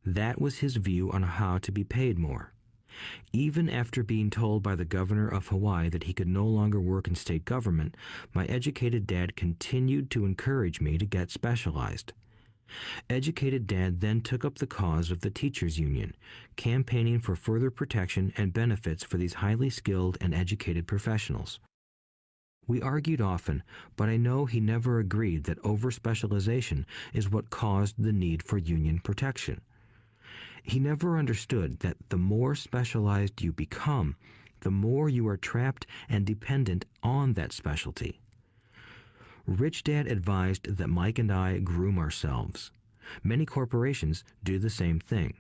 That was his view on how to be paid more. Even after being told by the governor of Hawaii that he could no longer work in state government, my educated dad continued to encourage me to get specialized. Educated Dad then took up the cause of the teachers' union, campaigning for further protection and benefits for these highly skilled and educated professionals. We argued often, but I know he never agreed that over-specialization is what caused the need for union protection. He never understood that the more specialized you become, the more you are trapped and dependent on that specialty. Rich Dad advised that Mike and I groom ourselves. Many corporations do the same thing.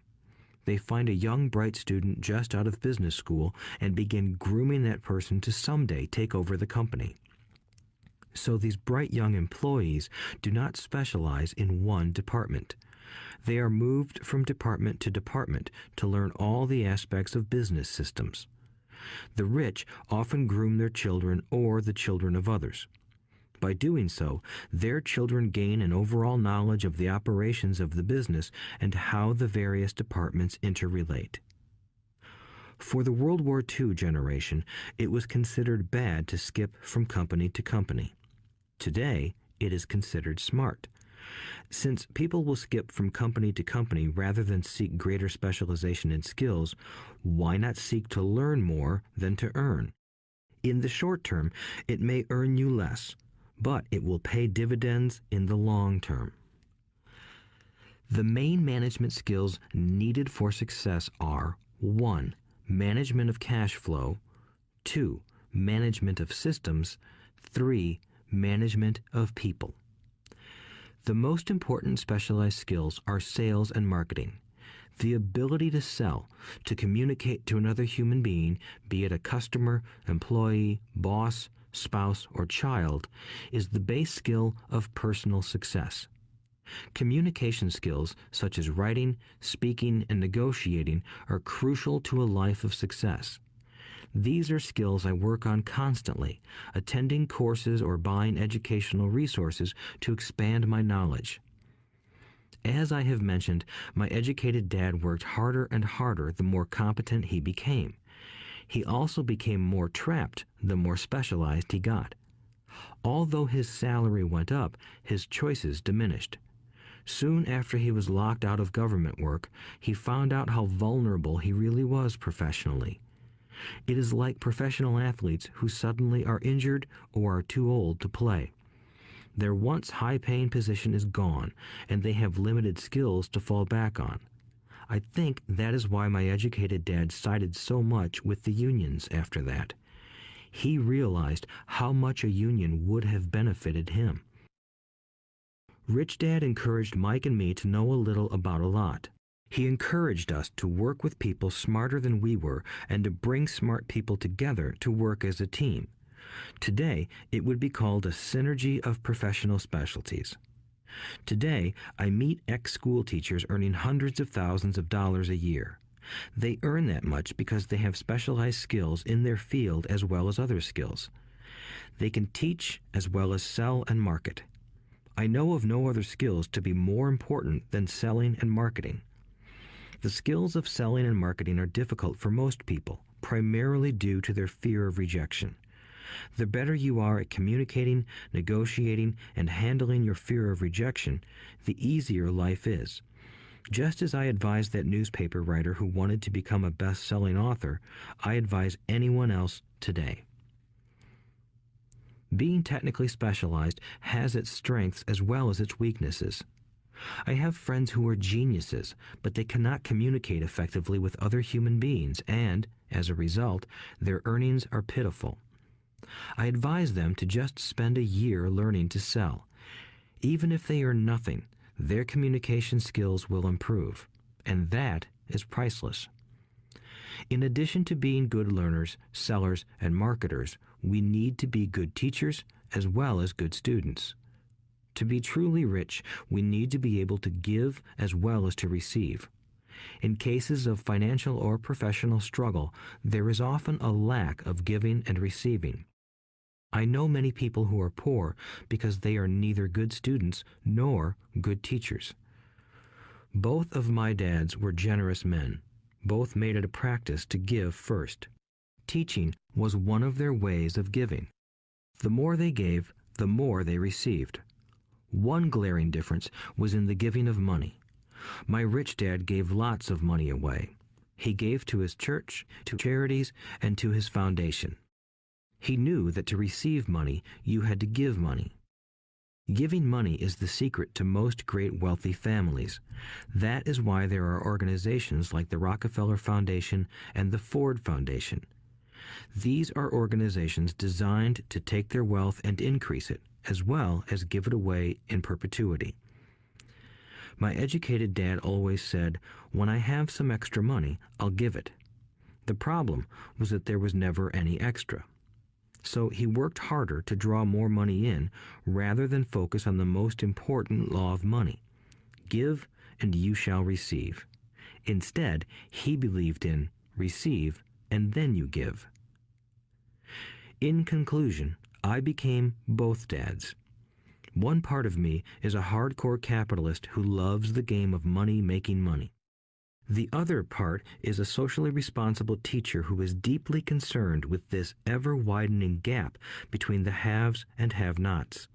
They find a young, bright student just out of business school and begin grooming that person to someday take over the company. So these bright young employees do not specialize in one department. They are moved from department to department to learn all the aspects of business systems. The rich often groom their children or the children of others. By doing so, their children gain an overall knowledge of the operations of the business and how the various departments interrelate. For the World War II generation, it was considered bad to skip from company to company. Today, it is considered smart. Since people will skip from company to company rather than seek greater specialization in skills, why not seek to learn more than to earn? In the short term, it may earn you less, but it will pay dividends in the long term. The main management skills needed for success are 1. Management of cash flow, 2. Management of systems, 3. Management of people. The most important specialized skills are sales and marketing. The ability to sell, to communicate to another human being, be it a customer, employee, boss, spouse, or child, is the base skill of personal success. Communication skills such as writing, speaking, and negotiating are crucial to a life of success. These are skills I work on constantly, attending courses or buying educational resources to expand my knowledge. As I have mentioned, my educated dad worked harder and harder the more competent he became. He also became more trapped the more specialized he got. Although his salary went up, his choices diminished. Soon after he was locked out of government work, he found out how vulnerable he really was professionally. It is like professional athletes who suddenly are injured or are too old to play. Their once high-paying position is gone, and they have limited skills to fall back on. I think that is why my educated dad sided so much with the unions after that. He realized how much a union would have benefited him. Rich Dad encouraged Mike and me to know a little about a lot. He encouraged us to work with people smarter than we were and to bring smart people together to work as a team. Today, it would be called a synergy of professional specialties. Today, I meet ex-school teachers earning hundreds of thousands of dollars a year. They earn that much because they have specialized skills in their field as well as other skills. They can teach as well as sell and market. I know of no other skills to be more important than selling and marketing. The skills of selling and marketing are difficult for most people, primarily due to their fear of rejection. The better you are at communicating, negotiating, and handling your fear of rejection, the easier life is. Just as I advise that newspaper writer who wanted to become a best-selling author, I advise anyone else today. Being technically specialized has its strengths as well as its weaknesses. I have friends who are geniuses, but they cannot communicate effectively with other human beings, and, as a result, their earnings are pitiful. I advise them to just spend a year learning to sell. Even if they earn nothing, their communication skills will improve, and that is priceless. In addition to being good learners, sellers, and marketers, we need to be good teachers as well as good students. To be truly rich, we need to be able to give as well as to receive. In cases of financial or professional struggle, there is often a lack of giving and receiving. I know many people who are poor because they are neither good students nor good teachers. Both of my dads were generous men. Both made it a practice to give first. Teaching was one of their ways of giving. The more they gave, the more they received. One glaring difference was in the giving of money. My rich dad gave lots of money away. He gave to his church, to charities, and to his foundation. He knew that to receive money, you had to give money. Giving money is the secret to most great wealthy families. That is why there are organizations like the Rockefeller Foundation and the Ford Foundation. These are organizations designed to take their wealth and increase it, as well as give it away in perpetuity. My educated dad always said, "When I have some extra money, I'll give it." The problem was that there was never any extra. So he worked harder to draw more money in rather than focus on the most important law of money. Give and you shall receive. Instead, he believed in receive and then you give. In conclusion, I became both dads. One part of me is a hardcore capitalist who loves the game of money making money. The other part is a socially responsible teacher who is deeply concerned with this ever-widening gap between the haves and have-nots.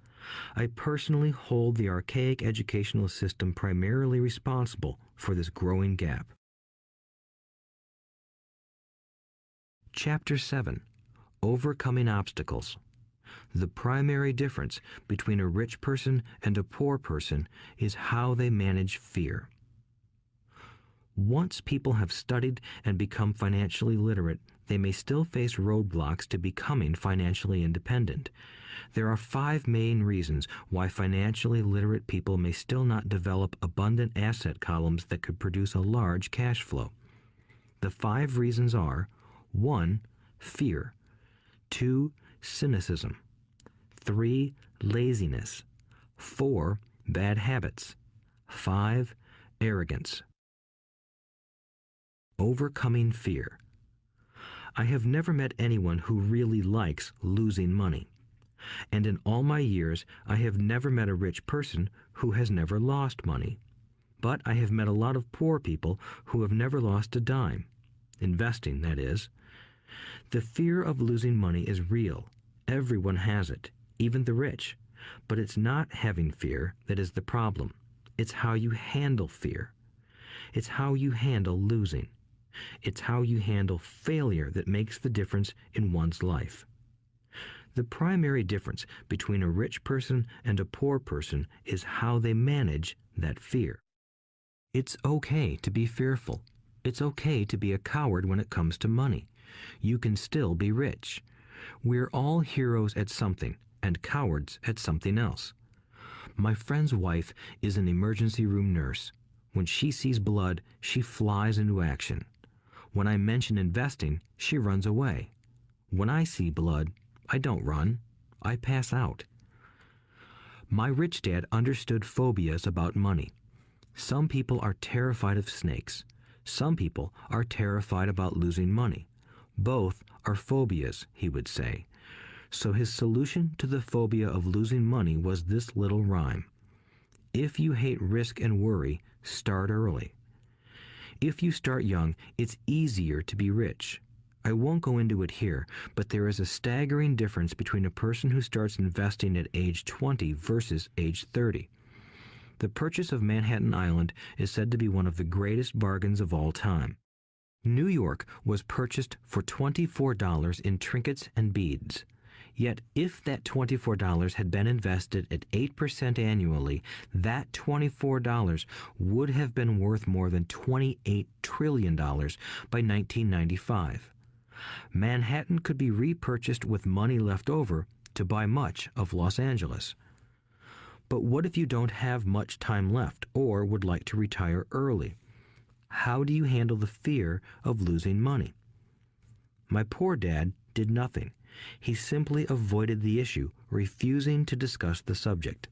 I personally hold the archaic educational system primarily responsible for this growing gap. Chapter 7. Overcoming Obstacles. The primary difference between a rich person and a poor person is how they manage fear. Once people have studied and become financially literate, they may still face roadblocks to becoming financially independent. There are 5 main reasons why financially literate people may still not develop abundant asset columns that could produce a large cash flow. The 5 reasons are: 1. Fear. 2. Cynicism. 3. Laziness. 4. Bad habits. 5. Arrogance. Overcoming fear. I have never met anyone who really likes losing money. And in all my years, I have never met a rich person who has never lost money. But I have met a lot of poor people who have never lost a dime. Investing, that is. The fear of losing money is real. Everyone has it, even the rich. But it's not having fear that is the problem. It's how you handle fear. It's how you handle losing. It's how you handle failure that makes the difference in one's life. The primary difference between a rich person and a poor person is how they manage that fear. It's okay to be fearful. It's okay to be a coward when it comes to money. You can still be rich. We're all heroes at something and cowards at something else. My friend's wife is an emergency room nurse. When she sees blood, she flies into action. When I mention investing, she runs away. When I see blood, I don't run. I pass out. My rich dad understood phobias about money. Some people are terrified of snakes. Some people are terrified about losing money. Both are phobias, he would say. So his solution to the phobia of losing money was this little rhyme. If you hate risk and worry, start early. If you start young, it's easier to be rich. I won't go into it here, but there is a staggering difference between a person who starts investing at age 20 versus age 30. The purchase of Manhattan Island is said to be one of the greatest bargains of all time. New York was purchased for $24 in trinkets and beads. Yet if that $24 had been invested at 8% annually, that $24 would have been worth more than $28 trillion by 1995. Manhattan could be repurchased with money left over to buy much of Los Angeles. But what if you don't have much time left or would like to retire early? How do you handle the fear of losing money? My poor dad did nothing. He simply avoided the issue, refusing to discuss the subject.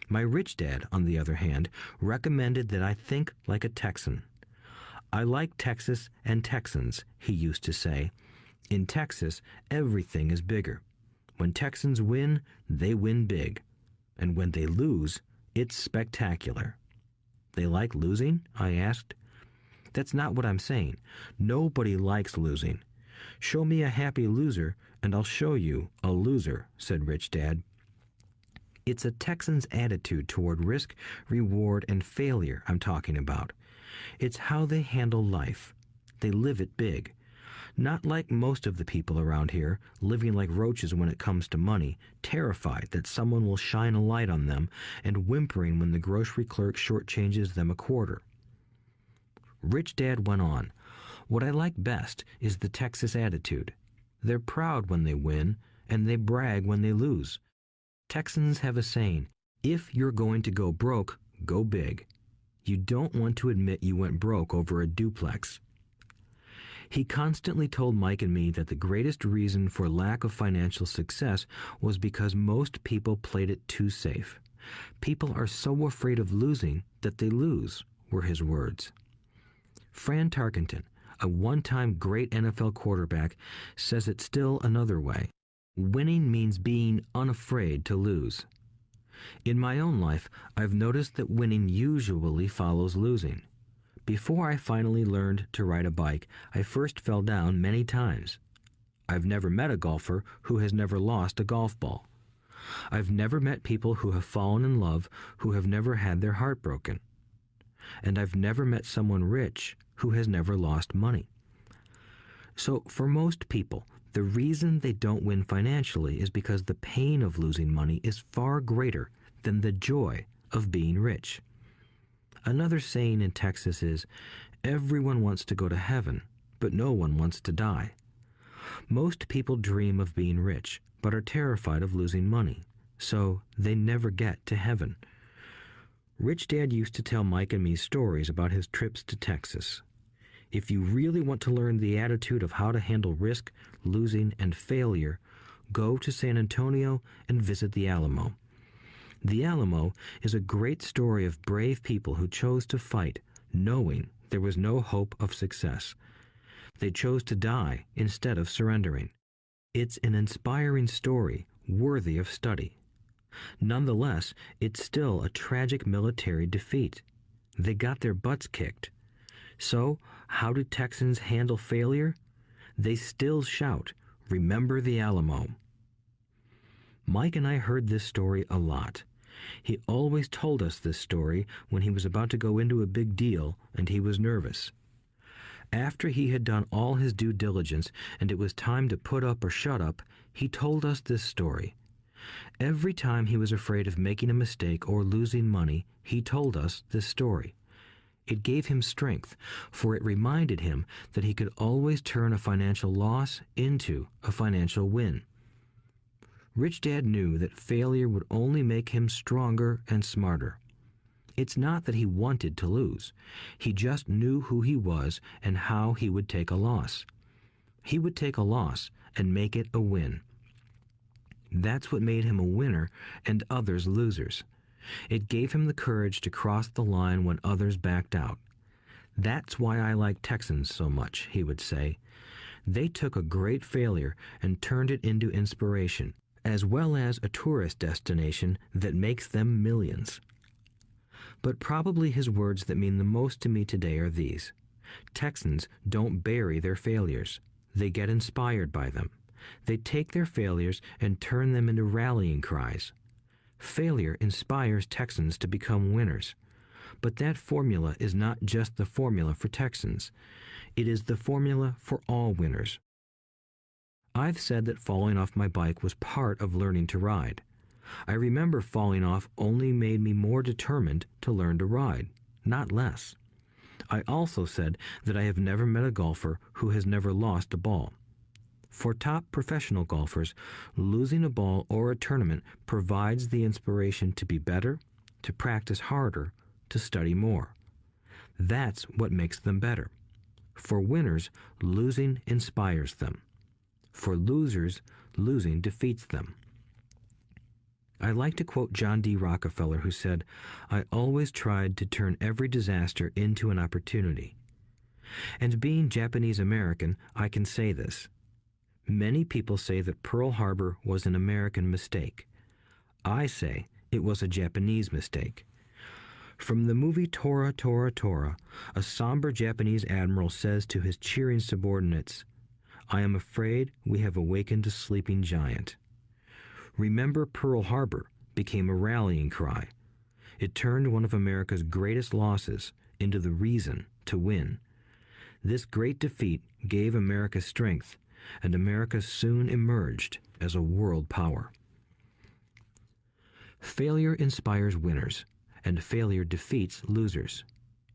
My rich dad, on the other hand, recommended that I think like a Texan. I like Texas and Texans, he used to say. In Texas, everything is bigger. When Texans win, they win big. And when they lose, it's spectacular. They like losing? I asked. That's not what I'm saying. Nobody likes losing. Show me a happy loser, and I'll show you a loser, said Rich Dad. It's a Texan's attitude toward risk, reward, and failure I'm talking about. It's how they handle life. They live it big. Not like most of the people around here, living like roaches when it comes to money, terrified that someone will shine a light on them and whimpering when the grocery clerk shortchanges them a quarter. Rich Dad went on, "What I like best is the Texas attitude. They're proud when they win, and they brag when they lose. Texans have a saying, if you're going to go broke, go big. You don't want to admit you went broke over a duplex." He constantly told Mike and me that the greatest reason for lack of financial success was because most people played it too safe. People are so afraid of losing that they lose, were his words. Fran Tarkenton, a one-time great NFL quarterback, says it still another way. Winning means being unafraid to lose. In my own life, I've noticed that winning usually follows losing. Before I finally learned to ride a bike, I first fell down many times. I've never met a golfer who has never lost a golf ball. I've never met people who have fallen in love who have never had their heart broken. And I've never met someone rich who has never lost money. So for most people, the reason they don't win financially is because the pain of losing money is far greater than the joy of being rich. Another saying in Texas is, everyone wants to go to heaven, but no one wants to die. Most people dream of being rich, but are terrified of losing money, so they never get to heaven. Rich Dad used to tell Mike and me stories about his trips to Texas. If you really want to learn the attitude of how to handle risk, losing, and failure, go to San Antonio and visit the Alamo. The Alamo is a great story of brave people who chose to fight, knowing there was no hope of success. They chose to die instead of surrendering. It's an inspiring story, worthy of study. Nonetheless, it's still a tragic military defeat. They got their butts kicked. So, how do Texans handle failure? They still shout, "Remember the Alamo." Mike and I heard this story a lot. He always told us this story when he was about to go into a big deal and he was nervous. After he had done all his due diligence and it was time to put up or shut up, he told us this story. Every time he was afraid of making a mistake or losing money, he told us this story. It gave him strength, for it reminded him that he could always turn a financial loss into a financial win. Rich Dad knew that failure would only make him stronger and smarter. It's not that he wanted to lose. He just knew who he was and how he would take a loss. He would take a loss and make it a win. That's what made him a winner and others losers. It gave him the courage to cross the line when others backed out. That's why I like Texans so much, he would say. They took a great failure and turned it into inspiration, as well as a tourist destination that makes them millions. But probably his words that mean the most to me today are these. Texans don't bury their failures. They get inspired by them. They take their failures and turn them into rallying cries. Failure inspires Texans to become winners. But that formula is not just the formula for Texans. It is the formula for all winners. I've said that falling off my bike was part of learning to ride. I remember falling off only made me more determined to learn to ride, not less. I also said that I have never met a golfer who has never lost a ball. For top professional golfers, losing a ball or a tournament provides the inspiration to be better, to practice harder, to study more. That's what makes them better. For winners, losing inspires them. For losers, losing defeats them. I like to quote John D. Rockefeller, who said, "I always tried to turn every disaster into an opportunity." And being Japanese American, I can say this. Many people say that Pearl Harbor was an American mistake. I say it was a Japanese mistake. From the movie Tora, Tora, Tora, a somber Japanese admiral says to his cheering subordinates, "I am afraid we have awakened a sleeping giant." Remember Pearl Harbor became a rallying cry. It turned one of America's greatest losses into the reason to win. This great defeat gave America strength, and America soon emerged as a world power. Failure inspires winners, and failure defeats losers.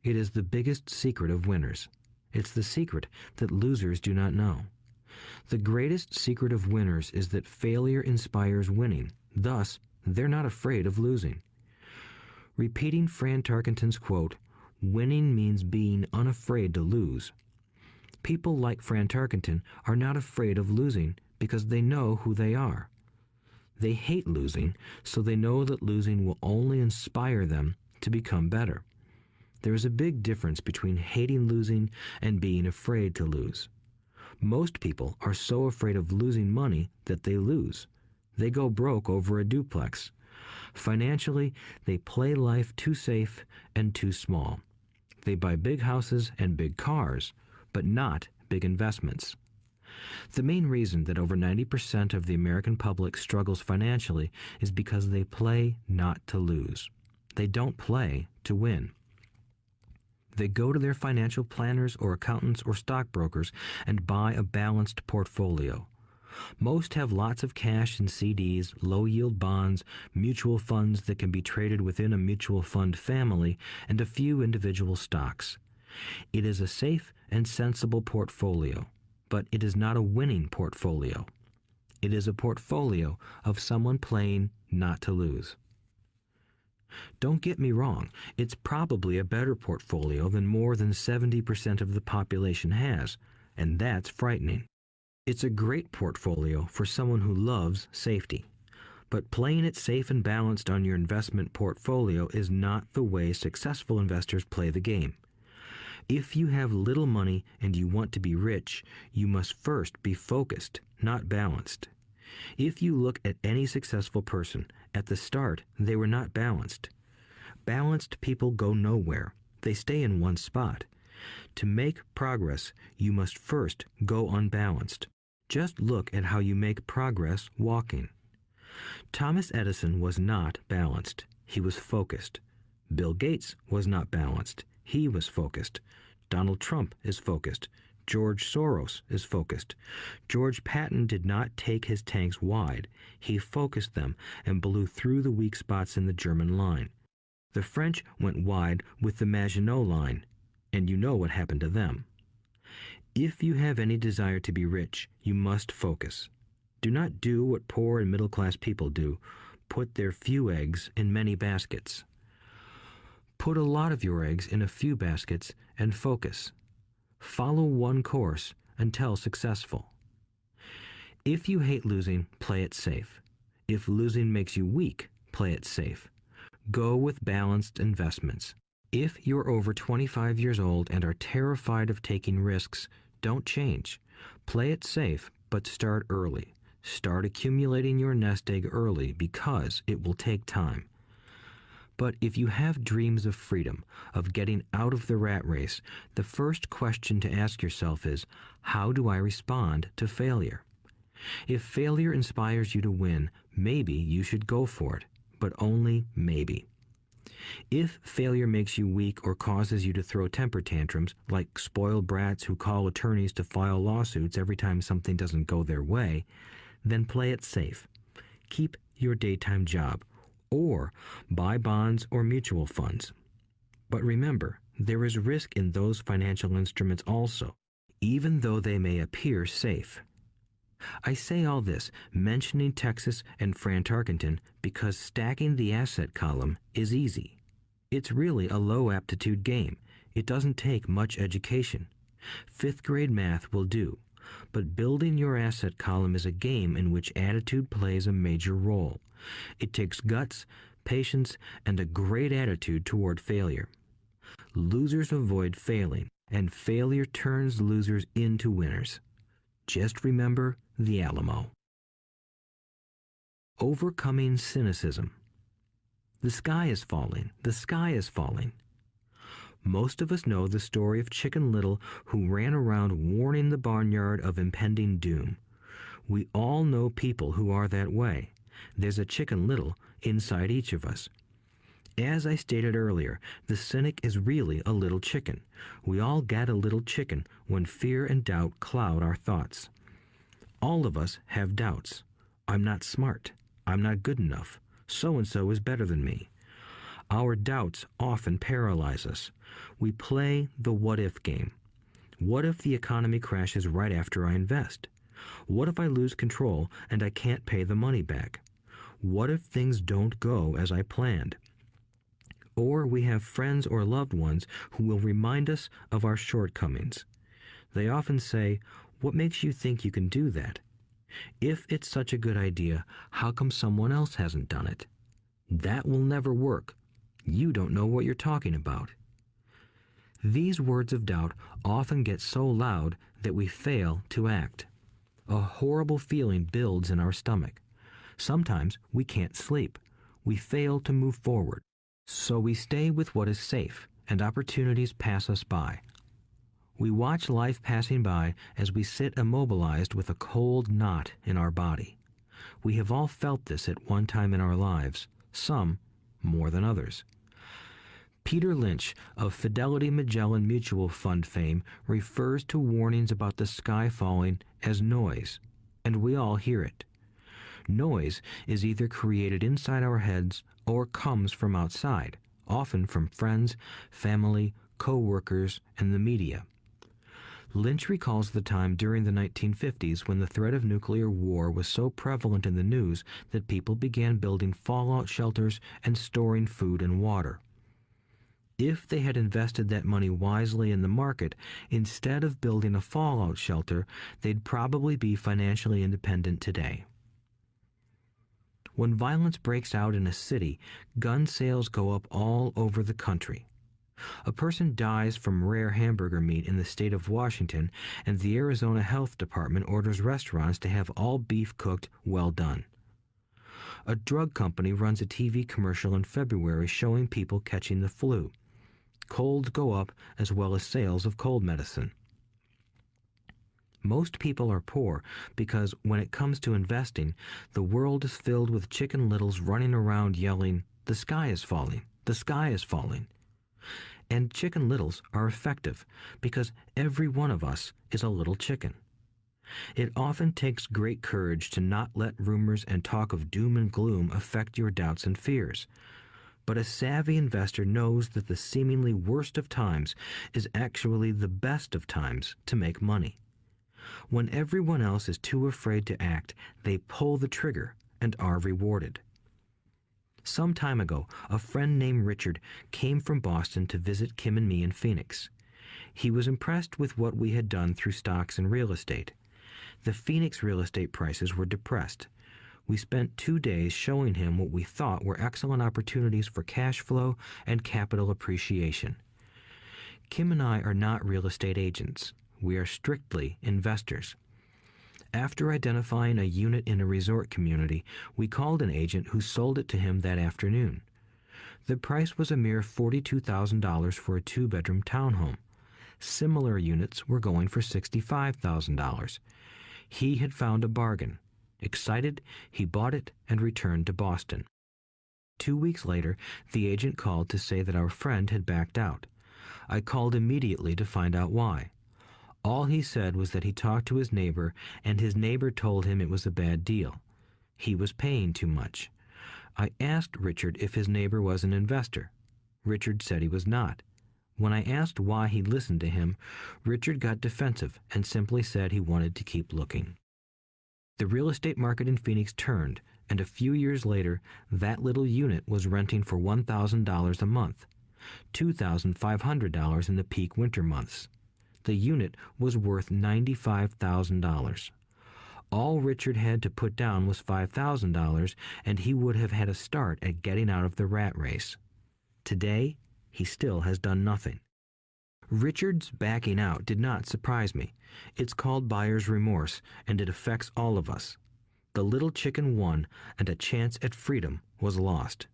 It is the biggest secret of winners. It's the secret that losers do not know. The greatest secret of winners is that failure inspires winning. Thus, they're not afraid of losing. Repeating Fran Tarkenton's quote, "Winning means being unafraid to lose." People like Fran Tarkenton are not afraid of losing because they know who they are. They hate losing, so they know that losing will only inspire them to become better. There is a big difference between hating losing and being afraid to lose. Most people are so afraid of losing money that they lose. They go broke over a duplex. Financially, they play life too safe and too small. They buy big houses and big cars, but not big investments. The main reason that over 90% of the American public struggles financially is because they play not to lose. They don't play to win. They go to their financial planners or accountants or stockbrokers and buy a balanced portfolio. Most have lots of cash in CDs, low-yield bonds, mutual funds that can be traded within a mutual fund family, and a few individual stocks. It is a safe and sensible portfolio, but it is not a winning portfolio. It is a portfolio of someone playing not to lose. Don't get me wrong, it's probably a better portfolio than more than 70% of the population has, and that's frightening. It's a great portfolio for someone who loves safety. But playing it safe and balanced on your investment portfolio is not the way successful investors play the game. If you have little money and you want to be rich, you must first be focused, not balanced. If you look at any successful person, at the start, they were not balanced. Balanced people go nowhere. They stay in one spot. To make progress, you must first go unbalanced. Just look at how you make progress walking. Thomas Edison was not balanced. He was focused. Bill Gates was not balanced. He was focused. Donald Trump is focused. George Soros is focused. George Patton did not take his tanks wide. He focused them and blew through the weak spots in the German line. The French went wide with the Maginot Line, and you know what happened to them. If you have any desire to be rich, you must focus. Do not do what poor and middle-class people do, put their few eggs in many baskets. Put a lot of your eggs in a few baskets and focus. Follow one course until successful. If you hate losing, play it safe. If losing makes you weak, play it safe. Go with balanced investments. If you're over 25 years old and are terrified of taking risks, don't change. Play it safe, but start early. Start accumulating your nest egg early because it will take time. But if you have dreams of freedom, of getting out of the rat race, the first question to ask yourself is, how do I respond to failure? If failure inspires you to win, maybe you should go for it, but only maybe. If failure makes you weak or causes you to throw temper tantrums, like spoiled brats who call attorneys to file lawsuits every time something doesn't go their way, then play it safe. Keep your daytime job, or buy bonds or mutual funds. But remember, there is risk in those financial instruments also, even though they may appear safe. I say all this, mentioning Texas and Fran Tarkenton, because stacking the asset column is easy. It's really a low-aptitude game. It doesn't take much education. Fifth-grade math will do. But building your asset column is a game in which attitude plays a major role. It takes guts, patience, and a great attitude toward failure. Losers avoid failing, and failure turns losers into winners. Just remember the Alamo. Overcoming cynicism. The sky is falling. The sky is falling. Most of us know the story of Chicken Little, who ran around warning the barnyard of impending doom. We all know people who are that way. There's a Chicken Little inside each of us. As I stated earlier, the cynic is really a little chicken. We all get a little chicken when fear and doubt cloud our thoughts. All of us have doubts. I'm not smart. I'm not good enough. So-and-so is better than me. Our doubts often paralyze us. We play the what-if game. What if the economy crashes right after I invest? What if I lose control and I can't pay the money back? What if things don't go as I planned? Or we have friends or loved ones who will remind us of our shortcomings. They often say, "What makes you think you can do that? If it's such a good idea, how come someone else hasn't done it? That will never work. You don't know what you're talking about." These words of doubt often get so loud that we fail to act. A horrible feeling builds in our stomach. Sometimes we can't sleep. We fail to move forward. So we stay with what is safe, and opportunities pass us by. We watch life passing by as we sit immobilized with a cold knot in our body. We have all felt this at one time in our lives, some more than others. Peter Lynch of Fidelity Magellan Mutual Fund fame refers to warnings about the sky falling as noise, and we all hear it. Noise is either created inside our heads or comes from outside, often from friends, family, co-workers, and the media. Lynch recalls the time during the 1950s when the threat of nuclear war was so prevalent in the news that people began building fallout shelters and storing food and water. If they had invested that money wisely in the market, instead of building a fallout shelter, they'd probably be financially independent today. When violence breaks out in a city, gun sales go up all over the country. A person dies from rare hamburger meat in the state of Washington, and the Arizona Health Department orders restaurants to have all beef cooked well done. A drug company runs a TV commercial in February showing people catching the flu. Colds go up as well as sales of cold medicine. Most people are poor because when it comes to investing, the world is filled with Chicken Littles running around yelling, "The sky is falling, the sky is falling." And Chicken Littles are effective because every one of us is a little chicken. It often takes great courage to not let rumors and talk of doom and gloom affect your doubts and fears. But a savvy investor knows that the seemingly worst of times is actually the best of times to make money. When everyone else is too afraid to act, they pull the trigger and are rewarded. Some time ago, a friend named Richard came from Boston to visit Kim and me in Phoenix. He was impressed with what we had done through stocks and real estate. The Phoenix real estate prices were depressed. We spent 2 days showing him what we thought were excellent opportunities for cash flow and capital appreciation. Kim and I are not real estate agents. We are strictly investors. After identifying a unit in a resort community, we called an agent who sold it to him that afternoon. The price was a mere $42,000 for a 2-bedroom townhome. Similar units were going for $65,000. He had found a bargain. Excited, he bought it and returned to Boston. 2 weeks later, the agent called to say that our friend had backed out. I called immediately to find out why. All he said was that he talked to his neighbor, and his neighbor told him it was a bad deal. He was paying too much. I asked Richard if his neighbor was an investor. Richard said he was not. When I asked why he listened to him, Richard got defensive and simply said he wanted to keep looking. The real estate market in Phoenix turned, and a few years later, that little unit was renting for $1,000 a month, $2,500 in the peak winter months. The unit was worth $95,000. All Richard had to put down was $5,000, and he would have had a start at getting out of the rat race. Today, he still has done nothing. Richard's backing out did not surprise me. It's called buyer's remorse, and it affects all of us. The little chicken won, and a chance at freedom was lost.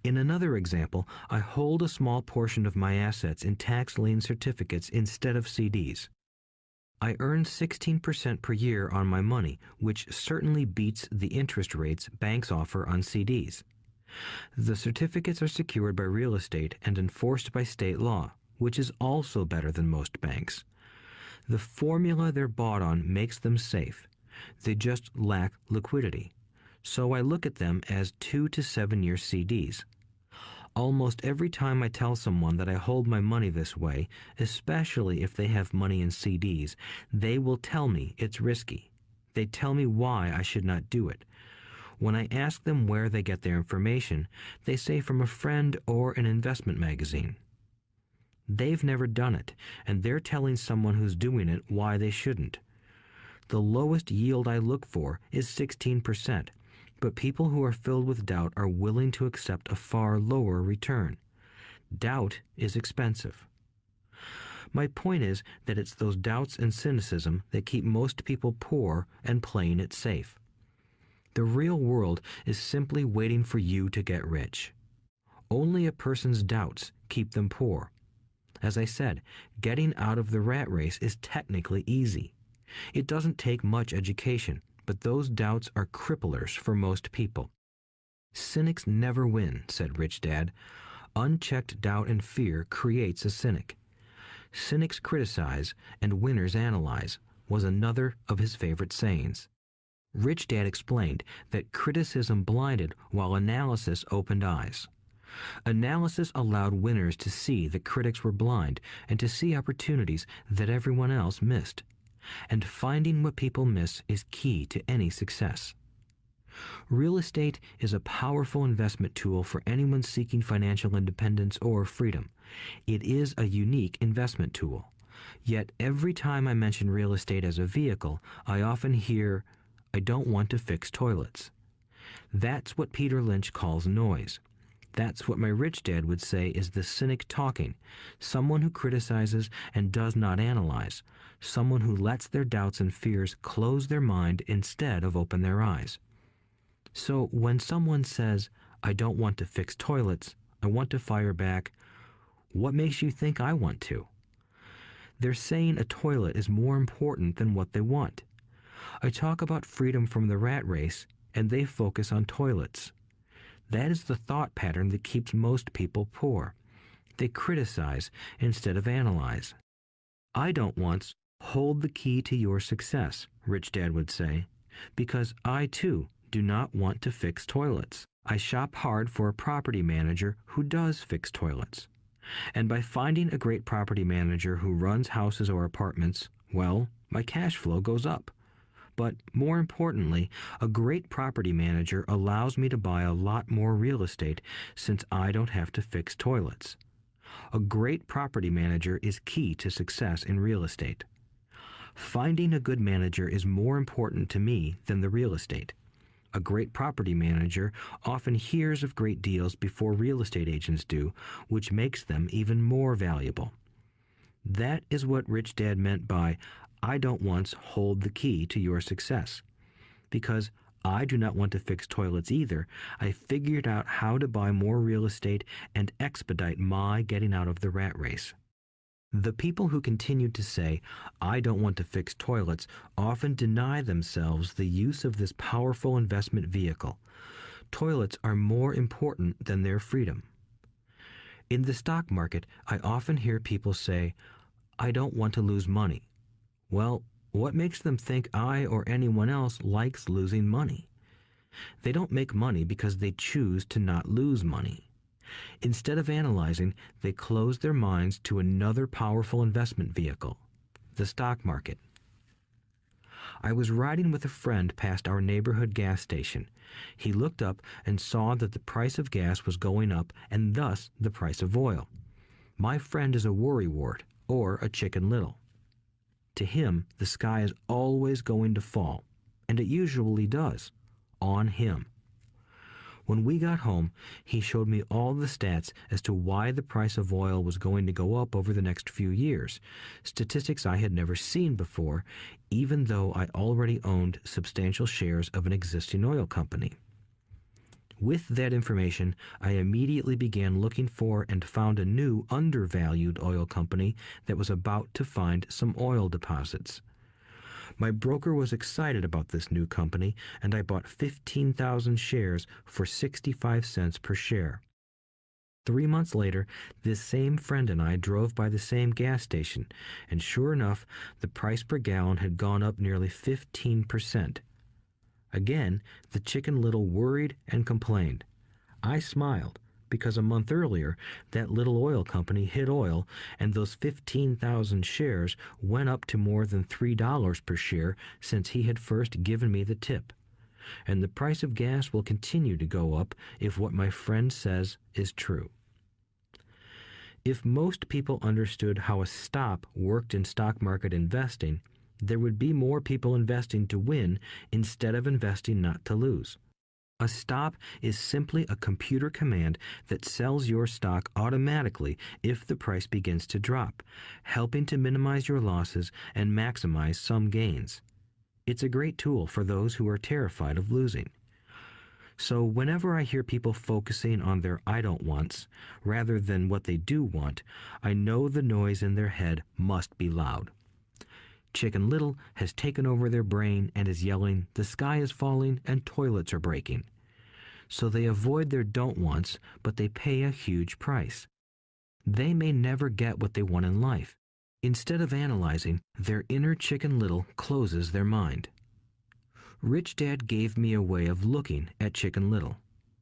In another example, I hold a small portion of my assets in tax lien certificates instead of CDs. I earn 16% per year on my money, which certainly beats the interest rates banks offer on CDs. The certificates are secured by real estate and enforced by state law, which is also better than most banks. The formula they're bought on makes them safe. They just lack liquidity. So I look at them as 2 to 7 year CDs. Almost every time I tell someone that I hold my money this way, especially if they have money in CDs, they will tell me it's risky. They tell me why I should not do it. When I ask them where they get their information, they say from a friend or an investment magazine. They've never done it, and they're telling someone who's doing it why they shouldn't. The lowest yield I look for is 16%, but people who are filled with doubt are willing to accept a far lower return. Doubt is expensive. My point is that it's those doubts and cynicism that keep most people poor and playing it safe. The real world is simply waiting for you to get rich. Only a person's doubts keep them poor. As I said, getting out of the rat race is technically easy. It doesn't take much education, but those doubts are cripplers for most people. Cynics never win, said Rich Dad. Unchecked doubt and fear creates a cynic. Cynics criticize and winners analyze was another of his favorite sayings. Rich Dad explained that criticism blinded while analysis opened eyes. Analysis allowed winners to see that critics were blind and to see opportunities that everyone else missed. And finding what people miss is key to any success. Real estate is a powerful investment tool for anyone seeking financial independence or freedom. It is a unique investment tool. Yet every time I mention real estate as a vehicle, I often hear, "I don't want to fix toilets." That's what Peter Lynch calls noise. That's what my rich dad would say is the cynic talking, someone who criticizes and does not analyze, someone who lets their doubts and fears close their mind instead of open their eyes. So when someone says, "I don't want to fix toilets, I want to fire back," what makes you think I want to? They're saying a toilet is more important than what they want. I talk about freedom from the rat race, and they focus on toilets. That is the thought pattern that keeps most people poor. They criticize instead of analyze. I don't once hold the key to your success, Rich Dad would say, because I too do not want to fix toilets. I shop hard for a property manager who does fix toilets. And by finding a great property manager who runs houses or apartments, well, my cash flow goes up. But more importantly, a great property manager allows me to buy a lot more real estate since I don't have to fix toilets. A great property manager is key to success in real estate. Finding a good manager is more important to me than the real estate. A great property manager often hears of great deals before real estate agents do, which makes them even more valuable. That is what Rich Dad meant by, I don't once hold the key to your success. Because I do not want to fix toilets either, I figured out how to buy more real estate and expedite my getting out of the rat race. The people who continue to say, I don't want to fix toilets, often deny themselves the use of this powerful investment vehicle. Toilets are more important than their freedom. In the stock market, I often hear people say, I don't want to lose money. Well, what makes them think I or anyone else likes losing money? They don't make money because they choose to not lose money. Instead of analyzing, they close their minds to another powerful investment vehicle, the stock market. I was riding with a friend past our neighborhood gas station. He looked up and saw that the price of gas was going up and thus the price of oil. My friend is a worrywart, or a Chicken Little. To him, the sky is always going to fall, and it usually does, on him. When we got home, he showed me all the stats as to why the price of oil was going to go up over the next few years, statistics I had never seen before, even though I already owned substantial shares of an existing oil company. With that information, I immediately began looking for and found a new undervalued oil company that was about to find some oil deposits. My broker was excited about this new company, and I bought 15,000 shares for 65 cents per share. 3 months later, this same friend and I drove by the same gas station, and sure enough, the price per gallon had gone up nearly 15%. Again, the Chicken Little worried and complained. I smiled, because a month earlier, that little oil company hit oil, and those 15,000 shares went up to more than $3 per share since he had first given me the tip. And the price of gas will continue to go up if what my friend says is true. If most people understood how a stop worked in stock market investing, there would be more people investing to win instead of investing not to lose. A stop is simply a computer command that sells your stock automatically if the price begins to drop, helping to minimize your losses and maximize some gains. It's a great tool for those who are terrified of losing. So whenever I hear people focusing on their I don't wants rather than what they do want, I know the noise in their head must be loud. Chicken Little has taken over their brain and is yelling, the sky is falling and toilets are breaking. So they avoid their don't wants, but they pay a huge price. They may never get what they want in life. Instead of analyzing, their inner Chicken Little closes their mind. Rich Dad gave me a way of looking at Chicken Little.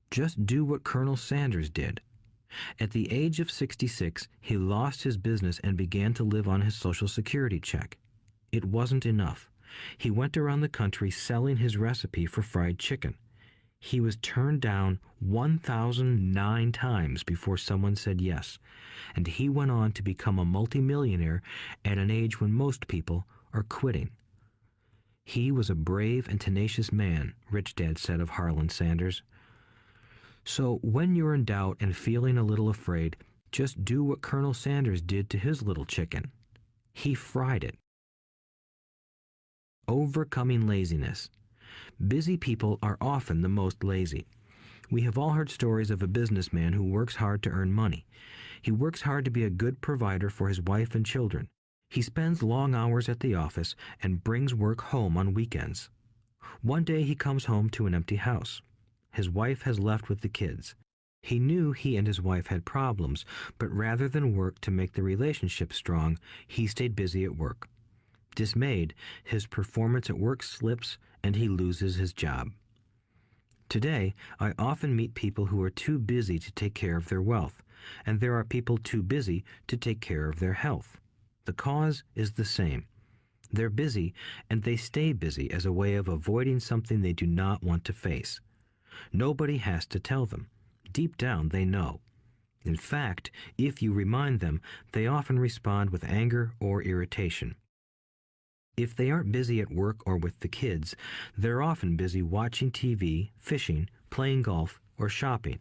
Just do what Colonel Sanders did. At the age of 66, he lost his business and began to live on his Social Security check. It wasn't enough. He went around the country selling his recipe for fried chicken. He was turned down 1,009 times before someone said yes, and he went on to become a multimillionaire at an age when most people are quitting. He was a brave and tenacious man, Rich Dad said of Harlan Sanders. So when you're in doubt and feeling a little afraid, just do what Colonel Sanders did to his little chicken. He fried it. Overcoming laziness. Busy people are often the most lazy. We have all heard stories of a businessman who works hard to earn money. He works hard to be a good provider for his wife and children. He spends long hours at the office and brings work home on weekends. One day he comes home to an empty house. His wife has left with the kids. He knew he and his wife had problems, but rather than work to make the relationship strong, he stayed busy at work. Dismayed, his performance at work slips and he loses his job. Today, I often meet people who are too busy to take care of their wealth, and there are people too busy to take care of their health. The cause is the same. They're busy, and they stay busy as a way of avoiding something they do not want to face. Nobody has to tell them. Deep down, they know. In fact, if you remind them, they often respond with anger or irritation. If they aren't busy at work or with the kids, they're often busy watching TV, fishing, playing golf, or shopping.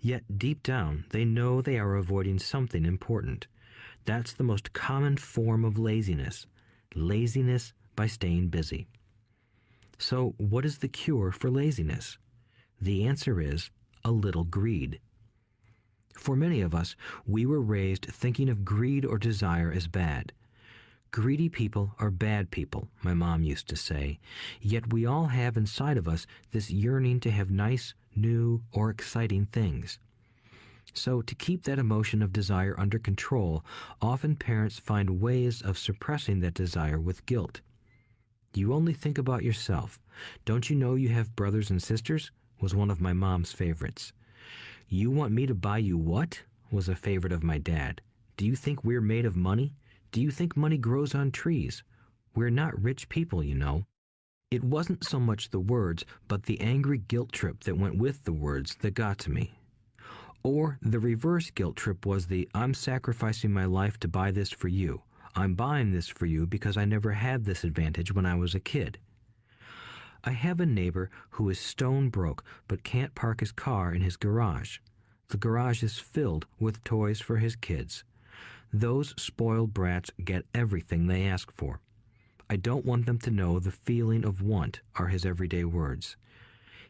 Yet deep down, they know they are avoiding something important. That's the most common form of laziness. Laziness by staying busy. So, what is the cure for laziness? The answer is a little greed. For many of us, we were raised thinking of greed or desire as bad. Greedy people are bad people, my mom used to say, yet we all have inside of us this yearning to have nice, new, or exciting things. So, to keep that emotion of desire under control, often parents find ways of suppressing that desire with guilt. You only think about yourself. Don't you know you have brothers and sisters? Was one of my mom's favorites. You want me to buy you what? Was a favorite of my dad. Do you think we're made of money? Do you think money grows on trees? We're not rich people, you know. It wasn't so much the words, but the angry guilt trip that went with the words that got to me. Or the reverse guilt trip was the I'm sacrificing my life to buy this for you. I'm buying this for you because I never had this advantage when I was a kid. I have a neighbor who is stone broke but can't park his car in his garage. The garage is filled with toys for his kids. Those spoiled brats get everything they ask for. I don't want them to know the feeling of want are his everyday words.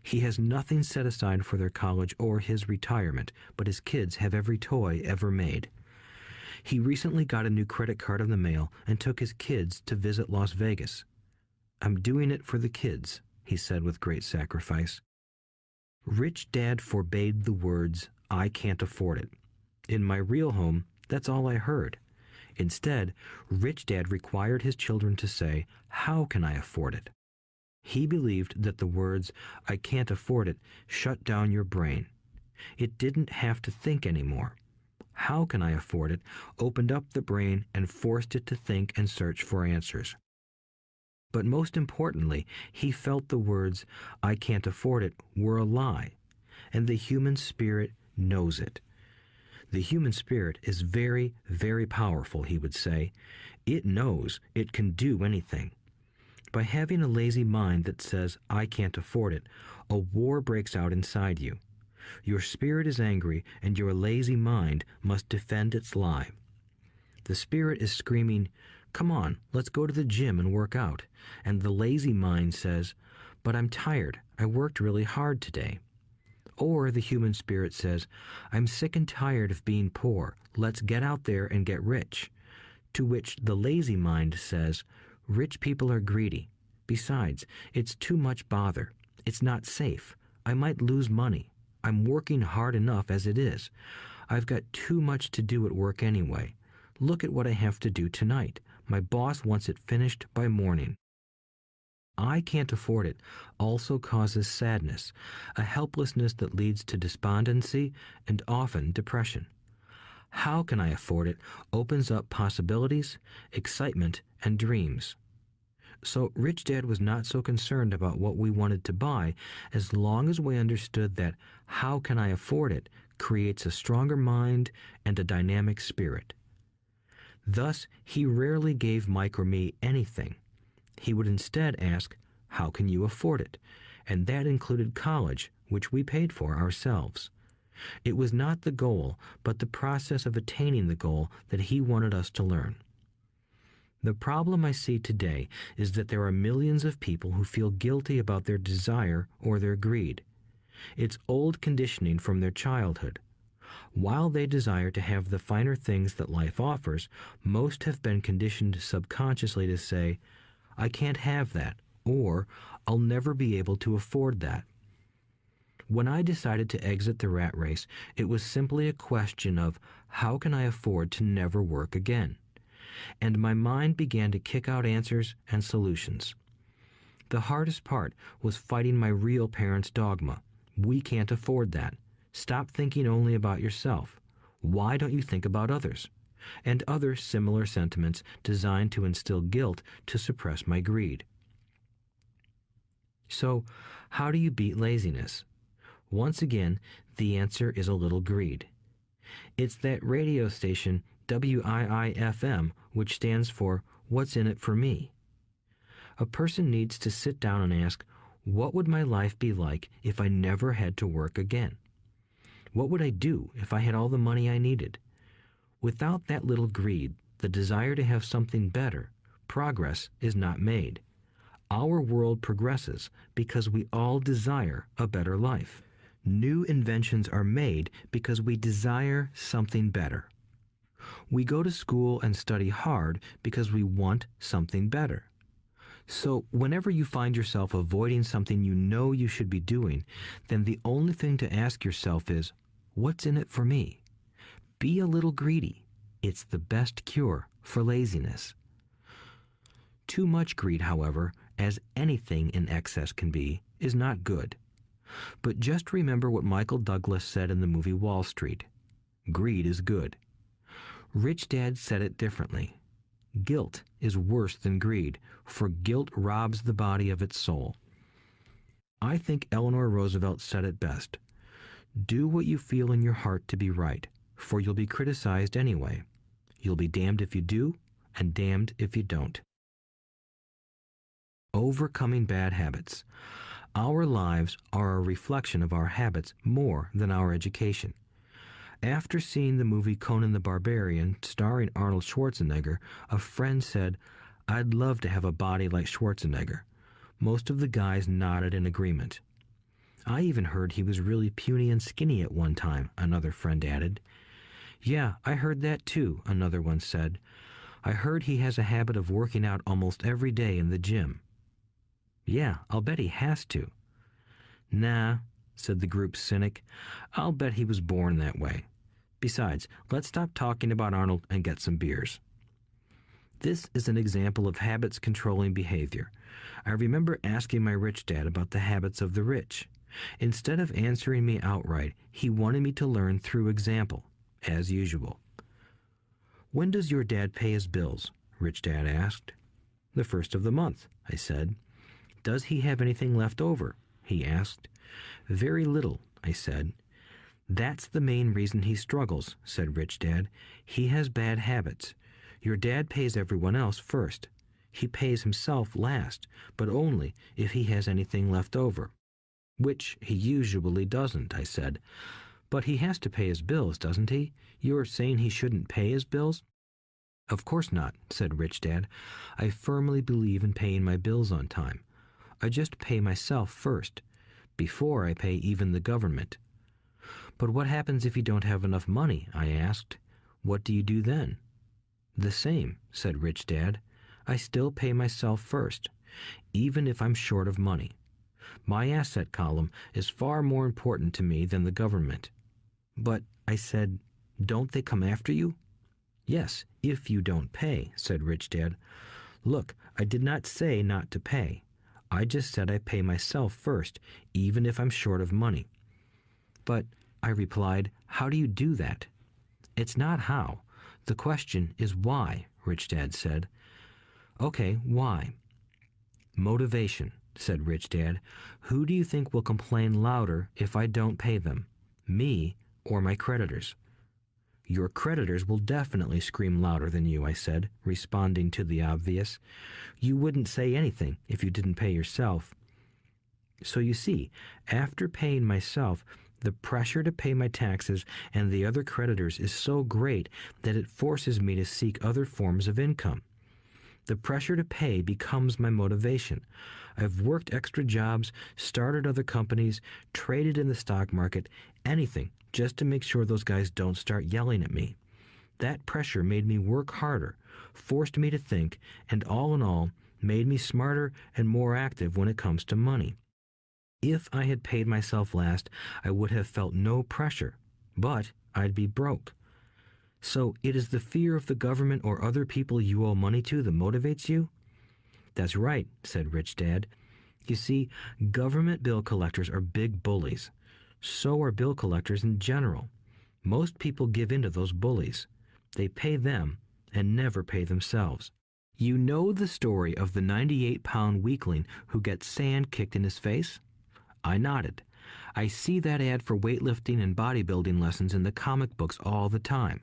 He has nothing set aside for their college or his retirement, but his kids have every toy ever made. He recently got a new credit card in the mail and took his kids to visit Las Vegas. I'm doing it for the kids, he said with great sacrifice. Rich Dad forbade the words, I can't afford it. In my real home, that's all I heard. Instead, Rich Dad required his children to say, how can I afford it? He believed that the words, I can't afford it, shut down your brain. It didn't have to think anymore. How can I afford it opened up the brain and forced it to think and search for answers. But most importantly, he felt the words, I can't afford it, were a lie, and the human spirit knows it. The human spirit is very, very powerful, he would say. It knows it can do anything. By having a lazy mind that says, I can't afford it, a war breaks out inside you. Your spirit is angry, and your lazy mind must defend its lie. The spirit is screaming, come on, let's go to the gym and work out. And the lazy mind says, but I'm tired. I worked really hard today. Or the human spirit says, I'm sick and tired of being poor. Let's get out there and get rich. To which the lazy mind says, rich people are greedy. Besides, it's too much bother. It's not safe. I might lose money. I'm working hard enough as it is. I've got too much to do at work anyway. Look at what I have to do tonight. My boss wants it finished by morning. I can't afford it also causes sadness, a helplessness that leads to despondency and often depression. How can I afford it opens up possibilities, excitement, and dreams. So Rich Dad was not so concerned about what we wanted to buy as long as we understood that how can I afford it creates a stronger mind and a dynamic spirit. Thus, he rarely gave Mike or me anything. He would instead ask, how can you afford it? And that included college, which we paid for ourselves. It was not the goal, but the process of attaining the goal that he wanted us to learn. The problem I see today is that there are millions of people who feel guilty about their desire or their greed. It's old conditioning from their childhood. While they desire to have the finer things that life offers, most have been conditioned subconsciously to say, I can't have that, or I'll never be able to afford that. When I decided to exit the rat race, it was simply a question of how can I afford to never work again? And my mind began to kick out answers and solutions. The hardest part was fighting my real parents' dogma. We can't afford that. Stop thinking only about yourself. Why don't you think about others? And other similar sentiments designed to instill guilt to suppress my greed. So, how do you beat laziness? Once again, the answer is a little greed. It's that radio station WIIFM, which stands for What's in it for me? A person needs to sit down and ask, what would my life be like if I never had to work again? What would I do if I had all the money I needed? Without that little greed, the desire to have something better, progress is not made. Our world progresses because we all desire a better life. New inventions are made because we desire something better. We go to school and study hard because we want something better. So whenever you find yourself avoiding something you know you should be doing, then the only thing to ask yourself is, what's in it for me? Be a little greedy. It's the best cure for laziness. Too much greed, however, as anything in excess can be, is not good. But just remember what Michael Douglas said in the movie Wall Street. Greed is good. Rich Dad said it differently. Guilt is worse than greed, for guilt robs the body of its soul. I think Eleanor Roosevelt said it best. Do what you feel in your heart to be right, for you'll be criticized anyway. You'll be damned if you do, and damned if you don't. Overcoming bad habits. Our lives are a reflection of our habits more than our education. After seeing the movie Conan the Barbarian, starring Arnold Schwarzenegger, a friend said, "I'd love to have a body like Schwarzenegger." Most of the guys nodded in agreement. "I even heard he was really puny and skinny at one time," another friend added. "Yeah, I heard that too," another one said. "I heard he has a habit of working out almost every day in the gym." "Yeah, I'll bet he has to." "Nah," said the group's cynic. "I'll bet he was born that way. Besides, let's stop talking about Arnold and get some beers." This is an example of habits controlling behavior. I remember asking my rich dad about the habits of the rich. Instead of answering me outright, he wanted me to learn through example, as usual. "When does your dad pay his bills?" Rich Dad asked. "The first of the month," I said. "Does he have anything left over?" he asked. "Very little," I said. "That's the main reason he struggles," said Rich Dad. "He has bad habits. Your dad pays everyone else first. He pays himself last, but only if he has anything left over." "Which he usually doesn't," I said. "But he has to pay his bills, doesn't he? You're saying he shouldn't pay his bills?" "Of course not," said Rich Dad. "I firmly believe in paying my bills on time. I just pay myself first, before I pay even the government." "But what happens if you don't have enough money?" I asked. "What do you do then?" "The same," said Rich Dad. "I still pay myself first, even if I'm short of money. My asset column is far more important to me than the government." "But," I said, "don't they come after you?" "Yes, if you don't pay," said Rich Dad. "Look, I did not say not to pay. I just said I pay myself first, even if I'm short of money." "But," I replied, "how do you do that?" "It's not how. The question is why," Rich Dad said. "Okay, why?" "Motivation," said Rich Dad. "Who do you think will complain louder if I don't pay them? Me or my creditors?" "Your creditors will definitely scream louder than you," I said, responding to the obvious. "You wouldn't say anything if you didn't pay yourself." So you see, after paying myself, the pressure to pay my taxes and the other creditors is so great that it forces me to seek other forms of income. The pressure to pay becomes my motivation. I've worked extra jobs, started other companies, traded in the stock market, anything just to make sure those guys don't start yelling at me. That pressure made me work harder, forced me to think, and all in all, made me smarter and more active when it comes to money. If I had paid myself last, I would have felt no pressure, but I'd be broke. So it is the fear of the government or other people you owe money to that motivates you? That's right, said Rich Dad. You see, government bill collectors are big bullies. So are bill collectors in general. Most people give in to those bullies. They pay them and never pay themselves. You know the story of the 98-pound weakling who gets sand kicked in his face? I nodded. I see that ad for weightlifting and bodybuilding lessons in the comic books all the time.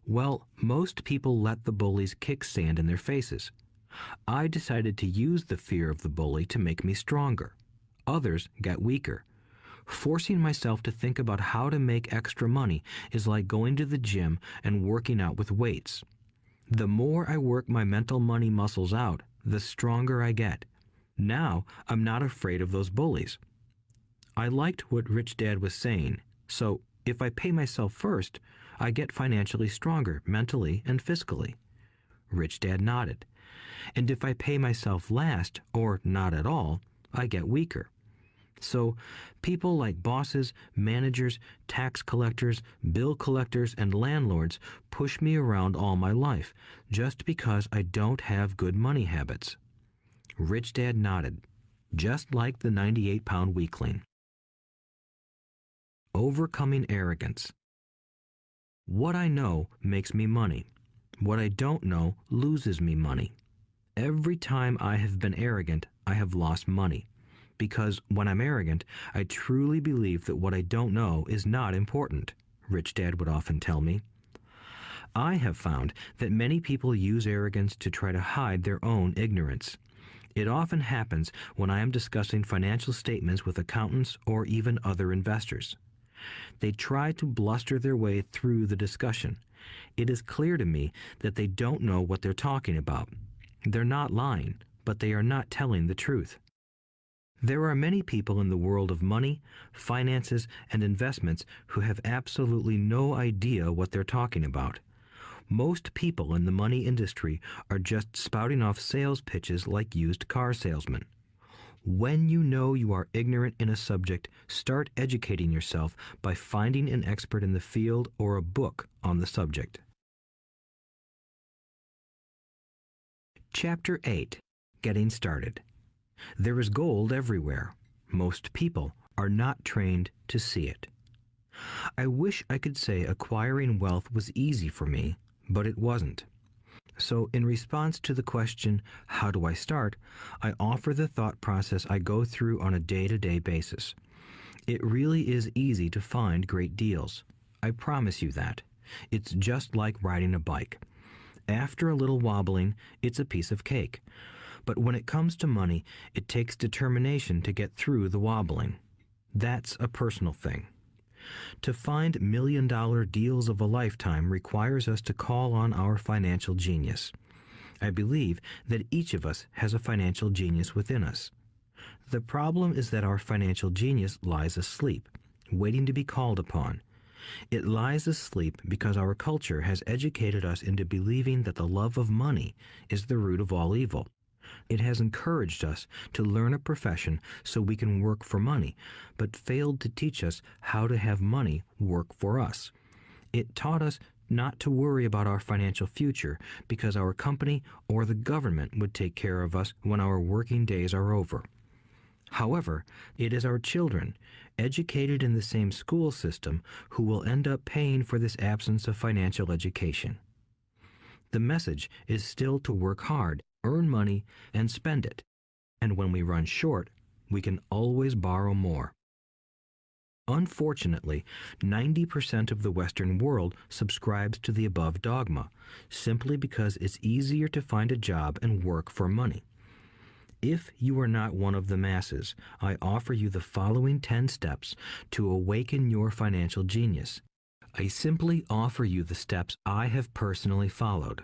Well, most people let the bullies kick sand in their faces. I decided to use the fear of the bully to make me stronger. Others got weaker. Forcing myself to think about how to make extra money is like going to the gym and working out with weights. The more I work my mental money muscles out, the stronger I get. Now, I'm not afraid of those bullies. I liked what Rich Dad was saying, so if I pay myself first, I get financially stronger mentally and fiscally. Rich Dad nodded. And if I pay myself last, or not at all, I get weaker. So people like bosses, managers, tax collectors, bill collectors, and landlords push me around all my life just because I don't have good money habits. Rich Dad nodded, just like the 98-pound weakling. Overcoming arrogance. What I know makes me money. What I don't know loses me money. Every time I have been arrogant, I have lost money. Because when I'm arrogant, I truly believe that what I don't know is not important, Rich Dad would often tell me. I have found that many people use arrogance to try to hide their own ignorance. It often happens when I am discussing financial statements with accountants or even other investors. They try to bluster their way through the discussion. It is clear to me that they don't know what they're talking about. They're not lying, but they are not telling the truth. There are many people in the world of money, finances, and investments who have absolutely no idea what they're talking about. Most people in the money industry are just spouting off sales pitches like used car salesmen. When you know you are ignorant in a subject, start educating yourself by finding an expert in the field or a book on the subject. Chapter 8. Getting Started. There is gold everywhere. Most people are not trained to see it. I wish I could say acquiring wealth was easy for me, but it wasn't. So in response to the question, how do I start, I offer the thought process I go through on a day-to-day basis. It really is easy to find great deals. I promise you that. It's just like riding a bike. After a little wobbling, it's a piece of cake. But when it comes to money, it takes determination to get through the wobbling. That's a personal thing. To find million-dollar deals of a lifetime requires us to call on our financial genius. I believe that each of us has a financial genius within us. The problem is that our financial genius lies asleep, waiting to be called upon. It lies asleep because our culture has educated us into believing that the love of money is the root of all evil. It has encouraged us to learn a profession so we can work for money, but failed to teach us how to have money work for us. It taught us not to worry about our financial future because our company or the government would take care of us when our working days are over. However, it is our children, educated in the same school system, who will end up paying for this absence of financial education. The message is still to work hard, earn money, and spend it. And when we run short, we can always borrow more. Unfortunately, 90% of the Western world subscribes to the above dogma, simply because it's easier to find a job and work for money. If you are not one of the masses, I offer you the following 10 steps to awaken your financial genius. I simply offer you the steps I have personally followed.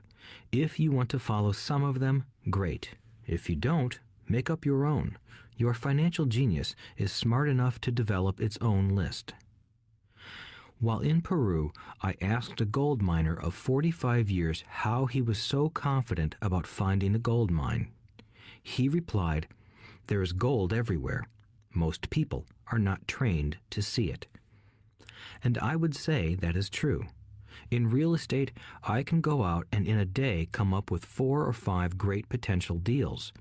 If you want to follow some of them, great. If you don't, make up your own. Your financial genius is smart enough to develop its own list. While in Peru, I asked a gold miner of 45 years how he was so confident about finding a gold mine. He replied, "There is gold everywhere. Most people are not trained to see it." And I would say that is true. In real estate, I can go out and in a day come up with 4 or 5 great potential deals,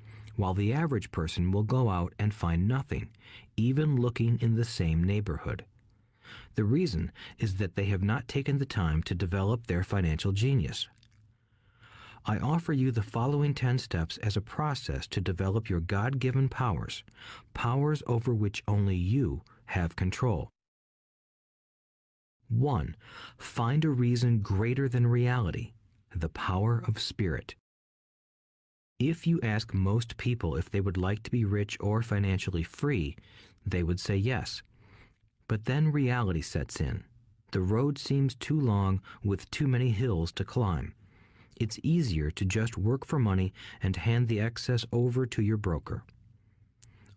while the average person will go out and find nothing, even looking in the same neighborhood. The reason is that they have not taken the time to develop their financial genius. I offer you the following 10 steps as a process to develop your God-given powers, powers over which only you have control. 1. Find a reason greater than reality, the power of spirit. If you ask most people if they would like to be rich or financially free, they would say yes. But then reality sets in. The road seems too long with too many hills to climb. It's easier to just work for money and hand the excess over to your broker.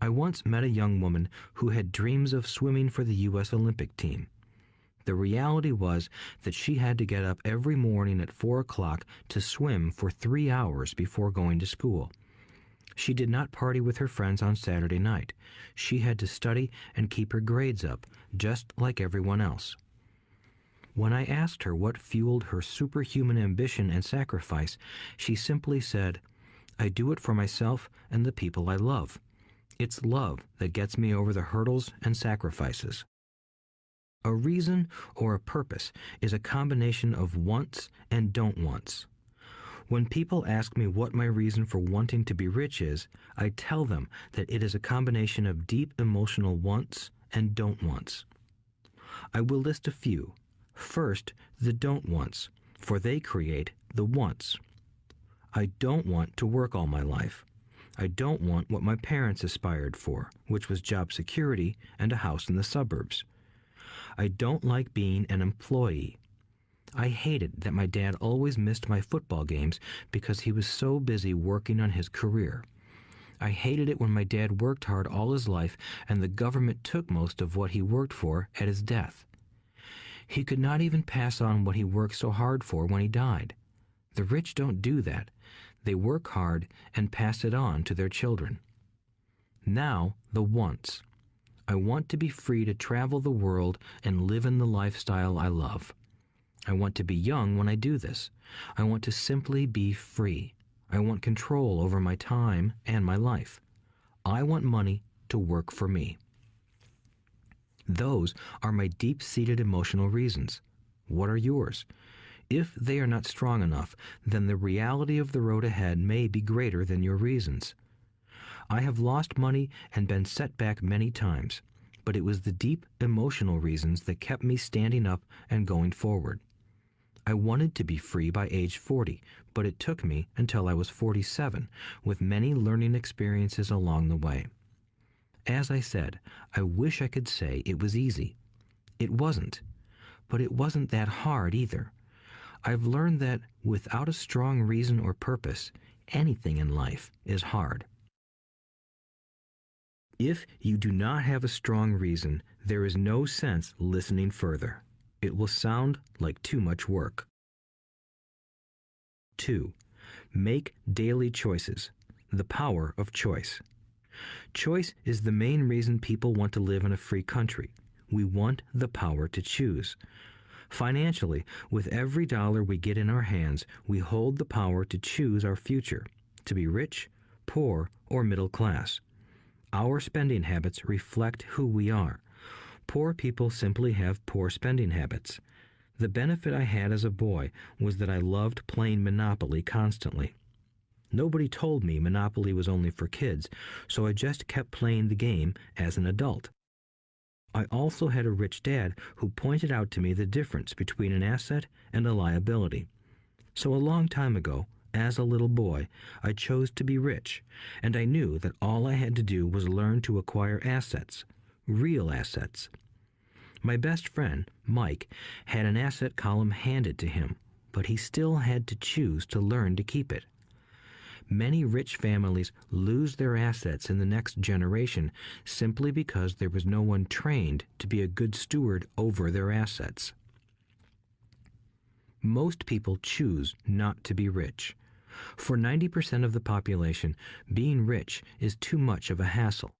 I once met a young woman who had dreams of swimming for the U.S. Olympic team. The reality was that she had to get up every morning at 4 o'clock to swim for 3 hours before going to school. She did not party with her friends on Saturday night. She had to study and keep her grades up, just like everyone else. When I asked her what fueled her superhuman ambition and sacrifice, she simply said, "I do it for myself and the people I love. It's love that gets me over the hurdles and sacrifices." A reason or a purpose is a combination of wants and don't wants. When people ask me what my reason for wanting to be rich is, I tell them that it is a combination of deep emotional wants and don't wants. I will list a few. First, the don't wants, for they create the wants. I don't want to work all my life. I don't want what my parents aspired for, which was job security and a house in the suburbs. I don't like being an employee. I hated that my dad always missed my football games because he was so busy working on his career. I hated it when my dad worked hard all his life and the government took most of what he worked for at his death. He could not even pass on what he worked so hard for when he died. The rich don't do that. They work hard and pass it on to their children. Now, the wants. I want to be free to travel the world and live in the lifestyle I love. I want to be young when I do this. I want to simply be free. I want control over my time and my life. I want money to work for me. Those are my deep-seated emotional reasons. What are yours? If they are not strong enough, then the reality of the road ahead may be greater than your reasons. I have lost money and been set back many times, but it was the deep emotional reasons that kept me standing up and going forward. I wanted to be free by age 40, but it took me until I was 47, with many learning experiences along the way. As I said, I wish I could say it was easy. It wasn't, but it wasn't that hard either. I've learned that without a strong reason or purpose, anything in life is hard. If you do not have a strong reason, there is no sense listening further. It will sound like too much work. 2. Make daily choices. The power of choice. Choice is the main reason people want to live in a free country. We want the power to choose. Financially, with every dollar we get in our hands, we hold the power to choose our future, to be rich, poor, or middle class. Our spending habits reflect who we are. Poor people simply have poor spending habits. The benefit I had as a boy was that I loved playing Monopoly constantly. Nobody told me Monopoly was only for kids, so I just kept playing the game as an adult. I also had a rich dad who pointed out to me the difference between an asset and a liability. So a long time ago, as a little boy, I chose to be rich, and I knew that all I had to do was learn to acquire assets, real assets. My best friend, Mike, had an asset column handed to him, but he still had to choose to learn to keep it. Many rich families lose their assets in the next generation simply because there was no one trained to be a good steward over their assets. Most people choose not to be rich. For 90% of the population, being rich is too much of a hassle.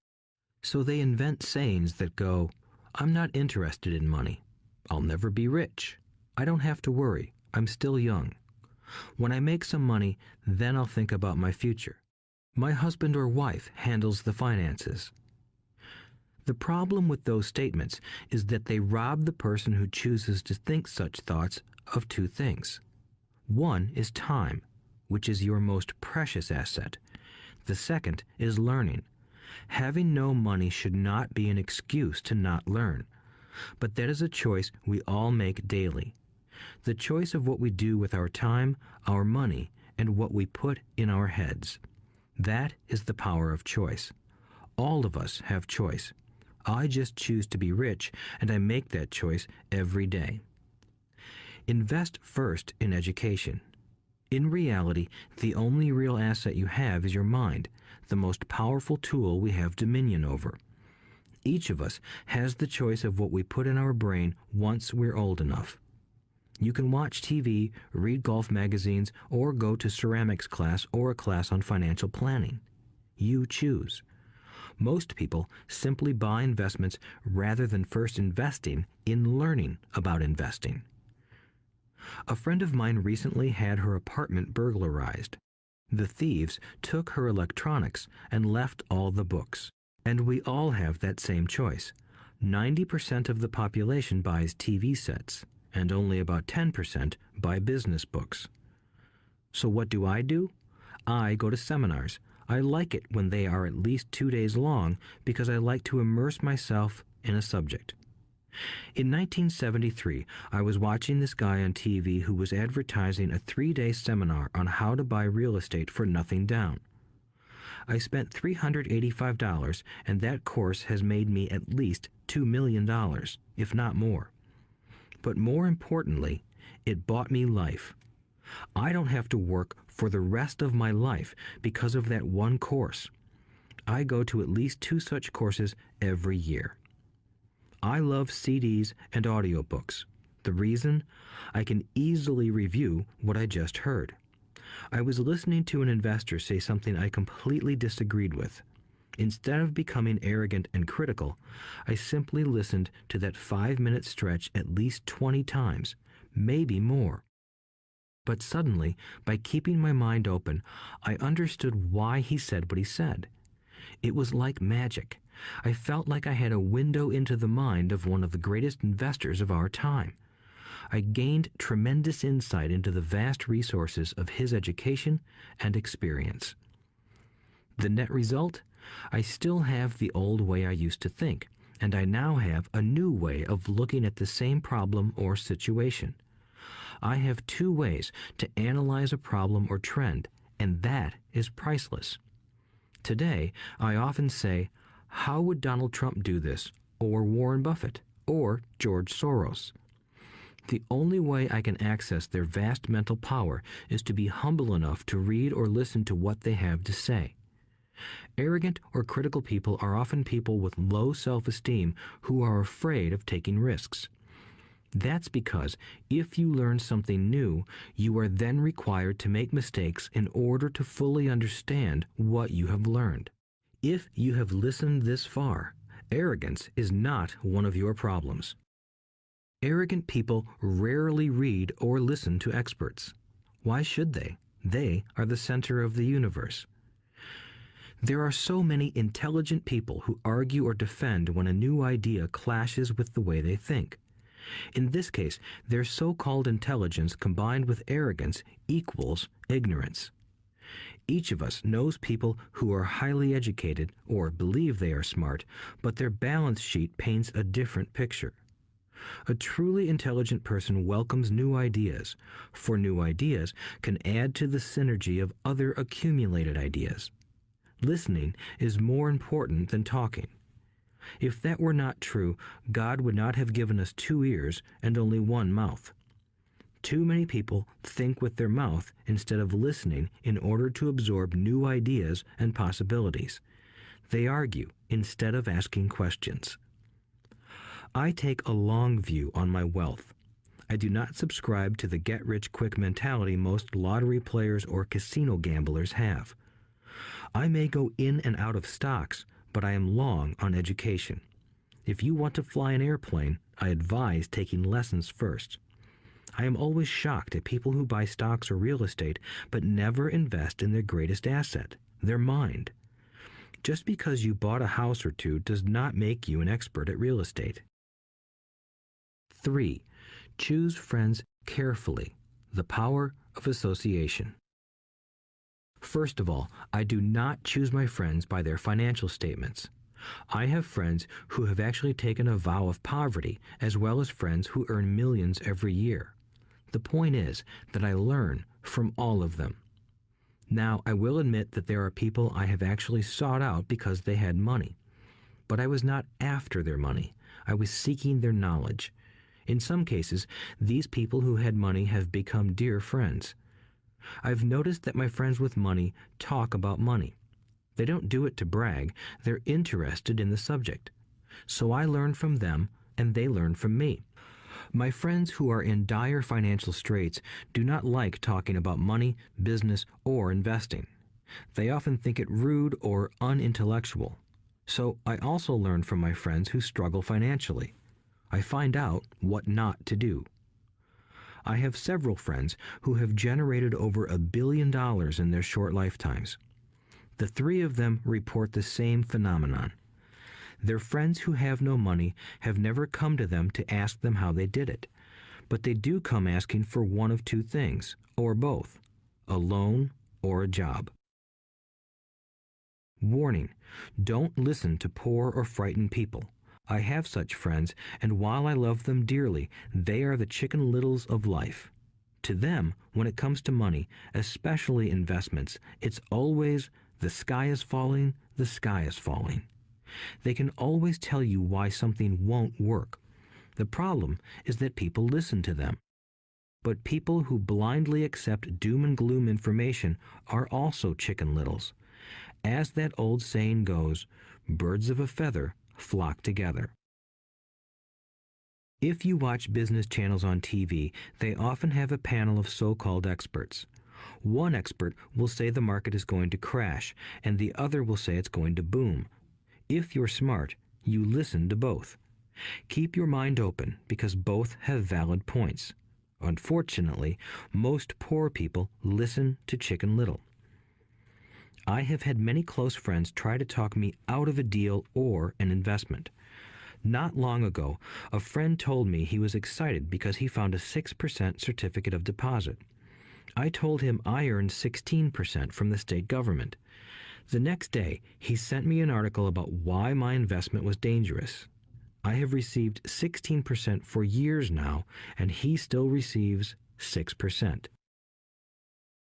So they invent sayings that go, "I'm not interested in money. I'll never be rich. I don't have to worry. I'm still young. When I make some money, then I'll think about my future." My husband or wife handles the finances. The problem with those statements is that they rob the person who chooses to think such thoughts of two things. One is time, which is your most precious asset. The second is learning. Having no money should not be an excuse to not learn, but that is a choice we all make daily. The choice of what we do with our time, our money, and what we put in our heads. That is the power of choice. All of us have choice. I just choose to be rich, and I make that choice every day. Invest first in education. In reality, the only real asset you have is your mind, the most powerful tool we have dominion over. Each of us has the choice of what we put in our brain once we're old enough. You can watch TV, read golf magazines, or go to ceramics class or a class on financial planning. You choose. Most people simply buy investments rather than first investing in learning about investing. A friend of mine recently had her apartment burglarized. The thieves took her electronics and left all the books. And we all have that same choice. 90% of the population buys TV sets, and only about 10% buy business books. So what do? I go to seminars. I like it when they are at least 2 days long because I like to immerse myself in a subject. In 1973, I was watching this guy on TV who was advertising a 3-day seminar on how to buy real estate for nothing down. I spent $385, and that course has made me at least $2 million, if not more. But more importantly, it bought me life. I don't have to work for the rest of my life because of that one course. I go to at least 2 such courses every year. I love CDs and audiobooks. The reason? I can easily review what I just heard. I was listening to an investor say something I completely disagreed with. Instead of becoming arrogant and critical, I simply listened to that 5-minute stretch at least 20 times, maybe more. But suddenly, by keeping my mind open, I understood why he said what he said. It was like magic. I felt like I had a window into the mind of one of the greatest investors of our time. I gained tremendous insight into the vast resources of his education and experience. The net result? I still have the old way I used to think, and I now have a new way of looking at the same problem or situation. I have 2 ways to analyze a problem or trend, and that is priceless. Today, I often say, how would Donald Trump do this, or Warren Buffett, or George Soros? The only way I can access their vast mental power is to be humble enough to read or listen to what they have to say. Arrogant or critical people are often people with low self-esteem who are afraid of taking risks. That's because if you learn something new, you are then required to make mistakes in order to fully understand what you have learned. If you have listened this far, arrogance is not one of your problems. Arrogant people rarely read or listen to experts. Why should they? They are the center of the universe. There are so many intelligent people who argue or defend when a new idea clashes with the way they think. In this case, their so-called intelligence combined with arrogance equals ignorance. Each of us knows people who are highly educated or believe they are smart, but their balance sheet paints a different picture. A truly intelligent person welcomes new ideas, for new ideas can add to the synergy of other accumulated ideas. Listening is more important than talking. If that were not true, God would not have given us 2 ears and only 1 mouth. Too many people think with their mouth instead of listening in order to absorb new ideas and possibilities. They argue instead of asking questions. I take a long view on my wealth. I do not subscribe to the get-rich-quick mentality most lottery players or casino gamblers have. I may go in and out of stocks, but I am long on education. If you want to fly an airplane, I advise taking lessons first. I am always shocked at people who buy stocks or real estate but never invest in their greatest asset, their mind. Just because you bought a house or two does not make you an expert at real estate. 3. Choose friends carefully. The power of association. First of all, I do not choose my friends by their financial statements. I have friends who have actually taken a vow of poverty, as well as friends who earn millions every year. The point is that I learn from all of them. Now, I will admit that there are people I have actually sought out because they had money. But I was not after their money. I was seeking their knowledge. In some cases, these people who had money have become dear friends. I've noticed that my friends with money talk about money. They don't do it to brag. They're interested in the subject. So I learn from them, and they learn from me. My friends who are in dire financial straits do not like talking about money, business, or investing. They often think it rude or unintellectual. So I also learn from my friends who struggle financially. I find out what not to do. I have several friends who have generated over $1 billion in their short lifetimes. The three of them report the same phenomenon. Their friends who have no money have never come to them to ask them how they did it, but they do come asking for one of two things, or both, a loan or a job. Warning: don't listen to poor or frightened people. I have such friends, and while I love them dearly, they are the Chicken Littles of life. To them, when it comes to money, especially investments, it's always the sky is falling, the sky is falling. They can always tell you why something won't work. The problem is that people listen to them. But people who blindly accept doom and gloom information are also Chicken Littles. As that old saying goes, birds of a feather flock together. If you watch business channels on TV, they often have a panel of so-called experts. One expert will say the market is going to crash, and the other will say it's going to boom. If you're smart, you listen to both. Keep your mind open because both have valid points. Unfortunately, most poor people listen to Chicken Little. I have had many close friends try to talk me out of a deal or an investment. Not long ago, a friend told me he was excited because he found a 6% certificate of deposit. I told him I earned 16% from the state government. The next day, he sent me an article about why my investment was dangerous. I have received 16% for years now, and he still receives 6%.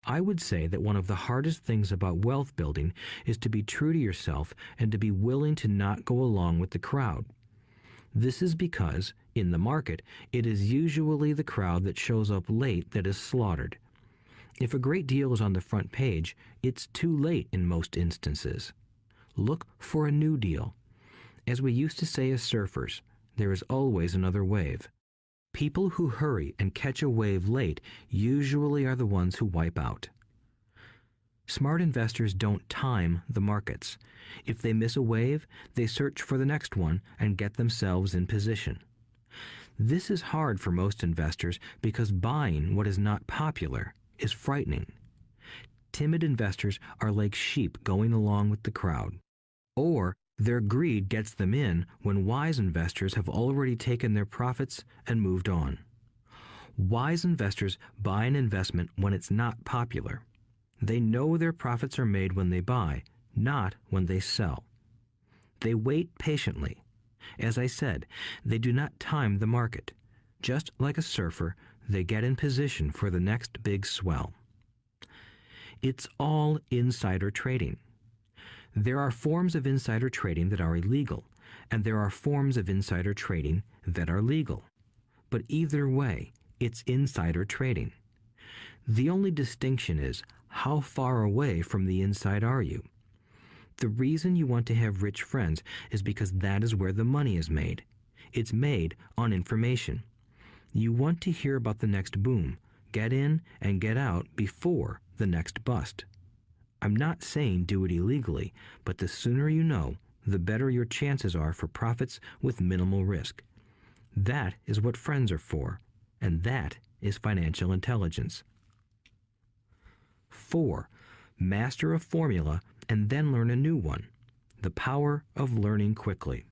I would say that one of the hardest things about wealth building is to be true to yourself and to be willing to not go along with the crowd. This is because, in the market, it is usually the crowd that shows up late that is slaughtered. If a great deal is on the front page, it's too late in most instances. Look for a new deal. As we used to say as surfers, there is always another wave. People who hurry and catch a wave late usually are the ones who wipe out. Smart investors don't time the markets. If they miss a wave, they search for the next one and get themselves in position. This is hard for most investors because buying what is not popular is frightening. Timid investors are like sheep going along with the crowd. Or their greed gets them in when wise investors have already taken their profits and moved on. Wise investors buy an investment when it's not popular. They know their profits are made when they buy, not when they sell. They wait patiently. As I said, they do not time the market. Just like a surfer, they get in position for the next big swell. It's all insider trading. There are forms of insider trading that are illegal, and there are forms of insider trading that are legal. But either way, it's insider trading. The only distinction is, how far away from the inside are you? The reason you want to have rich friends is because that is where the money is made. It's made on information. You want to hear about the next boom, get in and get out before the next bust. I'm not saying do it illegally, but the sooner you know, the better your chances are for profits with minimal risk. That is what friends are for, and that is financial intelligence. 4. Master a formula and then learn a new one. The power of learning quickly.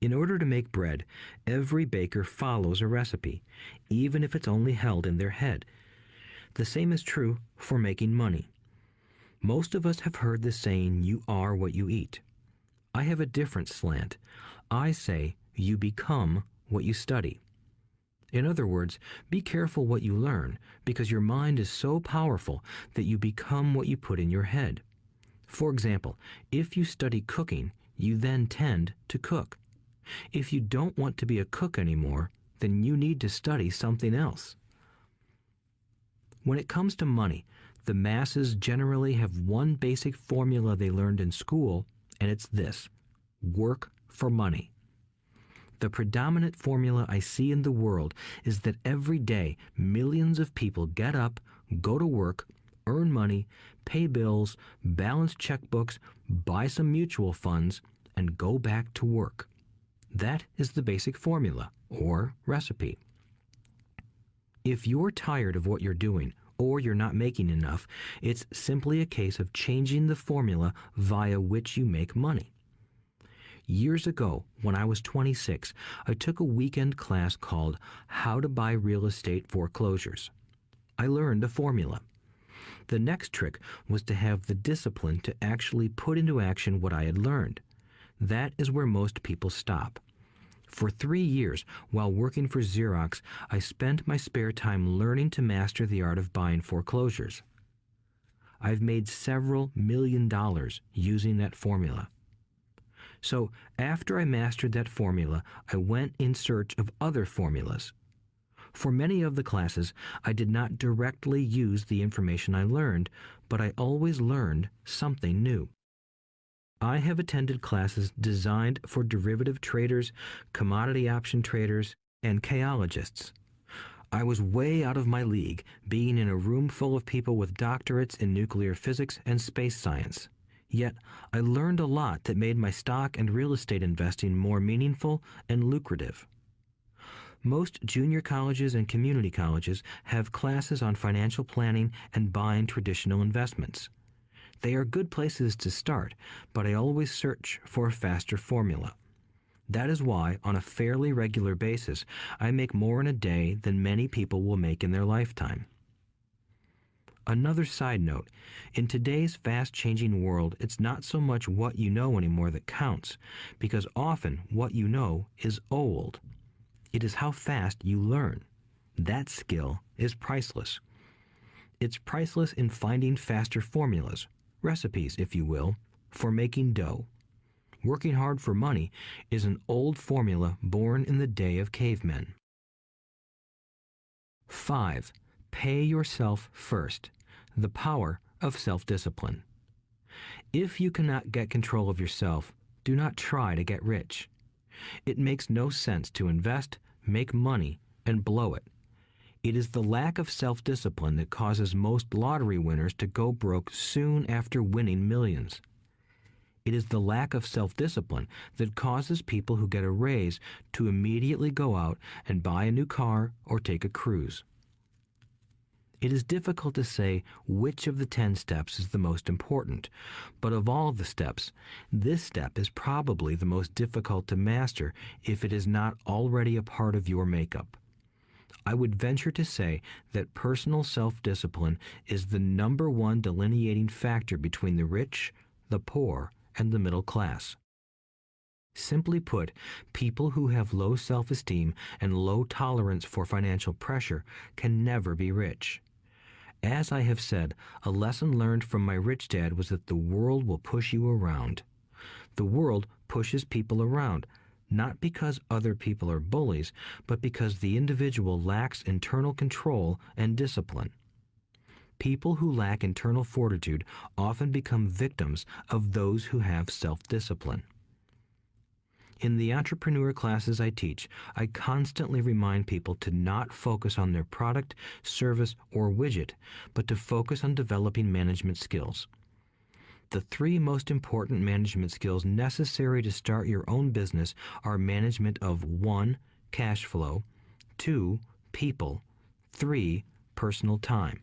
In order to make bread, every baker follows a recipe, even if it's only held in their head. The same is true for making money. Most of us have heard the saying, "You are what you eat." I have a different slant. I say, you become what you study. In other words, be careful what you learn, because your mind is so powerful that you become what you put in your head. For example, if you study cooking, you then tend to cook. If you don't want to be a cook anymore, then you need to study something else. When it comes to money, the masses generally have one basic formula they learned in school, and it's this: work for money. The predominant formula I see in the world is that every day millions of people get up, go to work, earn money, pay bills, balance checkbooks, buy some mutual funds, and go back to work. That is the basic formula, or recipe. If you're tired of what you're doing, or you're not making enough, it's simply a case of changing the formula via which you make money. Years ago, when I was 26, I took a weekend class called How to Buy Real Estate Foreclosures. I learned a formula. The next trick was to have the discipline to actually put into action what I had learned. That is where most people stop. For 3 years, while working for Xerox, I spent my spare time learning to master the art of buying foreclosures. I've made several $million using that formula. So after I mastered that formula, I went in search of other formulas. For many of the classes, I did not directly use the information I learned, but I always learned something new. I have attended classes designed for derivative traders, commodity option traders, and chaologists. I was way out of my league, being in a room full of people with doctorates in nuclear physics and space science. Yet, I learned a lot that made my stock and real estate investing more meaningful and lucrative. Most junior colleges and community colleges have classes on financial planning and buying traditional investments. They are good places to start, but I always search for a faster formula. That is why, on a fairly regular basis, I make more in a day than many people will make in their lifetime. Another side note, in today's fast-changing world, it's not so much what you know anymore that counts, because often what you know is old. It is how fast you learn. That skill is priceless. It's priceless in finding faster formulas, recipes, if you will, for making dough. Working hard for money is an old formula born in the day of cavemen. 5. Pay yourself first. The power of self-discipline. If you cannot get control of yourself, do not try to get rich. It makes no sense to invest, make money, and blow it. It is the lack of self-discipline that causes most lottery winners to go broke soon after winning millions. It is the lack of self-discipline that causes people who get a raise to immediately go out and buy a new car or take a cruise. It is difficult to say which of the 10 steps is the most important, but of all the steps, this step is probably the most difficult to master if it is not already a part of your makeup. I would venture to say that personal self-discipline is the number one delineating factor between the rich, the poor, and the middle class. Simply put, people who have low self-esteem and low tolerance for financial pressure can never be rich. As I have said, a lesson learned from my rich dad was that the world will push you around. The world pushes people around, not because other people are bullies, but because the individual lacks internal control and discipline. People who lack internal fortitude often become victims of those who have self-discipline. In the entrepreneur classes I teach, I constantly remind people to not focus on their product, service, or widget, but to focus on developing management skills. The 3 most important management skills necessary to start your own business are management of 1. Cash flow, 2. people. 3, personal time.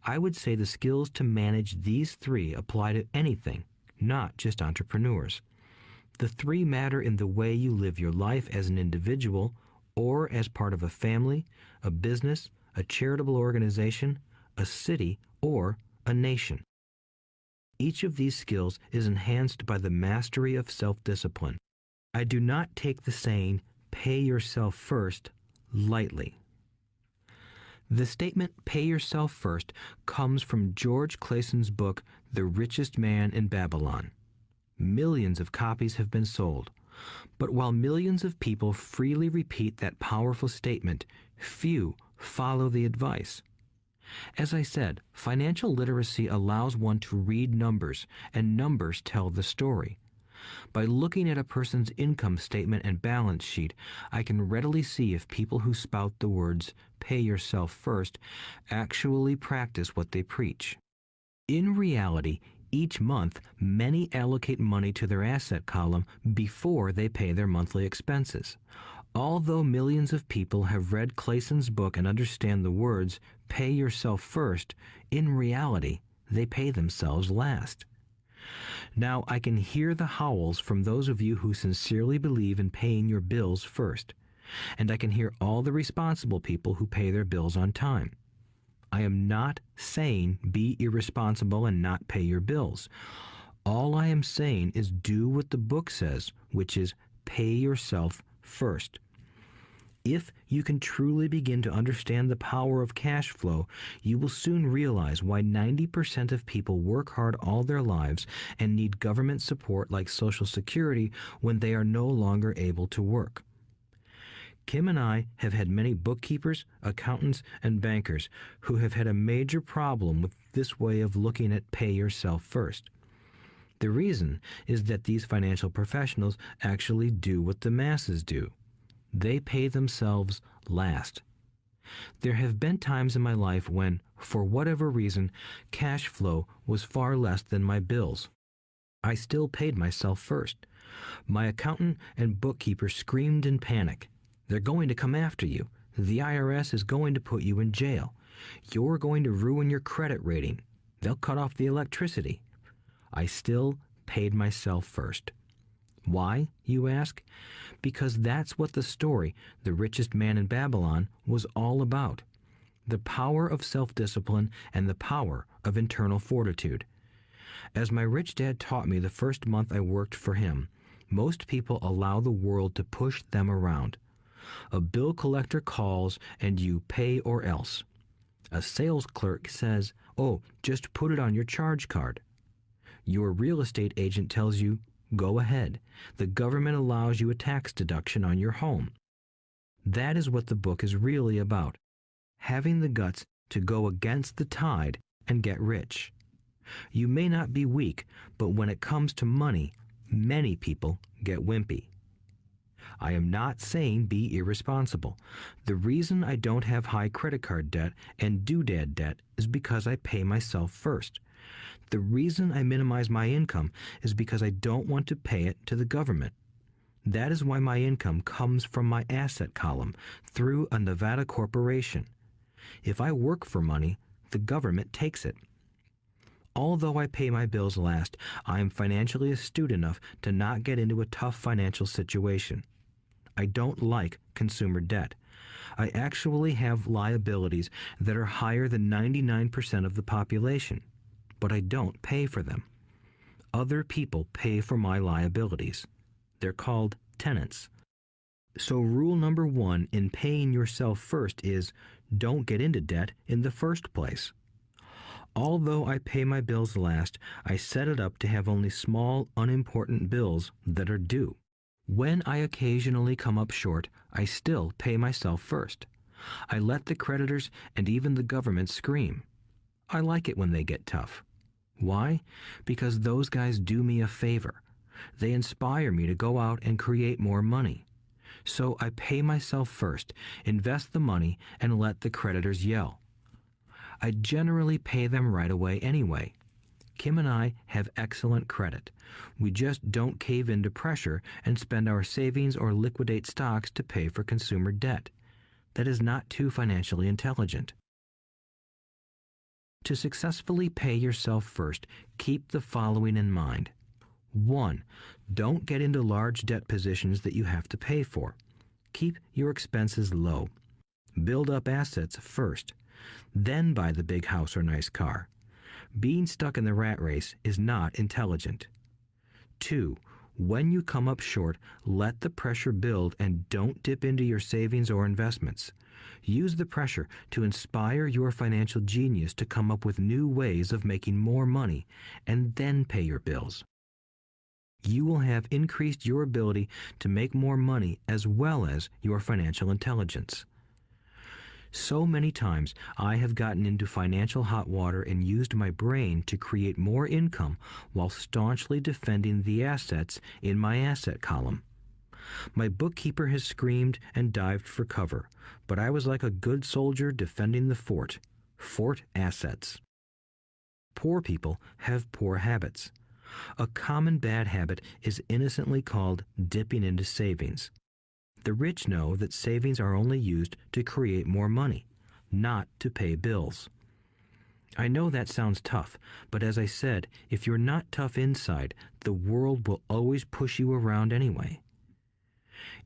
I would say the skills to manage these 3 apply to anything, not just entrepreneurs. The 3 matter in the way you live your life as an individual or as part of a family, a business, a charitable organization, a city, or a nation. Each of these skills is enhanced by the mastery of self-discipline. I do not take the saying, "pay yourself first," lightly. The statement, "pay yourself first," comes from George Clayson's book, The Richest Man in Babylon. Millions of copies have been sold. But while millions of people freely repeat that powerful statement, few follow the advice. As I said, financial literacy allows one to read numbers, and numbers tell the story. By looking at a person's income statement and balance sheet, I can readily see if people who spout the words, "pay yourself first," actually practice what they preach. In reality, each month, many allocate money to their asset column before they pay their monthly expenses. Although millions of people have read Clayson's book and understand the words, "pay yourself first," in reality, they pay themselves last. Now, I can hear the howls from those of you who sincerely believe in paying your bills first, and I can hear all the responsible people who pay their bills on time. I am not saying be irresponsible and not pay your bills. All I am saying is do what the book says, which is pay yourself first. If you can truly begin to understand the power of cash flow, you will soon realize why 90% of people work hard all their lives and need government support like Social Security when they are no longer able to work. Kim and I have had many bookkeepers, accountants, and bankers who have had a major problem with this way of looking at pay yourself first. The reason is that these financial professionals actually do what the masses do. They pay themselves last. There have been times in my life when, for whatever reason, cash flow was far less than my bills. I still paid myself first. My accountant and bookkeeper screamed in panic. "They're going to come after you. The IRS is going to put you in jail. You're going to ruin your credit rating. They'll cut off the electricity." I still paid myself first. Why, you ask? Because that's what the story, The Richest Man in Babylon, was all about. The power of self-discipline and the power of internal fortitude. As my rich dad taught me the first month I worked for him, most people allow the world to push them around. A bill collector calls and you pay or else. A sales clerk says, "Oh, just put it on your charge card." Your real estate agent tells you, "Go ahead. The government allows you a tax deduction on your home." That is what the book is really about. Having the guts to go against the tide and get rich. You may not be weak, but when it comes to money, many people get wimpy. I am not saying be irresponsible. The reason I don't have high credit card debt and doodad debt is because I pay myself first. The reason I minimize my income is because I don't want to pay it to the government. That is why my income comes from my asset column through a Nevada corporation. If I work for money, the government takes it. Although I pay my bills last, I am financially astute enough to not get into a tough financial situation. I don't like consumer debt. I actually have liabilities that are higher than 99% of the population, but I don't pay for them. Other people pay for my liabilities. They're called tenants. So rule number 1 in paying yourself first is don't get into debt in the first place. Although I pay my bills last, I set it up to have only small, unimportant bills that are due. When I occasionally come up short, I still pay myself first. I let the creditors and even the government scream. I like it when they get tough. Why? Because those guys do me a favor. They inspire me to go out and create more money. So I pay myself first, invest the money, and let the creditors yell. I generally pay them right away anyway. Kim and I have excellent credit. We just don't cave into pressure and spend our savings or liquidate stocks to pay for consumer debt. That is not too financially intelligent. To successfully pay yourself first, keep the following in mind. 1. Don't get into large debt positions that you have to pay for. Keep your expenses low. Build up assets first. Then buy the big house or nice car. Being stuck in the rat race is not intelligent. 2. When you come up short, let the pressure build and don't dip into your savings or investments. Use the pressure to inspire your financial genius to come up with new ways of making more money and then pay your bills. You will have increased your ability to make more money as well as your financial intelligence. So many times I have gotten into financial hot water and used my brain to create more income while staunchly defending the assets in my asset column. My bookkeeper has screamed and dived for cover, but I was like a good soldier defending the fort. Fort assets. Poor people have poor habits. A common bad habit is innocently called dipping into savings. The rich know that savings are only used to create more money, not to pay bills. I know that sounds tough, but as I said, if you're not tough inside, the world will always push you around anyway.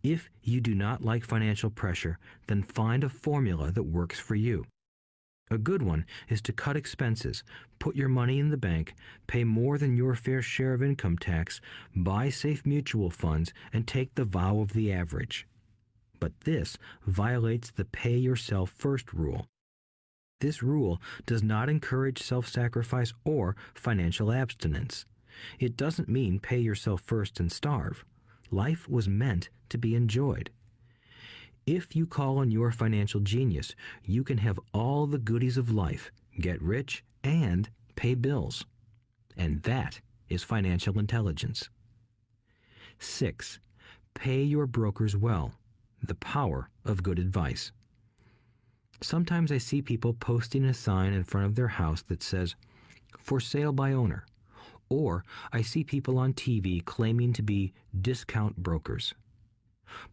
If you do not like financial pressure, then find a formula that works for you. A good one is to cut expenses, put your money in the bank, pay more than your fair share of income tax, buy safe mutual funds, and take the vow of the average. But this violates the pay yourself first rule. This rule does not encourage self-sacrifice or financial abstinence. It doesn't mean pay yourself first and starve. Life was meant to be enjoyed. If you call on your financial genius, you can have all the goodies of life, get rich, and pay bills. And that is financial intelligence. 6. Pay your brokers well. The power of good advice. Sometimes I see people posting a sign in front of their house that says, "For sale by owner." Or I see people on TV claiming to be discount brokers.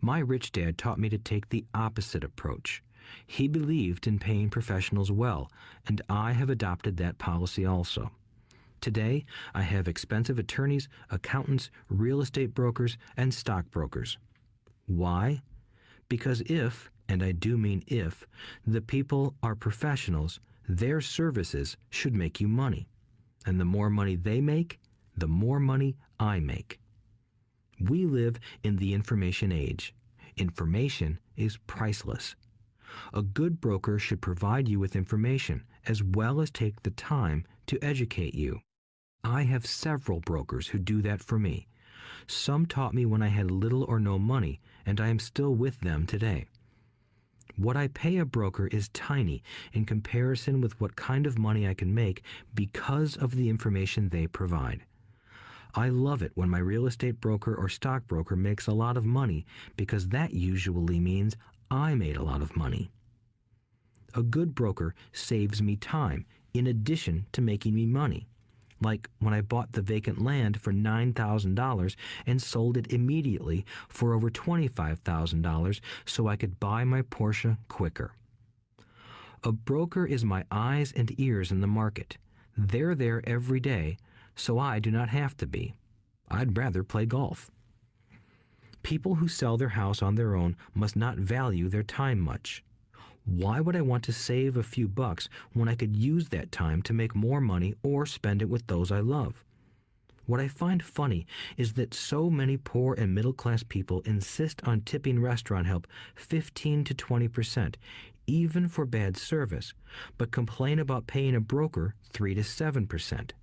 My rich dad taught me to take the opposite approach. He believed in paying professionals well, and I have adopted that policy also. Today, I have expensive attorneys, accountants, real estate brokers, and stockbrokers. Why? Because if, and I do mean if, the people are professionals, their services should make you money. And the more money they make, the more money I make. We live in the information age. Information is priceless. A good broker should provide you with information as well as take the time to educate you. I have several brokers who do that for me. Some taught me when I had little or no money, and I am still with them today. What I pay a broker is tiny in comparison with what kind of money I can make because of the information they provide. I love it when my real estate broker or stockbroker makes a lot of money because that usually means I made a lot of money. A good broker saves me time in addition to making me money. Like when I bought the vacant land for $9,000 and sold it immediately for over $25,000 so I could buy my Porsche quicker. A broker is my eyes and ears in the market. They're there every day, so I do not have to be. I'd rather play golf. People who sell their house on their own must not value their time much. Why would I want to save a few bucks when I could use that time to make more money or spend it with those I love? What I find funny is that so many poor and middle-class people insist on tipping restaurant help 15 to 20%, even for bad service, but complain about paying a broker 3 to 7%.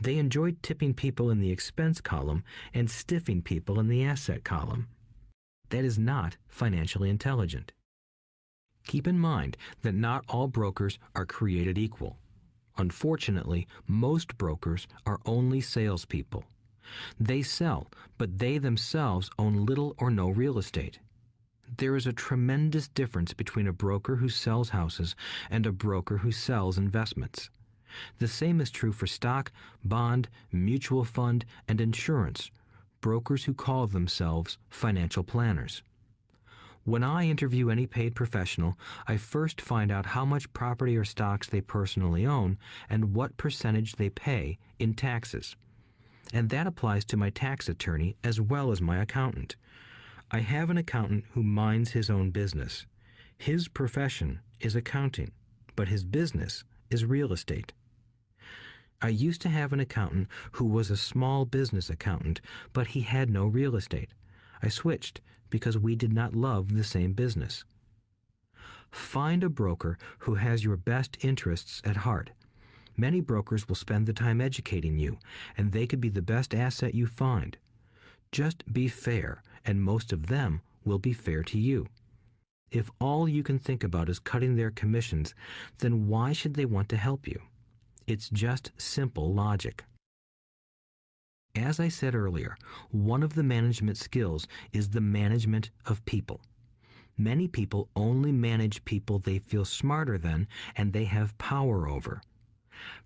They enjoy tipping people in the expense column and stiffing people in the asset column. That is not financially intelligent. Keep in mind that not all brokers are created equal. Unfortunately, most brokers are only salespeople. They sell, but they themselves own little or no real estate. There is a tremendous difference between a broker who sells houses and a broker who sells investments. The same is true for stock, bond, mutual fund, and insurance, brokers who call themselves financial planners. When I interview any paid professional, I first find out how much property or stocks they personally own and what percentage they pay in taxes. And that applies to my tax attorney as well as my accountant. I have an accountant who minds his own business. His profession is accounting, but his business is real estate. I used to have an accountant who was a small business accountant, but he had no real estate. I switched because we did not love the same business. Find a broker who has your best interests at heart. Many brokers will spend the time educating you, and they could be the best asset you find. Just be fair, and most of them will be fair to you. If all you can think about is cutting their commissions, then why should they want to help you? It's just simple logic. As I said earlier, one of the management skills is the management of people. Many people only manage people they feel smarter than and they have power over.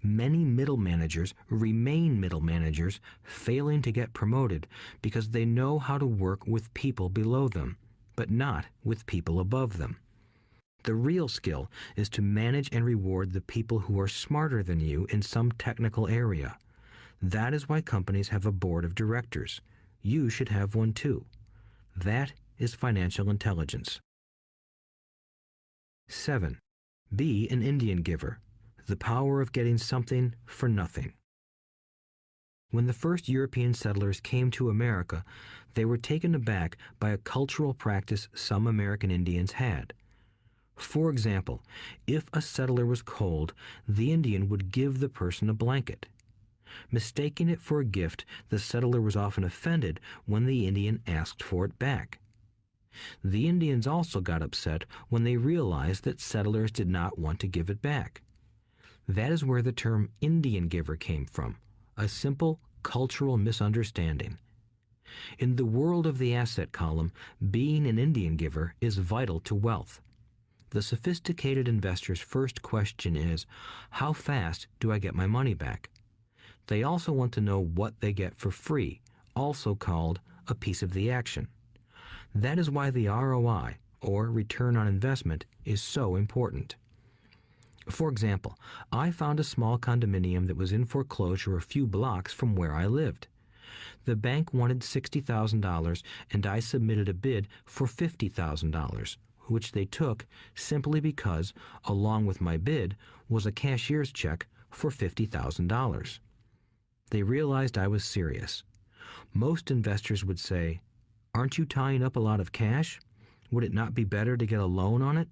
Many middle managers remain middle managers, failing to get promoted because they know how to work with people below them, but not with people above them. The real skill is to manage and reward the people who are smarter than you in some technical area. That is why companies have a board of directors. You should have one too. That is financial intelligence. 7. Be an Indian giver. The power of getting something for nothing. When the first European settlers came to America, they were taken aback by a cultural practice some American Indians had. For example, if a settler was cold, the Indian would give the person a blanket. Mistaking it for a gift, the settler was often offended when the Indian asked for it back. The Indians also got upset when they realized that settlers did not want to give it back. That is where the term Indian giver came from, a simple cultural misunderstanding. In the world of the asset column, being an Indian giver is vital to wealth. The sophisticated investor's first question is, how fast do I get my money back? They also want to know what they get for free, also called a piece of the action. That is why the ROI, or return on investment, is so important. For example, I found a small condominium that was in foreclosure a few blocks from where I lived. The bank wanted $60,000 and I submitted a bid for $50,000, which they took simply because, along with my bid, was a cashier's check for $50,000. They realized I was serious. Most investors would say, "Aren't you tying up a lot of cash? Would it not be better to get a loan on it?"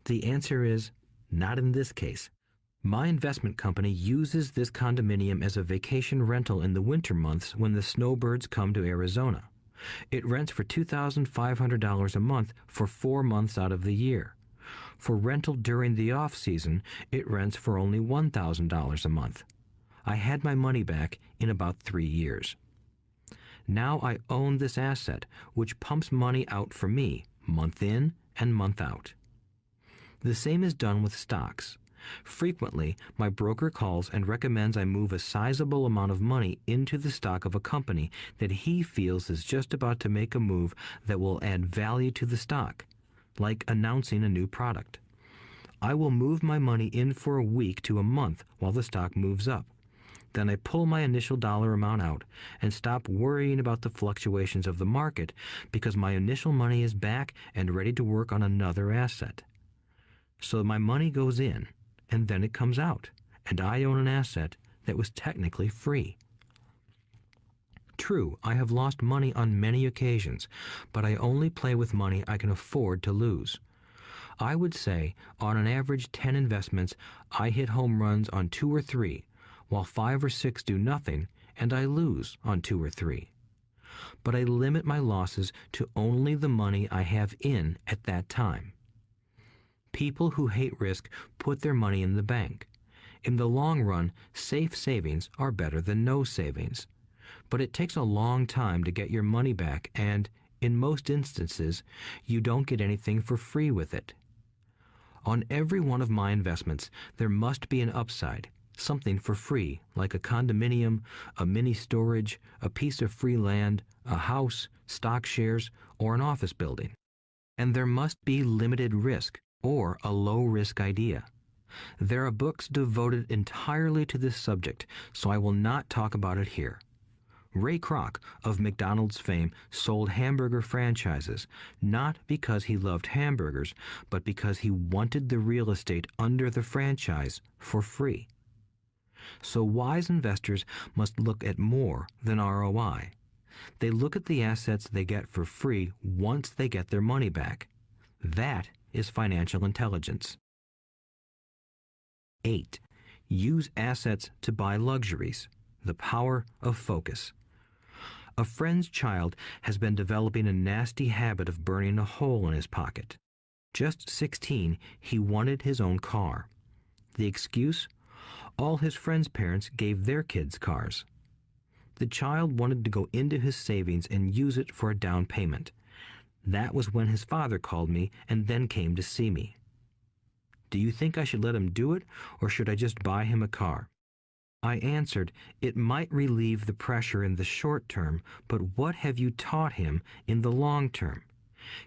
The answer is, not in this case. My investment company uses this condominium as a vacation rental in the winter months when the snowbirds come to Arizona. It rents for $2,500 a month for 4 months out of the year. For rental during the off-season, it rents for only $1,000 a month. I had my money back in about 3 years. Now I own this asset, which pumps money out for me, month in and month out. The same is done with stocks. Frequently, my broker calls and recommends I move a sizable amount of money into the stock of a company that he feels is just about to make a move that will add value to the stock, like announcing a new product. I will move my money in for a week to a month while the stock moves up. Then I pull my initial dollar amount out and stop worrying about the fluctuations of the market because my initial money is back and ready to work on another asset. So my money goes in, and then it comes out, and I own an asset that was technically free. True, I have lost money on many occasions, but I only play with money I can afford to lose. I would say, on an average 10 investments, I hit home runs on 2 or 3, while 5 or 6 do nothing, and I lose on 2 or 3. But I limit my losses to only the money I have in at that time. People who hate risk put their money in the bank. In the long run, safe savings are better than no savings. But it takes a long time to get your money back, and, in most instances, you don't get anything for free with it. On every one of my investments, there must be an upside, something for free, like a condominium, a mini storage, a piece of free land, a house, stock shares, or an office building. and there must be limited risk or a low-risk idea. There are books devoted entirely to this subject, so I will not talk about it here. Ray Kroc, of McDonald's fame, sold hamburger franchises, not because he loved hamburgers, but because he wanted the real estate under the franchise for free. So wise investors must look at more than ROI. They look at the assets they get for free once they get their money back. That is financial intelligence. 8. Use assets to buy luxuries. The power of focus. A friend's child has been developing a nasty habit of burning a hole in his pocket. Just 16, he wanted his own car. The excuse? All his friends' parents gave their kids cars. The child wanted to go into his savings and use it for a down payment. That was when his father called me and then came to see me. Do you think I should let him do it, or should I just buy him a car? I answered, it might relieve the pressure in the short term, but what have you taught him in the long term?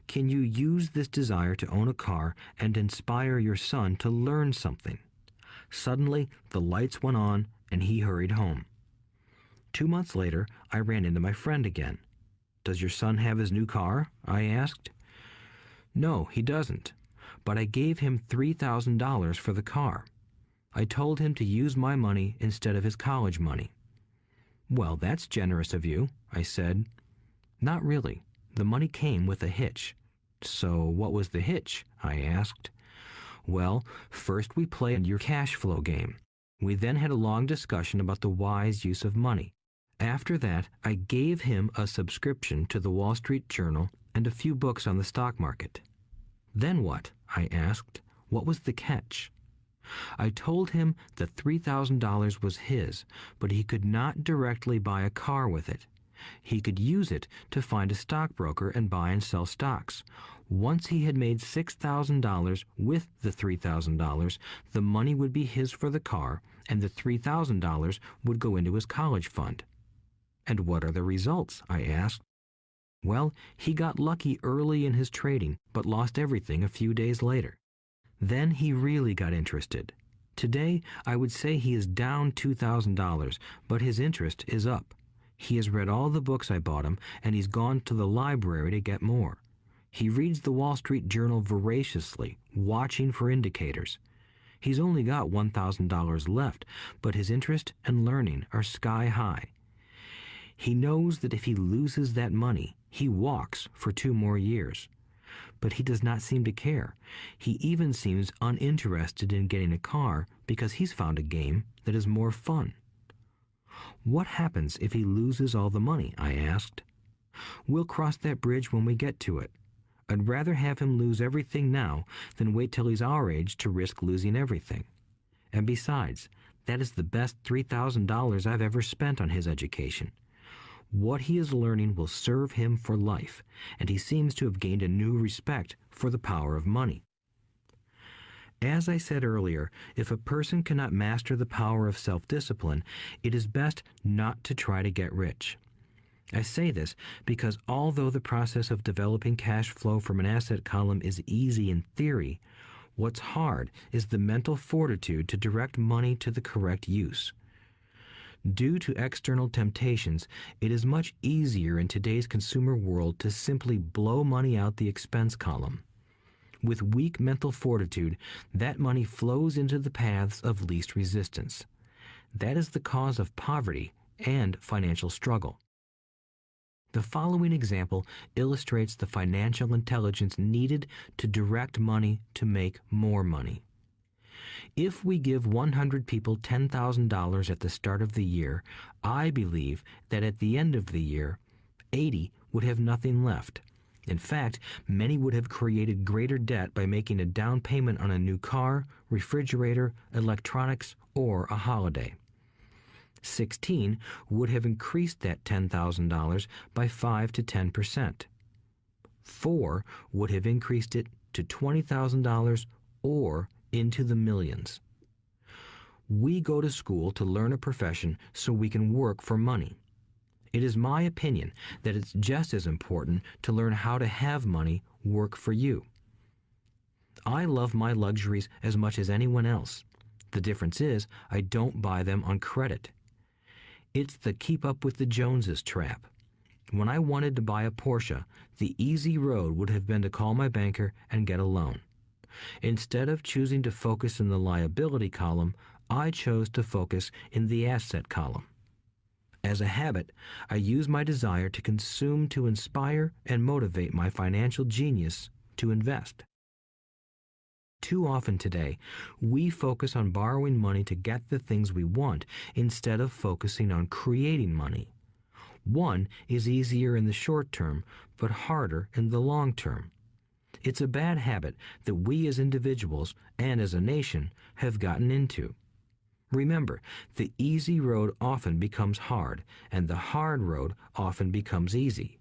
Can you use this desire to own a car and inspire your son to learn something? Suddenly, the lights went on and he hurried home. 2 months later, I ran into my friend again. Does your son have his new car? I asked. No, he doesn't. But I gave him $3,000 for the car. I told him to use my money instead of his college money. Well, that's generous of you, I said. Not really. The money came with a hitch. So what was the hitch? I asked. Well, first we played your cash flow game. We then had a long discussion about the wise use of money. After that, I gave him a subscription to the Wall Street Journal and a few books on the stock market. Then what? I asked. What was the catch? I told him that $3,000 was his, but he could not directly buy a car with it. He could use it to find a stockbroker and buy and sell stocks. Once he had made $6,000 with the $3,000, the money would be his for the car, and the $3,000 would go into his college fund. And what are the results? I asked. Well, he got lucky early in his trading, but lost everything a few days later. Then he really got interested. Today, I would say he is down $2,000, but his interest is up. He has read all the books I bought him, and he's gone to the library to get more. He reads the Wall Street Journal voraciously, watching for indicators. He's only got $1,000 left, but his interest and learning are sky high. He knows that if he loses that money, he walks for 2 more years. But he does not seem to care. He even seems uninterested in getting a car because he's found a game that is more fun. What happens if he loses all the money? I asked. We'll cross that bridge when we get to it. I'd rather have him lose everything now than wait till he's our age to risk losing everything. And besides, that is the best $3,000 I've ever spent on his education. What he is learning will serve him for life, and he seems to have gained a new respect for the power of money. As I said earlier, if a person cannot master the power of self-discipline, it is best not to try to get rich. I say this because although the process of developing cash flow from an asset column is easy in theory, what's hard is the mental fortitude to direct money to the correct use. Due to external temptations, it is much easier in today's consumer world to simply blow money out the expense column. With weak mental fortitude, that money flows into the paths of least resistance. That is the cause of poverty and financial struggle. The following example illustrates the financial intelligence needed to direct money to make more money. If we give 100 people $10,000 at the start of the year, I believe that at the end of the year, 80 would have nothing left. In fact, many would have created greater debt by making a down payment on a new car, refrigerator, electronics, or a holiday. 16 would have increased that $10,000 by 5 to 10%. 4 would have increased it to $20,000 or into the millions. We go to school to learn a profession so we can work for money. It is my opinion that it's just as important to learn how to have money work for you. I love my luxuries as much as anyone else. The difference is I don't buy them on credit. It's the keep up with the Joneses trap. When I wanted to buy a Porsche, the easy road would have been to call my banker and get a loan. Instead of choosing to focus in the liability column, I chose to focus in the asset column. As a habit, I use my desire to consume to inspire and motivate my financial genius to invest. Too often today, we focus on borrowing money to get the things we want instead of focusing on creating money. One is easier in the short term, but harder in the long term. It's a bad habit that we as individuals and as a nation have gotten into. Remember, the easy road often becomes hard, and the hard road often becomes easy.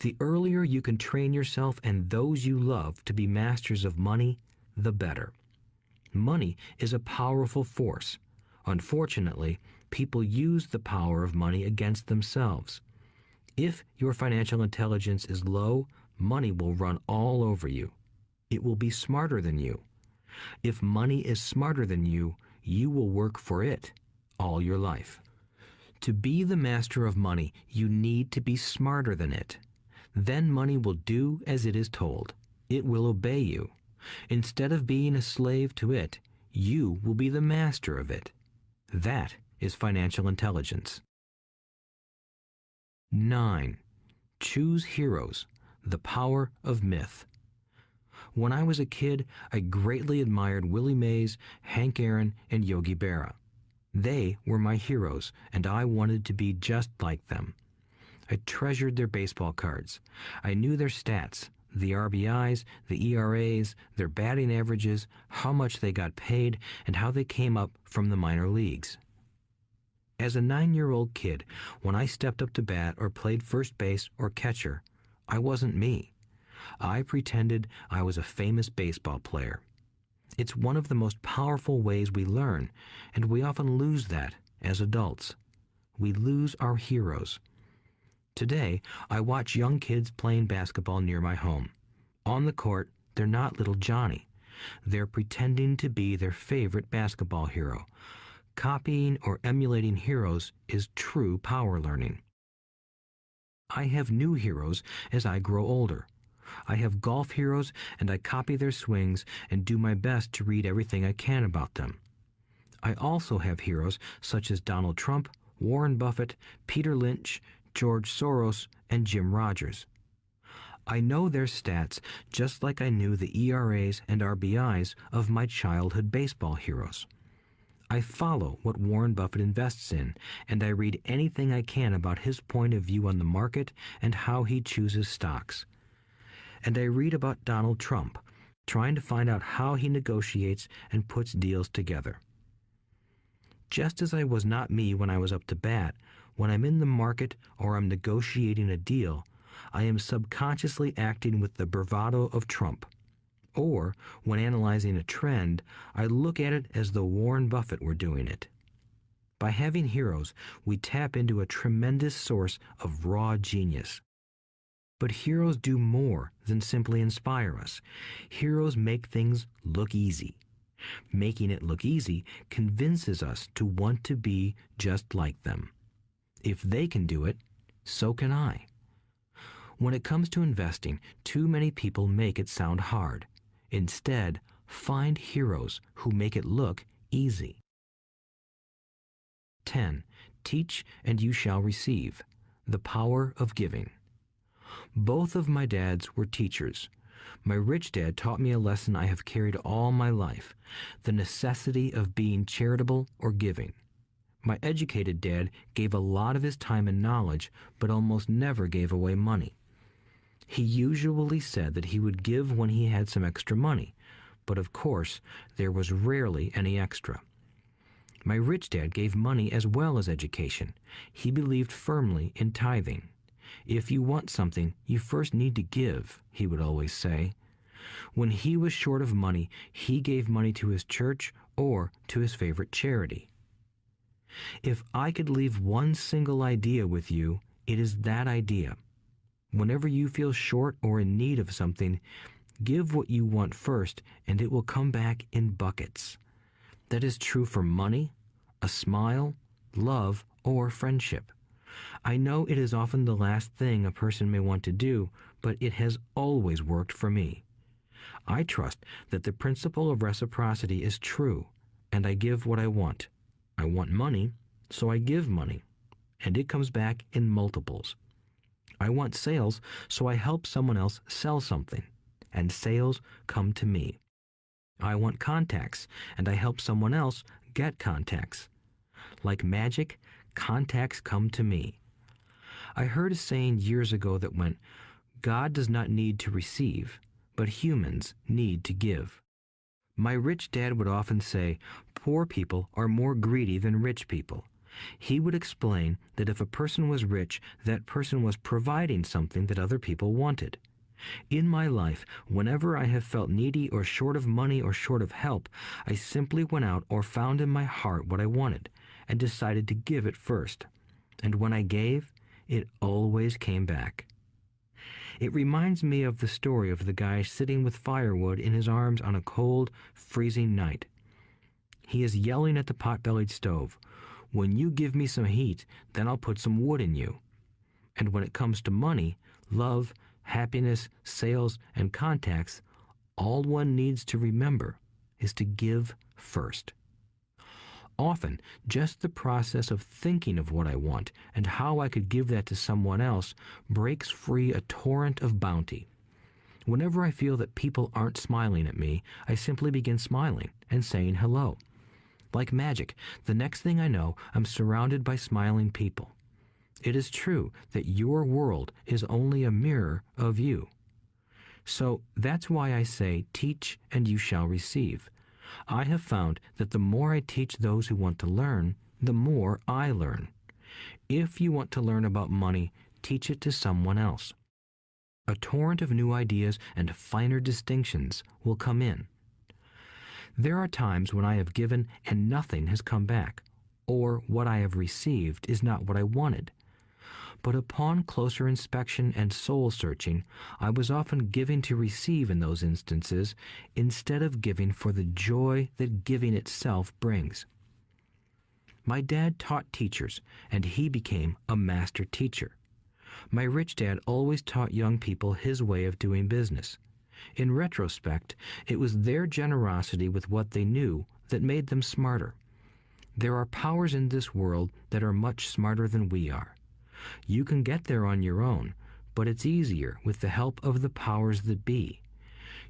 The earlier you can train yourself and those you love to be masters of money, the better. Money is a powerful force. Unfortunately, people use the power of money against themselves. If your financial intelligence is low, money will run all over you. It will be smarter than you. If money is smarter than you, you will work for it all your life. To be the master of money, you need to be smarter than it. Then money will do as it is told. It will obey you. Instead of being a slave to it, you will be the master of it. That is financial intelligence. 9. Choose heroes. The power of myth. When I was a kid, I greatly admired Willie Mays, Hank Aaron, and Yogi Berra. They were my heroes, and I wanted to be just like them. I treasured their baseball cards. I knew their stats, the RBIs, the ERAs, their batting averages, how much they got paid, and how they came up from the minor leagues. As a 9-year-old kid, when I stepped up to bat or played first base or catcher, I wasn't me. I pretended I was a famous baseball player. It's one of the most powerful ways we learn, and we often lose that as adults. We lose our heroes. Today, I watch young kids playing basketball near my home. On the court, they're not little Johnny. They're pretending to be their favorite basketball hero. Copying or emulating heroes is true power learning. I have new heroes as I grow older. I have golf heroes, and I copy their swings and do my best to read everything I can about them. I also have heroes such as Donald Trump, Warren Buffett, Peter Lynch, George Soros, and Jim Rogers. I know their stats just like I knew the ERAs and RBIs of my childhood baseball heroes. I follow what Warren Buffett invests in, and I read anything I can about his point of view on the market and how he chooses stocks. And I read about Donald Trump, trying to find out how he negotiates and puts deals together. Just as I was not me when I was up to bat, when I'm in the market or I'm negotiating a deal, I am subconsciously acting with the bravado of Trump. Or, when analyzing a trend, I look at it as though Warren Buffett were doing it. By having heroes, we tap into a tremendous source of raw genius. But heroes do more than simply inspire us. Heroes make things look easy. Making it look easy convinces us to want to be just like them. If they can do it, so can I. When it comes to investing, too many people make it sound hard. Instead, find heroes who make it look easy. 10. Teach and you shall receive. The power of giving. Both of my dads were teachers. My rich dad taught me a lesson I have carried all my life, the necessity of being charitable or giving. My educated dad gave a lot of his time and knowledge, but almost never gave away money. He usually said that he would give when he had some extra money, but of course, there was rarely any extra. My rich dad gave money as well as education. He believed firmly in tithing. If you want something, you first need to give, he would always say. When he was short of money, he gave money to his church or to his favorite charity. If I could leave one single idea with you, it is that idea. Whenever you feel short or in need of something, give what you want first, and it will come back in buckets. That is true for money, a smile, love, or friendship. I know it is often the last thing a person may want to do, but it has always worked for me. I trust that the principle of reciprocity is true, and I give what I want. I want money, so I give money, and it comes back in multiples. I want sales, so I help someone else sell something, and sales come to me. I want contacts, and I help someone else get contacts. Like magic, contacts come to me. I heard a saying years ago that went, God does not need to receive, but humans need to give. My rich dad would often say, poor people are more greedy than rich people. He would explain that if a person was rich, that person was providing something that other people wanted. In my life, whenever I have felt needy or short of money or short of help, I simply went out or found in my heart what I wanted and decided to give it first. And when I gave, it always came back. It reminds me of the story of the guy sitting with firewood in his arms on a cold, freezing night. He is yelling at the pot-bellied stove, "When you give me some heat, then I'll put some wood in you." And when it comes to money, love, happiness, sales, and contacts, all one needs to remember is to give first. Often, just the process of thinking of what I want and how I could give that to someone else breaks free a torrent of bounty. Whenever I feel that people aren't smiling at me, I simply begin smiling and saying hello. Like magic, the next thing I know, I'm surrounded by smiling people. It is true that your world is only a mirror of you. So that's why I say, teach and you shall receive. I have found that the more I teach those who want to learn, the more I learn. If you want to learn about money, teach it to someone else. A torrent of new ideas and finer distinctions will come in. There are times when I have given and nothing has come back, or what I have received is not what I wanted. But upon closer inspection and soul-searching, I was often giving to receive in those instances, instead of giving for the joy that giving itself brings. My dad taught teachers, and he became a master teacher. My rich dad always taught young people his way of doing business. In retrospect, it was their generosity with what they knew that made them smarter. There are powers in this world that are much smarter than we are. You can get there on your own, but it's easier with the help of the powers that be.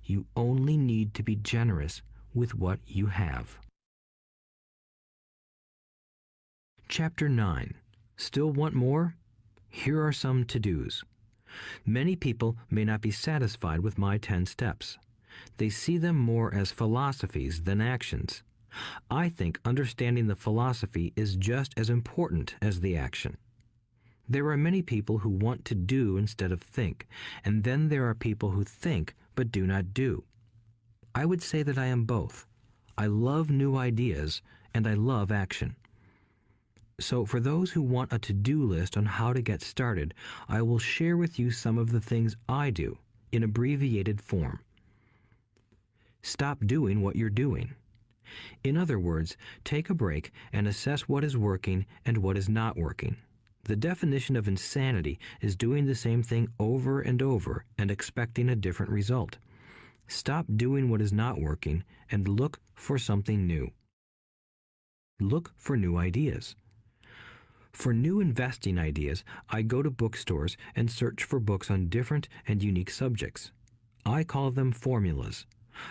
You only need to be generous with what you have. Chapter 9. Still want more? Here are some to-dos. Many people may not be satisfied with my 10 steps. They see them more as philosophies than actions. I think understanding the philosophy is just as important as the action. There are many people who want to do instead of think, and then there are people who think but do not do. I would say that I am both. I love new ideas, and I love action. So for those who want a to-do list on how to get started, I will share with you some of the things I do in abbreviated form. Stop doing what you're doing. In other words, take a break and assess what is working and what is not working. The definition of insanity is doing the same thing over and over and expecting a different result. Stop doing what is not working and look for something new. Look for new ideas. For new investing ideas, I go to bookstores and search for books on different and unique subjects. I call them formulas.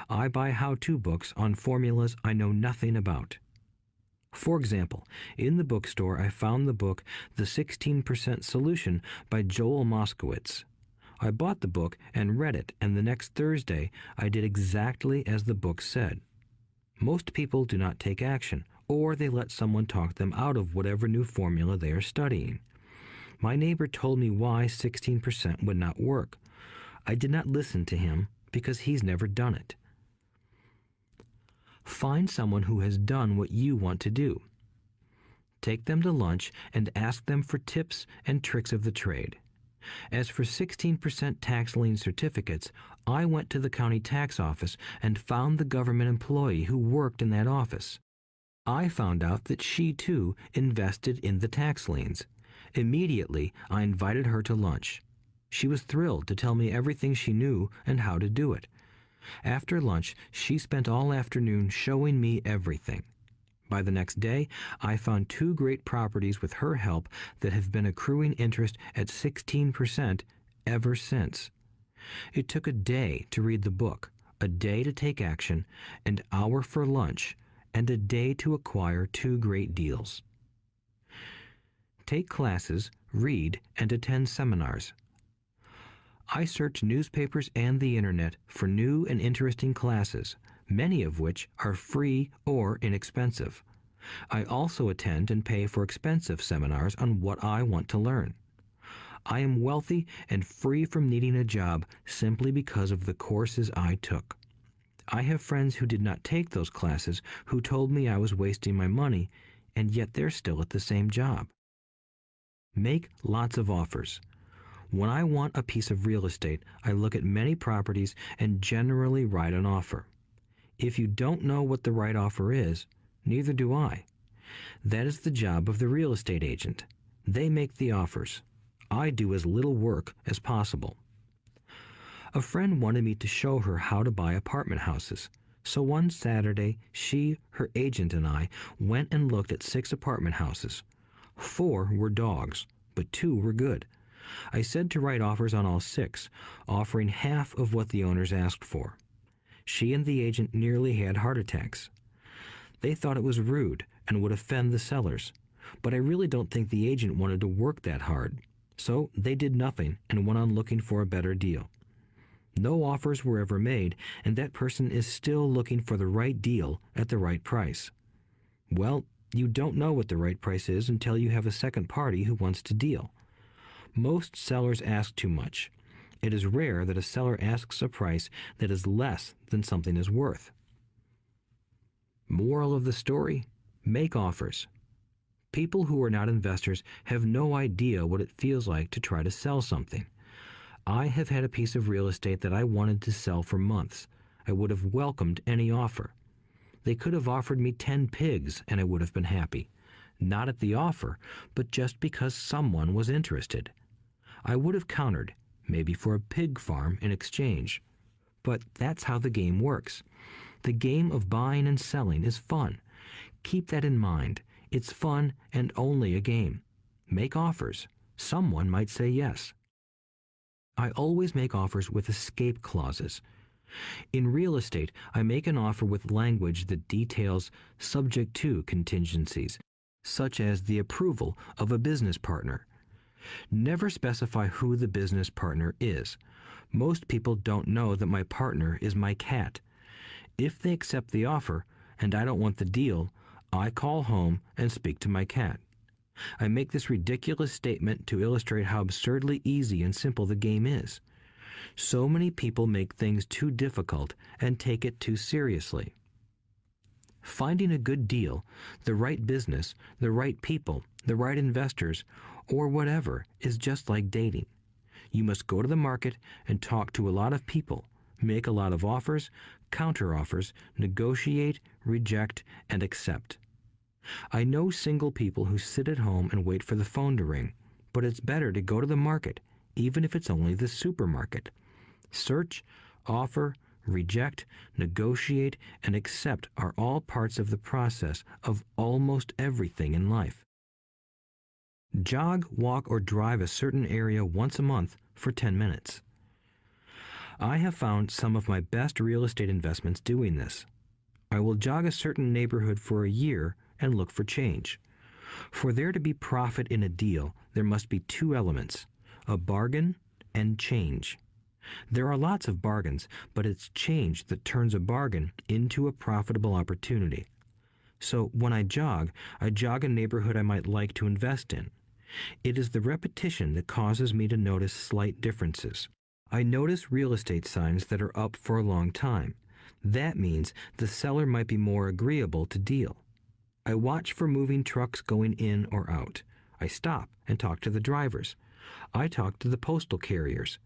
I buy how-to books on formulas I know nothing about. For example, in the bookstore I found the book The 16% Solution by Joel Moskowitz. I bought the book and read it, and the next Thursday I did exactly as the book said. Most people do not take action, or they let someone talk them out of whatever new formula they are studying. My neighbor told me why 16% would not work. I did not listen to him because he's never done it. Find someone who has done what you want to do. take them to lunch, and ask them for tips and tricks of the trade. As for 16% tax lien certificates, I went to the county tax office and found the government employee who worked in that office. I found out that she, too, invested in the tax liens. Immediately, I invited her to lunch. She was thrilled to tell me everything she knew and how to do it. After lunch, she spent all afternoon showing me everything. By the next day, I found 2 great properties with her help that have been accruing interest at 16% ever since. It took a day to read the book, a day to take action, an hour for lunch, and a day to acquire 2 great deals. Take classes, read, and attend seminars. I search newspapers and the internet for new and interesting classes, many of which are free or inexpensive. I also attend and pay for expensive seminars on what I want to learn. I am wealthy and free from needing a job simply because of the courses I took. I have friends who did not take those classes who told me I was wasting my money, and yet they're still at the same job. Make lots of offers. When I want a piece of real estate, I look at many properties and generally write an offer. If you don't know what the right offer is, neither do I. That is the job of the real estate agent. They make the offers. I do as little work as possible. A friend wanted me to show her how to buy apartment houses. So one Saturday, she, her agent, and I went and looked at 6 apartment houses. 4 were dogs, but 2 were good. I said to write offers on all 6, offering half of what the owners asked for. She and the agent nearly had heart attacks. They thought it was rude and would offend the sellers, but I really don't think the agent wanted to work that hard. So they did nothing and went on looking for a better deal. No offers were ever made, and that person is still looking for the right deal at the right price. Well, you don't know what the right price is until you have a second party who wants to deal. Most sellers ask too much. It is rare that a seller asks a price that is less than something is worth. Moral of the story: make offers. People who are not investors have no idea what it feels like to try to sell something. I have had a piece of real estate that I wanted to sell for months. I would have welcomed any offer. They could have offered me 10 pigs and I would have been happy. Not at the offer, but just because someone was interested. I would have countered, maybe for a pig farm in exchange. But that's how the game works. The game of buying and selling is fun. Keep that in mind. It's fun and only a game. Make offers. Someone might say yes. I always make offers with escape clauses. In real estate, I make an offer with language that details subject to contingencies, such as the approval of a business partner. Never specify who the business partner is. Most people don't know that my partner is my cat. If they accept the offer and I don't want the deal, I call home and speak to my cat. I make this ridiculous statement to illustrate how absurdly easy and simple the game is. So many people make things too difficult and take it too seriously. Finding a good deal, the right business, the right people, the right investors, or whatever is just like dating. You must go to the market and talk to a lot of people, make a lot of offers, counter-offers, negotiate, reject, and accept. I know single people who sit at home and wait for the phone to ring, but it's better to go to the market, even if it's only the supermarket. Search, offer, reject, negotiate, and accept are all parts of the process of almost everything in life. Jog, walk, or drive a certain area once a month for 10 minutes. I have found some of my best real estate investments doing this. I will jog a certain neighborhood for a year and look for change. For there to be profit in a deal, there must be 2 elements, a bargain and change. There are lots of bargains, but it's change that turns a bargain into a profitable opportunity. So when I jog a neighborhood I might like to invest in. It is the repetition that causes me to notice slight differences. I notice real estate signs that are up for a long time. That means the seller might be more agreeable to deal. I watch for moving trucks going in or out. I stop and talk to the drivers. I talk to the postal carriers.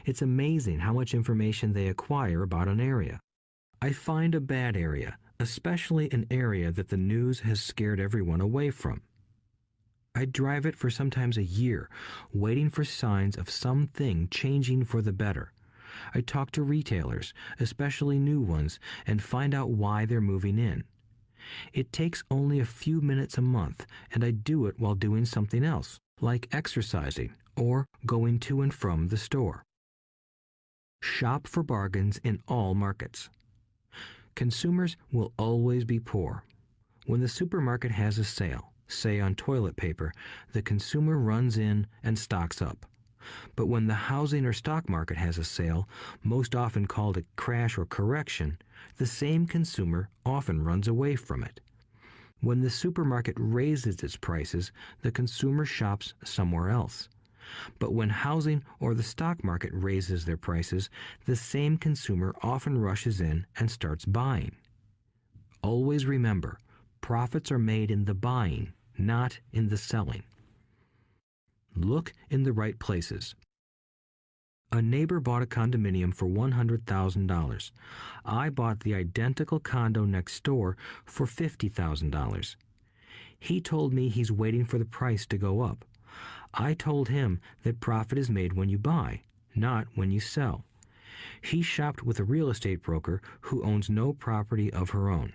It's amazing how much information they acquire about an area. I find a bad area, especially an area that the news has scared everyone away from. I drive it for sometimes a year, waiting for signs of something changing for the better. I talk to retailers, especially new ones, and find out why they're moving in. It takes only a few minutes a month, and I do it while doing something else, like exercising or going to and from the store. Shop for bargains in all markets. Consumers will always be poor. When the supermarket has a sale, say on toilet paper, the consumer runs in and stocks up. But when the housing or stock market has a sale, most often called a crash or correction, the same consumer often runs away from it. When the supermarket raises its prices, the consumer shops somewhere else. But when housing or the stock market raises their prices, the same consumer often rushes in and starts buying. Always remember, profits are made in the buying, not in the selling. Look in the right places. A neighbor bought a condominium for $100,000. I bought the identical condo next door for $50,000. He told me he's waiting for the price to go up. I told him that profit is made when you buy, not when you sell. He shopped with a real estate broker who owns no property of her own.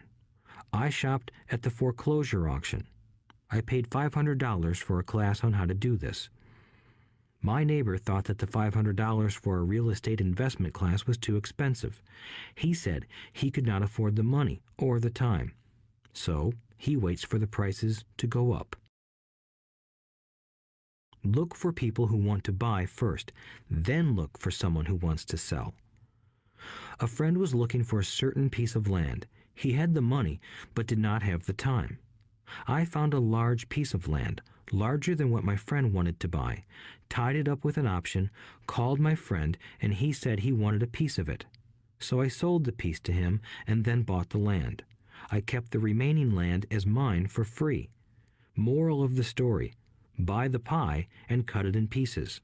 I shopped at the foreclosure auction. I paid $500 for a class on how to do this. My neighbor thought that the $500 for a real estate investment class was too expensive. He said he could not afford the money or the time. So he waits for the prices to go up. Look for people who want to buy first, then look for someone who wants to sell. A friend was looking for a certain piece of land. He had the money, but did not have the time. I found a large piece of land, larger than what my friend wanted to buy, tied it up with an option, called my friend, and he said he wanted a piece of it. So I sold the piece to him and then bought the land. I kept the remaining land as mine for free. Moral of the story: buy the pie and cut it in pieces.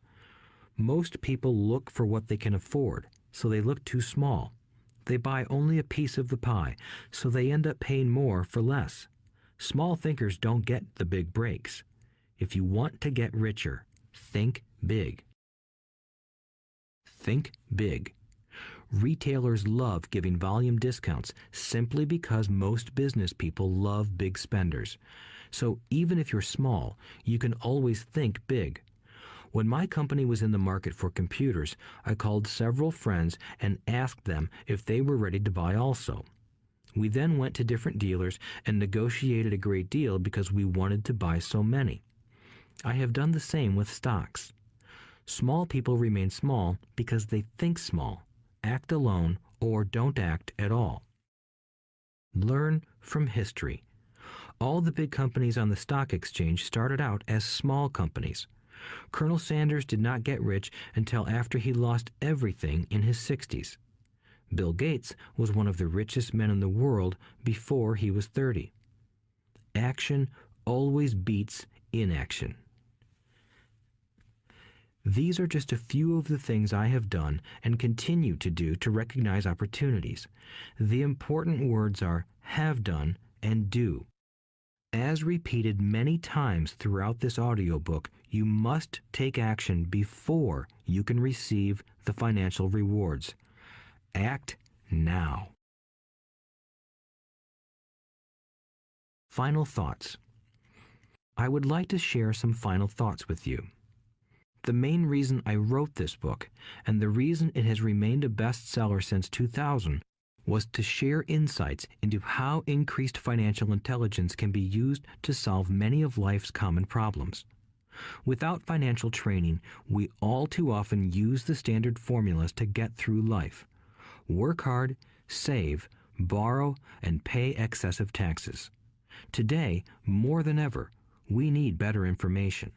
Most people look for what they can afford, so they look too small. They buy only a piece of the pie, so they end up paying more for less. Small thinkers don't get the big breaks. If you want to get richer, think big. Think big. Retailers love giving volume discounts simply because most business people love big spenders. So even if you're small, you can always think big. When my company was in the market for computers, I called several friends and asked them if they were ready to buy also. We then went to different dealers and negotiated a great deal because we wanted to buy so many. I have done the same with stocks. Small people remain small because they think small, act alone, or don't act at all. Learn from history. All the big companies on the stock exchange started out as small companies. Colonel Sanders did not get rich until after he lost everything in his 60s. Bill Gates was one of the richest men in the world before he was 30. Action always beats inaction. These are just a few of the things I have done and continue to do to recognize opportunities. The important words are have done and do. As repeated many times throughout this audiobook, you must take action before you can receive the financial rewards. Act now. Final thoughts. I would like to share some final thoughts with you. The main reason I wrote this book, and the reason it has remained a bestseller since 2000, was to share insights into how increased financial intelligence can be used to solve many of life's common problems. Without financial training, we all too often use the standard formulas to get through life. Work hard, save, borrow, and pay excessive taxes. Today, more than ever, we need better information.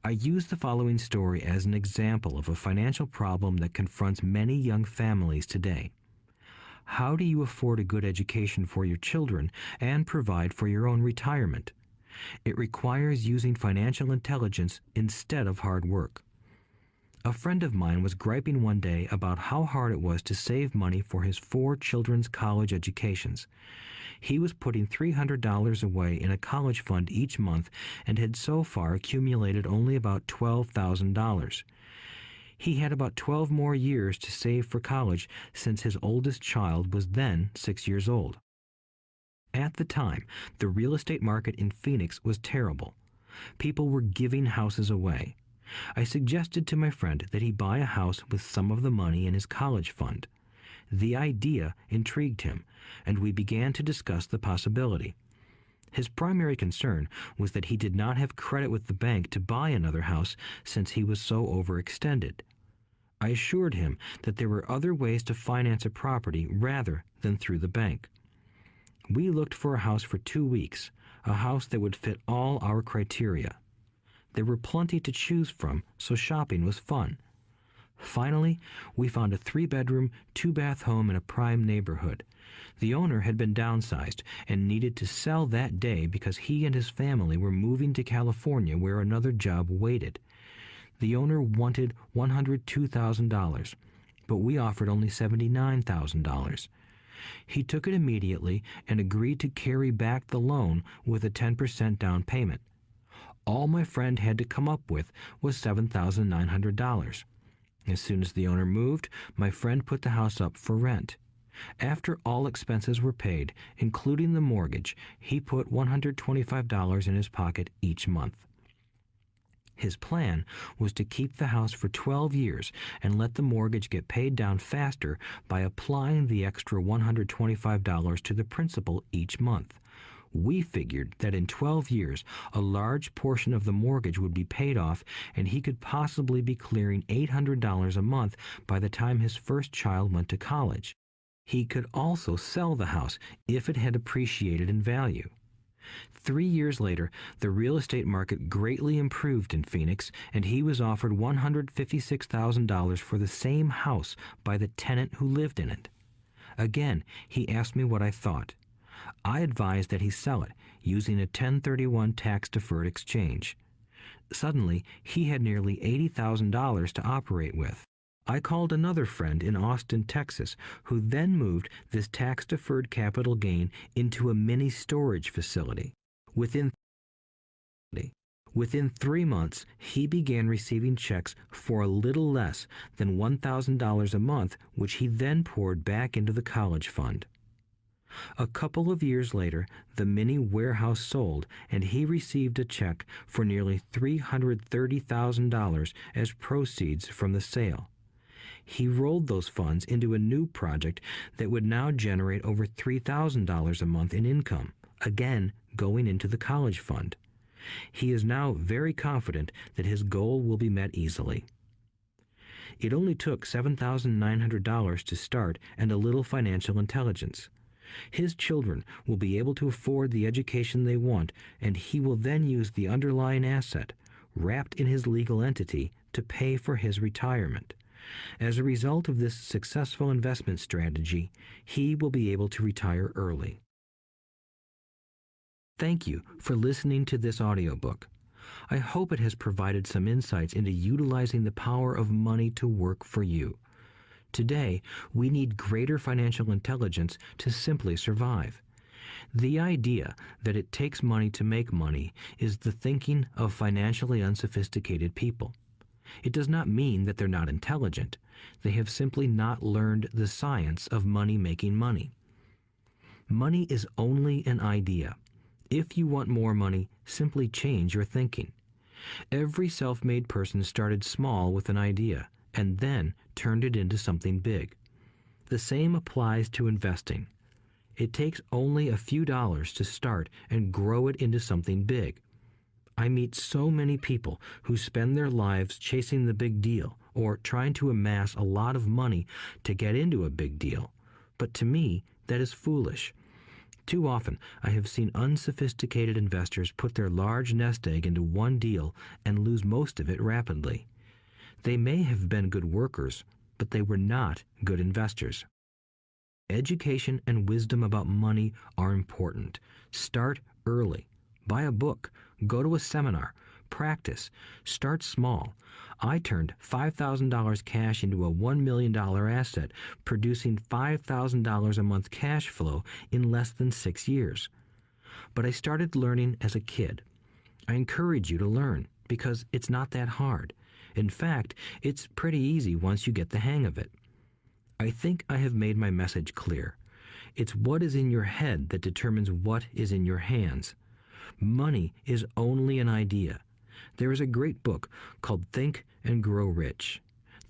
I use the following story as an example of a financial problem that confronts many young families today. How do you afford a good education for your children and provide for your own retirement? It requires using financial intelligence instead of hard work. A friend of mine was griping one day about how hard it was to save money for his 4 children's college educations. He was putting $300 away in a college fund each month and had so far accumulated only about $12,000. He had about 12 more years to save for college since his oldest child was then 6 years old. At the time, the real estate market in Phoenix was terrible. People were giving houses away. I suggested to my friend that he buy a house with some of the money in his college fund. The idea intrigued him, and we began to discuss the possibility. His primary concern was that he did not have credit with the bank to buy another house since he was so overextended. I assured him that there were other ways to finance a property rather than through the bank. We looked for a house for 2 weeks, a house that would fit all our criteria. There were plenty to choose from, so shopping was fun. Finally, we found a 3-bedroom, 2-bath home in a prime neighborhood. The owner had been downsized and needed to sell that day because he and his family were moving to California where another job waited. The owner wanted $102,000, but we offered only $79,000. He took it immediately and agreed to carry back the loan with a 10% down payment. All my friend had to come up with was $7,900. As soon as the owner moved, my friend put the house up for rent. After all expenses were paid, including the mortgage, he put $125 in his pocket each month. His plan was to keep the house for 12 years and let the mortgage get paid down faster by applying the extra $125 to the principal each month. We figured that in 12 years, a large portion of the mortgage would be paid off and he could possibly be clearing $800 a month by the time his first child went to college. He could also sell the house if it had appreciated in value. 3 years later, the real estate market greatly improved in Phoenix, and he was offered $156,000 for the same house by the tenant who lived in it. Again, he asked me what I thought. I advised that he sell it, using a 1031 tax-deferred exchange. Suddenly, he had nearly $80,000 to operate with. I called another friend in Austin, Texas, who then moved this tax-deferred capital gain into a mini storage facility. Within 3 months, he began receiving checks for a little less than $1,000 a month, which he then poured back into the college fund. A couple of years later, the mini warehouse sold, and he received a check for nearly $330,000 as proceeds from the sale. He rolled those funds into a new project that would now generate over $3,000 a month in income, again going into the college fund. He is now very confident that his goal will be met easily. It only took $7,900 to start and a little financial intelligence. His children will be able to afford the education they want, and he will then use the underlying asset, wrapped in his legal entity, to pay for his retirement. As a result of this successful investment strategy, he will be able to retire early. Thank you for listening to this audiobook. I hope it has provided some insights into utilizing the power of money to work for you. Today, we need greater financial intelligence to simply survive. The idea that it takes money to make money is the thinking of financially unsophisticated people. It does not mean that they're not intelligent. They have simply not learned the science of money making money. Money is only an idea. If you want more money, simply change your thinking. Every self-made person started small with an idea and then turned it into something big. The same applies to investing. It takes only a few dollars to start and grow it into something big. I meet so many people who spend their lives chasing the big deal or trying to amass a lot of money to get into a big deal. But to me, that is foolish. Too often, I have seen unsophisticated investors put their large nest egg into one deal and lose most of it rapidly. They may have been good workers, but they were not good investors. Education and wisdom about money are important. Start early. Buy a book. Go to a seminar. Practice. Start small. I turned $5,000 cash into a $1 million asset, producing $5,000 a month cash flow in less than 6 years. But I started learning as a kid. I encourage you to learn because it's not that hard. In fact, it's pretty easy once you get the hang of it. I think I have made my message clear. It's what is in your head that determines what is in your hands. Money is only an idea. There is a great book called Think and Grow Rich.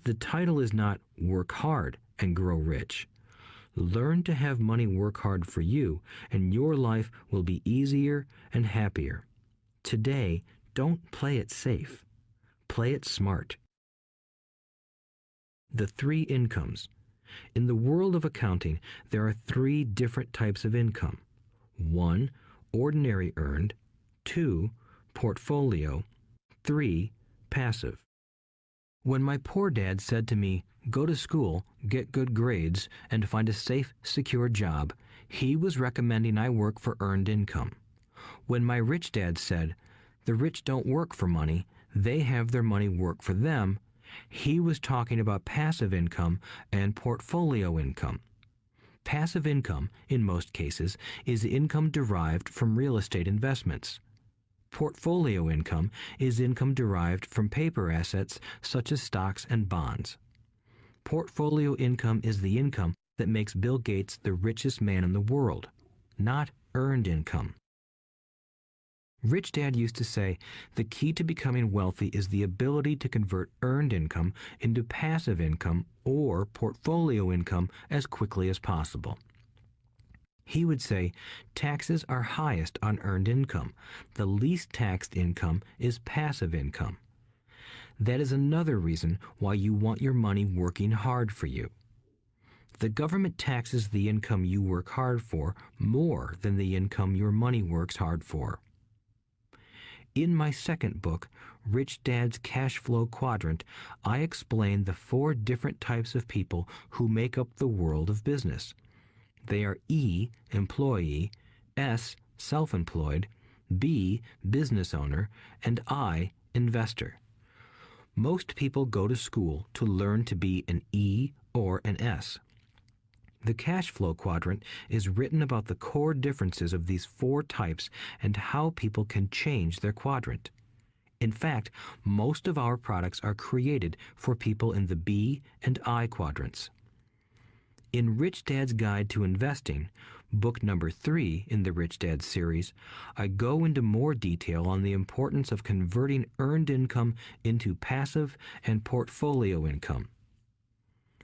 The title is not Work Hard and Grow Rich. Learn to have money work hard for you, and your life will be easier and happier. Today, don't play it safe. Play it smart. The three incomes. In the world of accounting, there are three different types of income. 1. Ordinary earned. 2. Portfolio. 3. Passive. When my poor dad said to me, "Go to school, get good grades, and find a safe, secure job," he was recommending I work for earned income. When my rich dad said, "The rich don't work for money, they have their money work for them," he was talking about passive income and portfolio income. Passive income, in most cases, is income derived from real estate investments. Portfolio income is income derived from paper assets such as stocks and bonds. Portfolio income is the income that makes Bill Gates the richest man in the world, not earned income. Rich Dad used to say, the key to becoming wealthy is the ability to convert earned income into passive income or portfolio income as quickly as possible. He would say, taxes are highest on earned income. The least taxed income is passive income. That is another reason why you want your money working hard for you. The government taxes the income you work hard for more than the income your money works hard for. In my second book, Rich Dad's Cash Flow Quadrant, I explain the 4 different types of people who make up the world of business. They are E, employee, S, self-employed, B, business owner, and I, investor. Most people go to school to learn to be an E or an S. The cash flow quadrant is written about the core differences of these 4 types and how people can change their quadrant. In fact, most of our products are created for people in the B and I quadrants. In Rich Dad's Guide to Investing, book number 3 in the Rich Dad series, I go into more detail on the importance of converting earned income into passive and portfolio income.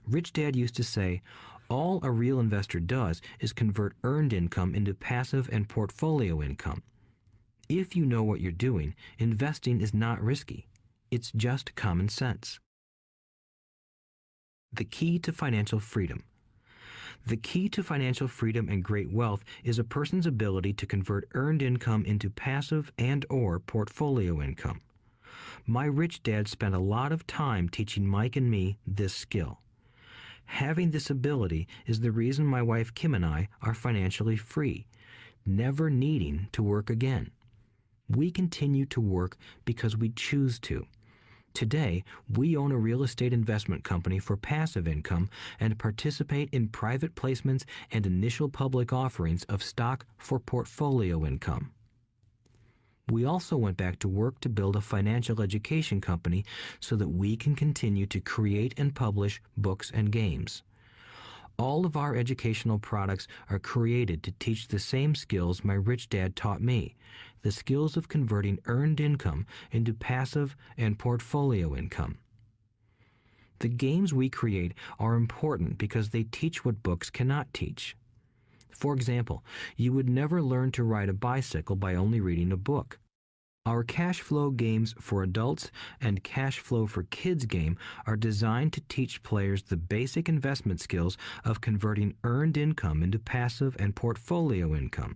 Rich Dad used to say, all a real investor does is convert earned income into passive and portfolio income. If you know what you're doing, investing is not risky. It's just common sense. The key to financial freedom. The key to financial freedom and great wealth is a person's ability to convert earned income into passive and/or portfolio income. My rich dad spent a lot of time teaching Mike and me this skill. Having this ability is the reason my wife Kim and I are financially free, never needing to work again. We continue to work because we choose to. Today, we own a real estate investment company for passive income and participate in private placements and initial public offerings of stock for portfolio income. We also went back to work to build a financial education company so that we can continue to create and publish books and games. All of our educational products are created to teach the same skills my rich dad taught me, the skills of converting earned income into passive and portfolio income. The games we create are important because they teach what books cannot teach. For example, you would never learn to ride a bicycle by only reading a book. Our cash flow games for adults and cash flow for kids game are designed to teach players the basic investment skills of converting earned income into passive and portfolio income.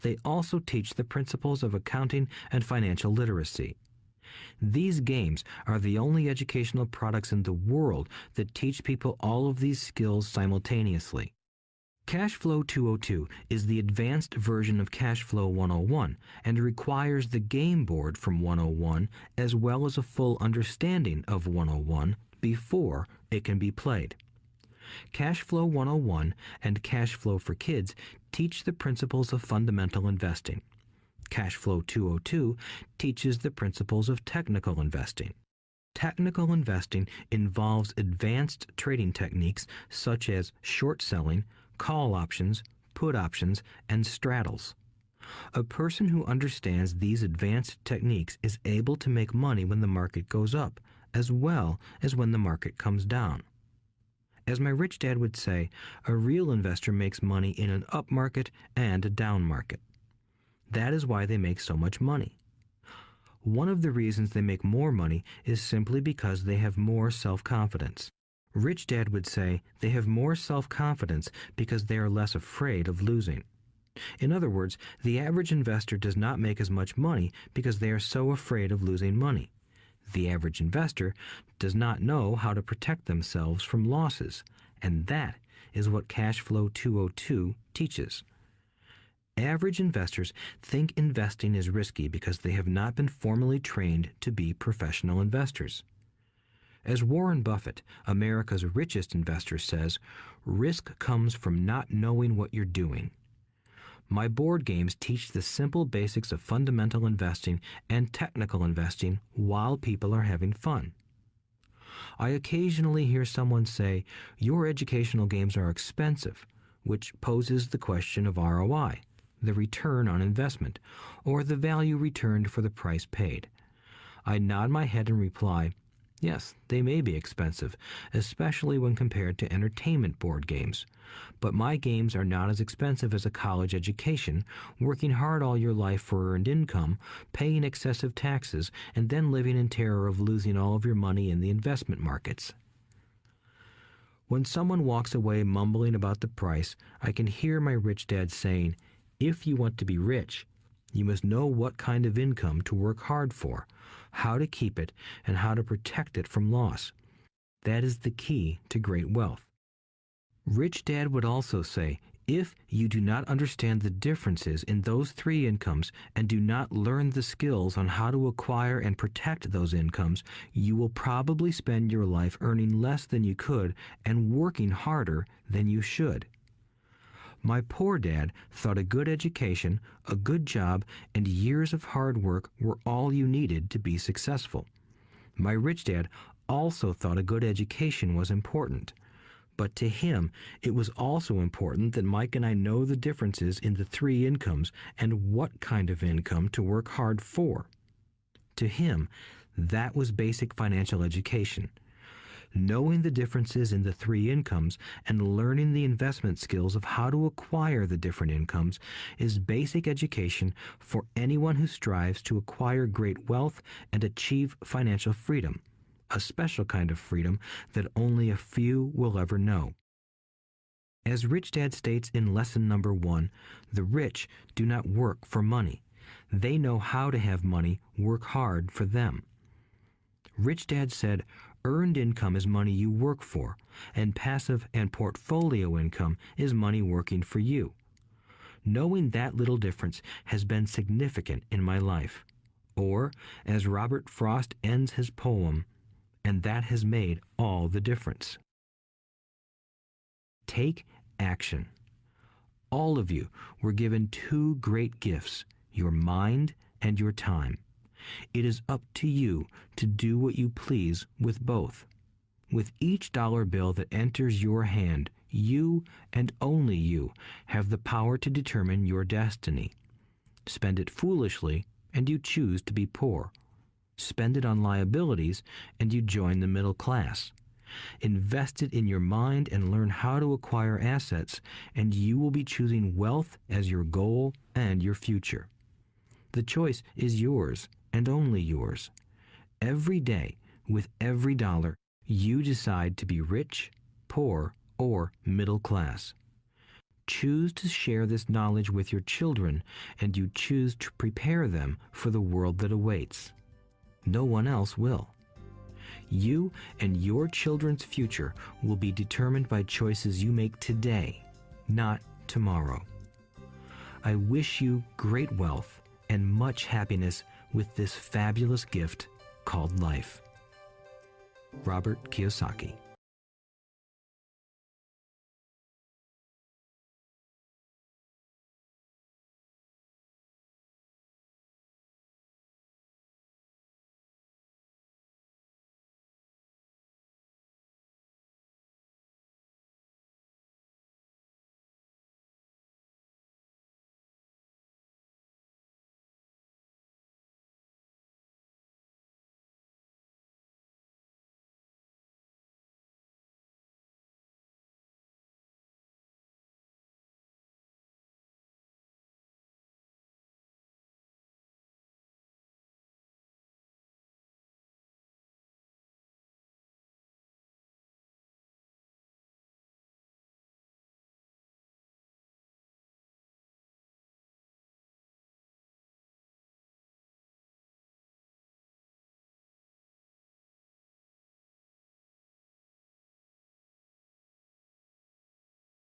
They also teach the principles of accounting and financial literacy. These games are the only educational products in the world that teach people all of these skills simultaneously. Cash Flow 202 is the advanced version of Cash Flow 101 and requires the game board from 101 as well as a full understanding of 101 before it can be played. Cash Flow 101 and Cash Flow for Kids teach the principles of fundamental investing. Cash Flow 202 teaches the principles of technical investing. Technical investing involves advanced trading techniques such as short selling, call options, put options, and straddles. A person who understands these advanced techniques is able to make money when the market goes up, as well as when the market comes down. As my rich dad would say, a real investor makes money in an up market and a down market. That is why they make so much money. One of the reasons they make more money is simply because they have more self-confidence. Rich Dad would say they have more self-confidence because they are less afraid of losing. In other words, the average investor does not make as much money because they are so afraid of losing money. The average investor does not know how to protect themselves from losses, and that is what Cash Flow 202 teaches. Average investors think investing is risky because they have not been formally trained to be professional investors. As Warren Buffett, America's richest investor, says, risk comes from not knowing what you're doing. My board games teach the simple basics of fundamental investing and technical investing while people are having fun. I occasionally hear someone say, your educational games are expensive, which poses the question of ROI, the return on investment, or the value returned for the price paid. I nod my head and reply, yes, they may be expensive, especially when compared to entertainment board games. But my games are not as expensive as a college education, working hard all your life for earned income, paying excessive taxes, and then living in terror of losing all of your money in the investment markets. When someone walks away mumbling about the price, I can hear my rich dad saying, if you want to be rich, you must know what kind of income to work hard for, how to keep it, and how to protect it from loss. That is the key to great wealth. Rich Dad would also say, if you do not understand the differences in those three incomes and do not learn the skills on how to acquire and protect those incomes, you will probably spend your life earning less than you could and working harder than you should. My poor dad thought a good education, a good job, and years of hard work were all you needed to be successful. My rich dad also thought a good education was important. But to him, it was also important that Mike and I know the differences in the three incomes and what kind of income to work hard for. To him, that was basic financial education. Knowing the differences in the three incomes and learning the investment skills of how to acquire the different incomes is basic education for anyone who strives to acquire great wealth and achieve financial freedom, a special kind of freedom that only a few will ever know. As Rich Dad states in lesson number 1, the rich do not work for money. They know how to have money work hard for them. Rich Dad said, earned income is money you work for, and passive and portfolio income is money working for you. Knowing that little difference has been significant in my life. Or, as Robert Frost ends his poem, and that has made all the difference. Take action. All of you were given two great gifts, your mind and your time. It is up to you to do what you please with both. With each dollar bill that enters your hand, you and only you have the power to determine your destiny. Spend it foolishly, and you choose to be poor. Spend it on liabilities, and you join the middle class. Invest it in your mind and learn how to acquire assets, and you will be choosing wealth as your goal and your future. The choice is yours and only yours. Every day, with every dollar, you decide to be rich, poor, or middle class. Choose to share this knowledge with your children, and you choose to prepare them for the world that awaits. No one else will. You and your children's future will be determined by choices you make today. not tomorrow. I wish you great wealth and much happiness with this fabulous gift called life. Robert Kiyosaki.